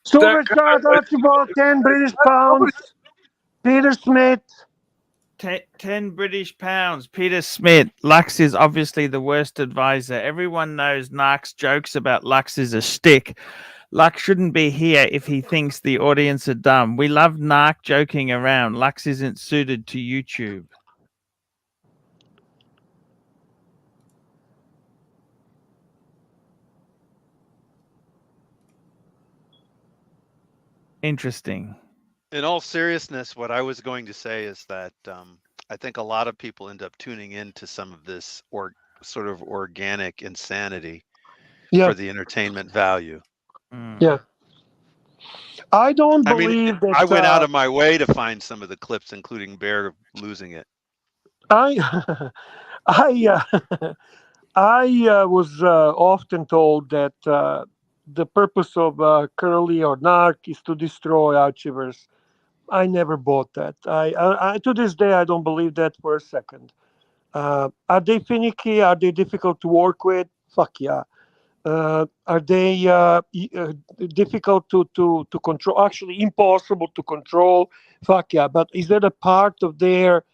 So And we start Archibald, 10 British pounds. Peter Smith. 10 British pounds. Peter Smith. Lux is obviously the worst advisor. Everyone knows Nark's jokes about Lux is a shtick. Lux shouldn't be here if he thinks the audience are dumb. We love Nark joking around. Lux isn't suited to YouTube. Interesting. In all seriousness, what I was going to say is that I think a lot of people end up tuning into some of this sort of organic insanity for the entertainment value. Yeah. I don't believe that. I went out of my way to find some of the clips, including Bear losing it. I was often told that the purpose of Curly or Narc is to destroy Archivers. I never bought that. I to this day I don't believe that for a second. Are they finicky? Are they difficult to work with? Fuck yeah. Are they difficult to control? Actually, impossible to control. Fuck yeah. But is that a part of their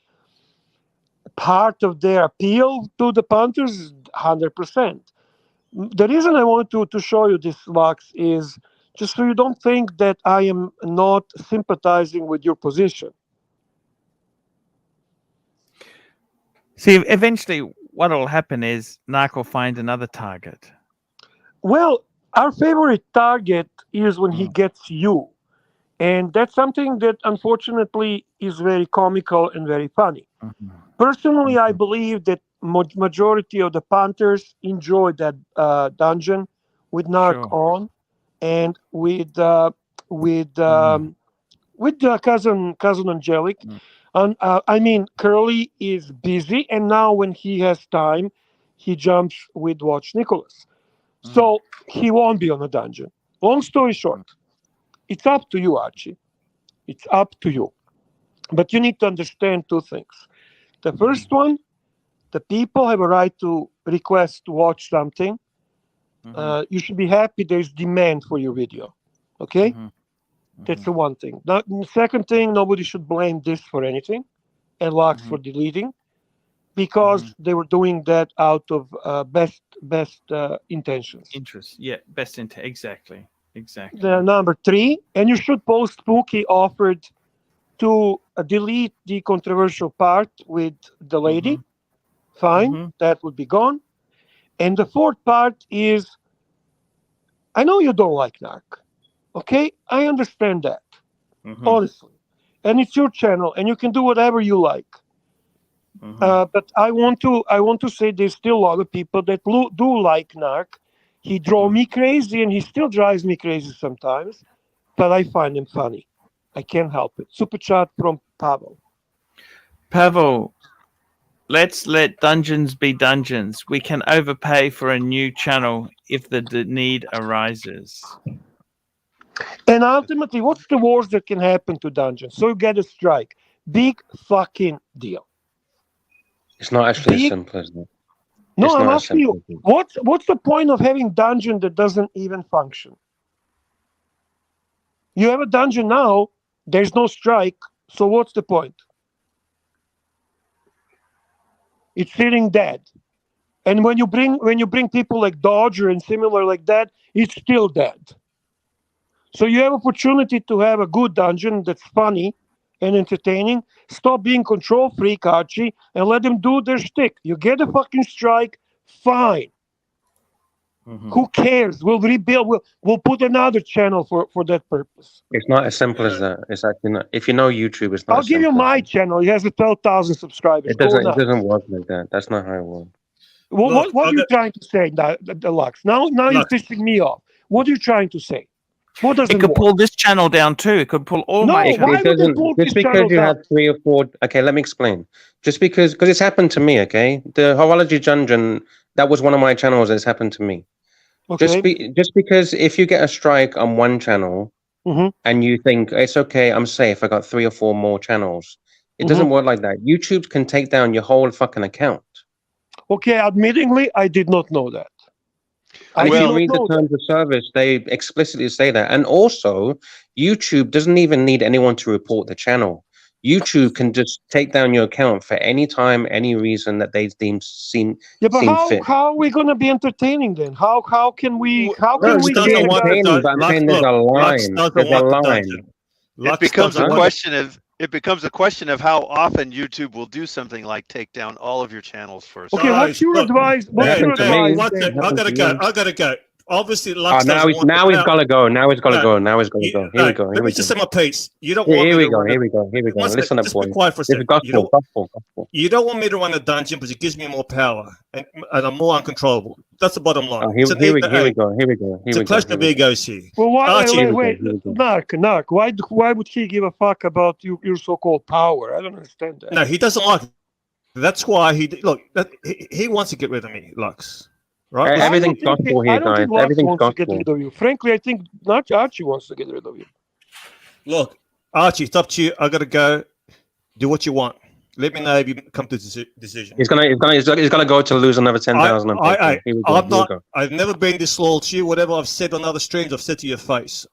appeal to the punters? 100%. The reason I wanted to show you this, Lux, is just so you don't think that I am not sympathizing with your position. See, eventually what will happen is Narc will find another target. Well, our favorite target is when he gets you. And that's something that unfortunately is very comical and very funny. Personally, I believe that majority of the punters enjoy that dungeon with Narc on, and with cousin Angelic. And I mean, Curly is busy, and now when he has time, he jumps with Watch Nicholas. So he won't be on a dungeon. Long story short, it's up to you, Archie. It's up to you. But you need to understand two things. The first one, the people have a right to request to watch something. You should be happy there's demand for your video. Okay? That's the one thing. The second thing, nobody should blame this for anything. and Lux for deleting, because they were doing that out of best intentions. Interest, yeah, best intent, exactly. The number 3, and you should post Pookie offered to delete the controversial part with the lady. Fine, that would be gone. And the 4th part is, I know you don't like Narc. Okay, I understand that, honestly. And it's your channel, and you can do whatever you like. But I want to say there's still a lot of people that do like Narc. He drove me crazy, and he still drives me crazy sometimes. But I find him funny. I can't help it. Super chat from Pavel. Pavel, let's let dungeons be dungeons. We can overpay for a new channel if the need arises. And ultimately, what's the worst that can happen to dungeons? So you get a strike. Big fucking deal. It's not actually as simple as that. No, I'm asking you, what's the point of having dungeon that doesn't even function? You have a dungeon now, there's no strike, so what's the point? It's sitting dead. And when you bring people like Dodger and similar like that, it's still dead. So you have opportunity to have a good dungeon that's funny and entertaining. Stop being control freak, Archie, and let them do their shtick. You get a fucking strike, fine. Who cares? We'll rebuild. We'll put another channel for that purpose. It's not as simple as that. It's actually not. If you know YouTube, it's not. I'll give you my channel. It has 12,000 subscribers. It doesn't work like that. That's not how it works. What are you trying to say, Deluxe? Now you're pissing me off. What are you trying to say? What doesn't It could work? pull this channel down too. It could pull all my It doesn't. Just because you have 3 or 4. Okay, let me explain. Just because it's happened to me. Okay, the Horology Dungeon, that was one of my channels. It's happened to me. Okay. Just because if you get a strike on one channel and you think it's okay, I'm safe, I got 3 or 4 more channels. It doesn't work like that. YouTube can take down your whole fucking account. Okay, admittingly, I did not know that. If you read the terms of service, they explicitly say that. And also, YouTube doesn't even need anyone to report the channel. YouTube can just take down your account for any time, any reason that they seem fit. How are we going to be entertaining then? How can we It's entertaining, but I'm saying there's a line. There's a line. It becomes a question of how often YouTube will do something like take down all of your channels first. Okay, what's your advice? I gotta go. Obviously, Lux now he's got to go. Now he's got to go. Here we go. Let me just say my piece. You don't Here want we go. Here we go. Listen up, boy. Quiet for a second. Gospel. You don't want me to run a dungeon because it gives me more power and I'm more uncontrollable. That's the bottom line. Here we go. It's a clash of egos here. Well, wait. Narc. Why would he give a fuck about your so-called power? I don't understand that. No, he doesn't like it. That's why he wants to get rid of me, Lux. Right? Everything's gospel here, guys. Everything's gospel. To get rid of you. Frankly, I think not Archie wants to get rid of you. Look, Archie, it's up to you. I gotta go. Do what you want. Let me know if you come to a decision. He's gonna go to lose another 10,000. I've never been this loyal to you. Whatever I've said on other streams, I've said to your face.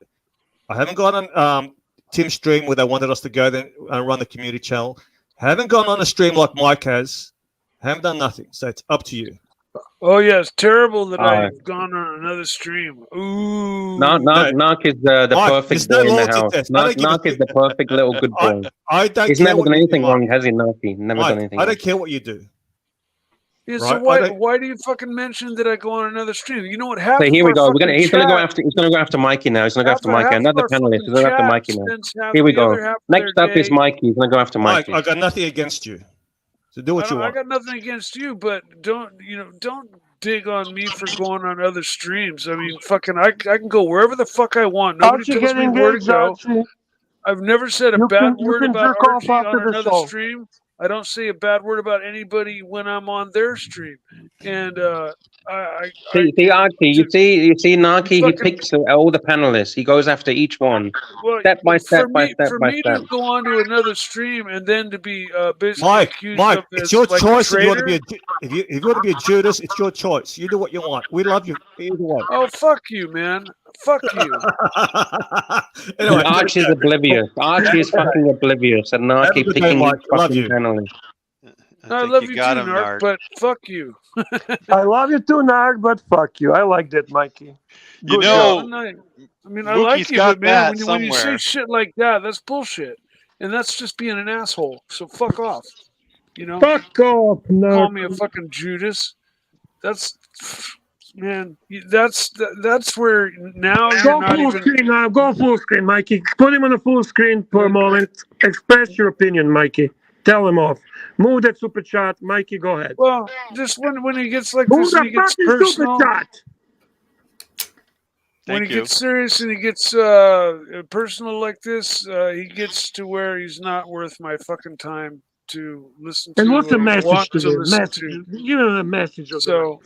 I haven't gone on Tim's stream where they wanted us to go then and run the community channel. Haven't gone on a stream like Mike has. Haven't done nothing. So it's up to you. Oh yeah, it's terrible that I've gone on another stream. Ooh. Narc is the perfect boy in the house. Narc is the perfect little good boy. He's never done anything wrong, has he, Narky? Never done anything. I don't care what you do. Yeah, so why do you fucking mention that I go on another stream? You know what happened? So here we go. He's gonna go after Mikey now. He's gonna go after Mikey. Another panelist. He's gonna go after Mikey now. Here we go. Next up is Mikey. He's gonna go after Mikey. I got nothing against you. So do what you want. I got nothing against you, but don't dig on me for going on other streams. I mean, fucking, I can go wherever the fuck I want. Nobody tells me where to go. I've never said a bad word about Archie on another stream. I don't say a bad word about anybody when I'm on their stream. And see Archie, you see Narky, he picks all the panelists. He goes after each one, step by step. For me to go on to another stream and then to be basically accused Mike, of it's your choice. If you want to traitor. be if you want to be a Judas, it's your choice. You do what you want. We love you either way. Oh, fuck you, man. Fuck you. Anyway, Archie's oblivious. Archie is fucking oblivious, and Narky picking each fucking panelist. I love you too, Narc, but fuck you. I love you too, Narc, but fuck you. I like that, Mikey. You Good know, job. I mean, I Mookie's like you, got but man, that when you say somewhere. shit like that, that's bullshit, and that's just being an asshole. So fuck off. You know, Fuck off, Narc. call me a fucking Judas. That's man. That's where now you're Go not full even. screen now. Go full screen, Mikey. Put him on a full screen for a moment. Express your opinion, Mikey. Tell him off. Move that super chat, Mikey. Go ahead. Well, just when he gets like Move this, and the he gets fucking super personal. chat. When he gets serious and he gets personal like this, he gets to where he's not worth my fucking time to listen to. And what's the or message want to them? listen Message. to. Give him a message of So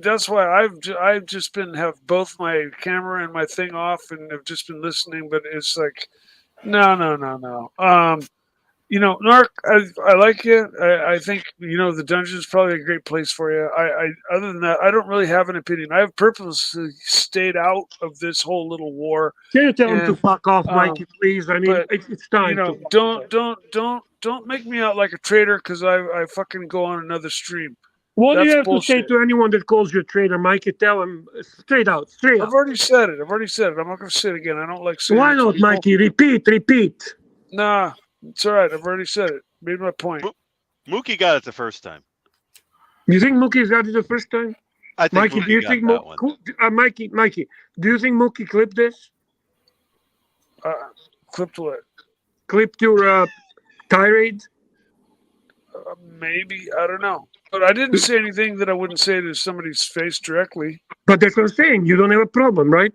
that's why I've just been have both my camera and my thing off and have just been listening. But it's like, no. You know, Narc, I like you. I think, you know, the dungeon is probably a great place for you. Other than that, I don't really have an opinion. I have purposely stayed out of this whole little war. Can you tell him to fuck off, Mikey, please? I mean, it's time. You know, don't make me out like a traitor because I fucking go on another stream. What do you That's have bullshit. to say to anyone that calls you a traitor, Mikey? Tell him straight out, straight I've out. already said it. I'm not going to say it again. I don't like saying Why it to not, people. Mikey? Repeat. Nah, it's all right. I've already said it. Made my point. Mookie got it the first time. You think Mookie's got it the first time? I think Mikey, do you Mookie think got that one. Mikey, do you think Mookie clipped this? Clipped what? Clipped your tirade? Maybe. I don't know. But I didn't say anything that I wouldn't say to somebody's face directly. But that's what I'm saying. You don't have a problem, right?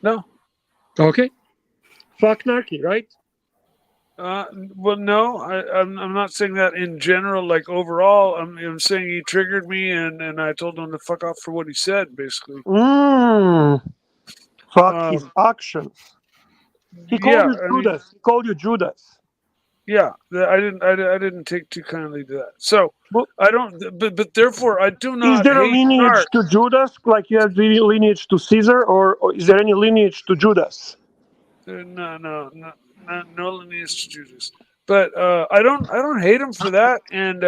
No. Okay. Fuck Narky, right? Well, no. I'm not saying that in general. Like overall, I'm saying he triggered me, and I told him to fuck off for what he said, basically. Fuck his actions. He called you Judas. He called you Judas. Yeah, I didn't take too kindly to that. So I don't. But therefore, I do not. Is there a hate lineage Narc. to Judas, like you have the lineage to Caesar, or is there any lineage to Judas? No lineage to Judas. But I don't hate him for that, and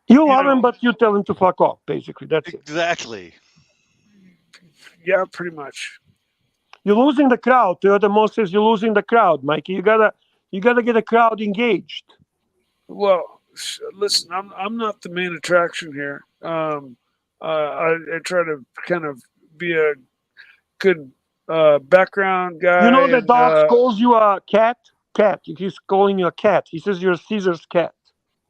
you love him, but you tell him to fuck off. Basically, that's it. Exactly. Yeah, pretty much. You're losing the crowd. Toyota Mo says you're losing the crowd, Mikey. You gotta get the crowd engaged. Well, listen, I'm not the main attraction here. I try to kind of be a good background guy. You know that Doc calls you a cat. He's calling you a cat. He says you're Caesar's cat.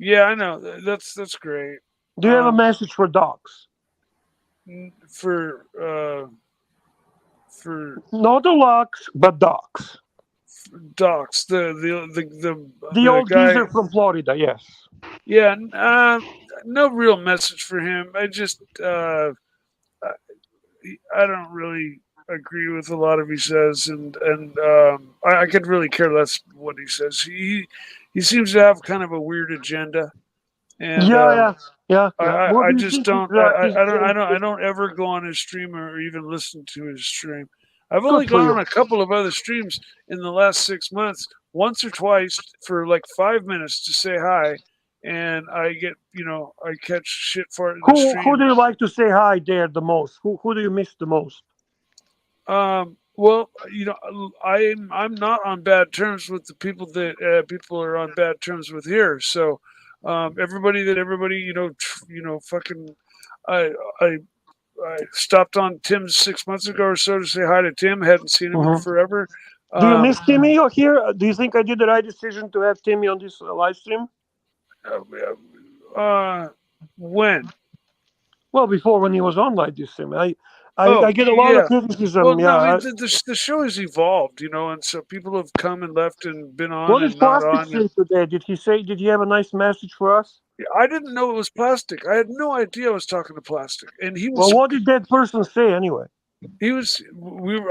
Yeah, I know. That's great. Do you have a message for dogs? For not the locks, but dogs. Docs, the old guy, geezer from Florida, yes. Yeah, no real message for him. I just I don't really agree with a lot of he says, and I could really care less what he says. He seems to have kind of a weird agenda, and yeah. I just don't. I don't ever go on his stream or even listen to his stream. I've only gone on a couple of other streams in the last 6 months, once or twice for like 5 minutes to say hi, and I get, I catch shit for it in the stream. Who do you like to say hi there the most? Who do you miss the most? Well, I'm not on bad terms with the people that people are on bad terms with here. So everybody, fucking, I stopped on Tim's 6 months ago or so to say hi to Tim. Hadn't seen him in forever. Do you miss Timmy here? Do you think I did the right decision to have Timmy on this live stream? When? Well, before, when he was on live this stream. I get a lot of criticism. Well, no, the show has evolved, and so people have come and left and been on. What did and not Plastic on. say today? Did he have a nice message for us? I didn't know it was Plastic. I had no idea I was talking to Plastic, and he was. Well, what did that person say anyway? He was.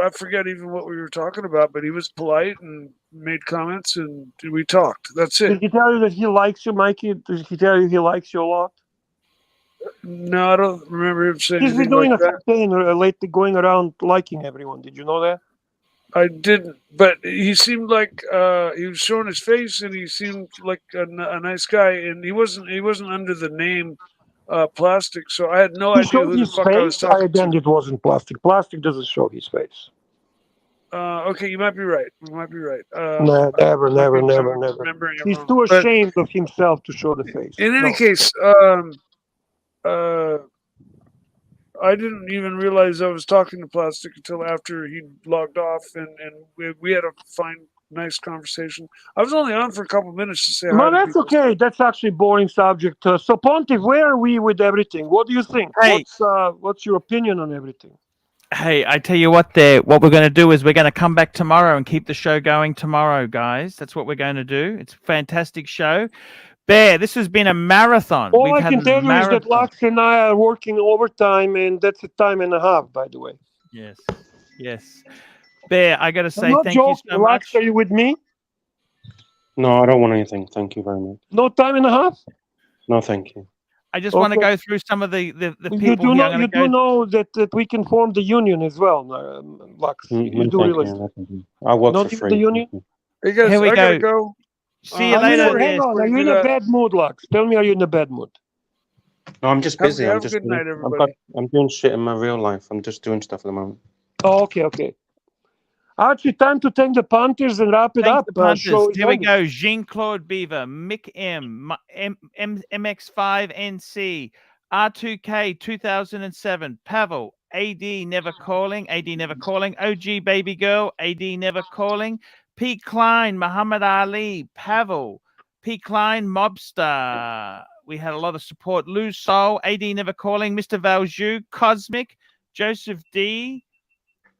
I forget even what we were talking about, but he was polite and made comments, and we talked. That's it. Did he tell you that he likes you, Mikey? Did he tell you he likes you a lot? No, I don't remember him saying He's been anything doing like a that. campaign lately, going around liking everyone. Did you know that? I didn't, but he seemed like he was showing his face, and he seemed like a nice guy, and he wasn't under the name Plastic, so I had no He idea showed who the his fuck I was face. talking Again, to. it wasn't Plastic. Plastic doesn't show his face. Okay, you might be right. You might be right. No, never, Might never, be never, never. remembering it He's wrong. too But ashamed of himself to show the face. in any No. case, I didn't even realize I was talking to Plastic until after he logged off, and we had a fine, nice conversation. I was only on for a couple minutes to say hi But to that's people. okay. That's actually boring subject. So Pontif, where are we with everything? What do you think? Hey. What's your opinion on everything? Hey, I tell you what, what we're going to do is we're going to come back tomorrow and keep the show going tomorrow, guys. That's what we're going to do. It's a fantastic show. Bear, this has been a marathon. All I can tell you is that Lux and I are working overtime, and that's a time and a half, by the way. Yes, yes. Bear, I got to I'm say not thank you joking. so Lux, much. are you with me? No, I don't want anything. Thank you very much. No time and a half? No, thank you. I just want to go through some of the people You do here. know, you do know that we can form the union as well, Lux. You do Thank realize you. that. Thank you. I work Not for even free. the union? Hey guys, Here we I gotta go. go. See you later. Hang on. Are you in a bad mood, Lux? Tell me, are you in a bad mood? No, I'm just busy. Have a good night, everybody. I'm doing shit in my real life. I'm just doing stuff at the moment. Oh, okay. Archie, time to thank the punters and wrap it Thank up. the punters. Show is Here we ended. go. Jean-Claude Beaver, Mick MX5NC, R2K 2007, Pavel, AD Never Calling, OG Baby Girl, AD Never Calling, P. Klein, Muhammad Ali, Pavel, P. Klein, Mobster. We had a lot of support. Lou Soul, AD Never Calling, Mr. Valju, Cosmic, Joseph D,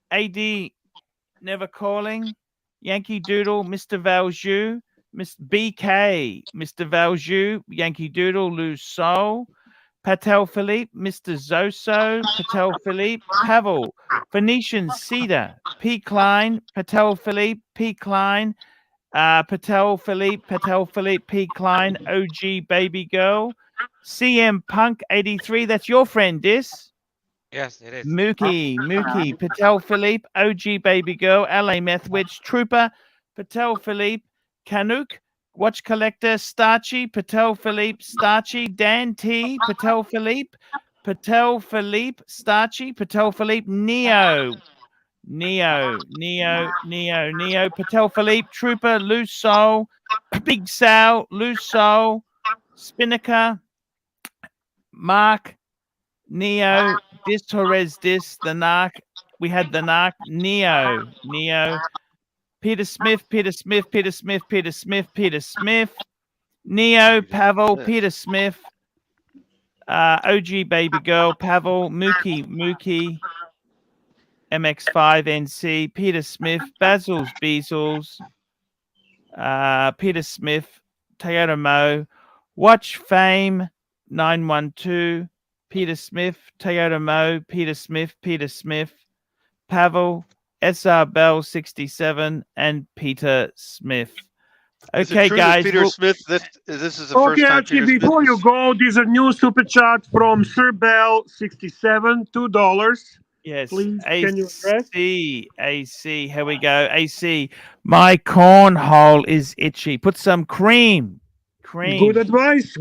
AD Never Calling, Yankee Doodle, Mr. Valju, Miss BK, Mr. Valju, Yankee Doodle, Lou Soul, Patel Philippe, Mr. Zoso, Patel Philippe, Pavel, Phoenician Cedar, P. Klein, Patel Philippe, P. Klein, Patel Philippe, P. Klein, OG Baby Girl, CM Punk 83. That's your friend, Dis. Yes, it is. Mookie, Patel Philippe, OG Baby Girl, LA Meth Witch, Trooper, Patel Philippe, Canuck, Watch Collector, Starchy, Patel Philippe, Starchy, Dan T, Patel Philippe, Starchy, Patel Philippe, Neo, Patel Philippe, Trooper, Loose Soul, Big Sal, Loose Soul, Spinnaker, Mark, Neo, Torres, the Narc. We had the Narc, Neo, Peter Smith, Neo, Pavel, Peter Smith, OG Baby Girl, Pavel, Mookie, MX5NC, Peter Smith, Basil's Beazles, Peter Smith, Toyota Mo, Watch Fame, 912, Peter Smith, Toyota Mo, Peter Smith, Pavel, SR Bell 67, and Peter Smith. Is it Okay, true guys. that Peter Smith, this is the first Okay, time Archie, Peter before Smith you is... go, there's a new super chat from Sir Bell 67, $2. Yes, Please, can you address? AC, here we go. AC, my cornhole is itchy. Put some cream. Good advice.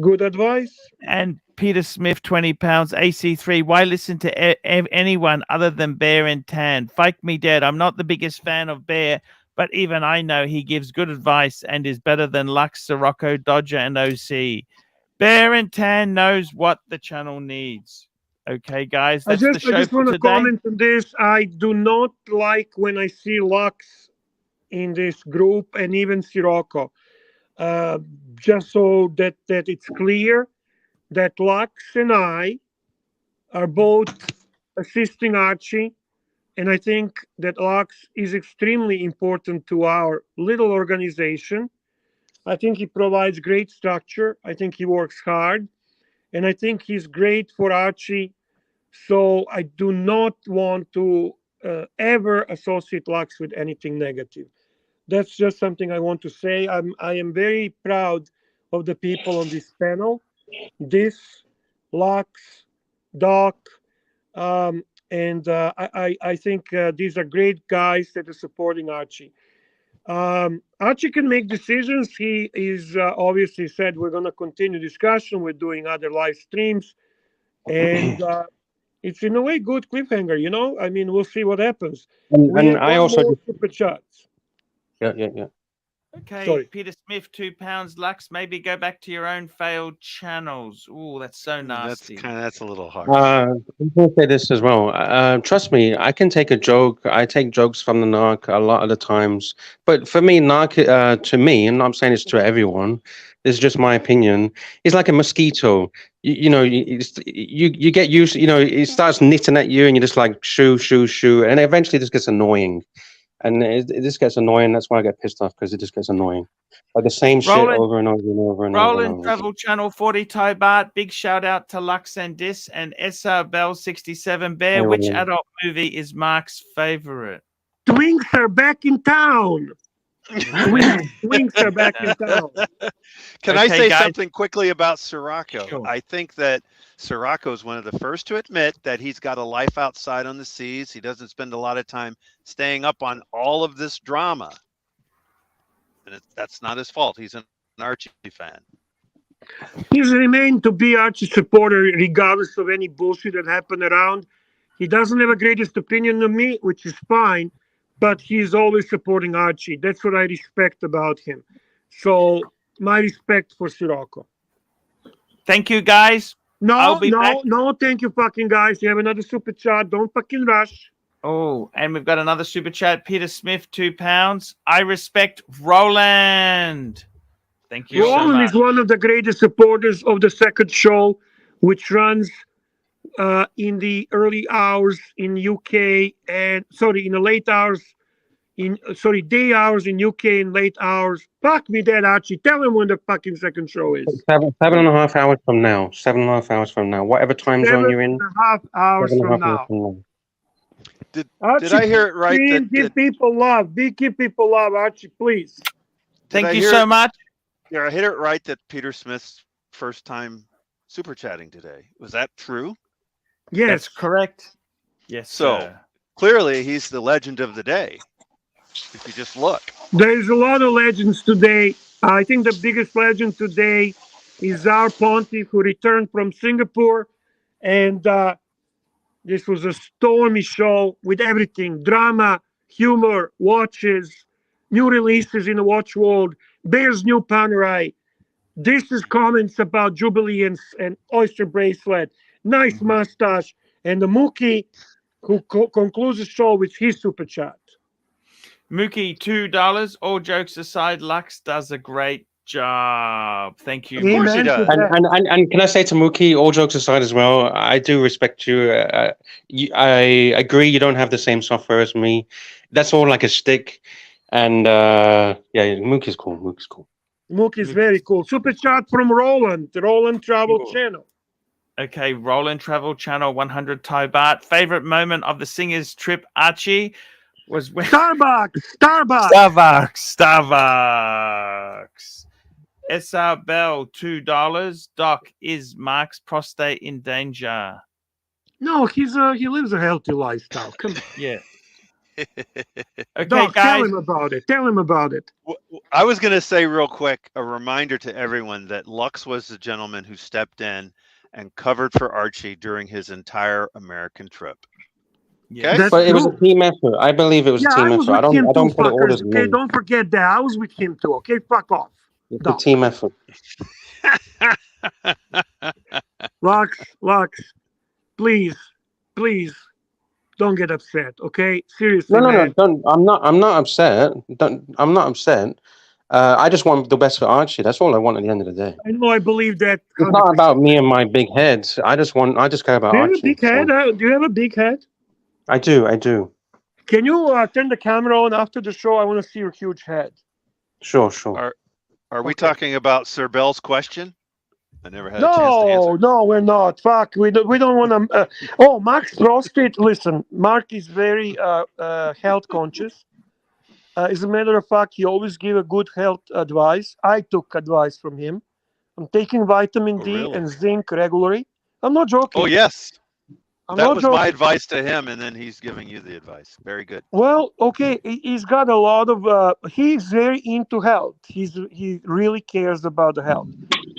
And Peter Smith, 20 pounds. AC3, why listen to anyone other than Bear and Tan? Fake me dead. I'm not the biggest fan of Bear, but even I know he gives good advice and is better than Lux, Sirocco, Dodger, and OC. Bear and Tan knows what the channel needs. Okay, guys, that's the show I just want for to today. comment on this. I do not like when I see Lux in this group and even Sirocco. Just so that it's clear that Lux and I are both assisting Archie, and I think that Lux is extremely important to our little organization. I think he provides great structure. I think he works hard, and I think he's great for Archie. So I do not want to ever associate Lux with anything negative. That's just something I want to say. I am very proud of the people on this panel. This, Lux, Doc, and I think these are great guys that are supporting Archie. Archie can make decisions. He is obviously said we're going to continue discussion. We're doing other live streams, and it's in a way good cliffhanger. You know, I mean, we'll see what happens. We And have I one also more super chats. yeah. Okay, Sorry. Peter Smith, £2. Lux, maybe go back to your own failed channels. Oh, that's so nasty. That's a little hard. I'm going to say this as well. Trust me, I can take a joke. I take jokes from the narc a lot of the times. But for me, narc, to me, and I'm saying this to everyone, this is just my opinion, is like a mosquito. You get used, it starts knitting at you and you're just like, shoo, shoo, shoo. And eventually this gets annoying. And it just gets annoying. That's why I get pissed off, because it just gets annoying. Like the same shit over and over and over and over and Roland over. Travel Channel 40 Thai Baht. Big shout out to Lux and Dis and SR Bell 67 Bear. Hey, Which Roland. adult movie is Mark's favorite? Twinks are back in town. Twinks are back in town. Can I Okay, say guys. something quickly about Sirocco? Sure. I think that Sirocco is one of the first to admit that he's got a life outside on the seas. He doesn't spend a lot of time staying up on all of this drama. And that's not his fault. He's an Archie fan. He's remained to be Archie supporter regardless of any bullshit that happened around. He doesn't have a greatest opinion of me, which is fine, but he's always supporting Archie. That's what I respect about him. So my respect for Sirocco. Thank you, guys. I'll be back. No, thank you, fucking guys. You have another super chat. Don't fucking rush. Oh, and we've got another super chat. Peter Smith, £2. I respect Roland. Thank you so Roland much. is one of the greatest supporters of the second show, which runs in the early hours in UK and in the late hours day hours in UK and late hours. Fuck me, that Archie. Tell him when the fucking second show is. 7.5 hours from now. 7.5 hours from now. Whatever time zone you're in. 7.5 hours 7.5 from now. Did Archie, I hear it right? Give people love. Give people love, Archie, please. Thank you so much. Yeah, I hit it right that Peter Smith's first time super chatting today. Was that true? Yes. That's correct. Yes. So clearly he's the legend of the day. If you just look. There's a lot of legends today. I think the biggest legend today is our Pontiff, who returned from Singapore. And this was a stormy show with everything: drama, humor, watches, new releases in the watch world, Bear's new Panerai. This is comments about Jubilee and Oyster Bracelet, nice mustache, and the Mookie, who concludes the show with his super chat. Mookie, $2. All jokes aside, Lux does a great job. Thank you. Of course he does. And can I say to Mookie, all jokes aside as well, I do respect you. I agree you don't have the same software as me. That's all like a stick. And Mookie's cool. Mookie's cool. Mookie's very cool. Super chat from Roland, the Roland Travel Channel. Okay, Roland Travel Channel, 100 Thai Baht. Favorite moment of the singer's trip, Archie, was when Starbucks. SR Bell, $2. Doc, is Mark's prostate in danger? No, he lives a healthy lifestyle. Come on. Yeah. Okay, Doc, guys. tell him about it. Tell him about it. I was going to say real quick, a reminder to everyone that Lux was the gentleman who stepped in and covered for Archie during his entire American trip. Yeah. Okay? But it was a team effort. I believe it was a team effort. I don't put it all as okay, me. don't forget that. I was with him too. Okay, fuck off. It's a team effort. Lux, please, don't get upset. Okay, seriously. No, don't. I'm not upset. I'm not upset. I just want the best for Archie. That's all I want at the end of the day. I know. I believe that. 100%. It's not about me and my big head. I just care about Archie. Do you have a big head? Do you have a big head? I do. Can you turn the camera on after the show? I want to see your huge head. Sure. Are we talking about Sir Bell's question? I never had a chance to answer. No, we're not. Fuck, we don't want to. Mark's prostate. Listen, Mark is very health conscious. As a matter of fact, he always give a good health advice. I took advice from him. I'm taking vitamin D really? and zinc regularly. I'm not joking. Oh yes, I'm that not was joking. my advice to him, and then he's giving you the advice. Very good. Well, okay, he's got a lot of. He's very into health. He really cares about the health.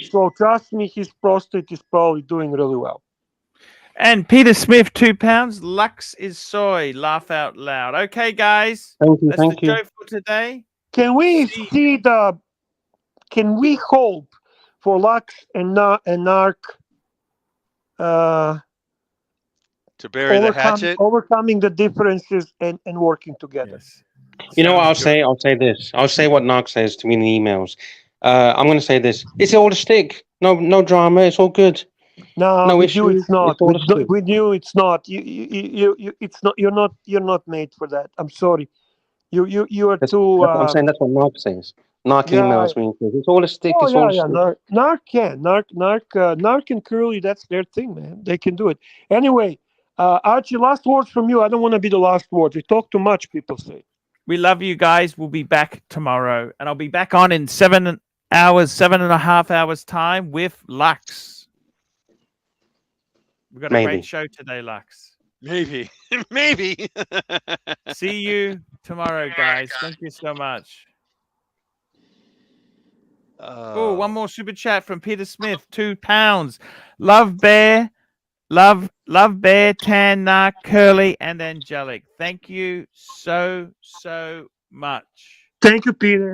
So trust me, his prostate is probably doing really well. And Peter Smith, £2. Lux is soy. Laugh out loud. Okay, guys. Thank you. That's Thank the you. show for today. Can we see the? Can we hope for Lux and Narc? To bury the hatchet. Overcoming the differences and working together. Yes. You know what I'll Sounds say? I'll say this. I'll say what Narc says to me in the emails. I'm going to say this. It's all a stick. No drama. It's all good. No, with you issues. it's not. It's all a stick. With you it's not. You it's not. You're not made for that. I'm sorry. You are That's too. what I'm saying. That's what Narc says. Narc emails me and says, it's all a stick. Oh It's all a yeah. stick. Narc can. Narc and Curly. That's their thing, man. They can do it. Anyway, Archie, last words from you. I don't want to be the last words. We talk too much. People say. We love you guys. We'll be back tomorrow, and I'll be back on in 7.5 hours time with Lux. We've got a great show today, Lux. Maybe. Maybe. See you tomorrow, guys. Thank you so much. Oh, one more super chat from Peter Smith, £2. Love Bear, love Bear, Tan, Narc, Curly, and Angelic. Thank you so much. Thank you, Peter.